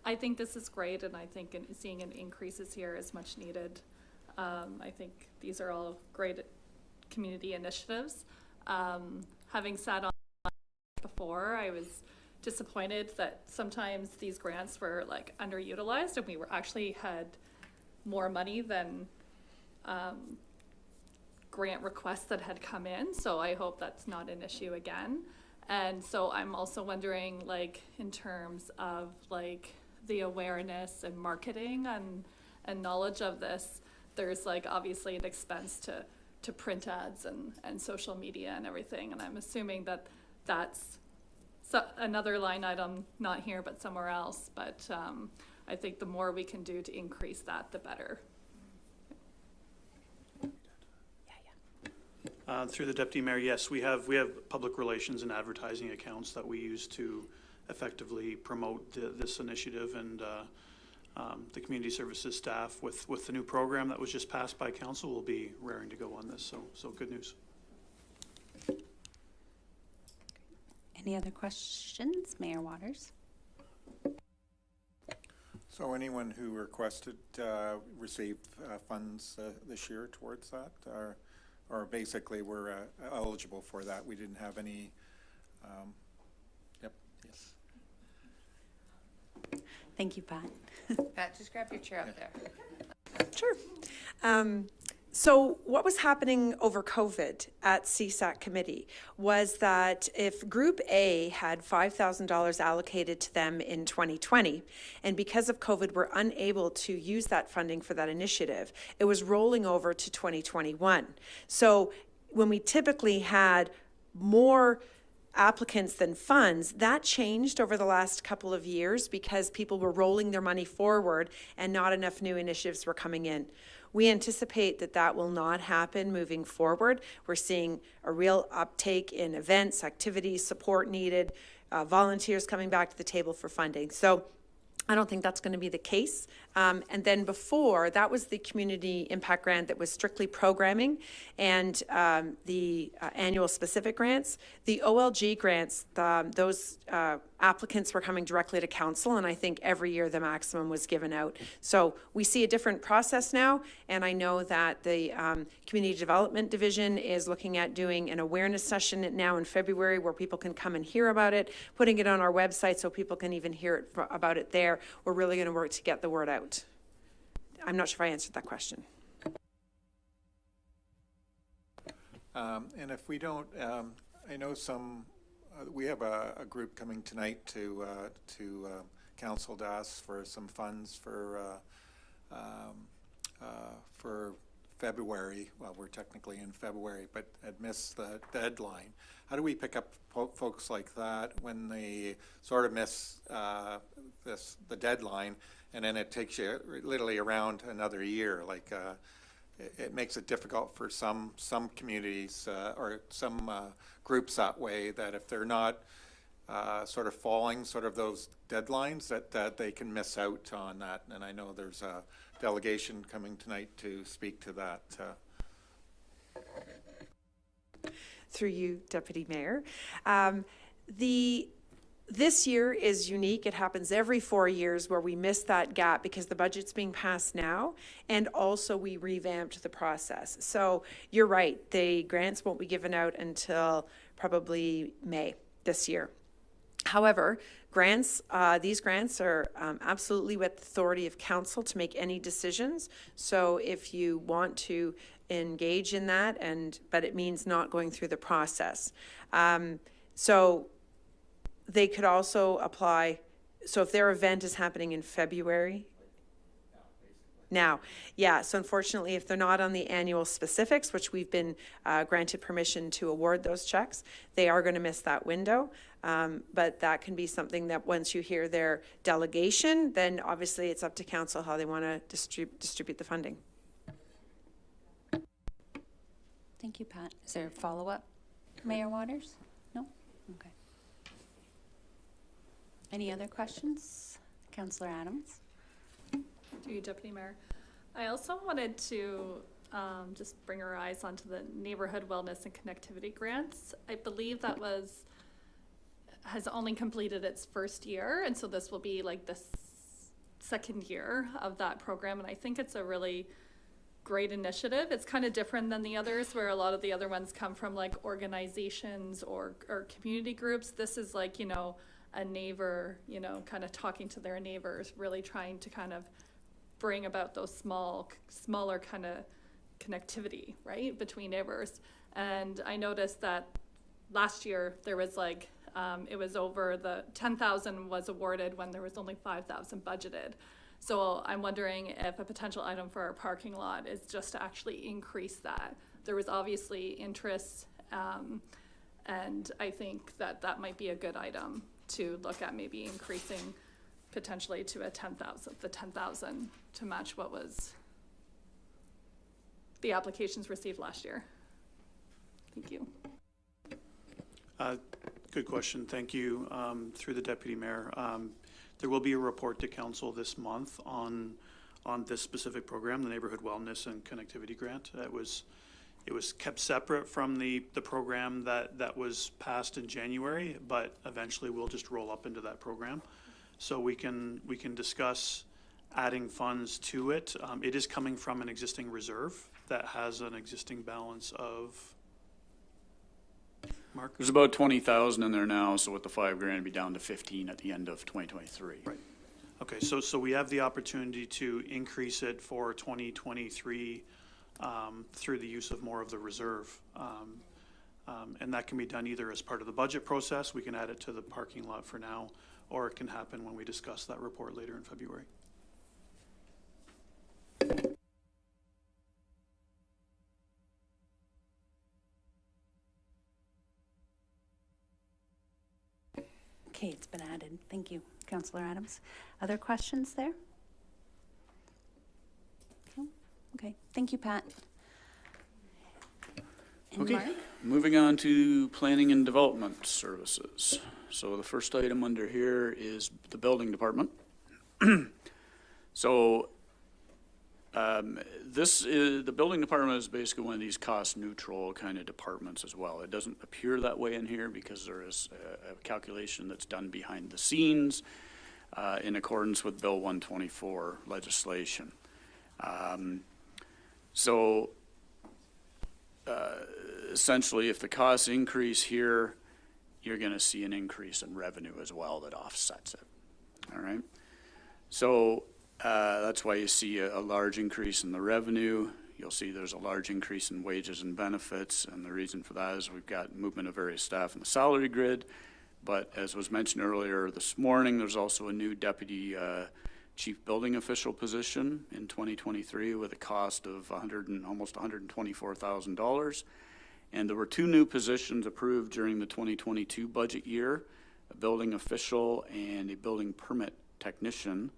S9: I think this is great, and I think seeing an increases here is much needed. I think these are all great community initiatives. Having sat on before, I was disappointed that sometimes these grants were like underutilized, and we were actually had more money than grant requests that had come in. So I hope that's not an issue again. And so I'm also wondering, like, in terms of like the awareness and marketing and knowledge of this, there's like obviously an expense to print ads and social media and everything. And I'm assuming that that's another line item, not here, but somewhere else. But I think the more we can do to increase that, the better.
S5: Through the Deputy Mayor, yes, we have public relations and advertising accounts that we use to effectively promote this initiative, and the community services staff with the new program that was just passed by council will be raring to go on this, so good news.
S1: Any other questions? Mayor Waters?
S4: So anyone who requested received funds this year towards that, or basically were eligible for that? We didn't have any. Yep. Yes.
S1: Thank you, Pat.
S6: Pat, just grab your chair up there.
S14: Sure. So what was happening over COVID at CSAC committee was that if Group A had $5,000 allocated to them in 2020, and because of COVID were unable to use that funding for that initiative, it was rolling over to 2021. So when we typically had more applicants than funds, that changed over the last couple of years because people were rolling their money forward and not enough new initiatives were coming in. We anticipate that that will not happen moving forward. We're seeing a real uptake in events, activities, support needed, volunteers coming back to the table for funding. So I don't think that's going to be the case. And then before, that was the community impact grant that was strictly programming, and the annual specific grants. The OLG grants, those applicants were coming directly to council, and I think every year the maximum was given out. So we see a different process now, and I know that the Community Development Division is looking at doing an awareness session now in February where people can come and hear about it, putting it on our website so people can even hear it about it there. We're really going to work to get the word out. I'm not sure if I answered that question.
S4: And if we don't, I know we have a group coming tonight to council to ask for some funds for February. Well, we're technically in February, but had missed the deadline. How do we pick up folks like that when they sort of miss the deadline, and then it takes you literally around another year? Like it makes it difficult for some communities or some groups that way, that if they're not sort of following sort of those deadlines, that they can miss out on that. And I know there's a delegation coming tonight to speak to that.
S14: Through you, Deputy Mayor. This year is unique. It happens every 4 years where we miss that gap because the budget's being passed now, and also we revamped the process. So you're right, the grants won't be given out until probably May this year. However, these grants are absolutely with the authority of council to make any decisions. So if you want to engage in that, but it means not going through the process. So they could also apply, so if their event is happening in February, now, yeah, so unfortunately, if they're not on the annual specifics, which we've been granted permission to award those checks, they are going to miss that window. But that can be something that once you hear their delegation, then obviously it's up to council how they want to distribute the funding.
S1: Thank you, Pat. Is there a follow-up, Mayor Waters? No? Okay. Any other questions? Councillor Adams?
S9: To you, Deputy Mayor. I also wanted to just bring our eyes onto the neighborhood wellness and connectivity grants. I believe that has only completed its first year, and so this will be like the second year of that program, and I think it's a really great initiative. It's kind of different than the others, where a lot of the other ones come from like organizations or community groups. This is like, you know, a neighbor, you know, kind of talking to their neighbors, really trying to kind of bring about those smaller kind of connectivity, right, between neighbors. And I noticed that last year there was like, it was over the 10,000 was awarded when there was only 5,000 budgeted. So I'm wondering if a potential item for our parking lot is just to actually increase that. There was obviously interest, and I think that that might be a good item to look at, maybe increasing potentially to the 10,000 to match what was the applications received last year. Thank you.
S5: Good question. Thank you. Through the Deputy Mayor. There will be a report to Council this month on this specific program, the Neighborhood Wellness and Connectivity Grant. It was kept separate from the program that was passed in January, but eventually we'll just roll up into that program. So we can discuss adding funds to it. It is coming from an existing reserve that has an existing balance of, Mark?
S10: There's about 20,000 in there now, so with the $5,000, it'd be down to 15 at the end of 2023.
S5: Right. Okay, so we have the opportunity to increase it for 2023 through the use of more of the reserve. And that can be done either as part of the budget process, we can add it to the parking lot for now, or it can happen when we discuss that report later in February.
S1: Okay, it's been added. Thank you, Councillor Adams. Other questions there? No? Okay, thank you, Pat. And
S10: Okay,
S1: Mark?
S10: moving on to planning and development services. So the first item under here is the building department. So the building department is basically one of these cost neutral kind of departments as well. It doesn't appear that way in here because there is a calculation that's done behind the scenes in accordance with Bill 124 legislation. Essentially, if the costs increase here, you're going to see an increase in revenue as well that offsets it. All right. So that's why you see a large increase in the revenue. You'll see there's a large increase in wages and benefits, and the reason for that is we've got movement of various staff in the salary grid. But as was mentioned earlier this morning, there's also a new deputy chief building official position in 2023 with a cost of almost $124,000. And there were two new positions approved during the 2022 budget year, a building official and a building permit technician.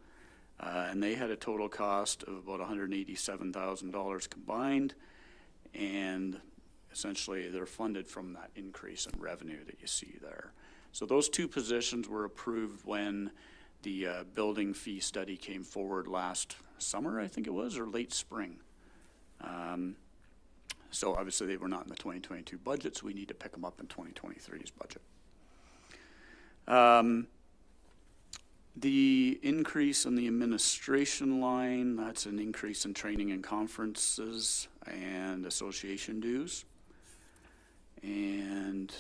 S10: And they had a total cost of about $187,000 combined. And essentially they're funded from that increase in revenue that you see there. So those two positions were approved when the building fee study came forward last summer, I think it was, or late spring. So obviously they were not in the 2022 budget, so we need to pick them up in 2023's budget. The increase in the administration line, that's an increase in training and conferences and association dues. And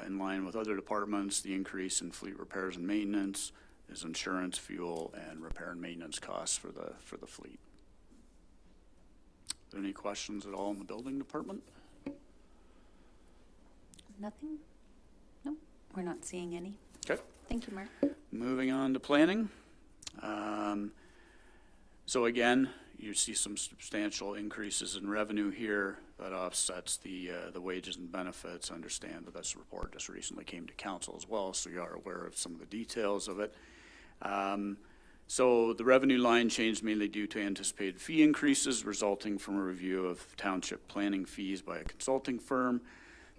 S10: in line with other departments, the increase in fleet repairs and maintenance is insurance, fuel, and repair and maintenance costs for the fleet. Are there any questions at all in the building department?
S1: Nothing? No, we're not seeing any.
S10: Okay.
S1: Thank you, Mark.
S10: Moving on to planning. So again, you see some substantial increases in revenue here that offsets the wages and benefits. I understand that this report just recently came to council as well, so you are aware of some of the details of it. So the revenue line changed mainly due to anticipated fee increases resulting from a review of township planning fees by a consulting firm.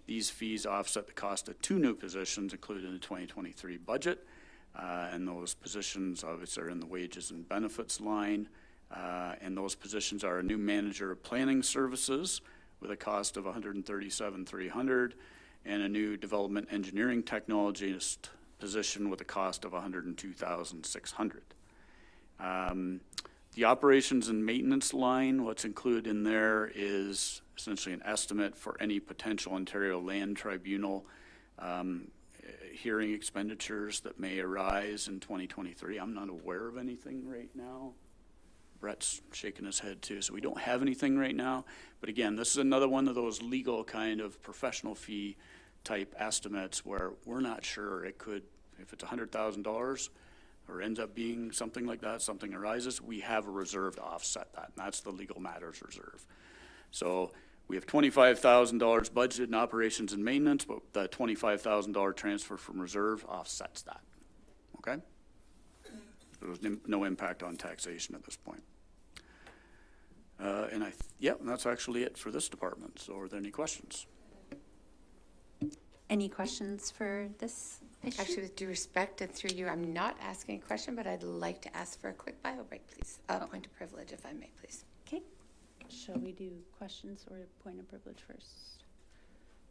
S10: These fees offset the cost of two new positions included in the 2023 budget. And those positions obviously are in the wages and benefits line. And those positions are a new manager of planning services with a cost of $137,300 and a new development engineering technologist position with a cost of $102,600. The operations and maintenance line, what's included in there is essentially an estimate for any potential Ontario Land Tribunal hearing expenditures that may arise in 2023. I'm not aware of anything right now. Brett's shaking his head too, so we don't have anything right now. But again, this is another one of those legal kind of professional fee type estimates where we're not sure. It could, if it's $100,000 or ends up being something like that, something arises, we have a reserve to offset that, and that's the legal matters reserve. So we have $25,000 budgeted in operations and maintenance, but the $25,000 transfer from reserve offsets that, okay? There's no impact on taxation at this point. And that's actually it for this department. So are there any questions?
S1: Any questions for this issue?
S6: Actually, with due respect and through you, I'm not asking a question, but I'd like to ask for a quick bio break, please. Point of privilege, if I may, please.
S1: Okay. Shall we do questions or point of privilege first?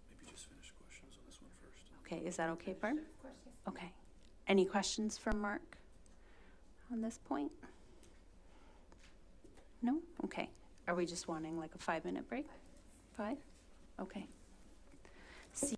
S5: Maybe just finish questions on this one first.
S1: Okay, is that okay, Barb? Okay. Any questions for Mark on this point? No? Okay. Are we just wanting like a 5-minute break? 5? Okay. See.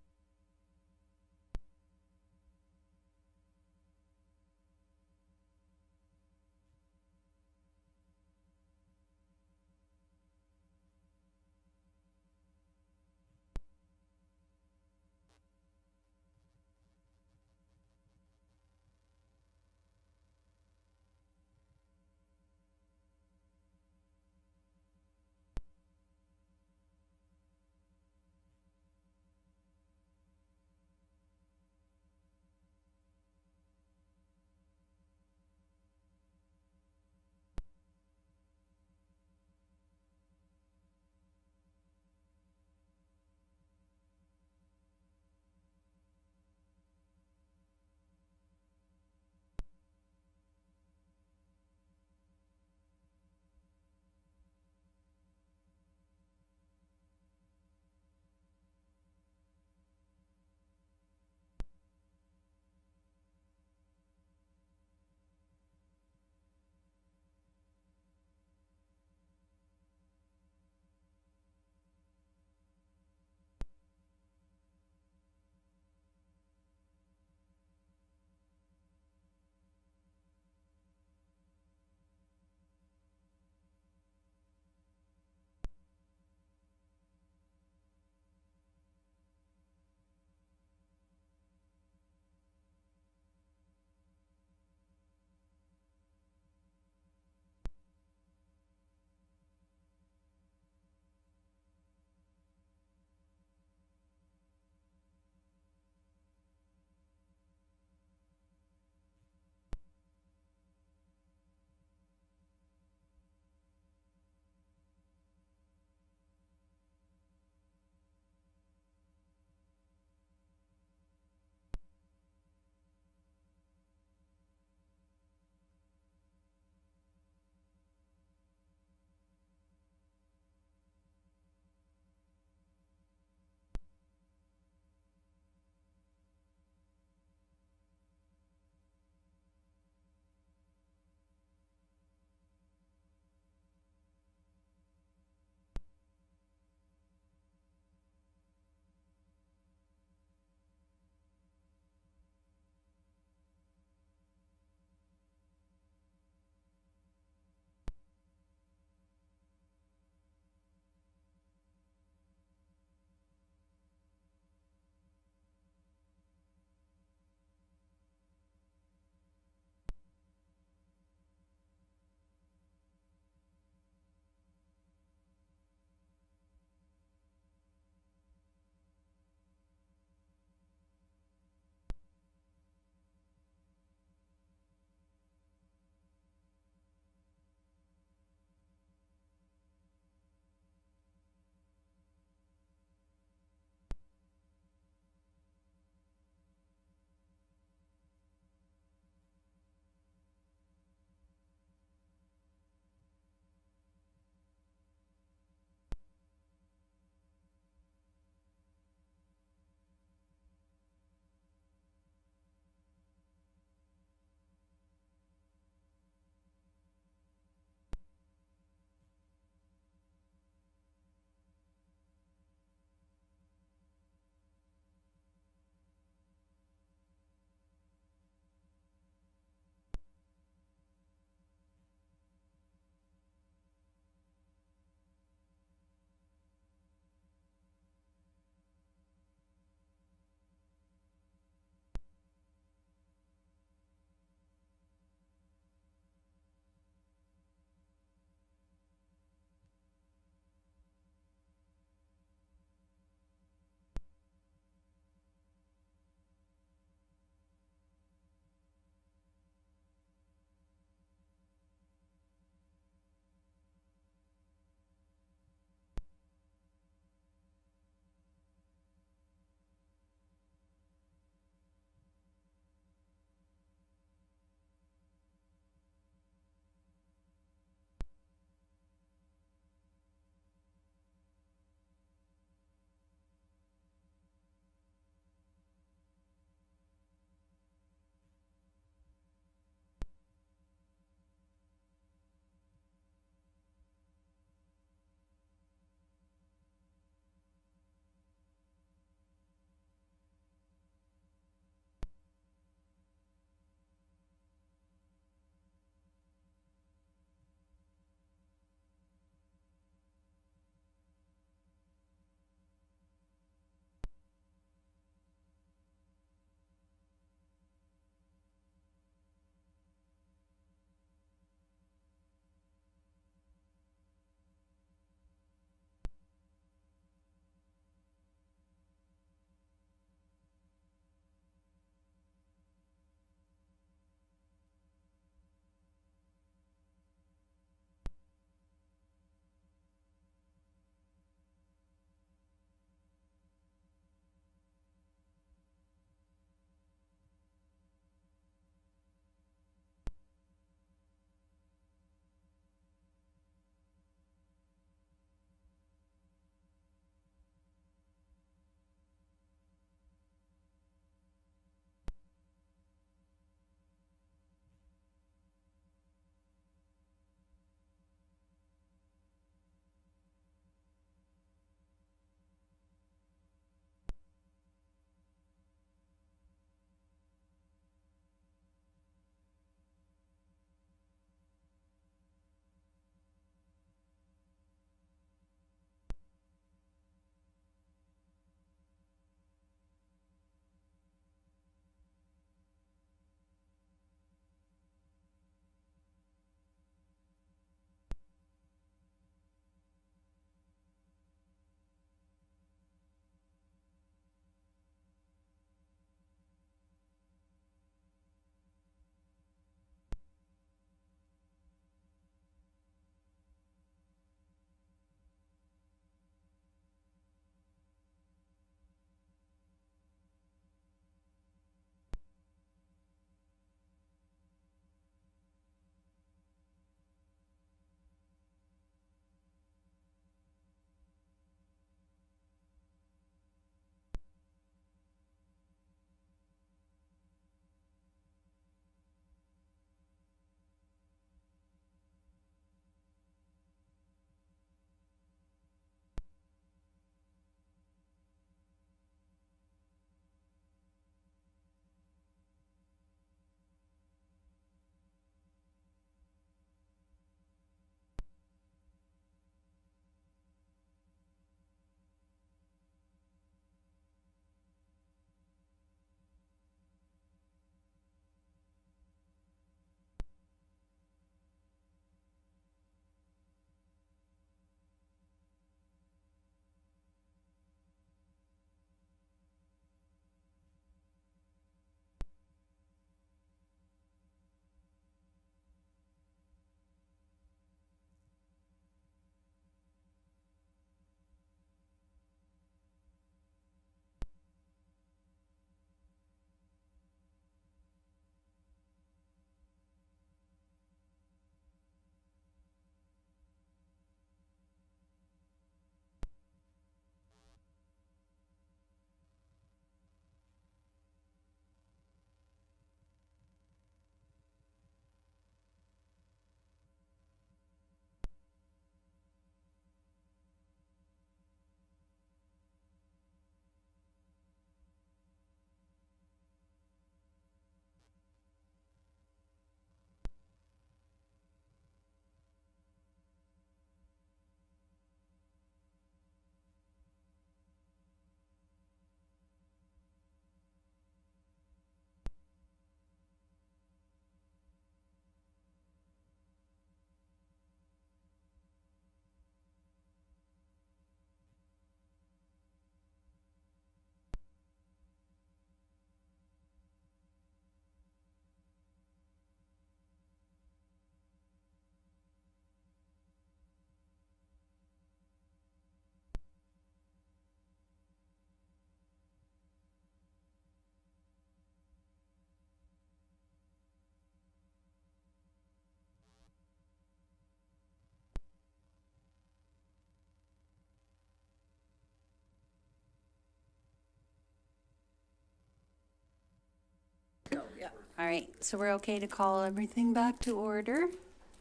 S13: go, yeah.
S1: All right, so we're okay to call everything back to order,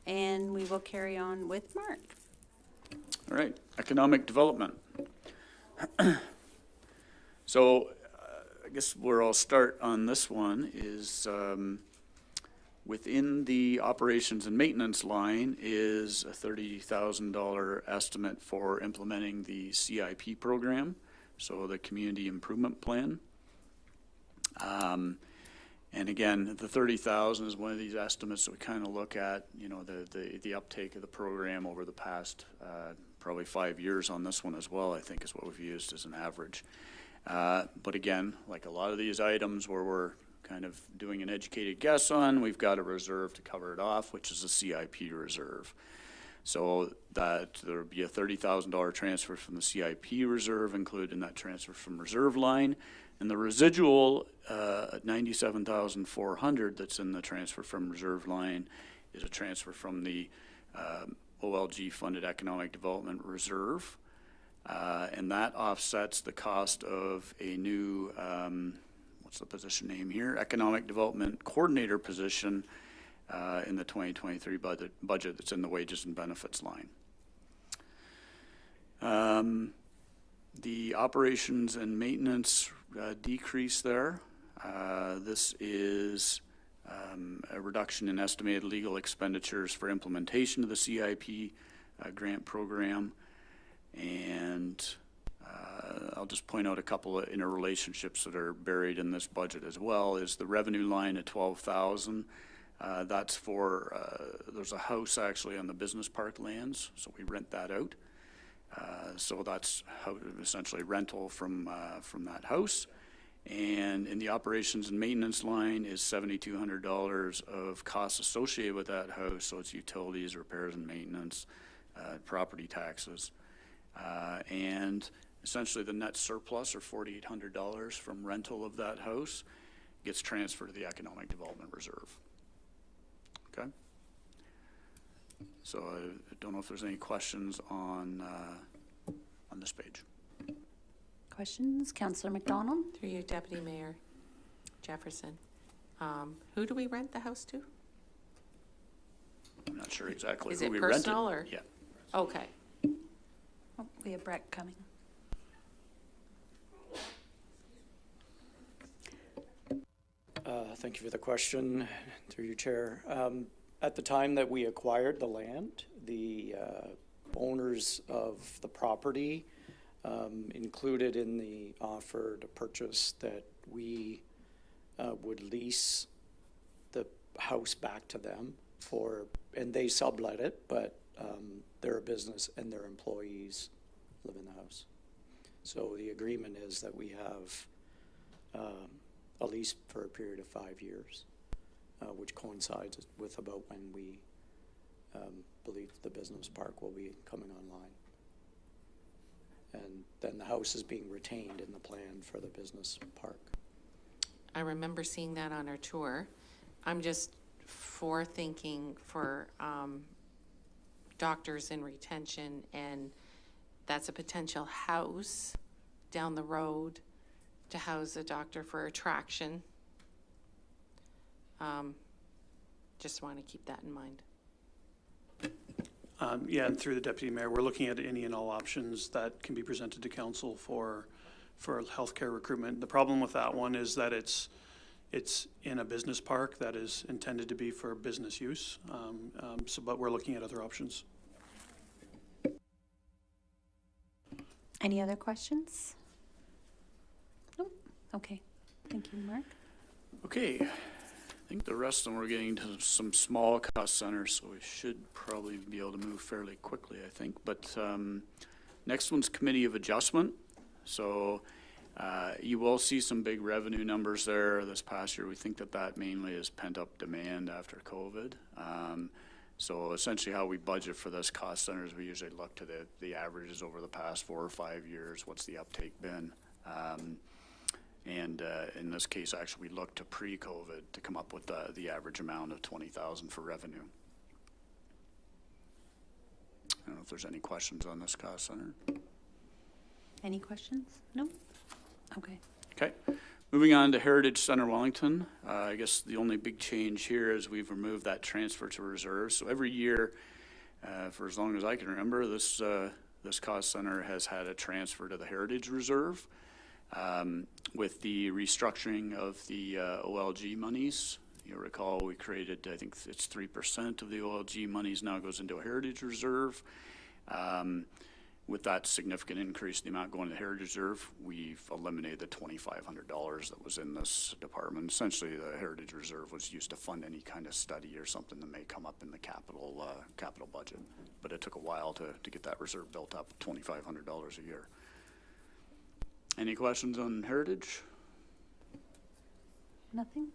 S1: and we will carry on with Mark.
S10: All right, economic development. So I guess where I'll start on this one is within the operations and maintenance line is a $30,000 estimate for implementing the CIP program, so the Community Improvement Plan. And again, the 30,000 is one of these estimates that we kind of look at, you know, the uptake of the program over the past probably 5 years on this one as well, I think is what we've used as an average. But again, like a lot of these items where we're kind of doing an educated guess on, we've got a reserve to cover it off, which is a CIP reserve. So that there would be a $30,000 transfer from the CIP reserve included in that transfer from reserve line. And the residual $97,400 that's in the transfer from reserve line is a transfer from the OLG funded economic development reserve. And that offsets the cost of a new, what's the position name here? Economic Development Coordinator position in the 2023 budget that's in the wages and benefits line. The operations and maintenance decrease there. This is a reduction in estimated legal expenditures for implementation of the CIP grant program. And I'll just point out a couple of interrelationships that are buried in this budget as well. Is the revenue line at $12,000. That's for, there's a house actually on the business park lands, so we rent that out. So that's how, essentially rental from that house. And in the operations and maintenance line is $7,200 of costs associated with that house. So it's utilities, repairs and maintenance, property taxes. And essentially the net surplus, or $4,800 from rental of that house, gets transferred to the Economic Development Reserve. Okay? So I don't know if there's any questions on this page.
S1: Questions? Councillor McDonald?
S2: Through you, Deputy Mayor Jefferson. Who do we rent the house to?
S10: I'm not sure exactly
S2: Is
S10: who
S2: it
S10: we rent it.
S2: personal or?
S10: Yeah.
S2: Okay.
S1: Oh, we have Brett coming.
S12: Thank you for the question, through you, Chair. At the time that we acquired the land, the owners of the property included in the offer to purchase that we would lease the house back to them for, and they sublet it, but they're a business and their employees live in the house. So the agreement is that we have a lease for a period of 5 years, which coincides with about when we believe the business park will be coming online. And then the house is being retained in the plan for the business park.
S2: I remember seeing that on our tour. I'm just thinking for doctors in retention, and that's a potential house down the road to house a doctor for attraction. Just want to keep that in mind.
S5: Yeah, and through the Deputy Mayor, we're looking at any and all options that can be presented to council for healthcare recruitment. The problem with that one is that it's in a business park that is intended to be for business use. But we're looking at other options.
S1: Any other questions? Nope. Okay. Thank you, Mark.
S10: Okay, I think the rest of them we're getting to some small cost centers, so we should probably be able to move fairly quickly, I think. But next one's Committee of Adjustment. So you will see some big revenue numbers there this past year. We think that mainly is pent-up demand after COVID. So essentially how we budget for this cost center is we usually look to the averages over the past 4 or 5 years. What's the uptake been? And in this case, actually, we looked to pre-COVID to come up with the average amount of $20,000 for revenue. I don't know if there's any questions on this cost center.
S1: Any questions? No? Okay.
S10: Okay. Moving on to Heritage Center Wellington, I guess the only big change here is we've removed that transfer to reserve. So every year, for as long as I can remember, this cost center has had a transfer to the Heritage Reserve. With the restructuring of the OLG monies, you'll recall we created, I think it's 3% of the OLG monies now goes into a Heritage Reserve. With that significant increase in the amount going to the Heritage Reserve, we've eliminated the $2,500 that was in this department. Essentially, the Heritage Reserve was used to fund any kind of study or something that may come up in the capital budget. But it took a while to get that reserve built up, $2,500 a year. Any questions on Heritage?
S1: Nothing?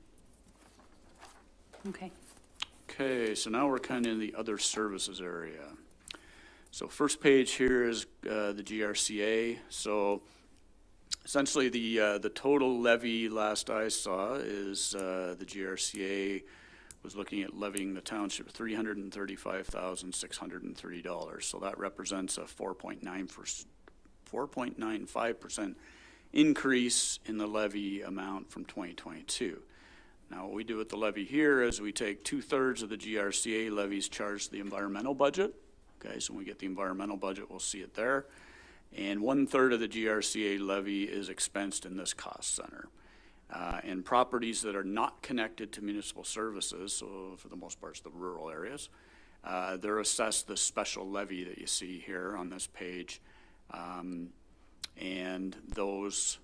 S1: Okay.
S10: Okay, so now we're kind of in the other services area. So first page here is the GRCA. So essentially the total levy last I saw is the GRCA was looking at levying the township $335,603. So that represents a 4.95% increase in the levy amount from 2022. Now what we do with the levy here is we take 2/3 of the GRCA levies charged to the environmental budget. Okay, so when we get the environmental budget, we'll see it there. And 1/3 of the GRCA levy is expensed in this cost center. And properties that are not connected to municipal services, so for the most part, it's the rural areas, they're assessed the special levy that you see here on this page. And those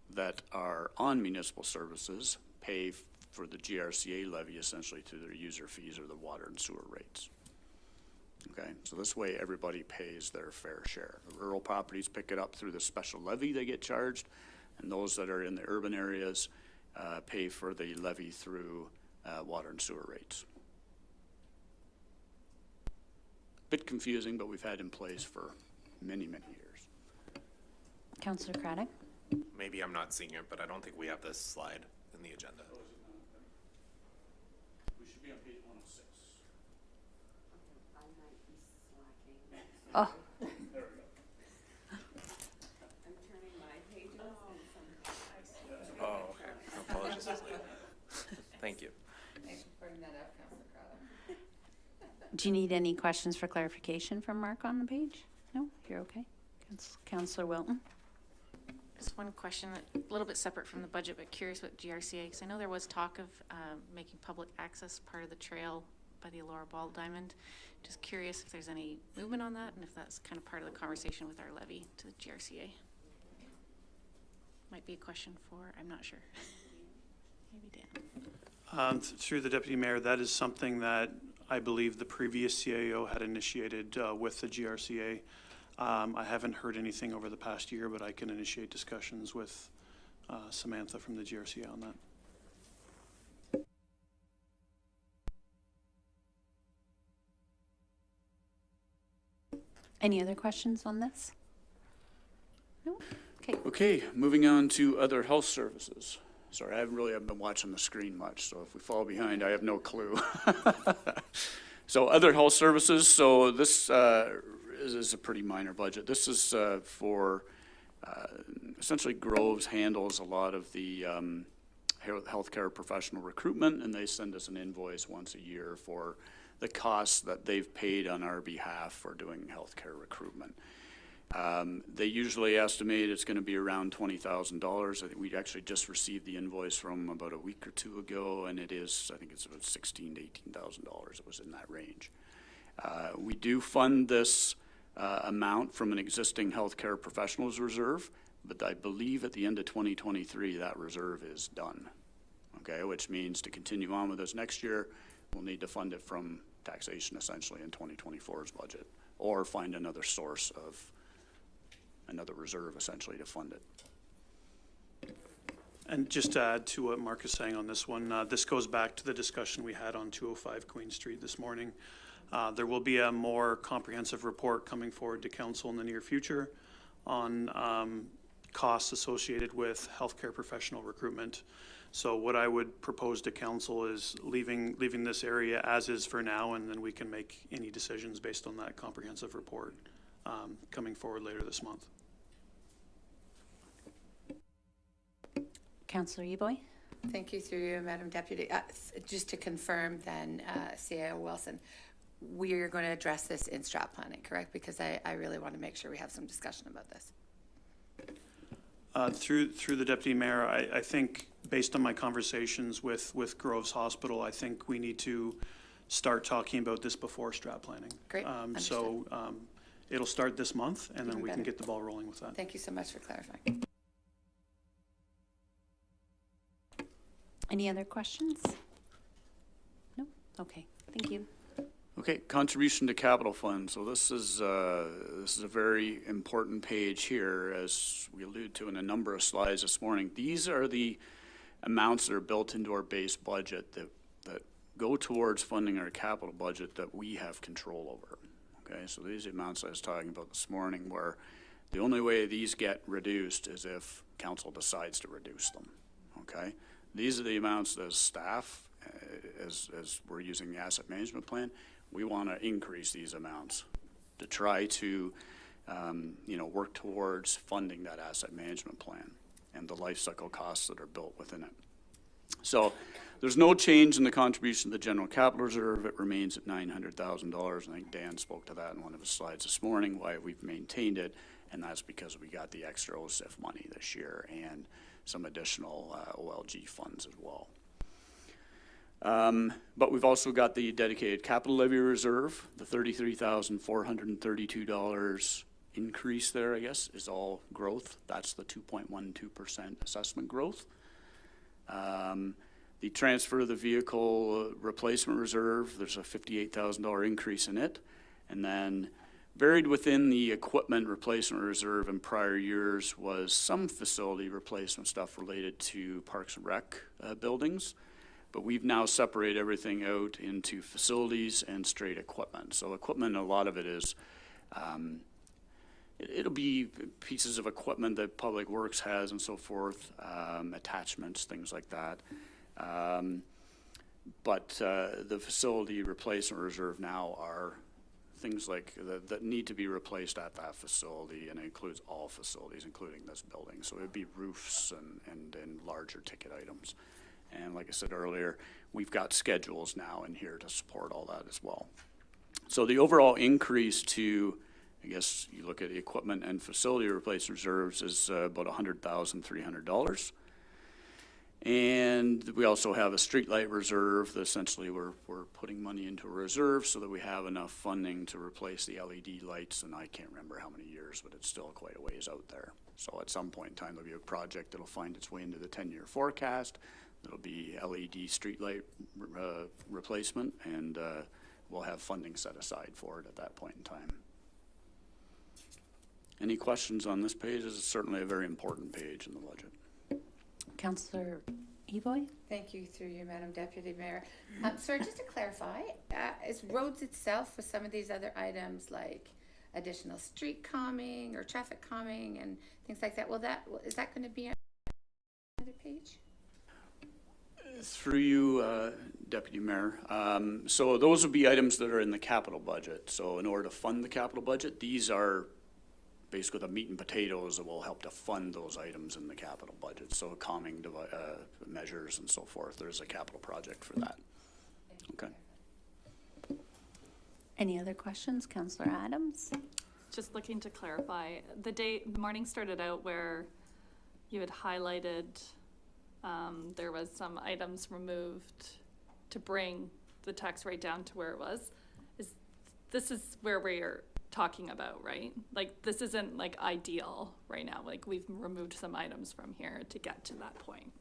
S10: that are on municipal services pay for the GRCA levy essentially through their user fees or the water and sewer rates. Okay, so this way everybody pays their fair share. The rural properties pick it up through the special levy they get charged, and those that are in the urban areas pay for the levy through water and sewer rates. Bit confusing, but we've had in place for many, many years.
S1: Councillor Craddock?
S3: Maybe I'm not seeing it, but I don't think we have this slide in the agenda.
S10: We should be on page 106.
S1: Oh.
S10: There we go.
S14: I'm turning my pages
S3: Oh, okay. Apologies. Thank you.
S6: Thanks for pointing that out, Councillor Crowder.
S1: Do you need any questions for clarification from Mark on the page? No? You're okay? Councillor Wilton?
S7: Just one question, a little bit separate from the budget, but curious about GRCA, because I know there was talk of making public access part of the trail by the Elora Ball Diamond. Just curious if there's any movement on that and if that's kind of part of the conversation with our levy to the GRCA. Might be a question for, I'm not sure. Maybe Dan.
S5: Through the Deputy Mayor, that is something that I believe the previous CAO had initiated with the GRCA. I haven't heard anything over the past year, but I can initiate discussions with Samantha from the GRCA on that.
S1: Any other questions on this? No? Okay.
S10: Okay, moving on to other health services. Sorry, I haven't been watching the screen much, so if we fall behind, I have no clue. So other health services, so this is a pretty minor budget. This is for, essentially Groves handles a lot of the healthcare professional recruitment, and they send us an invoice once a year for the costs that they've paid on our behalf for doing healthcare recruitment. They usually estimate it's going to be around $20,000. I think we actually just received the invoice from about a week or two ago, and it is, I think it's about $16,000 to $18,000. It was in that range. We do fund this amount from an existing healthcare professionals reserve, but I believe at the end of 2023 that reserve is done. Okay, which means to continue on with this next year, we'll need to fund it from taxation essentially in 2024's budget, or find another source of another reserve essentially to fund it.
S5: And just to add to what Mark is saying on this one, this goes back to the discussion we had on 205 Queen Street this morning. There will be a more comprehensive report coming forward to council in the near future on costs associated with healthcare professional recruitment. So what I would propose to council is leaving this area as is for now, and then we can make any decisions based on that comprehensive report coming forward later this month.
S1: Councillor Eboy?
S6: Thank you through you, Madam Deputy. Just to confirm then, CIO Wilson, we are going to address this in strat planning, correct? Because I really want to make sure we have some discussion about this.
S5: Through the Deputy Mayor, I think based on my conversations with Groves Hospital, I think we need to start talking about this before strat planning.
S6: Great,
S5: So it'll start this month, and then
S6: Even
S5: we can
S6: better.
S5: get the ball rolling with that.
S6: Thank you so much for clarifying.
S1: Any other questions? No? Okay, thank you.
S10: Okay, contribution to capital fund. So this is a very important page here, as we alluded to in a number of slides this morning. These are the amounts that are built into our base budget that go towards funding our capital budget that we have control over. Okay, so these are the amounts I was talking about this morning, where the only way these get reduced is if council decides to reduce them. Okay, these are the amounts as staff, as we're using the asset management plan, we want to increase these amounts to try to, work towards funding that asset management plan and the life cycle costs that are built within it. So there's no change in the contribution to the general capital reserve. It remains at $900,000. I think Dan spoke to that in one of his slides this morning, why we've maintained it, and that's because we got the extra OSIF money this year and some additional OLG funds as well. But we've also got the dedicated capital levy reserve, the $33,432 increase there, I guess, is all growth. That's the 2.12% assessment growth. The transfer of the vehicle replacement reserve, there's a $58,000 increase in it. And then buried within the equipment replacement reserve in prior years was some facility replacement stuff related to Parks and Rec buildings. But we've now separated everything out into facilities and straight equipment. So equipment, a lot of it is, it'll be pieces of equipment that Public Works has and so forth, attachments, things like that. But the facility replacement reserve now are things like that need to be replaced at that facility, and it includes all facilities, including this building. So it'd be roofs and larger ticket items. And like I said earlier, we've got schedules now in here to support all that as well. So the overall increase to, I guess you look at the equipment and facility replacement reserves, is about $100,300. And we also have a streetlight reserve that essentially we're putting money into a reserve so that we have enough funding to replace the LED lights, and I can't remember how many years, but it's still quite a ways out there. So at some point in time, there'll be a project that'll find its way into the 10-year forecast. It'll be LED streetlight replacement, and we'll have funding set aside for it at that point in time. Any questions on this page? This is certainly a very important page in the budget.
S1: Councillor Eboy?
S6: Thank you through you, Madam Deputy Mayor. Sorry, just to clarify, is roads itself with some of these other items like additional street calming or traffic calming and things like that, is that going to be on another page?
S10: Through you, Deputy Mayor. So those would be items that are in the capital budget. So in order to fund the capital budget, these are basically the meat and potatoes that will help to fund those items in the capital budget. So calming measures and so forth. There's a capital project for that. Okay.
S1: Any other questions? Councillor Adams?
S9: Just looking to clarify, the morning started out where you had highlighted there was some items removed to bring the tax rate down to where it was. This is where we're talking about, right? Like, this isn't like ideal right now. Like, we've removed some items from here to get to that point.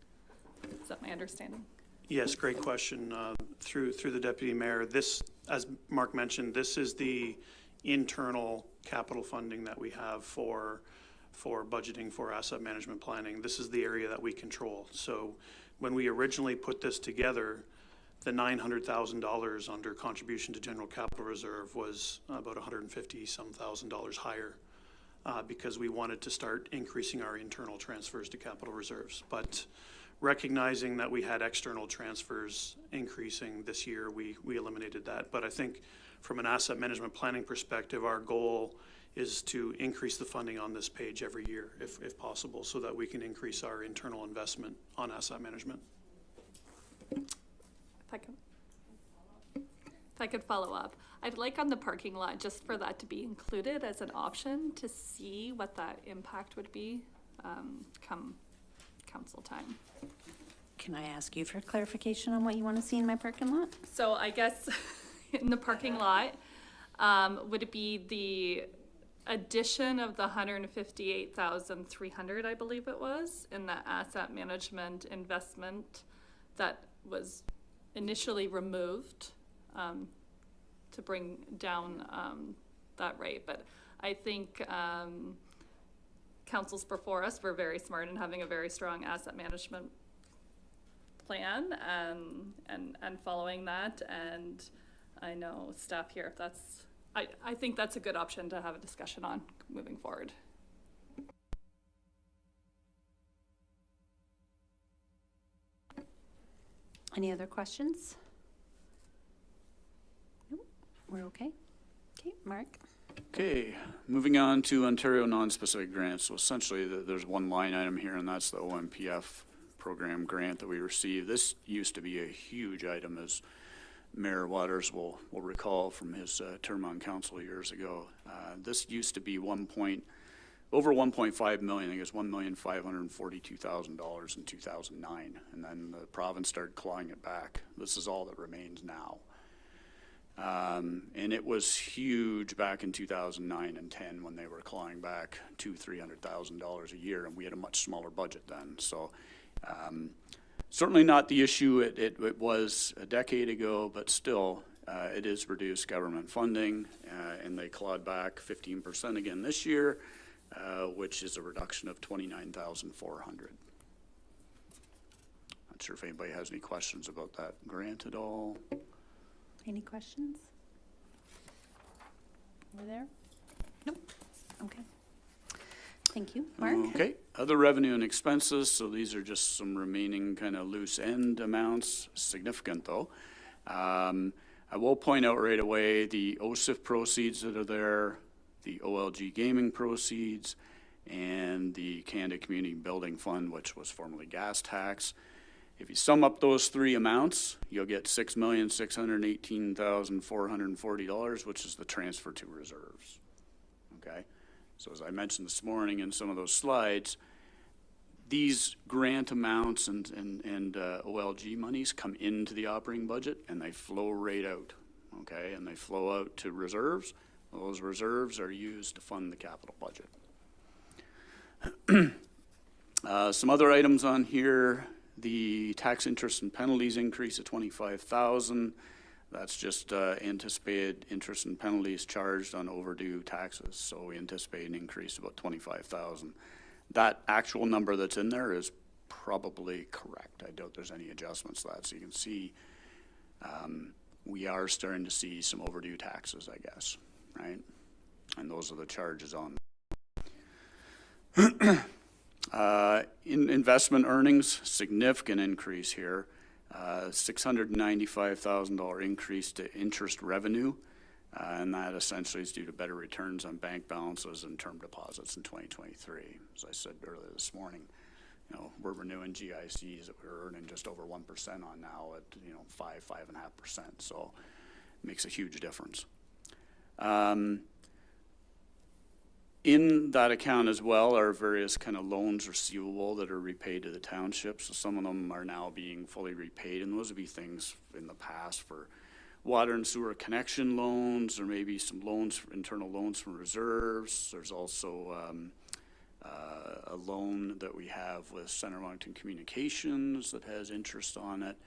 S9: Is that my understanding?
S5: Yes, great question. Through the Deputy Mayor, this, as Mark mentioned, this is the internal capital funding that we have for budgeting for asset management planning. This is the area that we control. So when we originally put this together, the $900,000 under contribution to general capital reserve was about $150,000 higher because we wanted to start increasing our internal transfers to capital reserves. But recognizing that we had external transfers increasing this year, we eliminated that. But I think from an asset management planning perspective, our goal is to increase the funding on this page every year, if possible, so that we can increase our internal investment on asset management.
S9: If I could follow up, I'd like on the parking lot, just for that to be included as an option to see what that impact would be come council time.
S1: Can I ask you for clarification on what you want to see in my parking lot?
S9: So I guess in the parking lot, would it be the addition of the 158,300, I believe it was, in the asset management investment that was initially removed to bring down that rate? But I think councils before us were very smart in having a very strong asset management plan and following that. And I know staff here, if that's, I think that's a good option to have a discussion on moving forward.
S1: Any other questions? Nope, we're okay. Okay, Mark.
S10: Okay, moving on to Ontario non-specific grants. So essentially, there's one line item here, and that's the OMPF program grant that we received. This used to be a huge item, as Mayor Waters will recall from his term on council years ago. This used to be over 1.5 million. I think it's $1,542,000 in 2009, and then the province started clawing it back. This is all that remains now. And it was huge back in 2009 and 10 when they were clawing back $200,000-300,000 a year, and we had a much smaller budget then. So certainly not the issue it was a decade ago, but still it is reduced government funding, and they clawed back 15% again this year, which is a reduction of $29,400. Not sure if anybody has any questions about that grant at all.
S1: Any questions? Over there? Nope. Okay. Thank you. Mark?
S10: Okay, other revenue and expenses. So these are just some remaining kind of loose end amounts, significant though. I will point out right away the OSIF proceeds that are there, the OLG gaming proceeds, and the Canada Community Building Fund, which was formerly gas tax. If you sum up those three amounts, you'll get $6,618,440, which is the transfer to reserves. Okay, so as I mentioned this morning in some of those slides, these grant amounts and OLG monies come into the operating budget and they flow right out. Okay, and they flow out to reserves. Those reserves are used to fund the capital budget. Some other items on here. The tax interest and penalties increase of $25,000. That's just anticipated interest and penalties charged on overdue taxes. So we anticipate an increase of about $25,000. That actual number that's in there is probably correct. I doubt there's any adjustments to that. So you can see we are starting to see some overdue taxes, I guess, right? And those are the charges on. In investment earnings, significant increase here, $695,000 increase to interest revenue, and that essentially is due to better returns on bank balances and term deposits in 2023. As I said earlier this morning, we're renewing GICs that we're earning just over 1% on now at 5.5%. So it makes a huge difference. In that account as well are various kind of loans receivable that are repaid to the township. So some of them are now being fully repaid, and those would be things in the past for water and sewer connection loans, or maybe some loans, internal loans from reserves. There's also a loan that we have with Center Wellington Communications that has interest on it.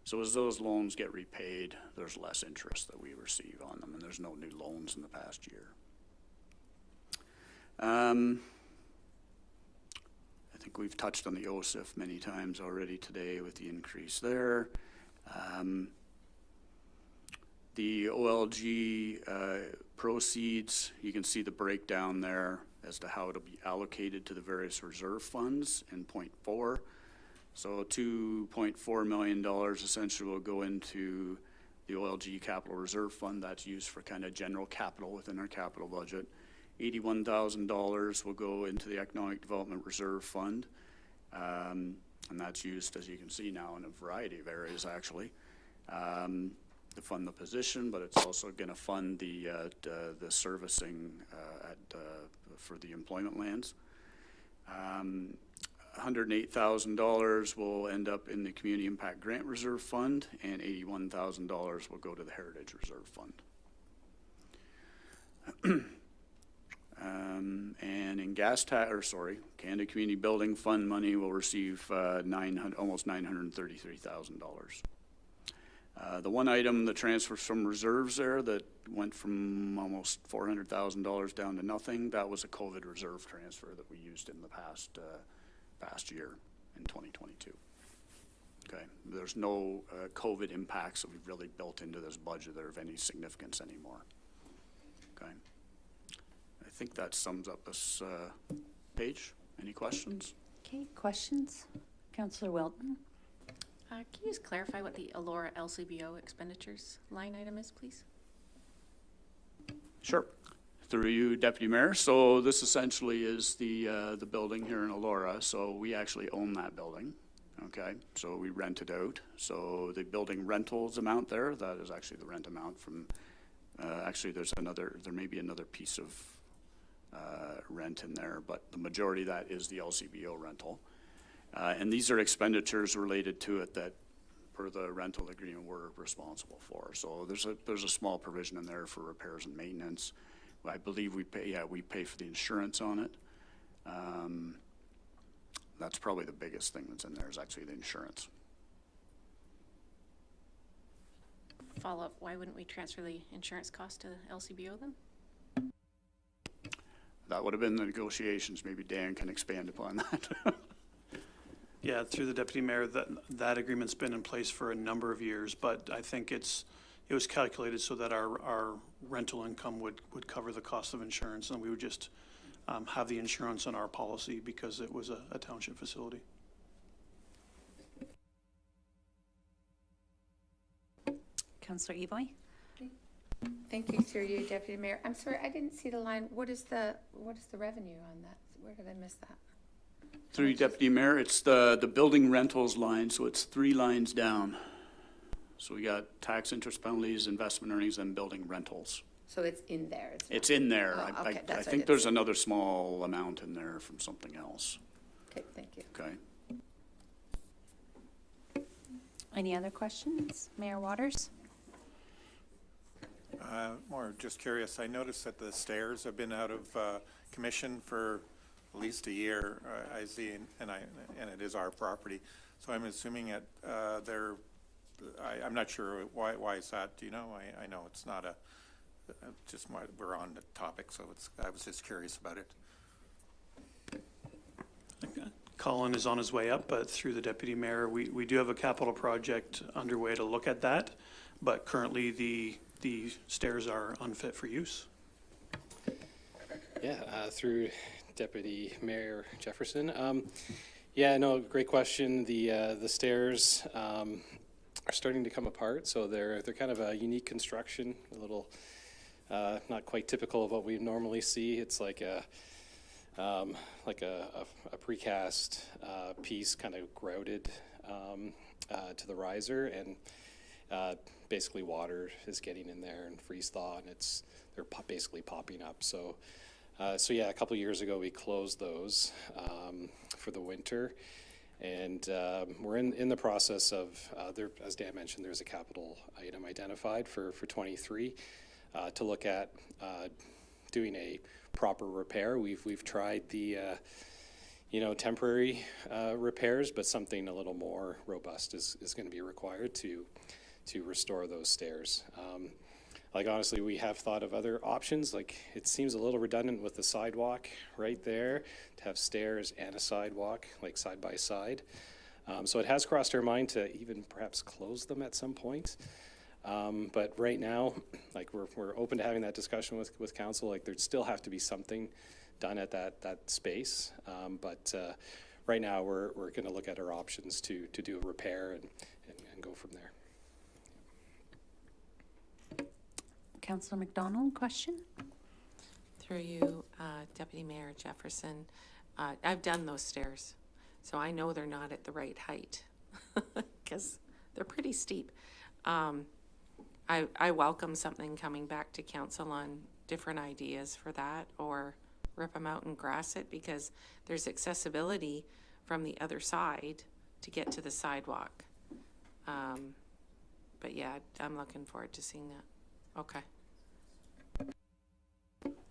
S10: So as those loans get repaid, there's less interest that we receive on them, and there's no new loans in the past year. I think we've touched on the OSIF many times already today with the increase there. The OLG proceeds, you can see the breakdown there as to how it'll be allocated to the various reserve funds in point 4. So $2.4 million essentially will go into the OLG Capital Reserve Fund, that's used for kind of general capital within our capital budget. $81,000 will go into the Economic Development Reserve Fund. And that's used, as you can see now, in a variety of areas, actually, to fund the position, but it's also going to fund the servicing for the employment lands. $108,000 will end up in the Community Impact Grant Reserve Fund, and $81,000 will go to the Heritage Reserve Fund. And in Canada Community Building Fund money will receive almost $933,000. The one item, the transfers from reserves there that went from almost $400,000 down to nothing, that was a COVID reserve transfer that we used in the past year in 2022. Okay, there's no COVID impacts that we've really built into this budget that are of any significance anymore. Okay, I think that sums up this page. Any questions?
S1: Okay, questions? Councillor Wilton?
S7: Can you just clarify what the Elora LCBO expenditures line item is, please?
S10: Sure. Through you, Deputy Mayor. So this essentially is the building here in Elora. So we actually own that building. Okay, so we rent it out. So the building rentals amount there, that is actually the rent amount from. Actually, there may be another piece of rent in there, but the majority of that is the LCBO rental. And these are expenditures related to it that, per the rental agreement, we're responsible for. So there's a small provision in there for repairs and maintenance. I believe we pay for the insurance on it. That's probably the biggest thing that's in there is actually the insurance.
S7: Follow up, why wouldn't we transfer the insurance cost to LCBO then?
S10: That would have been the negotiations. Maybe Dan can expand upon that.
S5: Yeah, through the Deputy Mayor, that agreement's been in place for a number of years, but I think it was calculated so that our rental income would cover the cost of insurance, and we would just have the insurance on our policy because it was a township facility.
S1: Councillor Evoy?
S6: Thank you, through you, Deputy Mayor. I'm sorry, I didn't see the line. What is the revenue on that? Where did I miss that?
S10: Through you, Deputy Mayor, it's the building rentals line, so it's 3 lines down. So we got tax, interest, penalties, investment earnings, and building rentals.
S6: So it's in there?
S10: It's in there.
S6: Oh, okay,
S10: I think there's another small amount in there from something else.
S6: Okay, thank you.
S10: Okay.
S1: Any other questions? Mayor Waters?
S4: More just curious, I noticed that the stairs have been out of commission for at least a year, I see, and it is our property. So I'm assuming I'm not sure why is that, do you know? I know it's not we're on the topic, so I was just curious about it.
S5: Colin is on his way up, but through the Deputy Mayor, we do have a capital project underway to look at that, but currently the stairs are unfit for use.
S11: Yeah, through Deputy Mayor Jefferson. Yeah, no, great question. The stairs are starting to come apart, so they're kind of a unique construction, a little not quite typical of what we normally see. It's like a precast piece kind of grouted to the riser, and basically water is getting in there and freeze thaw, and they're basically popping up. So yeah, a couple years ago we closed those for the winter, and we're in the process of as Dan mentioned, there's a capital item identified for 23 to look at doing a proper repair. We've tried the temporary repairs, but something a little more robust is going to be required to restore those stairs. Like honestly, we have thought of other options. Like it seems a little redundant with the sidewalk right there to have stairs and a sidewalk like side by side. So it has crossed our mind to even perhaps close them at some point. But right now, like we're open to having that discussion with council. Like there'd still have to be something done at that space. But right now we're going to look at our options to do a repair and go from there.
S1: Councillor McDonald, question?
S2: Through you, Deputy Mayor Jefferson, I've done those stairs, so I know they're not at the right height because they're pretty steep. I welcome something coming back to council on different ideas for that, or rip them out and grass it, because there's accessibility from the other side to get to the sidewalk. But yeah, I'm looking forward to seeing that. Okay.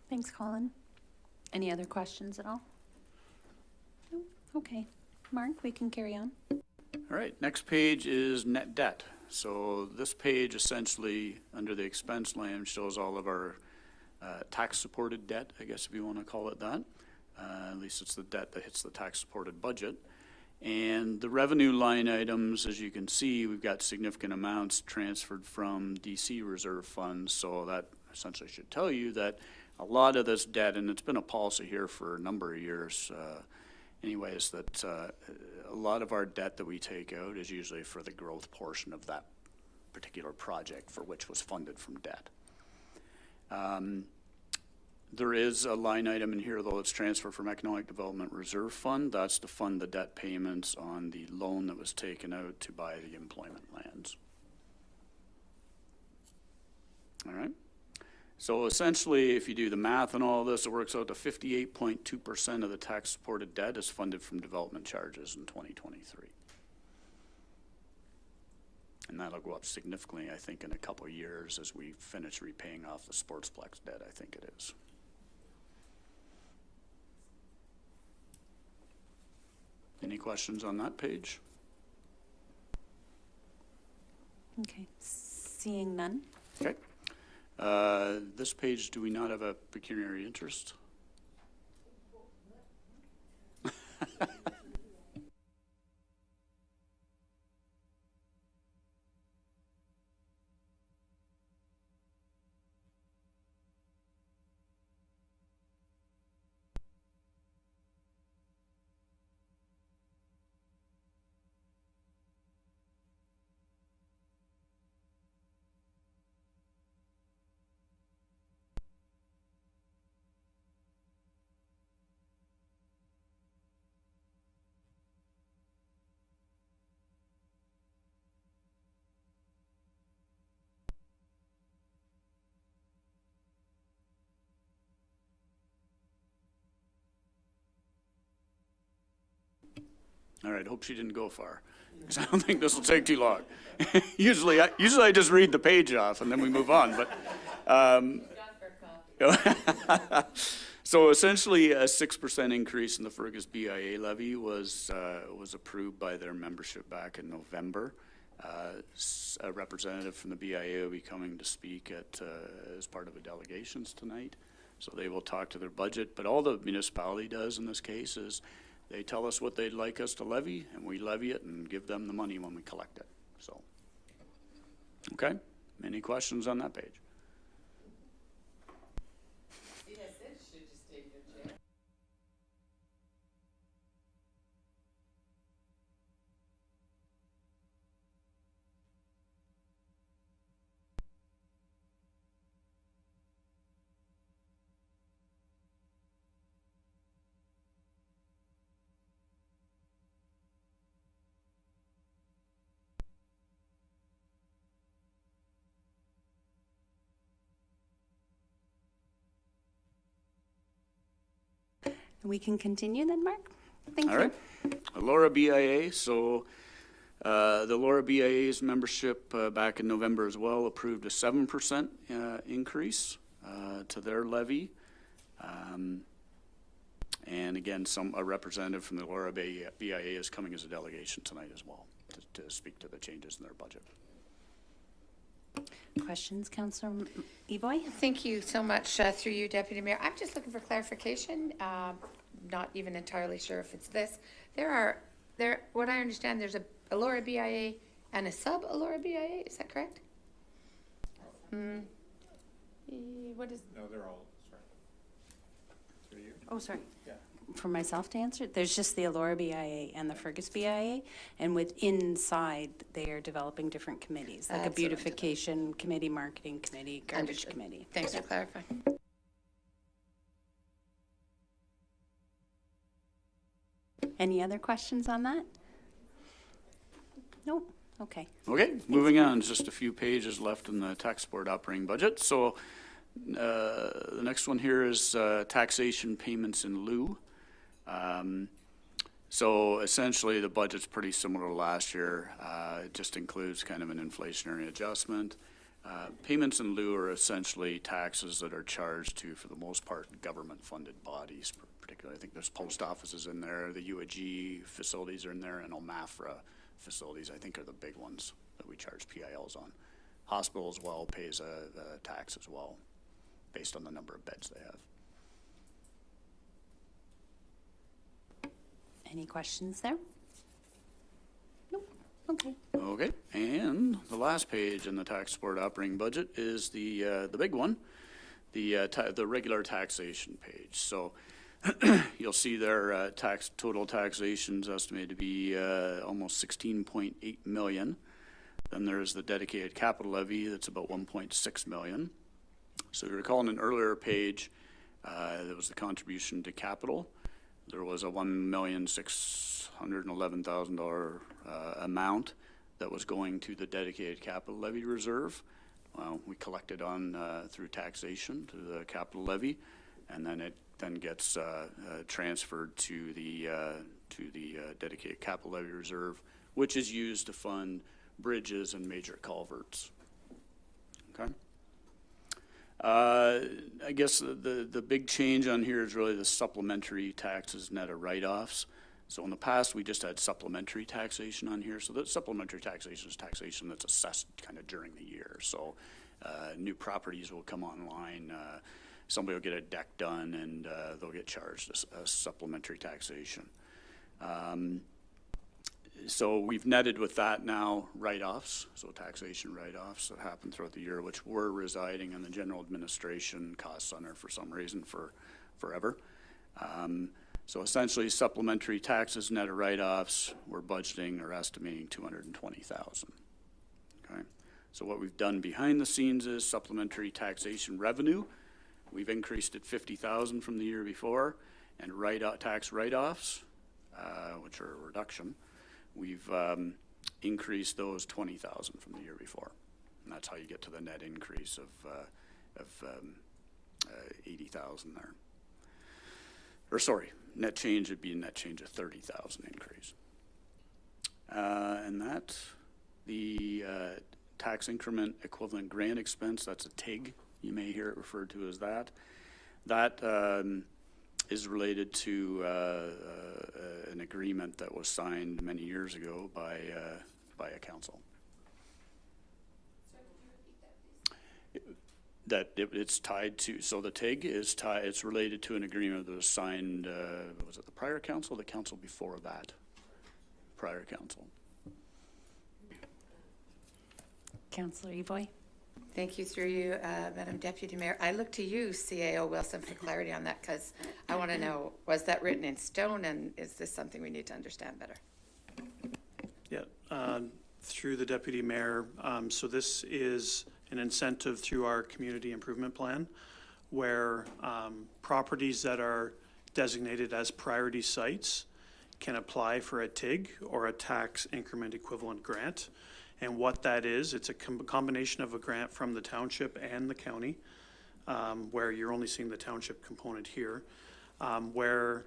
S1: Thanks, Colin. Any other questions at all? No? Okay. Mark, we can carry on.
S10: All right, next page is net debt. So this page essentially, under the expense line, shows all of our tax-supported debt, I guess if you want to call it that. At least it's the debt that hits the tax-supported budget. And the revenue line items, as you can see, we've got significant amounts transferred from DC reserve funds. So that essentially should tell you that a lot of this debt, and it's been a policy here for a number of years, anyways, that a lot of our debt that we take out is usually for the growth portion of that particular project for which was funded from debt. There is a line item in here, though, it's transferred from Economic Development Reserve Fund. That's to fund the debt payments on the loan that was taken out to buy the employment lands. All right. So essentially, if you do the math and all this, it works out to 58.2% of the tax-supported debt is funded from development charges in 2023. And that'll go up significantly, I think, in a couple of years as we finish repaying off the Sportsplex debt, I think it is. Any questions on that page?
S1: Okay. Seeing none.
S10: Okay. This page, do we not have a pecuniary interest? All right, hope she didn't go far, because I don't think this will take too long. usually I just read the page off and then we move on. But so essentially, a 6% increase in the Fergus BIA levy was approved by their membership back in November. A representative from the BIA will be coming to speak as part of the delegations tonight, so they will talk to their budget. But all the municipality does in this case is they tell us what they'd like us to levy, and we levy it and give them the money when we collect it. So, okay, any questions on that page?
S20: Yes, it should just take your chair.
S1: We can continue then, Mark? Thank you.
S10: All right. Elora BIA. So the Elora BIA's membership back in November as well approved a 7% increase to their levy. And again, a representative from the Elora BIA is coming as a delegation tonight as well to speak to the changes in their budget.
S1: Questions, Councillor Evoy?
S6: Thank you so much, through you, Deputy Mayor. I'm just looking for clarification. Not even entirely sure if it's this. What I understand, there's a Elora BIA and a sub-Elora BIA. Is that correct? What is?
S4: No, they're all, sorry. Through you?
S1: Oh, sorry.
S4: Yeah.
S1: for myself to answer, there's just the Elora BIA and the Fergus BIA, and inside they are developing different committees, like a
S6: That's what I'm
S1: beautification committee, marketing committee, garbage
S6: Understood.
S1: committee.
S6: Thanks for clarifying.
S1: Any other questions on that? Nope, okay.
S10: Okay, moving on, just a few pages left in the tax board operating budget. So the next one here is taxation payments in lieu. So essentially the budget's pretty similar to last year. It just includes kind of an inflationary adjustment. Payments in lieu are essentially taxes that are charged to, for the most part, government-funded bodies. Particularly, I think there's post offices in there, the UAG facilities are in there, and OMAFRA facilities, I think, are the big ones that we charge PILs on. Hospital as well pays a tax as well, based on the number of beds they have.
S1: Any questions there? Nope, okay.
S10: Okay, and the last page in the tax board operating budget is the big one, the regular taxation page. So you'll see their total taxation's estimated to be almost 16.8 million. Then there's the dedicated capital levy that's about 1.6 million. So you recall in an earlier page, there was the contribution to capital. There was a $1,611,000 amount that was going to the dedicated capital levy reserve. We collected on through taxation to the capital levy, and then it gets transferred to the dedicated capital levy reserve, which is used to fund bridges and major culverts. Okay. I guess the big change on here is really the supplementary taxes net of write-offs. So in the past, we just had supplementary taxation on here. So the supplementary taxation is taxation that's assessed kind of during the year. So new properties will come online. Somebody will get a deck done, and they'll get charged a supplementary taxation. So we've netted with that now write-offs, so taxation write-offs that happen throughout the year, which were residing in the general administration cost center for some reason for forever. So essentially, supplementary taxes net of write-offs, we're budgeting or estimating $220,000. Okay. So what we've done behind the scenes is supplementary taxation revenue. We've increased it $50,000 from the year before, and tax write-offs, which are a reduction, we've increased those $20,000 from the year before, and that's how you get to the net increase of $80,000 there. Or sorry, net change would be a net change of $30,000 increase, and that the tax increment equivalent grant expense, that's a TIG. You may hear it referred to as that. That is related to an agreement that was signed many years ago by a council. That it's tied to, so the TIG is tied, it's related to an agreement that was signed, was it the prior council or the council before that? Prior council.
S1: Councillor Evoy.
S6: Thank you through you, Madam Deputy Mayor. I look to you, CAO Wilson, for clarity on that, because I want to know, was that written in stone, and is this something we need to understand better?
S5: Yeah, through the Deputy Mayor, so this is an incentive through our community improvement plan, where properties that are designated as priority sites can apply for a TIG, or a tax increment equivalent grant. And what that is, it's a combination of a grant from the township and the county, where you're only seeing the township component here, where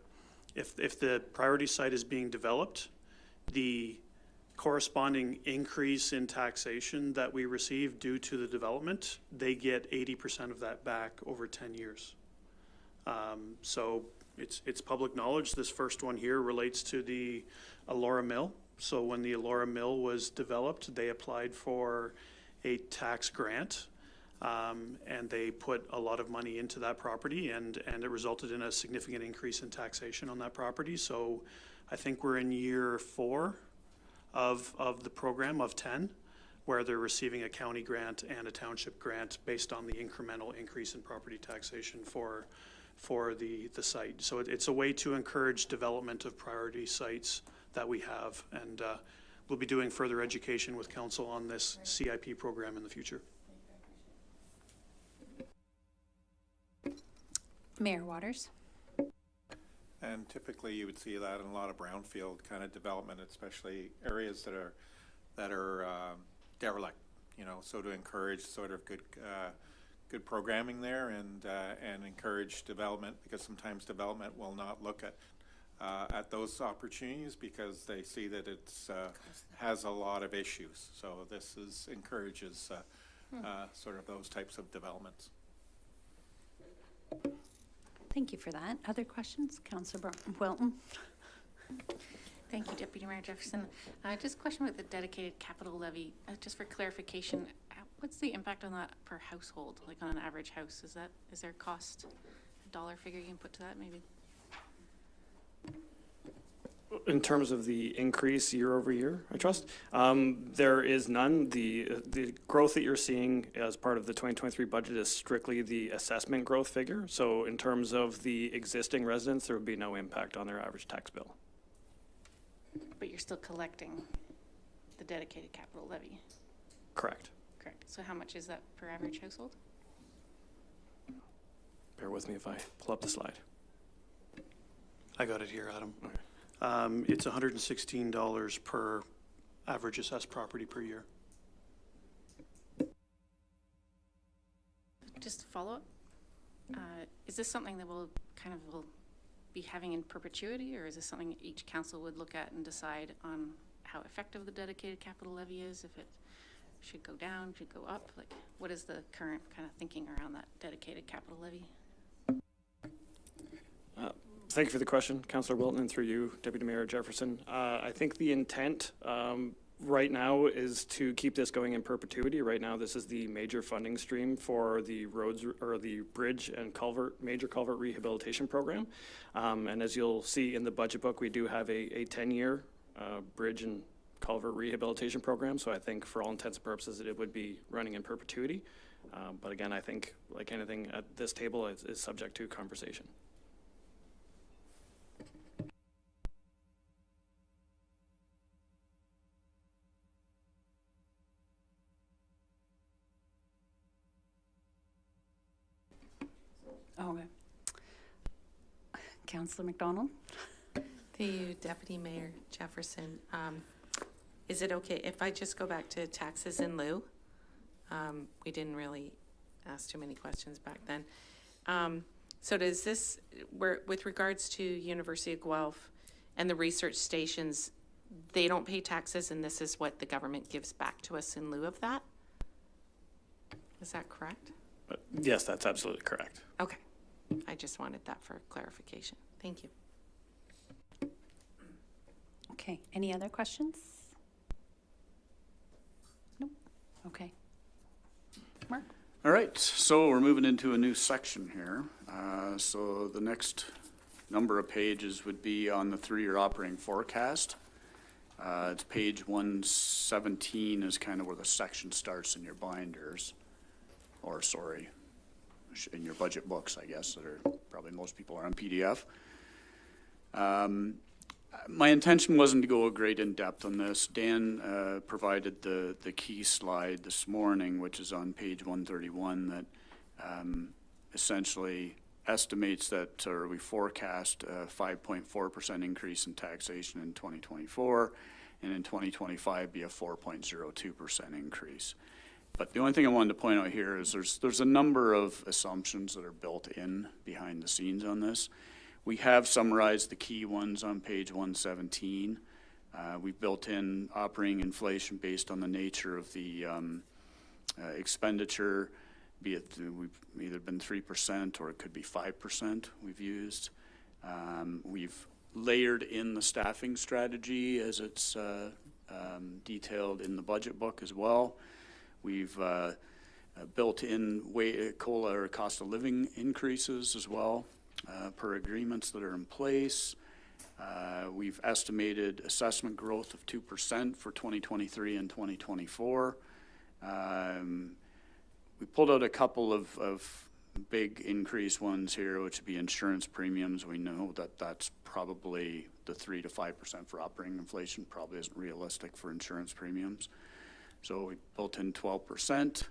S5: if the priority site is being developed, the corresponding increase in taxation that we receive due to the development, they get 80% of that back over 10 years. So it's public knowledge. This first one here relates to the Elora Mill. So when the Elora Mill was developed, they applied for a tax grant, and they put a lot of money into that property, and it resulted in a significant increase in taxation on that property. So I think we're in year 4 of the program of 10, where they're receiving a county grant and a township grant based on the incremental increase in property taxation for for the site. So it's a way to encourage development of priority sites that we have, and we'll be doing further education with council on this CIP program in the future.
S1: Mayor Waters.
S4: And typically you would see that in a lot of brownfield kind of development, especially areas that are derelict, you know, so to encourage sort of good programming there and encourage development, because sometimes development will not look at those opportunities because they see that it's has a lot of issues. So this encourages sort of those types of developments.
S1: Thank you for that. Other questions? Councillor Wilton.
S7: Thank you, Deputy Mayor Jefferson. Just a question about the dedicated capital levy. Just for clarification, what's the impact on that per household, like on an average house? Is there a cost, a dollar figure you can put to that maybe?
S8: In terms of the increase year over year, I trust, there is none. The growth that you're seeing as part of the 2023 budget is strictly the assessment growth figure. So in terms of the existing residents, there would be no impact on their average tax bill.
S7: But you're still collecting the dedicated capital levy?
S8: Correct.
S7: Correct. So how much is that per average household?
S8: Bear with me if I pull up the slide.
S5: I got it here, Adam.
S8: Okay.
S5: It's $116 per average assessed property per year.
S7: Just to follow up, is this something that will be having in perpetuity, or is this something each council would look at and decide on how effective the dedicated capital levy is, if it should go down, should go up? Like, what is the current kind of thinking around that dedicated capital levy?
S8: Thank you for the question, Councillor Wilton, and through you, Deputy Mayor Jefferson. I think the intent right now is to keep this going in perpetuity. Right now, this is the major funding stream for the roads or the bridge and major culvert rehabilitation program. And as you'll see in the budget book, we do have a 10-year bridge and culvert rehabilitation program. So I think for all intents and purposes, it would be running in perpetuity. But again, I think like anything at this table is subject to conversation.
S1: Okay. Councillor McDonald.
S2: Thank you, Deputy Mayor Jefferson. Is it okay if I just go back to taxes in lieu? We didn't really ask too many questions back then. So does this, with regards to University of Guelph and the research stations, they don't pay taxes and this is what the government gives back to us in lieu of that? Is that correct?
S8: Yes, that's absolutely correct.
S2: Okay. I just wanted that for clarification. Thank you.
S1: Okay, any other questions? Nope. Okay. Mark?
S10: All right, so we're moving into a new section here. So the next number of pages would be on the 3-year operating forecast. It's page 117 is kind of where the section starts in your binders. Or sorry, in your budget books, I guess, that are probably most people are on PDF. My intention wasn't to go great in depth on this. Dan provided the key slide this morning, which is on page 131, that essentially estimates that, or we forecast a 5.4% increase in taxation in 2024, and in 2025 be a 4.02% increase. But the only thing I wanted to point out here is there's a number of assumptions that are built in behind the scenes on this. We have summarized the key ones on page 117. We've built in operating inflation based on the nature of the expenditure, be it we've either been 3% or it could be 5% we've used. We've layered in the staffing strategy as it's detailed in the budget book as well. We've built in COLA or cost of living increases as well per agreements that are in place. We've estimated assessment growth of 2% for 2023 and 2024. We pulled out a couple of big increase ones here, which would be insurance premiums. We know that that's probably the 3 to 5% for operating inflation probably isn't realistic for insurance premiums. So we built in 12%.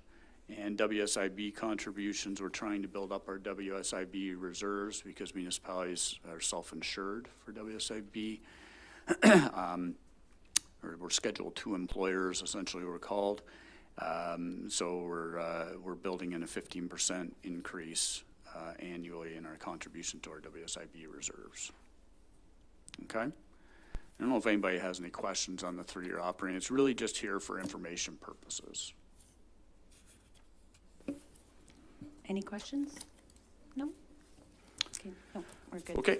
S10: And WSIB contributions, we're trying to build up our WSIB reserves because municipalities are self-insured for WSIB. Or we're Schedule 2 employers, essentially we're called. So we're building in a 15% increase annually in our contribution to our WSIB reserves. Okay? I don't know if anybody has any questions on the 3-year operating. It's really just here for information purposes.
S1: Any questions? No? Okay, no, we're good.
S10: Okay,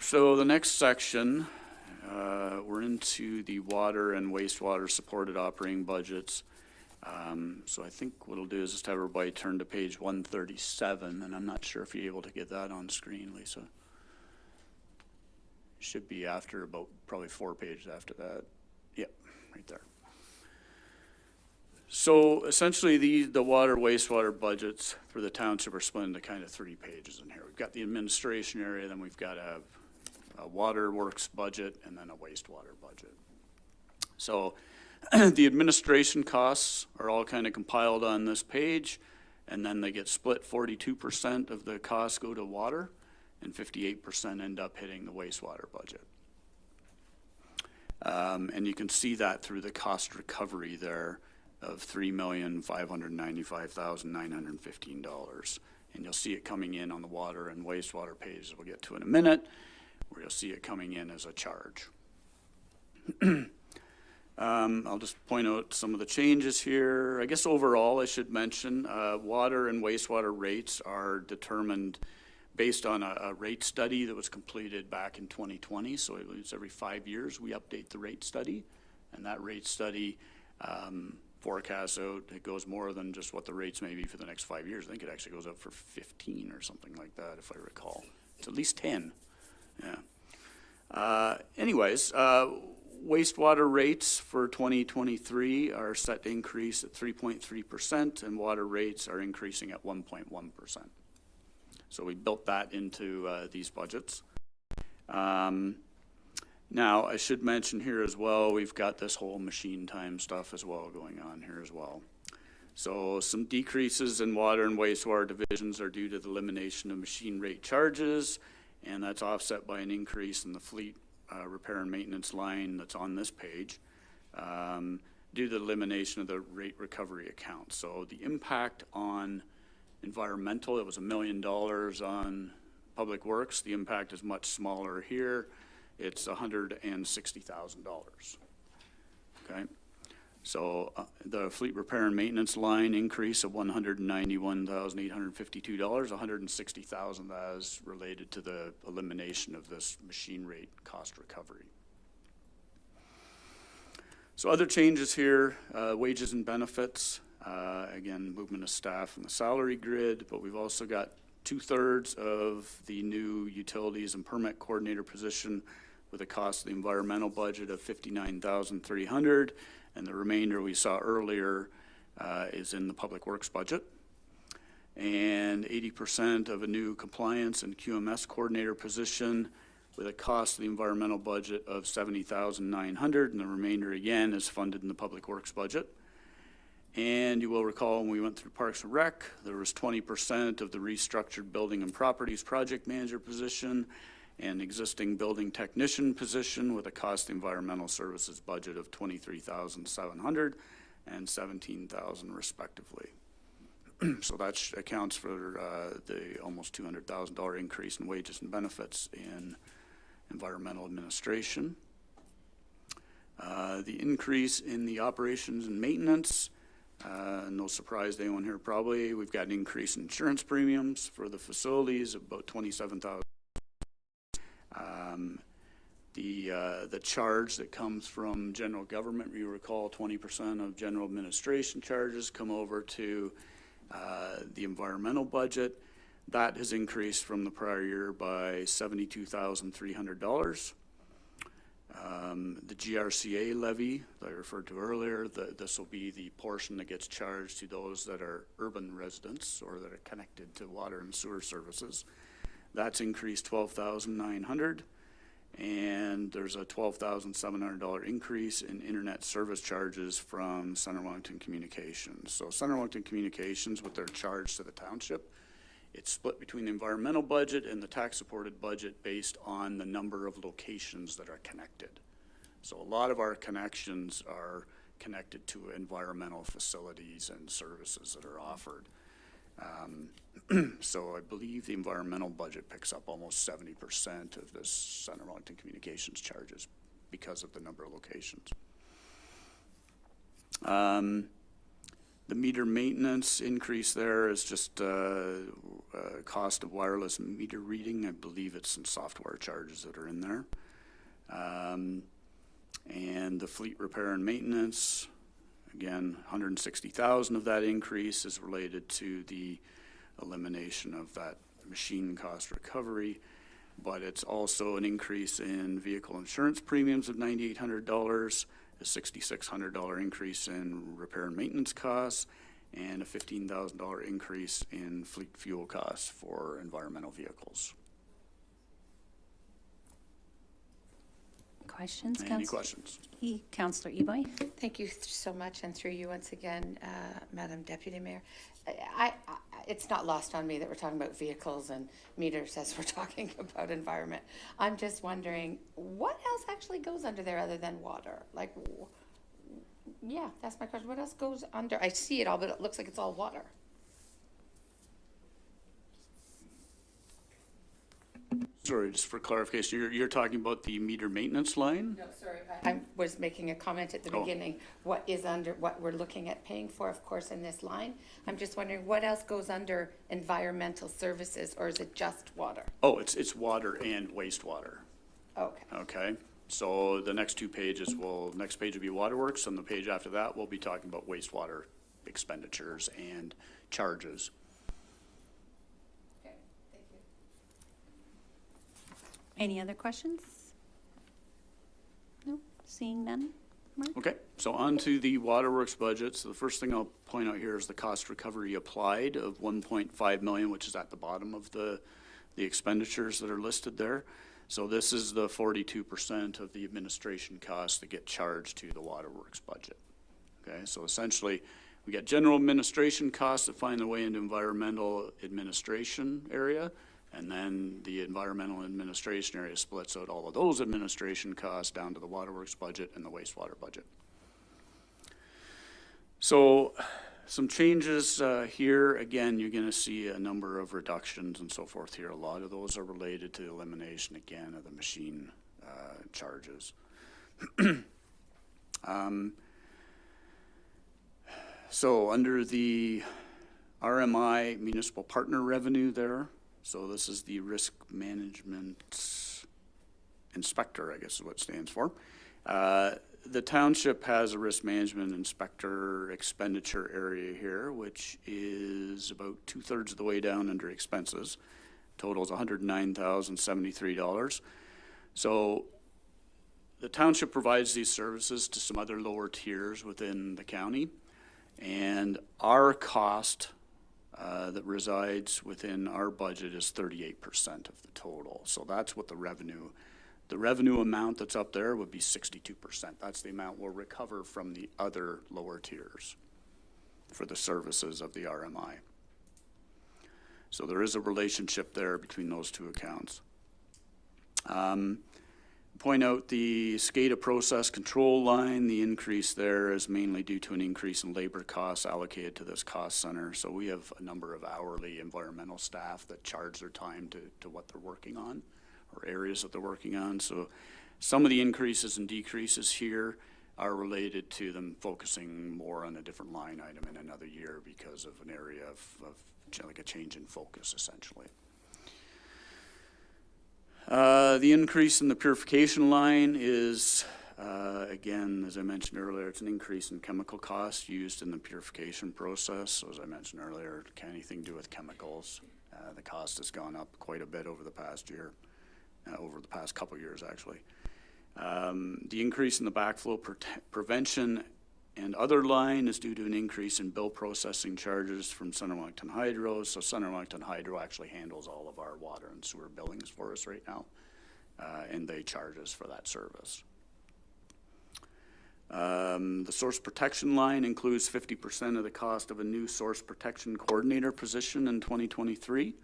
S10: so the next section, we're into the water and wastewater supported operating budgets. So I think what we'll do is just have everybody turn to page 137, and I'm not sure if you're able to get that on screen, Lisa. Should be after about probably 4 pages after that. Yep, right there. So essentially the water wastewater budgets for the township are split into kind of 3 pages in here. We've got the administration area, then we've got a water works budget, and then a wastewater budget. So the administration costs are all kind of compiled on this page, and then they get split. 42% of the costs go to water, and 58% end up hitting the wastewater budget. And you can see that through the cost recovery there of $3,595,915. And you'll see it coming in on the water and wastewater page we'll get to in a minute, where you'll see it coming in as a charge. I'll just point out some of the changes here. I guess overall I should mention water and wastewater rates are determined based on a rate study that was completed back in 2020. So it was every 5 years we update the rate study, and that rate study forecasts out, it goes more than just what the rates may be for the next 5 years. I think it actually goes up for 15 or something like that, if I recall. It's at least 10, yeah. Anyways, wastewater rates for 2023 are set to increase at 3.3%, and water rates are increasing at 1.1%. So we built that into these budgets. Now, I should mention here as well, we've got this whole machine time stuff as well going on here as well. So some decreases in water and wastewater divisions are due to the elimination of machine rate charges, and that's offset by an increase in the fleet repair and maintenance line that's on this page due to the elimination of the rate recovery account. So the impact on environmental, it was $1 million on public works. The impact is much smaller here. It's $160,000. Okay, so the fleet repair and maintenance line increase of $191,852. $160,000 that is related to the elimination of this machine rate cost recovery. So other changes here, wages and benefits. Again, movement of staff from the salary grid, but we've also got 2/3 of the new utilities and permit coordinator position with a cost of the environmental budget of $59,300, and the remainder we saw earlier is in the public works budget. And 80% of a new compliance and QMS coordinator position with a cost of the environmental budget of $70,900, and the remainder again is funded in the public works budget. And you will recall when we went through Parks and Rec, there was 20% of the restructured building and properties project manager position and existing building technician position with a cost environmental services budget of $23,700 and $17,000 respectively. So that accounts for the almost $200,000 increase in wages and benefits in environmental administration. The increase in the operations and maintenance, no surprise to anyone here probably, we've got an increase in insurance premiums for the facilities of about $27,000. The charge that comes from general government, you recall 20% of general administration charges come over to the environmental budget. That has increased from the prior year by $72,300. The GRCA levy that I referred to earlier, this will be the portion that gets charged to those that are urban residents or that are connected to water and sewer services. That's increased $12,900, and there's a $12,700 increase in internet service charges from Center Wellington Communications. So Center Wellington Communications, with their charge to the township, it's split between the environmental budget and the tax-supported budget based on the number of locations that are connected. So a lot of our connections are connected to environmental facilities and services that are offered. So I believe the environmental budget picks up almost 70% of this Center Wellington Communications charges because of the number of locations. The meter maintenance increase there is just cost of wireless meter reading. I believe it's some software charges that are in there. And the fleet repair and maintenance, again, $160,000 of that increase is related to the elimination of that machine cost recovery, but it's also an increase in vehicle insurance premiums of $9,800, a $6,600 increase in repair and maintenance costs, and a $15,000 increase in fleet fuel costs for environmental vehicles.
S1: Questions,
S10: Any
S1: Councillor?
S10: questions?
S1: Councillor Eboy?
S6: Thank you so much, and through you once again, Madam Deputy Mayor. It's not lost on me that we're talking about vehicles and meters as we're talking about environment. I'm just wondering, what else actually goes under there other than water? Like, yeah, that's my question. What else goes under? I see it all, but it looks like it's all water.
S10: Sorry, just for clarification, you're talking about the meter maintenance line?
S6: No, sorry. I was making a comment at the beginning, what is under, what we're looking at paying for, of course, in this line. I'm just wondering, what else goes under environmental services, or is it just water?
S10: Oh, it's water and wastewater.
S6: Okay.
S10: Okay, so the next two pages next page will be waterworks, and the page after that, we'll be talking about wastewater expenditures and charges.
S6: Okay, thank you.
S1: Any other questions? No, seeing none. Mark?
S10: Okay, so on to the waterworks budget. So the first thing I'll point out here is the cost recovery applied of $1.5 million, which is at the bottom of the expenditures that are listed there. So this is the 42% of the administration costs that get charged to the waterworks budget. Okay, so essentially we get general administration costs that find their way into environmental administration area, and then the environmental administration area splits out all of those administration costs down to the waterworks budget and the wastewater budget. So some changes here. Again, you're going to see a number of reductions and so forth here. A lot of those are related to the elimination, again, of the machine charges. So under the RMI municipal partner revenue there, so this is the risk management inspector, I guess is what it stands for. The township has a risk management inspector expenditure area here, which is about 2/3 of the way down under expenses. Totals $109,073. So the township provides these services to some other lower tiers within the county, and our cost that resides within our budget is 38% of the total. So that's what the revenue amount that's up there would be 62%. That's the amount we'll recover from the other lower tiers for the services of the RMI. So there is a relationship there between those two accounts. Point out the SCADA process control line. The increase there is mainly due to an increase in labor costs allocated to this cost center. So we have a number of hourly environmental staff that charge their time to what they're working on, or areas that they're working on. So some of the increases and decreases here are related to them focusing more on a different line item in another year because of an area of like a change in focus, essentially. The increase in the purification line is, again, as I mentioned earlier, it's an increase in chemical costs used in the purification process. So as I mentioned earlier, anything to do with chemicals, the cost has gone up quite a bit over the past year, over the past couple years, actually. The increase in the backflow prevention and other line is due to an increase in bill processing charges from Center Wellington Hydro. So Center Wellington Hydro actually handles all of our water and sewer billings for us right now, and they charge us for that service. The source protection line includes 50% of the cost of a new source protection coordinator position in 2023.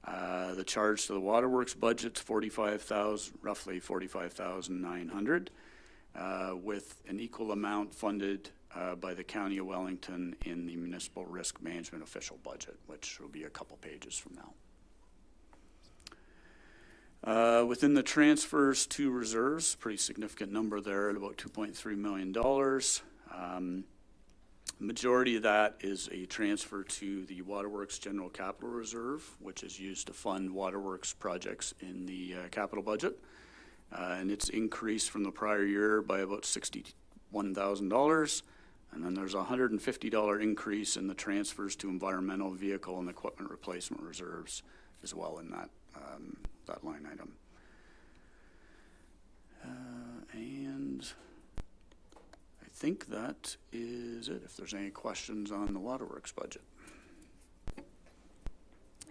S10: The charge to the waterworks budget's roughly $45,900, with an equal amount funded by the County of Wellington in the Municipal Risk Management official budget, which will be a couple pages from now. Within the transfers to reserves, pretty significant number there at about $2.3 million. Majority of that is a transfer to the Waterworks General Capital Reserve, which is used to fund waterworks projects in the capital budget. And it's increased from the prior year by about $61,000. And then there's a $150 increase in the transfers to environmental vehicle and equipment replacement reserves as well in that, that line item. And I think that is it, if there's any questions on the waterworks budget.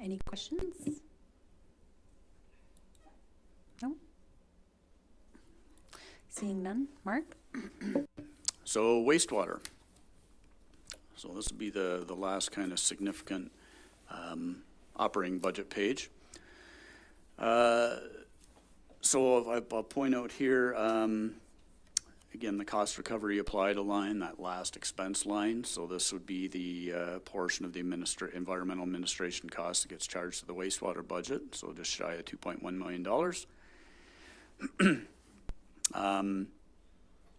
S1: Any questions? No? Seeing none. Mark?
S10: So wastewater. So this would be the last kind of significant operating budget page. So I'll point out here, again, the cost recovery applied line, that last expense line. So this would be the portion of the environmental administration cost that gets charged to the wastewater budget. So just shy of $2.1 million.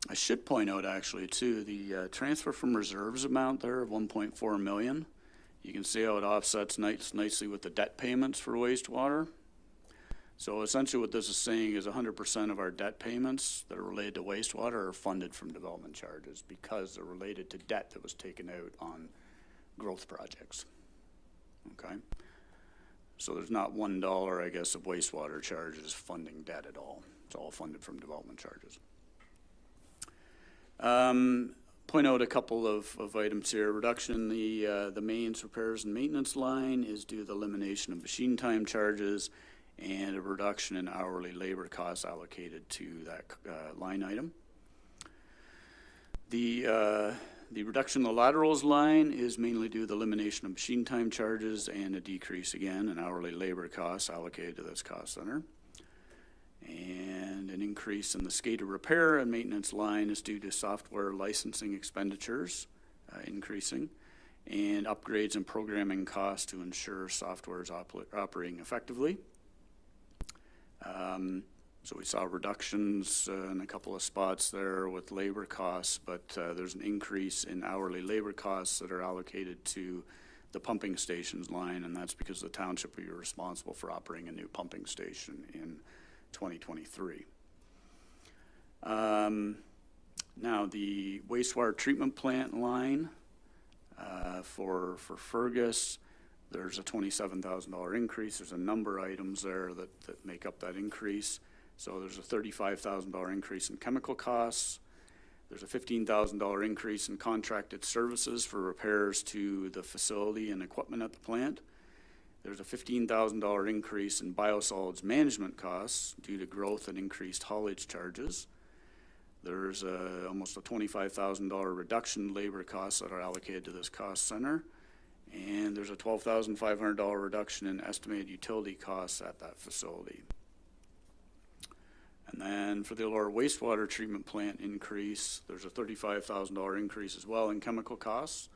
S10: I should point out actually too, the transfer from reserves amount there of $1.4 million. You can see how it offsets nicely with the debt payments for wastewater. So essentially what this is saying is 100% of our debt payments that are related to wastewater are funded from development charges because they're related to debt that was taken out on growth projects. Okay? So there's not $1, I guess, of wastewater charges funding debt at all. It's all funded from development charges. Point out a couple of items here. Reduction in the mains repairs and maintenance line is due to the elimination of machine time charges and a reduction in hourly labor costs allocated to that line item. The reduction in the laterals line is mainly due to the elimination of machine time charges and a decrease again in hourly labor costs allocated to this cost center. And an increase in the SCADA repair and maintenance line is due to software licensing expenditures increasing and upgrades and programming costs to ensure software is operating effectively. So we saw reductions in a couple of spots there with labor costs, but there's an increase in hourly labor costs that are allocated to the pumping stations line, and that's because the township will be responsible for operating a new pumping station in 2023. Now the wastewater treatment plant line for Fergus, there's a $27,000 increase. There's a number of items there that make up that increase. So there's a $35,000 increase in chemical costs. There's a $15,000 increase in contracted services for repairs to the facility and equipment at the plant. There's a $15,000 increase in biosolids management costs due to growth and increased haulage charges. There's almost a $25,000 reduction in labor costs that are allocated to this cost center. And there's a $12,500 reduction in estimated utility costs at that facility. And then for the Elora wastewater treatment plant increase, there's a $35,000 increase as well in chemical costs,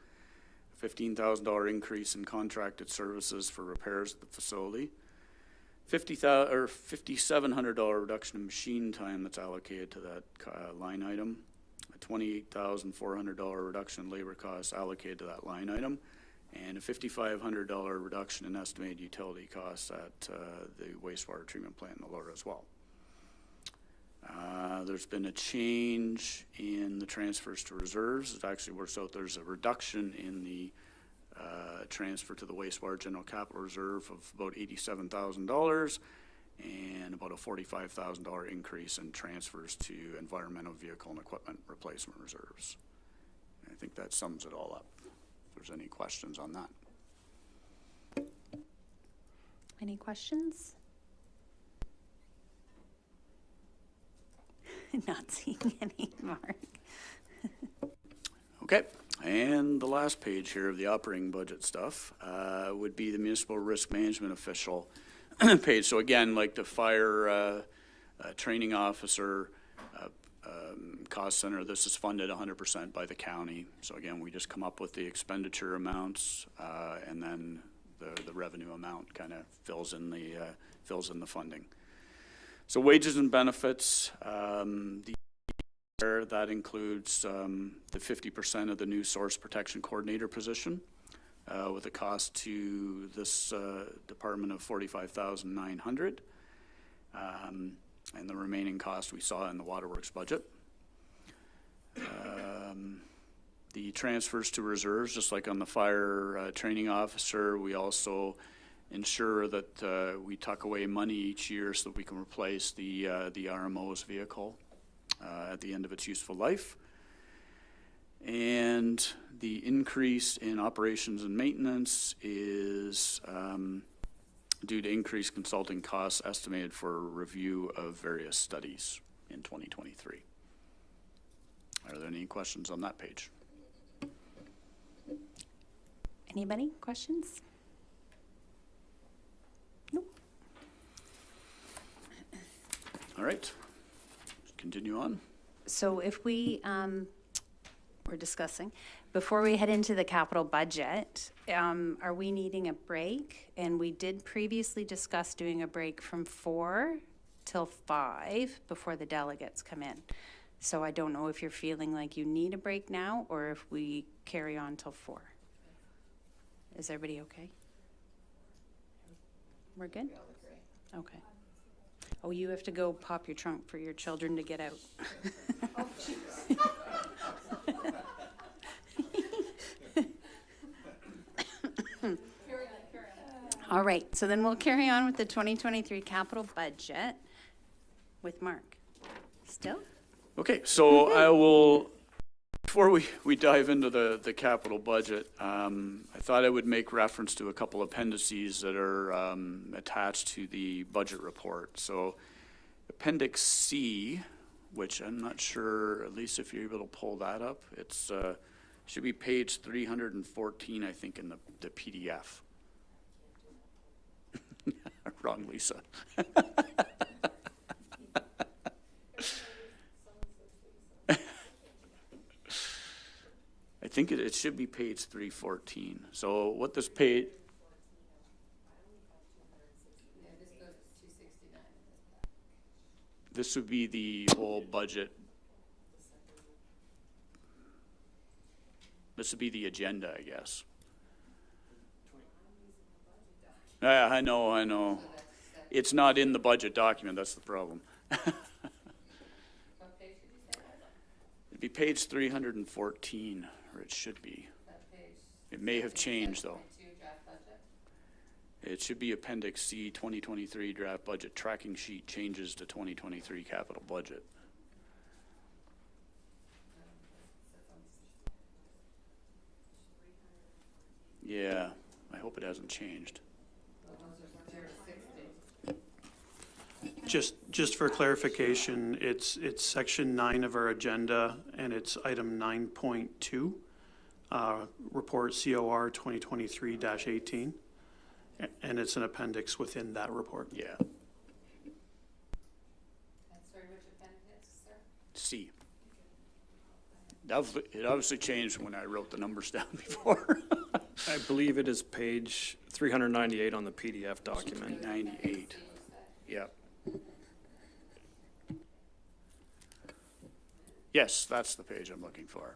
S10: a $15,000 increase in contracted services for repairs at the facility, $5,700 reduction in machine time that's allocated to that line item, a $28,400 reduction in labor costs allocated to that line item, and a $5,500 reduction in estimated utility costs at the wastewater treatment plant in Elora as well. There's been a change in the transfers to reserves. It actually works out there's a reduction in the transfer to the wastewater general capital reserve of about $87,000, and about a $45,000 increase in transfers to environmental vehicle and equipment replacement reserves. I think that sums it all up. If there's any questions on that.
S1: Any questions? Not seeing any, Mark.
S10: Okay, and the last page here of the operating budget stuff would be the municipal risk management official page. So again, like the fire training officer cost center, this is funded 100% by the county. So again, we just come up with the expenditure amounts and then the revenue amount kind of fills in the funding. So wages and benefits, that includes the 50% of the new source protection coordinator position with a cost to this department of $45,900, and the remaining cost we saw in the waterworks budget. The transfers to reserves, just like on the fire training officer, we also ensure that we tuck away money each year so that we can replace the RMO's vehicle at the end of its useful life. And the increase in operations and maintenance is due to increased consulting costs estimated for review of various studies in 2023. Are there any questions on that page?
S1: Anybody? Questions? Nope.
S10: All right, continue on.
S1: So if we, we're discussing, before we head into the capital budget, are we needing a break? And we did previously discuss doing a break from 4 till 5 before the delegates come in. So I don't know if you're feeling like you need a break now or if we carry on till 4. Is everybody okay? We're good? Okay. Oh, you have to go pop your trunk for your children to get out. Oh, all right, so then we'll carry on with the 2023 capital budget with Mark. Still?
S10: Okay, so I will, before we dive into the capital budget, I thought I would make reference to a couple appendices that are attached to the budget report. So Appendix C, which I'm not sure, at least if you're able to pull that up, it's should be page 314, I think, in the PDF. Wrong, Lisa. I think it should be page 314. So what this page... This would be the whole budget. This would be the agenda, I guess. I know. It's not in the budget document, that's the problem. It'd be page 314, or it should be. It may have changed, though. It should be Appendix C, 2023 Draft Budget Tracking Sheet Changes to 2023 Capital Budget. Yeah, I hope it hasn't changed.
S5: Just for clarification, it's section 9 of our agenda, and it's item 9.2, report COR 2023-18, and it's an appendix within that report.
S10: Yeah.
S20: Sorry, which appendix, sir?
S10: C. It obviously changed when I wrote the numbers down before.
S8: I believe it is page 398 on the PDF document.
S10: 98. Yep. Yes, that's the page I'm looking for.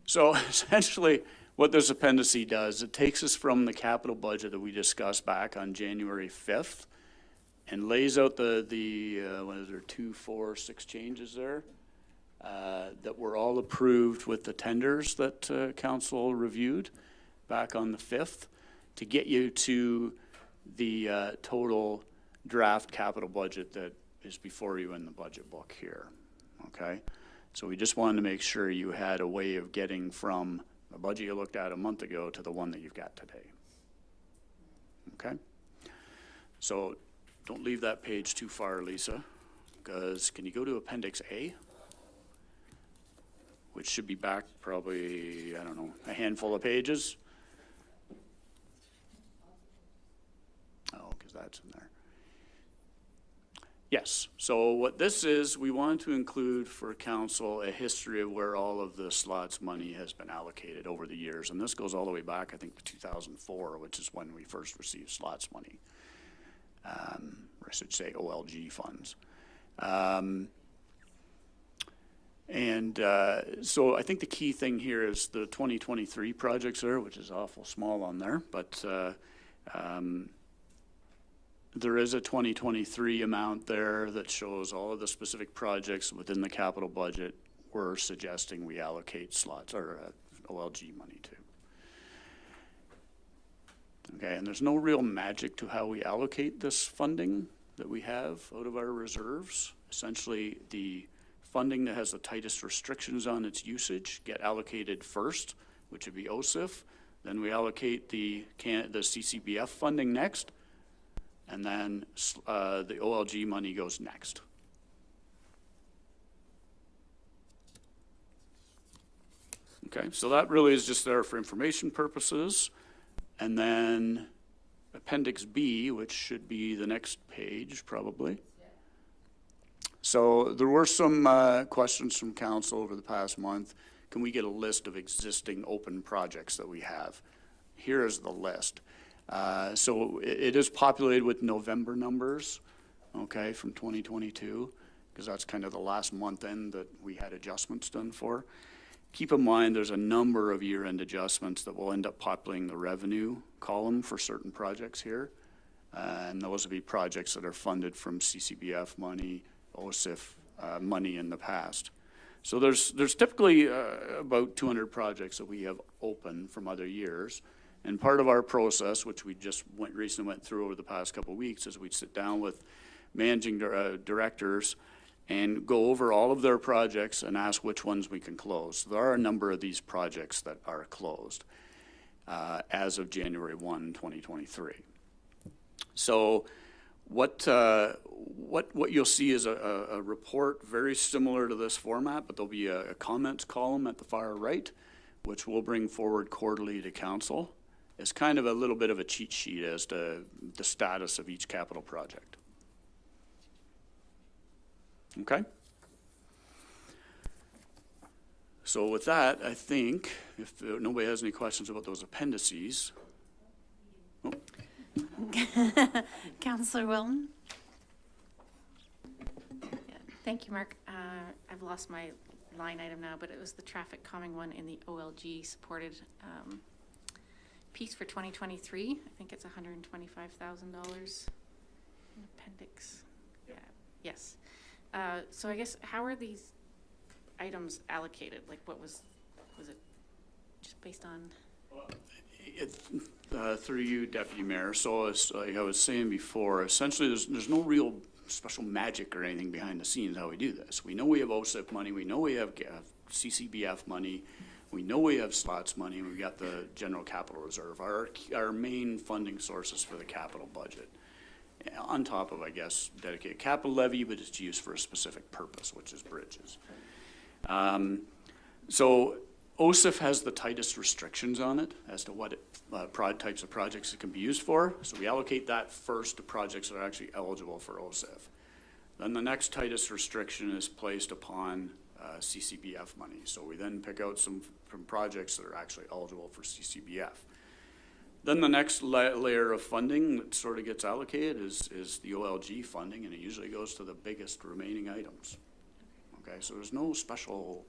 S10: So essentially, what this appendix does, it takes us from the capital budget that we discussed back on January 5th and lays out the what is there, 2, 4, 6 changes there that were all approved with the tenders that council reviewed back on the 5th to get you to the total draft capital budget that is before you in the budget book here, okay? So we just wanted to make sure you had a way of getting from the budget you looked at a month ago to the one that you've got today. Okay? So don't leave that page too far, Lisa, because can you go to Appendix A? Which should be back probably, I don't know, a handful of pages. Oh, because that's in there. Yes, so what this is, we wanted to include for council a history of where all of the slots money has been allocated over the years. And this goes all the way back, I think, to 2004, which is when we first received slots money. Or I should say OLG funds. So I think the key thing here is the 2023 projects there, which is awful small on there, but there is a 2023 amount there that shows all of the specific projects within the capital budget we're suggesting we allocate slots or OLG money to. Okay, and there's no real magic to how we allocate this funding that we have out of our reserves. Essentially, the funding that has the tightest restrictions on its usage get allocated first, which would be OSIF. Then we allocate the CCBF funding next, and then the OLG money goes next. Okay, so that really is just there for information purposes. And then Appendix B, which should be the next page probably. So there were some questions from council over the past month. Can we get a list of existing open projects that we have? Here is the list. So it is populated with November numbers, okay, from 2022, because that's kind of the last month end that we had adjustments done for. Keep in mind there's a number of year-end adjustments that will end up populating the revenue column for certain projects here. And those will be projects that are funded from CCBF money, OSIF money in the past. So there's typically about 200 projects that we have open from other years. And part of our process, which we just recently went through over the past couple of weeks, is we'd sit down with managing directors and go over all of their projects and ask which ones we can close. So there are a number of these projects that are closed as of January 1, 2023. So what you'll see is a report very similar to this format, but there'll be a comments column at the far right, which we'll bring forward quarterly to council. It's kind of a little bit of a cheat sheet as to the status of each capital project. Okay? So with that, I think, if nobody has any questions about those appendices. Oh.
S1: Councillor Wilton?
S7: Yeah, thank you, Mark. I've lost my line item now, but it was the traffic calming one in the OLG supported piece for 2023. I think it's $125,000 appendix. Yeah. Yes. So I guess how are these items allocated? Like, was it just based on?
S10: Through you, Deputy Mayor. So as like I was saying before, essentially there's no real special magic or anything behind the scenes how we do this. We know we have OSIF money. We know we have CCBF money. We know we have slots money. We got the general capital reserve. Our main funding sources for the capital budget. On top of, I guess, dedicated capital levy, but it's used for a specific purpose, which is bridges. So OSIF has the tightest restrictions on it as to what types of projects it can be used for. So we allocate that first to projects that are actually eligible for OSIF. Then the next tightest restriction is placed upon CCBF money. So we then pick out some from projects that are actually eligible for CCBF. Then the next layer of funding that sort of gets allocated is the OLG funding, and it usually goes to the biggest remaining items. Okay, so there's no special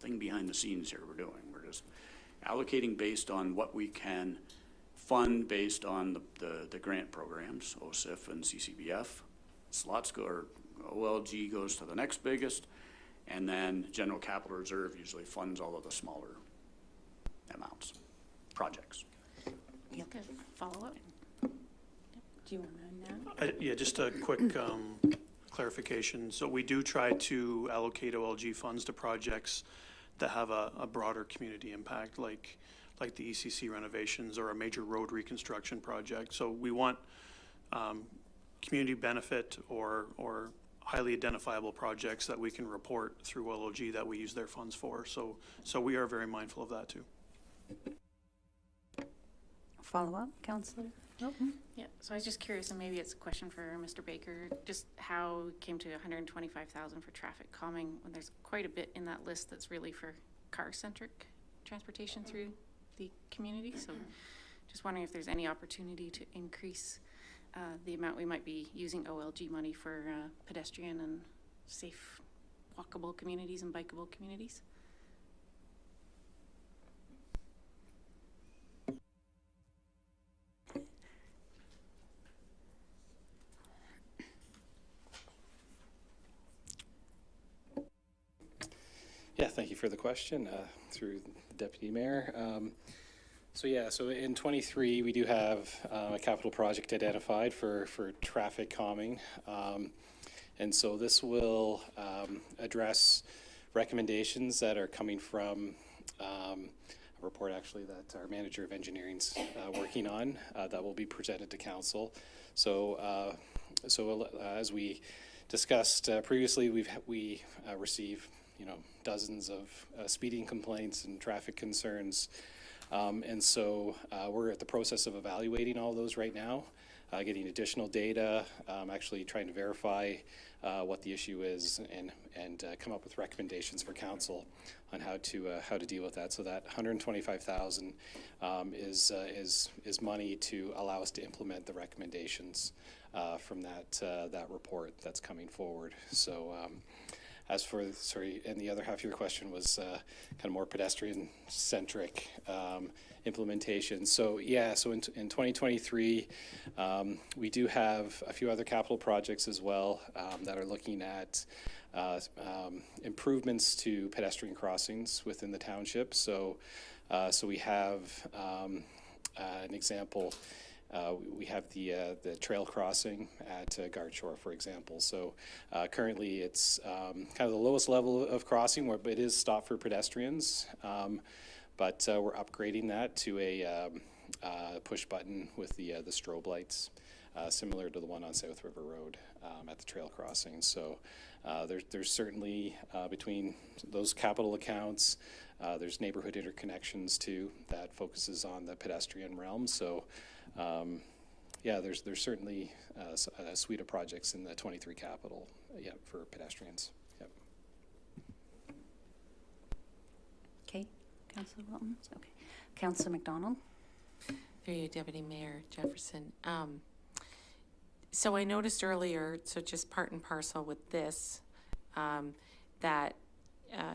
S10: thing behind the scenes here we're doing. We're just allocating based on what we can fund based on the grant programs, OSIF and CCBF. Slots go, or OLG goes to the next biggest, and then General Capital Reserve usually funds all of the smaller amounts, projects.
S7: You can follow up. Do
S19: Do you want to now?
S5: Yeah, just a quick clarification. So we do try to allocate OLG funds to projects that have a broader community impact, like the ECC renovations or a major road reconstruction project. So we want community benefit or highly identifiable projects that we can report through OLG that we use their funds for. So we are very mindful of that too.
S1: Follow up, Councillor?
S7: Yeah, so I was just curious, and maybe it's a question for Mr. Baker, just how it came to 125,000 for traffic calming when there's quite a bit in that list that's really for car-centric transportation through the community. So just wondering if there's any opportunity to increase the amount we might be using OLG money for pedestrian and safe walkable communities and bikeable communities.
S11: Yeah, thank you for the question through the Deputy Mayor. So in 23, we do have a capital project identified for traffic calming. And so this will address recommendations that are coming from a report actually that our manager of engineering's working on that will be presented to council. So as we discussed previously, we receive dozens of speeding complaints and traffic concerns. And so we're at the process of evaluating all those right now, getting additional data, actually trying to verify what the issue is and come up with recommendations for council on how to deal with that. So that 125,000 is money to allow us to implement the recommendations from that report that's coming forward. So as for, and the other half of your question was kind of more pedestrian-centric implementation. So yeah, so in 2023, we do have a few other capital projects as well that are looking at improvements to pedestrian crossings within the township. So we have an example. We have the trail crossing at Guard Shore, for example. So currently it's kind of the lowest level of crossing, where it is stopped for pedestrians, but we're upgrading that to a push button with the strobe lights, similar to the one on South River Road at the trail crossing. So there's certainly between those capital accounts, there's neighborhood interconnections too that focuses on the pedestrian realm. So yeah, there's certainly a suite of projects in the 23 capital, for pedestrians. Yep.
S1: Okay, Councillor Wilton. Okay, Councillor McDonald.
S2: Through you, Deputy Mayor Jefferson. So I noticed earlier, so just part and parcel with this, that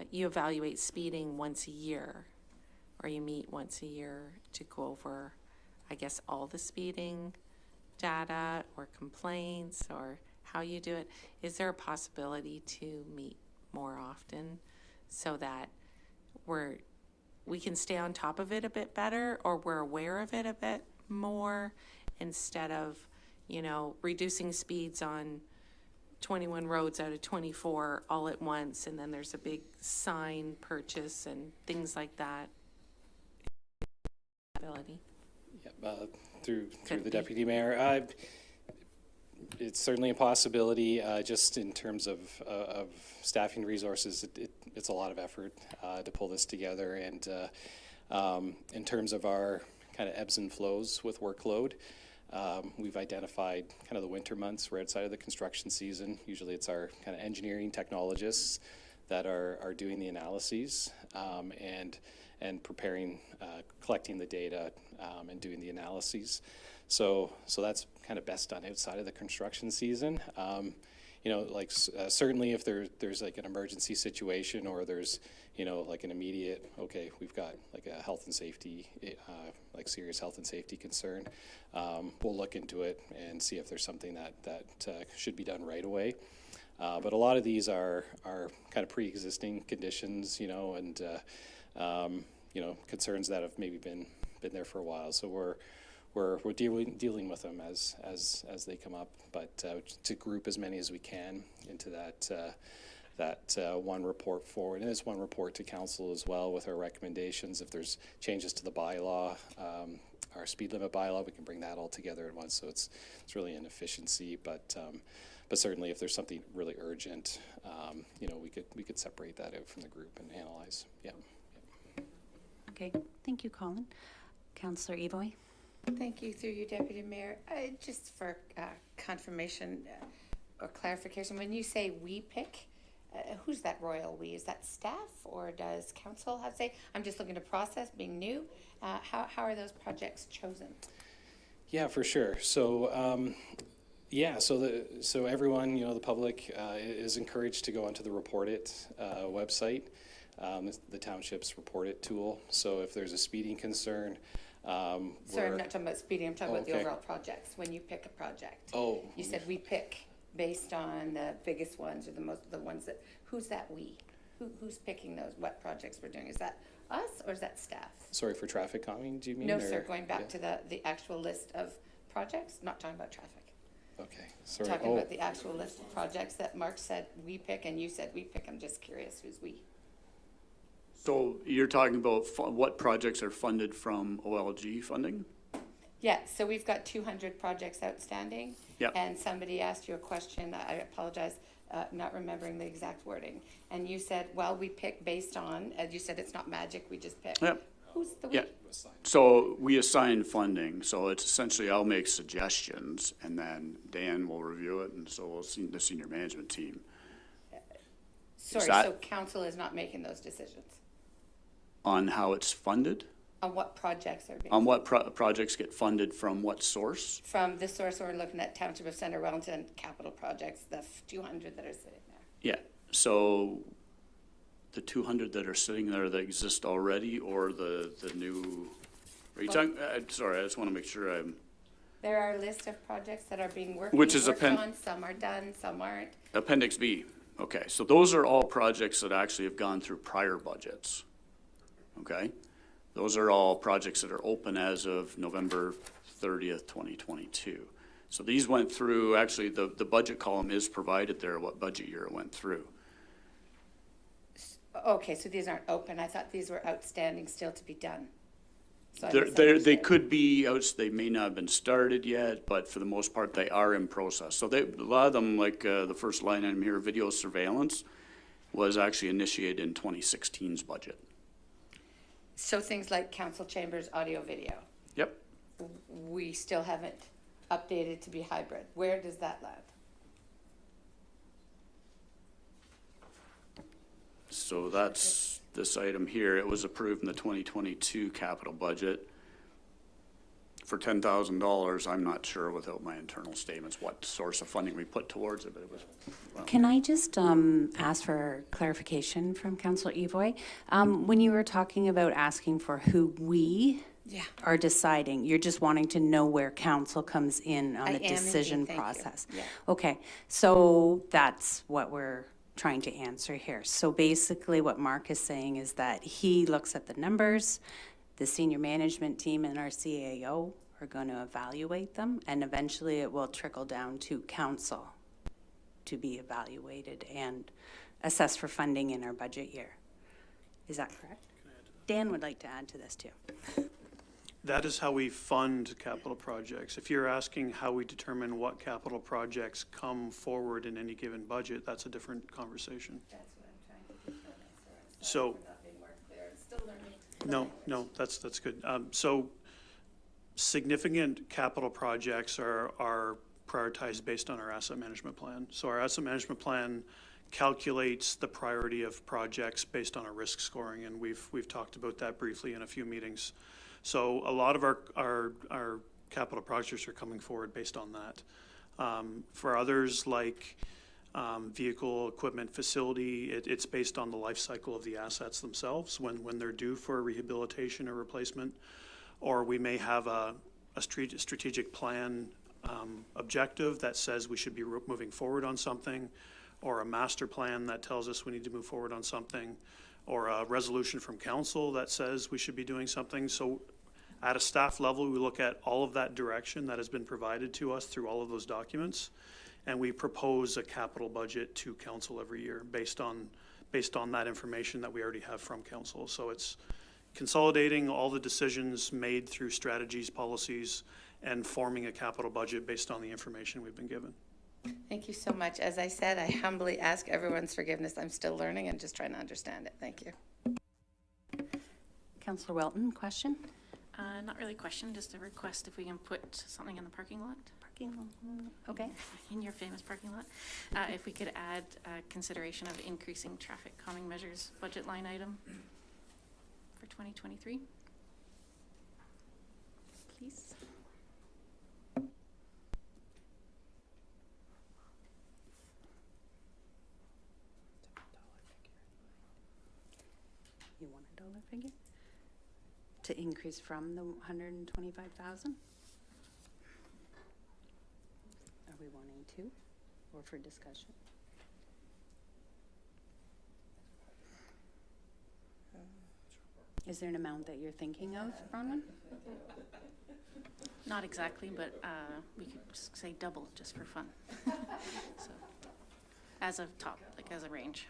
S2: you evaluate speeding once a year, or you meet once a year to go over, I guess, all the speeding data or complaints or how you do it. Is there a possibility to meet more often so that we can stay on top of it a bit better, or we're aware of it a bit more, instead of, reducing speeds on 21 roads out of 24 all at once, and then there's a big sign purchase and things like that?
S11: Through the Deputy Mayor, it's certainly a possibility. Just in terms of staffing resources, it's a lot of effort to pull this together, and in terms of our kind of ebbs and flows with workload, we've identified kind of the winter months. We're outside of the construction season. Usually it's our kind of engineering technologists that are doing the analyses and preparing, collecting the data and doing the analyses. So that's kind of best done outside of the construction season. Certainly if there's like an emergency situation, or there's, like an immediate, okay, we've got like a health and safety, like serious health and safety concern, we'll look into it and see if there's something that should be done right away. But a lot of these are kind of pre-existing conditions, and concerns that have maybe been there for a while. So we're dealing with them as they come up, but to group as many as we can into that one report forward, and it's one report to council as well with our recommendations. If there's changes to the bylaw, our speed limit bylaw, we can bring that all together at once. So it's really an efficiency, but certainly if there's something really urgent, you know, we could separate that out from the group and analyze. Yeah.
S1: Okay, thank you, Colin. Councillor Evoy.
S6: Thank you, through you, Deputy Mayor. Just for confirmation or clarification, when you say we pick, who's that royal we? Is that staff or does council have say? I'm just looking to process, being new. How are those projects chosen?
S11: Yeah, for sure. So yeah, so everyone, you know, the public is encouraged to go onto the Report It website, the township's Report It tool. So if there's a speeding concern,
S6: sorry, I'm not talking about speeding. I'm talking about the overall projects. When you pick a project, you said we pick based on the biggest ones or the ones that. Who's that we? Who's picking those? What projects we're doing? Is that us or is that staff?
S11: Sorry, for traffic calming, do you mean?
S6: No, sir. Going back to the actual list of projects. Not talking about traffic.
S11: Okay, sorry.
S6: Talking about the actual list of projects that Mark said we pick and you said we pick. I'm just curious who's we.
S10: So you're talking about what projects are funded from OLG funding?
S6: Yeah, so we've got 200 projects outstanding.
S10: Yep.
S6: And somebody asked you a question, I apologize, not remembering the exact wording. And you said, well, we pick based on, as you said, it's not magic, we just pick.
S10: Yep.
S6: Who's the we?
S10: Yeah. So we assign funding, so it's essentially I'll make suggestions and then Dan will review it and so will the senior management team.
S6: Sorry, so council is not making those decisions?
S10: On how it's funded?
S6: On what projects are being
S10: On what projects get funded from what source?
S6: From the source, we're looking at Township of Center Wellington capital projects, the 200 that are sitting there.
S10: Yeah, so the 200 that are sitting there that exist already or the new, are you talking, sorry, I just want to make sure I'm.
S6: There are a list of projects that are being worked on, some are done, some aren't.
S10: Appendix B, okay, so those are all projects that actually have gone through prior budgets, okay? Those are all projects that are open as of November 30th, 2022. So these went through, actually the budget column is provided there, what budget year it went through.
S6: Okay, so these aren't open. I thought these were outstanding still to be done. So
S10: They could be, they may not have been started yet, but for the most part, they are in process. So a lot of them, like the first line item here, video surveillance, was actually initiated in 2016's budget.
S6: So things like council chambers, audio, video.
S10: Yep.
S6: We still haven't updated to be hybrid. Where does that land?
S10: So that's this item here. It was approved in the 2022 capital budget for $10,000. I'm not sure without my internal statements what source of funding we put towards it, but it was. Well.
S1: Can I just ask for clarification from Councillor Evoy? When you were talking about asking for who we are deciding, you're just wanting to know where council comes in on the decision process.
S6: Yeah.
S1: Okay, so that's what we're trying to answer here. So basically what Mark is saying is that he looks at the numbers, the senior management team and our CAO are going to evaluate them, and eventually it will trickle down to council to be evaluated and assessed for funding in our budget year. Is that correct? Dan would like to add to this too.
S5: That is how we fund capital projects. If you're asking how we determine what capital projects come forward in any given budget, that's a different conversation.
S6: That's what I'm trying to determine. So not being more clear. I'm still learning.
S5: No, that's good. So significant capital projects are prioritized based on our asset management plan. So our asset management plan calculates the priority of projects based on a risk scoring, and we've talked about that briefly in a few meetings. So a lot of our capital projects are coming forward based on that. For others, like vehicle, equipment, facility, it's based on the life cycle of the assets themselves when they're due for rehabilitation or replacement, or we may have a strategic plan objective that says we should be moving forward on something, or a master plan that tells us we need to move forward on something, or a resolution from council that says we should be doing something. So At a staff level, we look at all of that direction that has been provided to us through all of those documents, and we propose a capital budget to council every year based on that information that we already have from council. So it's consolidating all the decisions made through strategies, policies, and forming a capital budget based on the information we've been given.
S6: Thank you so much. As I said, I humbly ask everyone's forgiveness. I'm still learning and just trying to understand it. Thank you.
S1: Councillor Welton, question?
S7: Not really a question, just a request if we can put something in the parking lot.
S1: Parking lot, okay.
S7: In your famous parking lot. If we could add consideration of increasing traffic calming measures budget line item for 2023. Please.
S1: You want a dollar figure? To increase from the 125,000? Are we wanting to, or for discussion? Is there an amount that you're thinking of, Bronwyn?
S7: Not exactly, but we could just say double just for fun. So, as a top, like as a range.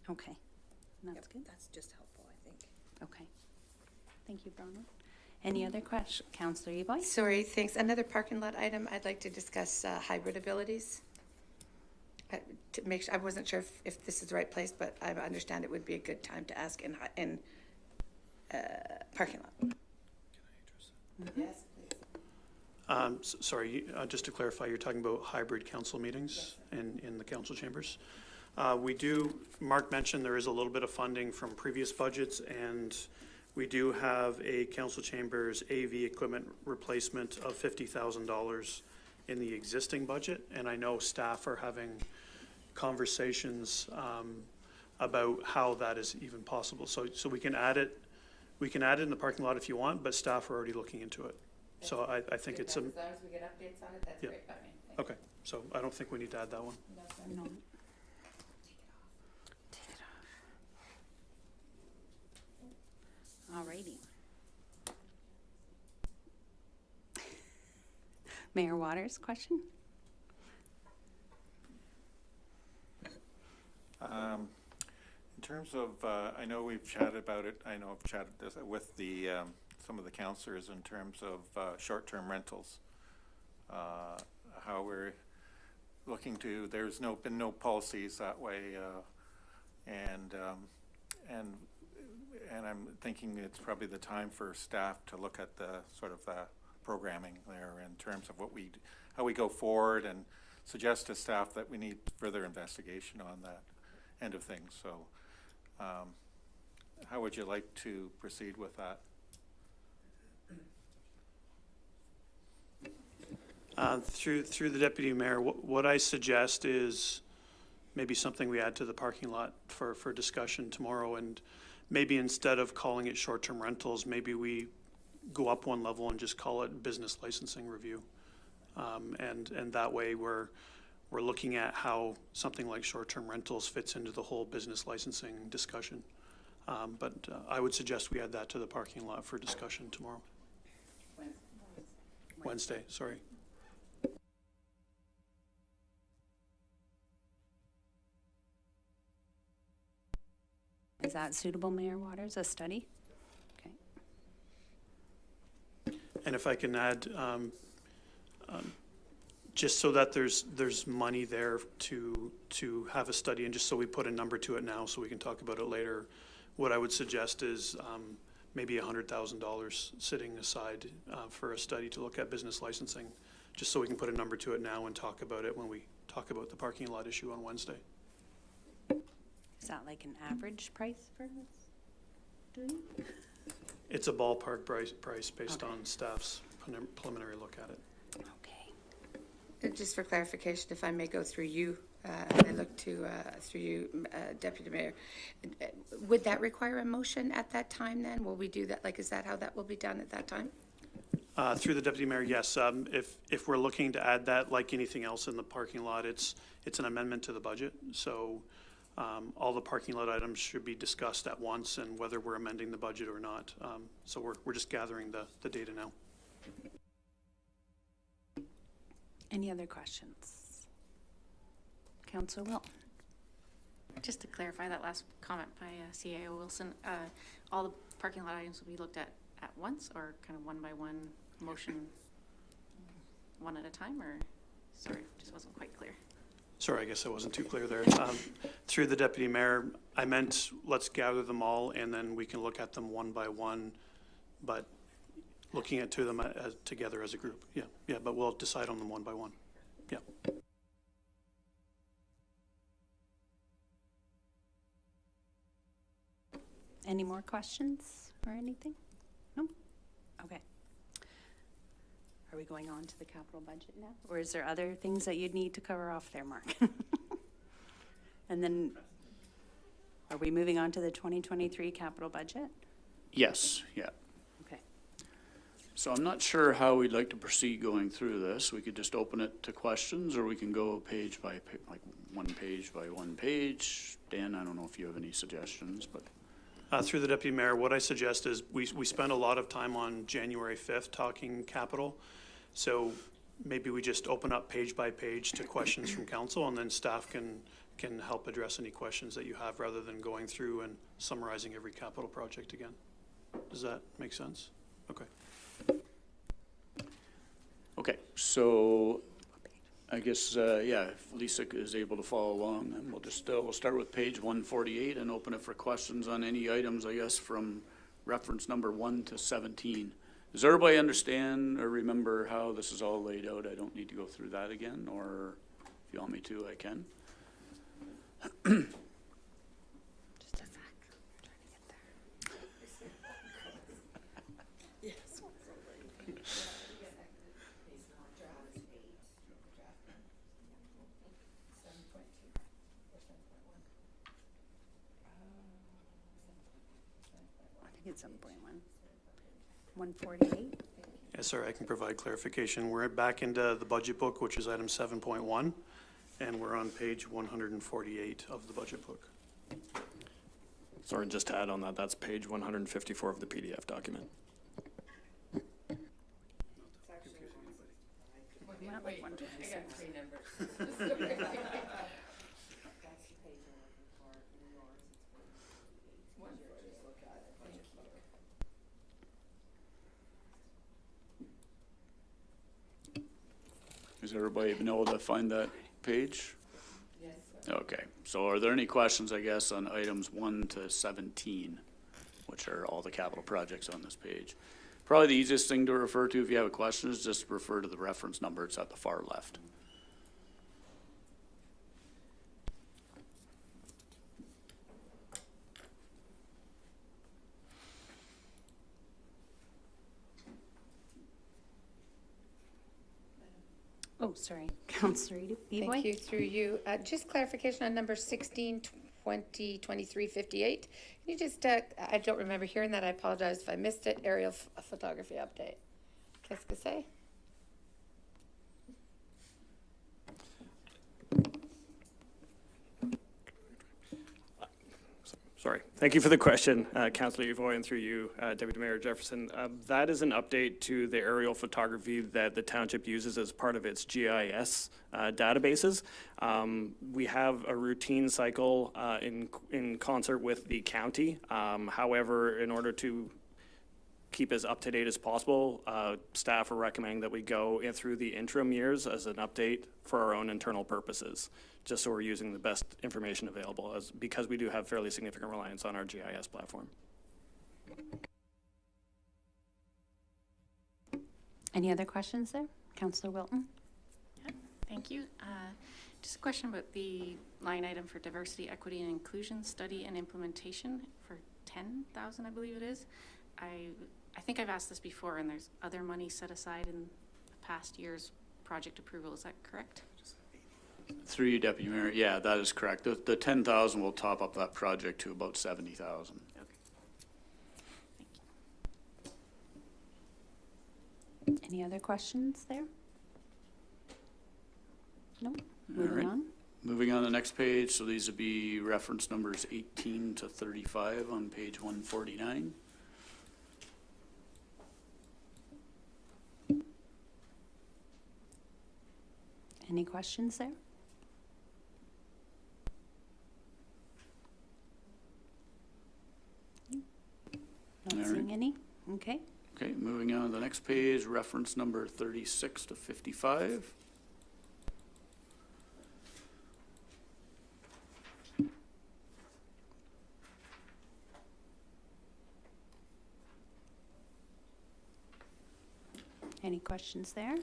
S1: Okay, that's good.
S13: That's just helpful, I think.
S1: Okay. Thank you, Bronwyn. Any other questions? Councillor Evoy?
S6: Sorry, thanks. Another parking lot item, I'd like to discuss hybrid abilities. To make sure, I wasn't sure if this is the right place, but I understand it would be a good time to ask in parking lot. Yes, please.
S5: Sorry, just to clarify, you're talking about hybrid council meetings in the council chambers? We do, Mark mentioned there is a little bit of funding from previous budgets, and we do have a council chambers AV equipment replacement of $50,000 in the existing budget, and I know staff are having conversations about how that is even possible. So we can add it in the parking lot if you want, but staff are already looking into it. So I think it's a.
S6: As long as we get updates on it, that's great by me.
S5: Okay, so I don't think we need to add that one.
S1: No. Alrighty. Mayor Waters, question?
S4: In terms of, I know we've chatted about it, I know I've chatted this with the, some of the councillors in terms of short-term rentals. How we're looking to, there's been no policies that way, and I'm thinking it's probably the time for staff to look at the sort of programming there in terms of how we go forward, and suggest to staff that we need further investigation on that end of things. So how would you like to proceed with that?
S5: Through the deputy mayor, what I suggest is maybe something we add to the parking lot for discussion tomorrow, and maybe instead of calling it short-term rentals, maybe we go up one level and just call it business licensing review. And that way we're looking at how something like short-term rentals fits into the whole business licensing discussion. But I would suggest we add that to the parking lot for discussion tomorrow. Wednesday, sorry.
S1: Is that suitable, Mayor Waters, a study? Okay.
S5: And if I can add, just so that there's money there to have a study, and just so we put a number to it now so we can talk about it later, what I would suggest is maybe $100,000 sitting aside for a study to look at business licensing, just so we can put a number to it now and talk about it when we talk about the parking lot issue on Wednesday.
S1: Is that like an average price for this?
S5: It's a ballpark price based on staff's preliminary look at it.
S1: Okay.
S6: Just for clarification, if I may go through you, and I look to through you, Deputy Mayor, would that require a motion at that time then? Will we do that? Like, is that how that will be done at that time?
S5: Through the Deputy Mayor, yes. If we're looking to add that, like anything else in the parking lot, it's an amendment to the budget. So All the parking lot items should be discussed at once and whether we're amending the budget or not. So we're just gathering the data now.
S1: Any other questions? Councillor Wilton.
S7: Just to clarify that last comment by CAO Wilson, all the parking lot items will be looked at once, or kind of one by one motion, one at a time, or, sorry, just wasn't quite clear.
S5: Sorry, I guess I wasn't too clear there. Through the deputy mayor, I meant let's gather them all and then we can look at them one by one, but looking at them together as a group. Yeah, but we'll decide on them one by one. Yeah.
S1: Any more questions or anything? No? Okay. Are we going on to the capital budget now? Or is there other things that you'd need to cover off there, Mark? And then, are we moving on to the 2023 capital budget?
S10: Yes, yeah.
S1: Okay.
S10: So I'm not sure how we'd like to proceed going through this. We could just open it to questions, or we can go page by, like one page by one page. Dan, I don't know if you have any suggestions, but.
S5: Through the deputy mayor, what I suggest is we spend a lot of time on January 5th talking capital. So maybe we just open up page by page to questions from council, and then staff can help address any questions that you have rather than going through and summarizing every capital project again. Does that make sense? Okay.
S10: Okay, so I guess, yeah, if Lisa is able to follow along, then we'll start with page 148 and open it for questions on any items, I guess, from reference number 1 to 17. Does everybody understand or remember how this is all laid out? I don't need to go through that again, or if you want me to, I can.
S1: Just a sec. I'm trying to get there.
S13: Yes.
S1: I think it's 7.1. 148?
S5: Yes, sir, I can provide clarification. We're back into the budget book, which is item 7.1, and we're on page 148 of the budget book.
S8: Sorry, just to add on that, that's page 154 of the PDF document.
S1: Wait, I got 3
S6: numbers.
S10: Does everybody know to find that page?
S6: Yes.
S10: Okay, so are there any questions, I guess, on items 1 to 17, which are all the capital projects on this page? Probably the easiest thing to refer to if you have a question is just refer to the reference number. It's at the far left.
S1: Oh, sorry. Councillor Eboy?
S6: Thank you, through you. Just clarification on number 16, 20, 23, 58. Can you just, I don't remember hearing that. I apologize if I missed it. Aerial photography update. Qu'est-ce que c'est?
S8: Sorry. Thank you for the question, Councillor Evoy, and through you, Deputy Mayor Jefferson. That is an update to the aerial photography that the township uses as part of its GIS databases. We have a routine cycle in concert with the county. However, in order to keep as up to date as possible, staff are recommending that we go in through the interim years as an update for our own internal purposes, just so we're using the best information available, because we do have fairly significant reliance on our GIS platform.
S1: Any other questions there? Councillor Wilton?
S7: Yeah, thank you. Just a question about the line item for diversity, equity, and inclusion study and implementation for 10,000, I believe it is. I think I've asked this before, and there's other money set aside in the past year's project approval. Is that correct?
S10: Through you, Deputy Mayor. Yeah, that is correct. The 10,000 will top up that project to about 70,000.
S7: Okay. Thank you.
S1: Any other questions there? No? Moving
S10: right.
S1: on.
S10: Moving on to the next page, so these would be reference numbers 18 to 35 on page 149.
S1: Any questions there? Not
S10: All
S1: seeing
S10: right.
S1: any? Okay.
S10: Okay, moving on to the next page, reference number 36 to 55.
S1: Any questions there?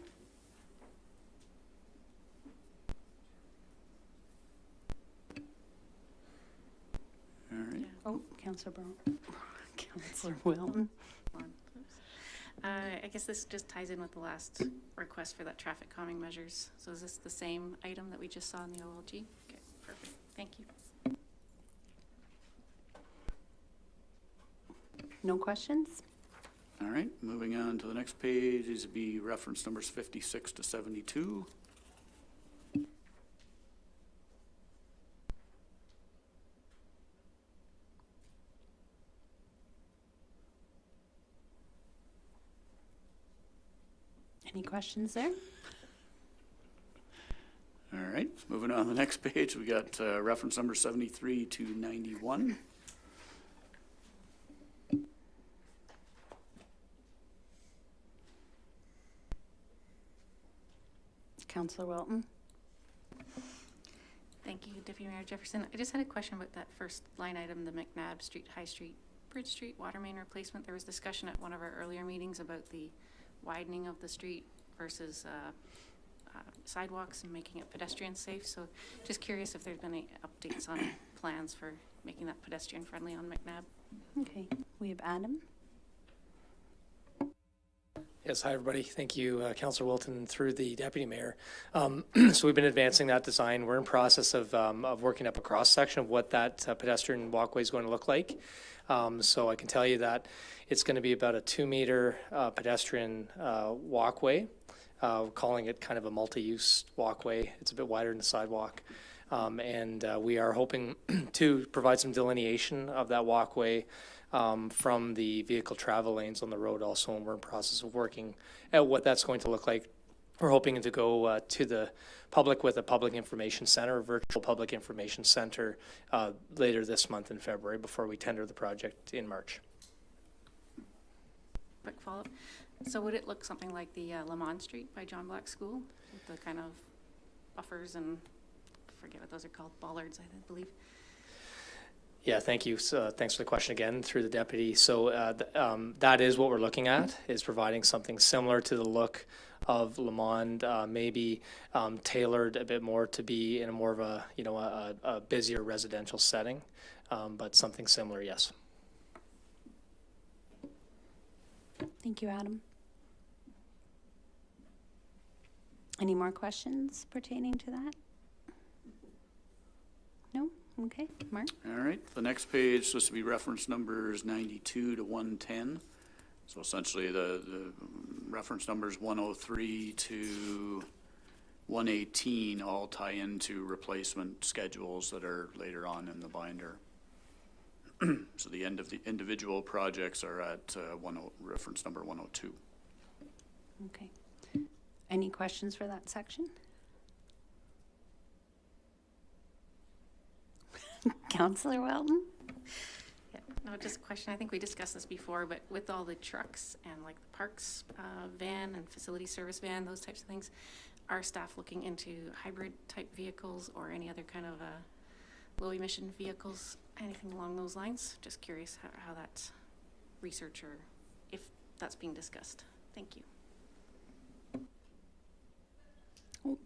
S10: All right.
S1: Oh, Councillor Brown. Councillor Wilton.
S7: I guess this just ties in with the last request for that traffic calming measures. So is this the same item that we just saw in the OLG? Okay, perfect. Thank you.
S1: No questions?
S10: All right, moving on to the next page, these would be reference numbers 56 to 72.
S1: Any questions there?
S10: All right, moving on to the next page, we got reference number 73 to 91.
S1: Councillor Wilton.
S7: Thank you, Deputy Mayor Jefferson. I just had a question about that first line item, the McNabb Street, High Street, Bridge Street water main replacement. There was discussion at one of our earlier meetings about the widening of the street versus sidewalks and making it pedestrian safe. So just curious if there's been any updates on plans for making that pedestrian friendly on McNabb.
S1: Okay, we have Adam.
S21: Yes, hi everybody. Thank you, Councillor Wilton, through the Deputy Mayor. So we've been advancing that design. We're in process of working up a cross section of what that pedestrian walkway is going to look like. So I can tell you that it's going to be about a 2-meter pedestrian walkway. We're calling it kind of a multi-use walkway. It's a bit wider than the sidewalk. And we are hoping to provide some delineation of that walkway from the vehicle travel lanes on the road also, and we're in process of working at what that's going to look like. We're hoping to go to the public with a public information center, a virtual public information center, later this month in February before we tender the project in March.
S7: Quick follow-up. So would it look something like the Lamont Street by John Black School with the kind of buffers and I forget what those are called, bollards, I believe?
S21: Yeah, thank you. So, thanks for the question again through the deputy. So that is what we're looking at, is providing something similar to the look of Lamont, maybe tailored a bit more to be in a more of a, you know, a busier residential setting, but something similar, yes.
S1: Thank you, Adam. Any more questions pertaining to that? No? Okay, Mark?
S10: All right, the next page, this will be reference numbers 92 to 110. So essentially the reference numbers 103 to 118 all tie into replacement schedules that are later on in the binder. So the end of the individual projects are at reference number 102.
S1: Okay. Any questions for that section? Councillor Welton?
S7: Yeah, no, just a question. I think we discussed this before, but with all the trucks and like the parks van and facility service van, those types of things, are staff looking into hybrid type vehicles or any other kind of low emission vehicles, anything along those lines? Just curious how that's research or if that's being discussed. Thank you.
S1: Oh.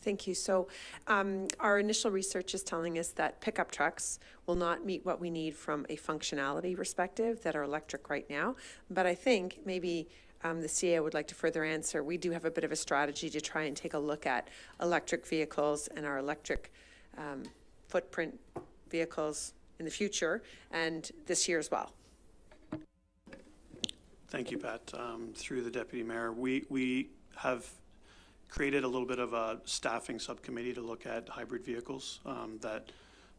S14: Thank you. So our initial research is telling us that pickup trucks will not meet what we need from a functionality perspective that are electric right now. But I think maybe the CA would like to further answer. We do have a bit of a strategy to try and take a look at electric vehicles and our electric footprint vehicles in the future and this year as well.
S5: Thank you, Pat. Through the Deputy Mayor, we have created a little bit of a staffing subcommittee to look at hybrid vehicles, that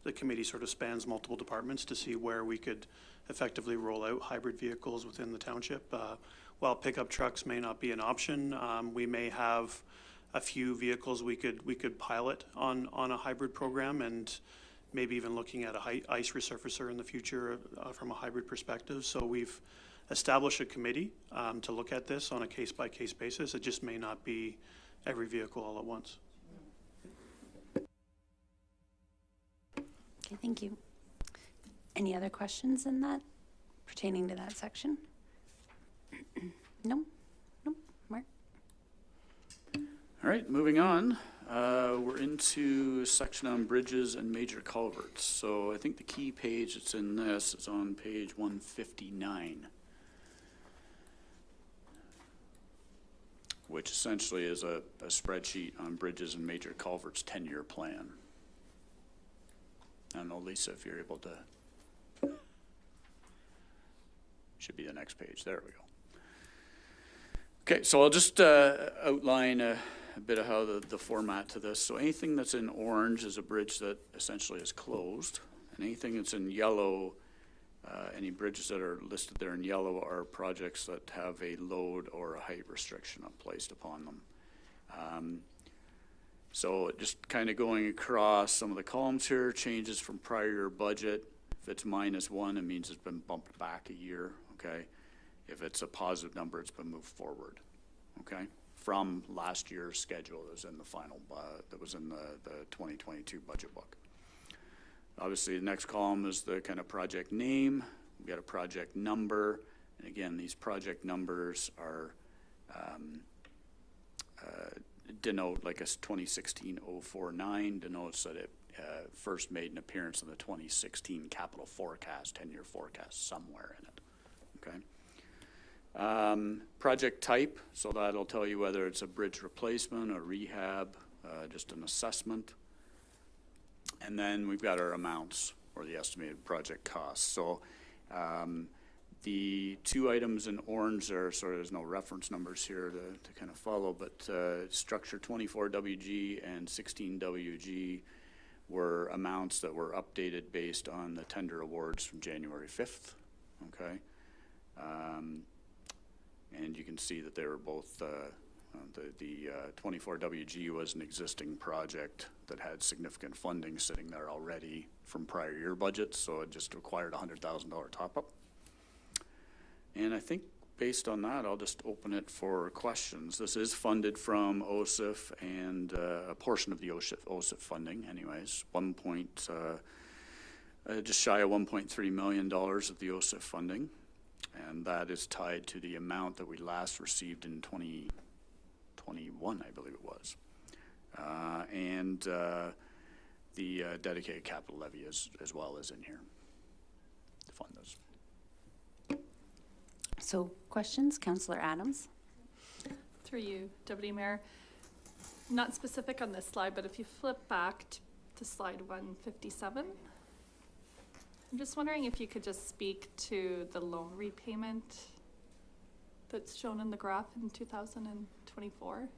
S5: the committee sort of spans multiple departments to see where we could effectively roll out hybrid vehicles within the township. While pickup trucks may not be an option, we may have a few vehicles we could pilot on a hybrid program, and maybe even looking at a ice resurfacer in the future from a hybrid perspective. So we've established a committee to look at this on a case-by-case basis. It just may not be every vehicle all at once.
S1: Okay, thank you. Any other questions in that pertaining to that section? No? No? Mark?
S10: All right, moving on. We're into a section on bridges and major culverts. So I think the key page that's in this is on page 159, which essentially is a spreadsheet on bridges and major culverts 10-year plan. I don't know, Lisa, if you're able to. Should be the next page. There we go. Okay, so I'll just outline a bit of how the format to this. So anything that's in orange is a bridge that essentially is closed, and anything that's in yellow, any bridges that are listed there in yellow are projects that have a load or a height restriction placed upon them. So just kind of going across some of the columns here, changes from prior year budget. If it's -1, it means it's been bumped back a year, okay? If it's a positive number, it's been moved forward, okay? From last year's schedule that was in the final, that was in the 2022 budget book. Obviously, the next column is the kind of project name. We've got a project number. And again, these project numbers are denote, like a 2016-049 denotes that it first made an appearance in the 2016 capital forecast, 10-year forecast somewhere in it, okay? Project type, so that'll tell you whether it's a bridge replacement, a rehab, just an assessment. And then we've got our amounts, or the estimated project costs. So the two items in orange are sort of, there's no reference numbers here to kind of follow, but structure 24WG and 16WG were amounts that were updated based on the tender awards from January 5th, okay? And you can see that they were both, the 24WG was an existing project that had significant funding sitting there already from prior year budgets, so it just required a $100,000 top-up. And I think based on that, I'll just open it for questions. This is funded from OSIF and a portion of the OSIF funding anyways, just shy of $1.3 million of the OSIF funding. And that is tied to the amount that we last received in 2021, I believe it was. And the dedicated capital levy as well as in here to fund those.
S1: So questions, Councillor Adams?
S9: Through you, Deputy Mayor. Not specific on this slide, but if you flip back to slide 157, I'm just wondering if you could just speak to the loan repayment that's shown in the graph in 2024.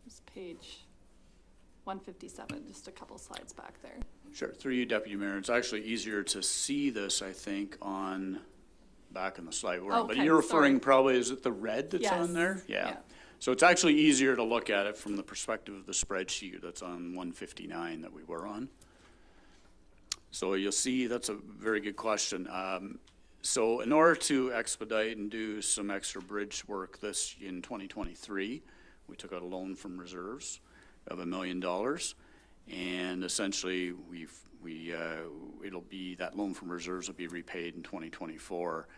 S9: It's page 157, just a couple slides back there.
S10: Sure, through you, Deputy Mayor. It's actually easier to see this, I think, on back in the slide.
S9: Okay,
S10: but you're referring
S9: sorry.
S10: Probably, is it the red that's on there? Yeah. So it's actually easier to look at it from the perspective of the spreadsheet that's on 159 that we were on. So you'll see, that's a very good question. So in order to expedite and do some extra bridge work in 2023, we took out a loan from reserves of $1 million, and essentially it'll be, that loan from reserves will be repaid in 2024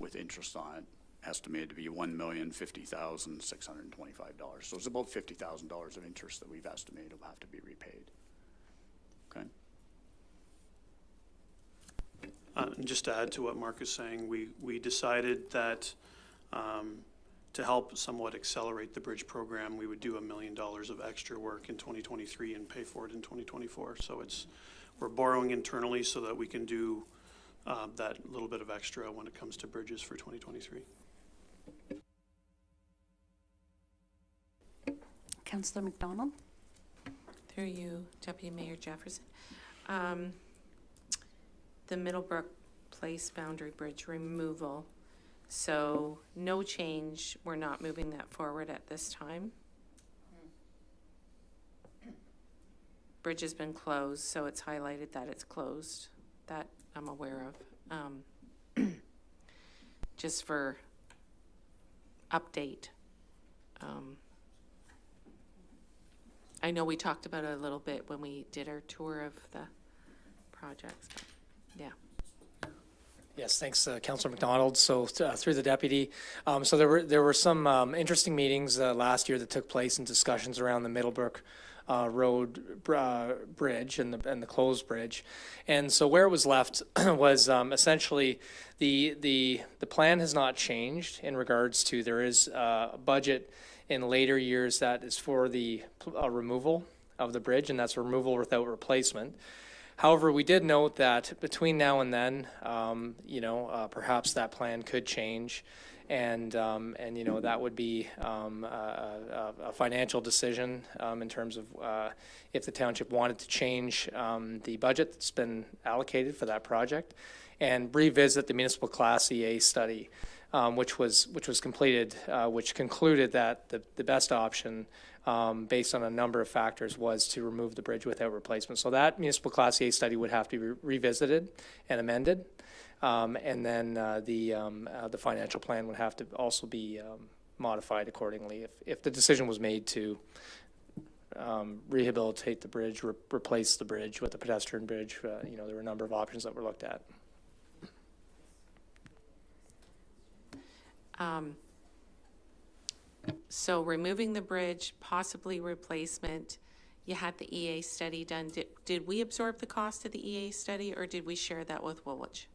S10: with interest on it, estimated to be $1,050,625. So it's about $50,000 of interest that we've estimated will have to be repaid. Okay.
S5: And just to add to what Mark is saying, we decided that to help somewhat accelerate the bridge program, we would do $1 million of extra work in 2023 and pay for it in 2024. So we're borrowing internally so that we can do that little bit of extra when it comes to bridges for 2023.
S1: Councillor McDonald?
S2: Through you, Deputy Mayor Jefferson. The Middlebrook Place Boundary Bridge removal. So no change, we're not moving that forward at this time. Bridge has been closed, so it's highlighted that it's closed. That I'm aware of. Just for update. I know we talked about it a little bit when we did our tour of the projects, but yeah.
S21: Yes, thanks, Councillor McDonald. So through the deputy, so there were some interesting meetings last year that took place and discussions around the Middlebrook Road bridge and the closed bridge, and so where it was left was essentially the plan has not changed in regards to there is a budget in later years that is for the removal of the bridge, and that's removal without replacement. However, we did note that between now and then, perhaps that plan could change, and that would be a financial decision in terms of if the township wanted to change the budget that's been allocated for that project, and revisit the municipal Class EA study, which was completed, which concluded that the best option, based on a number of factors, was to remove the bridge without replacement. So that municipal Class A study would have to be revisited and amended, and then the financial plan would have to also be modified accordingly if the decision was made to rehabilitate the bridge, replace the bridge with a pedestrian bridge. There were a number of options that were looked at.
S2: So removing the bridge, possibly replacement, you had the EA study done. Did we absorb the cost of the EA study, or did we share that with Woolwich?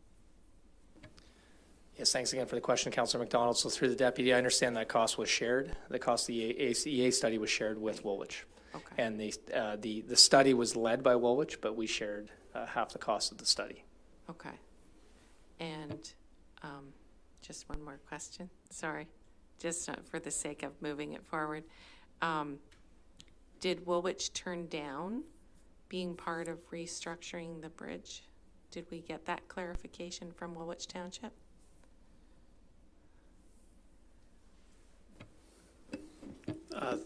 S21: Yes, thanks again for the question, Councillor McDonald. So through the deputy, I understand that cost was shared. The cost of the EA study was shared with Woolwich.
S2: Okay.
S21: And the study was led by Woolwich, but we shared half the cost of the study.
S2: Okay. And just one more question. Sorry. Just for the sake of moving it forward. Did Woolwich turn down being part of restructuring the bridge? Did we get that clarification from Woolwich Township?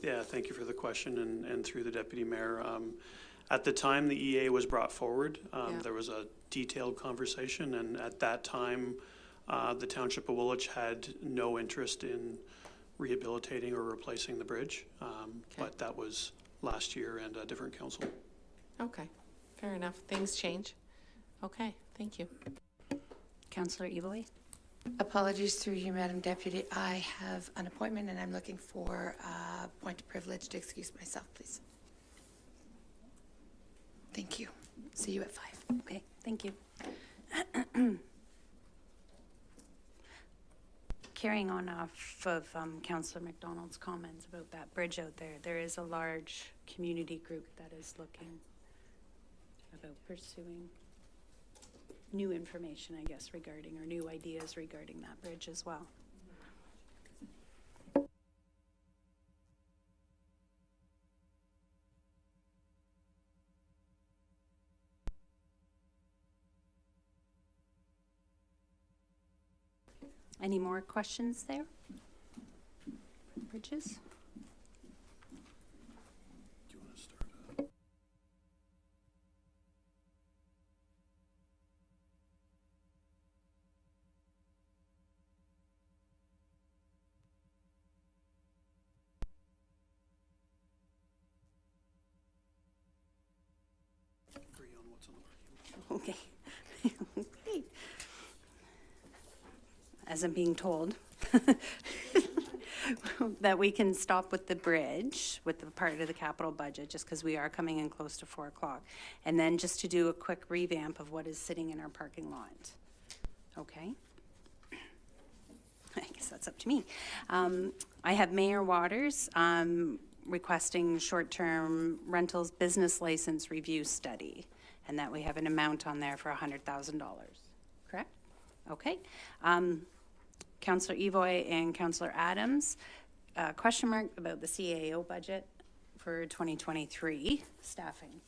S5: Yeah, thank you for the question, and through the deputy mayor. At the time the EA was brought forward, there was a detailed conversation, and at that time, the Township of Woolwich had no interest in rehabilitating or replacing the bridge, but that was last year and a different council.
S2: Okay, fair enough. Things change. Okay, thank you.
S1: Councillor Evoy?
S6: Apologies through you, Madam Deputy. I have an appointment and I'm looking for a point of privilege to excuse myself, please. Thank you. See you at 5.
S1: Okay, thank you. Carrying on off of Councillor McDonald's comments about that bridge out there, there is a large community group that is looking about pursuing new information, I guess, regarding, or new ideas regarding that bridge as well. Any more questions there? Bridges?
S5: Do you want to start? Agree on what's on the working list.
S1: Okay. Okay. As I'm being told, that we can stop with the bridge, with the part of the capital budget, just because we are coming in close to 4 o'clock. And then just to do a quick revamp of what is sitting in our parking lot. Okay? I guess that's up to me. I have Mayor Waters requesting short-term rentals business license review study, and that we have an amount on there for $100,000. correct? Okay. Councillor Evoy and Councillor Adams, question mark about the CAO budget for 2023 staffing.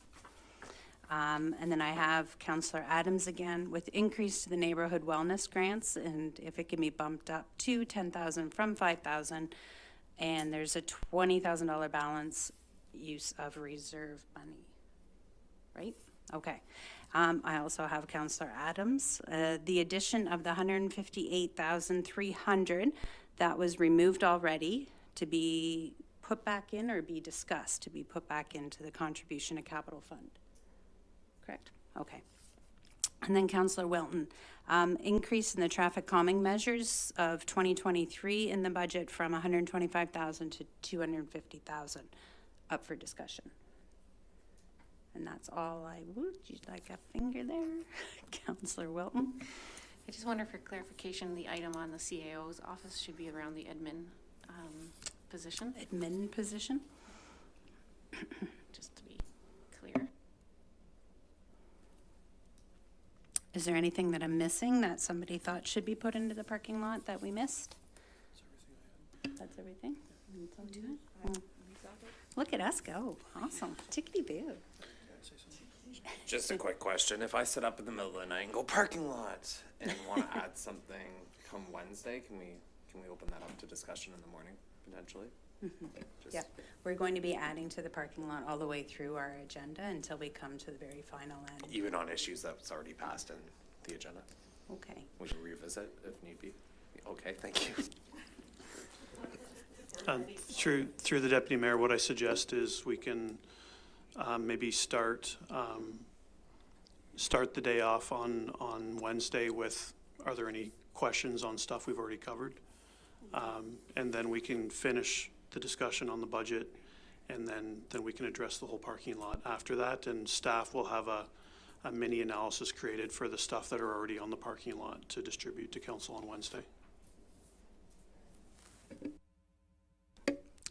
S1: And then I have Councillor Adams again with increase to the neighborhood wellness grants, and if it can be bumped up to 10,000 from 5,000, and there's a $20,000 balance use of reserve money, right? Okay. I also have Councillor Adams, the addition of the 158,300 that was removed already to be put back in or be discussed to be put back into the contribution to capital fund. Correct? Okay. And then Councillor Wilton, increase in the traffic calming measures of 2023 in the budget from 125,000 to 250,000, up for discussion. And that's all I would. You'd like a finger there, Councillor Wilton?
S7: I just wonder for clarification, the item on the CAO's office should be around the admin position.
S1: Admin position?
S7: Just to be clear.
S1: Is there anything that I'm missing that somebody thought should be put into the parking lot that we missed? That's everything? Look at us go. Awesome. Tickety-boo.
S3: Just a quick question. If I sit up in the middle of the night and go parking lot and want to add something come Wednesday, can we open that up to discussion in the morning potentially? Just-
S1: Yeah, we're going to be adding to the parking lot all the way through our agenda until we come to the very final end.
S3: Even on issues that's already passed in the agenda?
S1: Okay.
S3: We can revisit if need be. Okay, thank you.
S5: Through the deputy mayor, what I suggest is we can maybe start the day off on Wednesday with, are there any questions on stuff we've already covered? And then we can finish the discussion on the budget, and then we can address the whole parking lot after that, and staff will have a mini analysis created for the stuff that are already on the parking lot to distribute to council on Wednesday.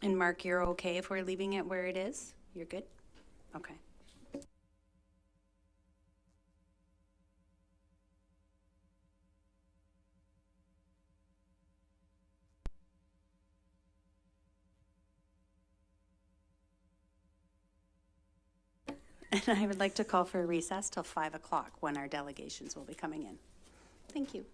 S1: And Mark, you're okay if we're leaving it where it is? You're good? Okay. And I would like to call for a recess till 5 o'clock when our delegations will be coming in. Thank you.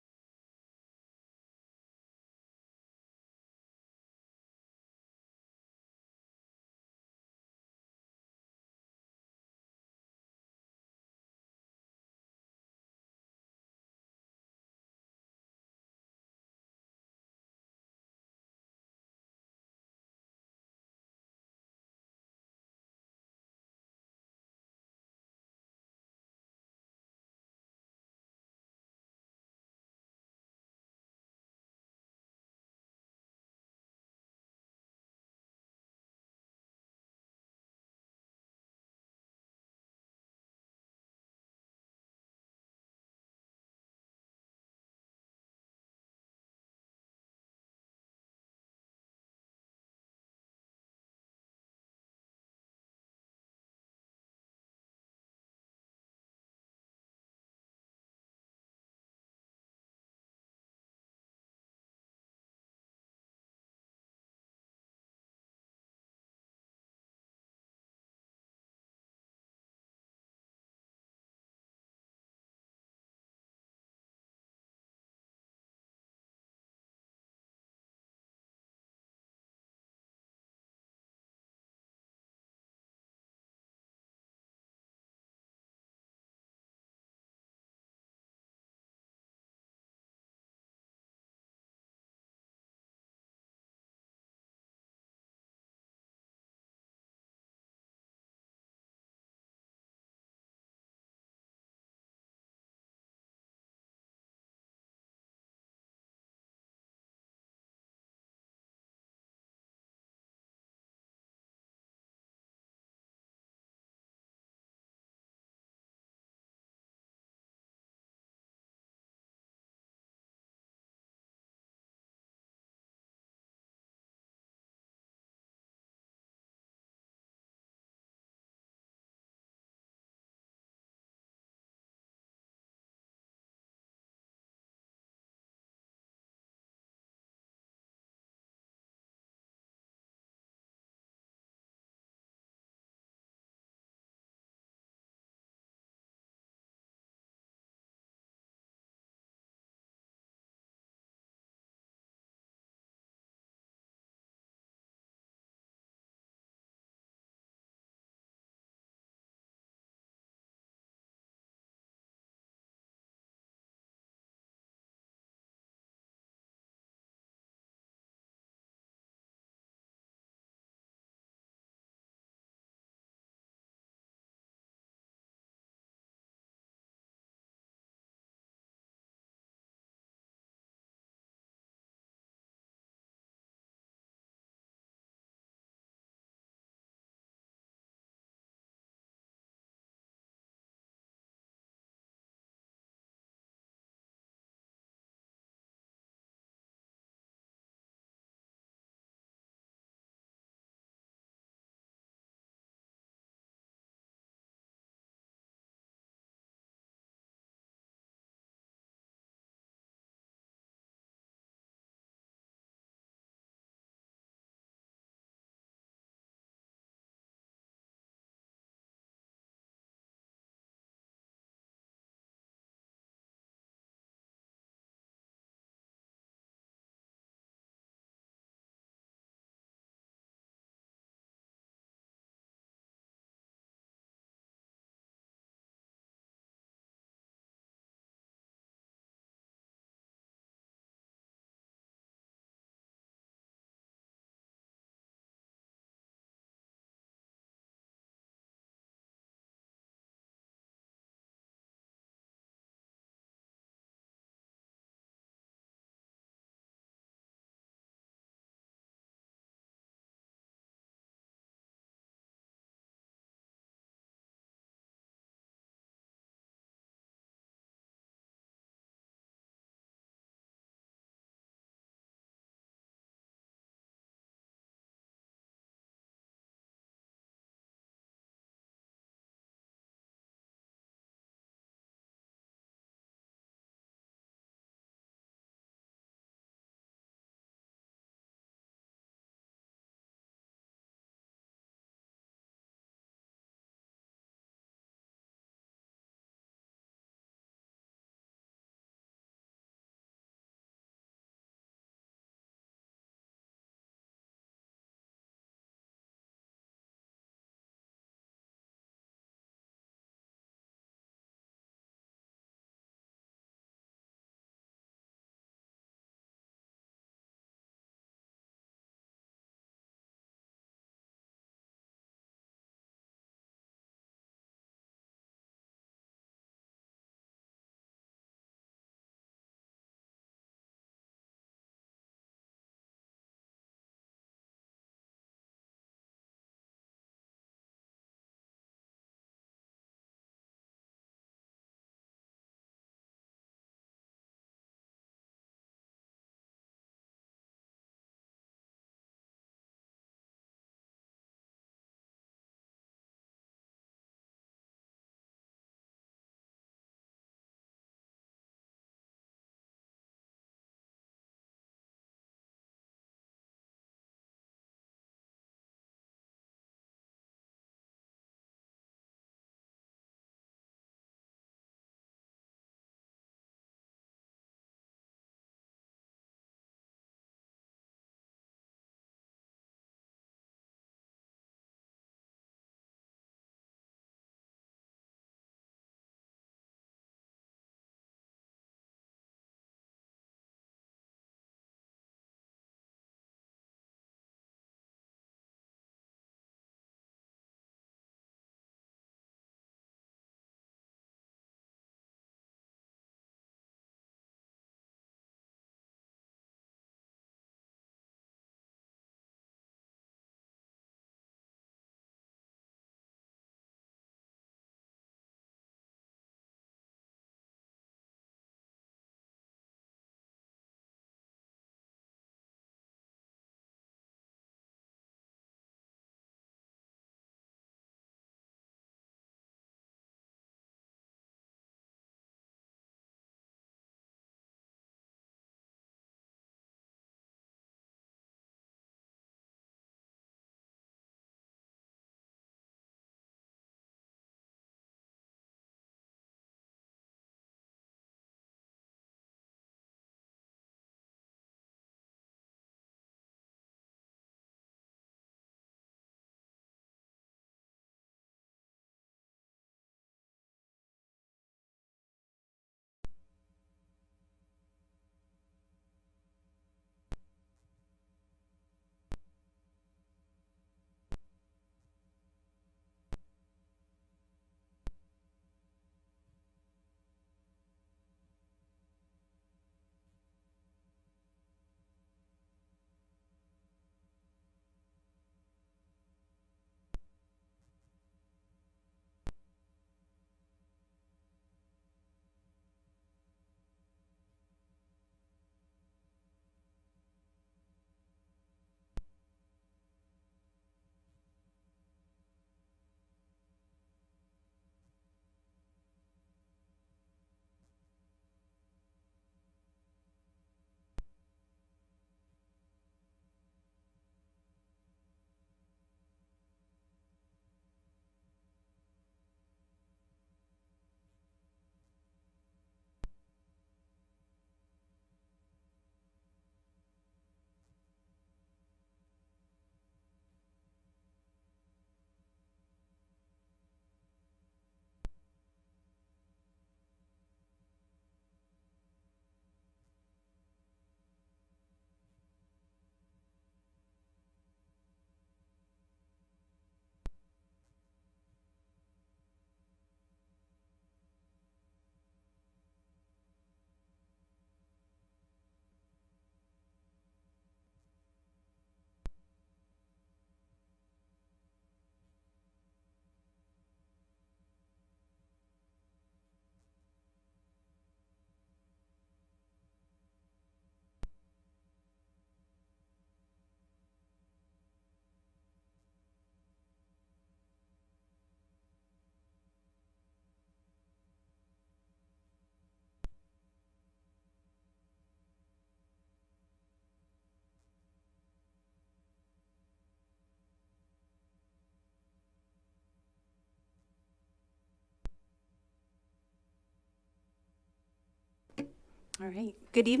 S1: All right. Good evening.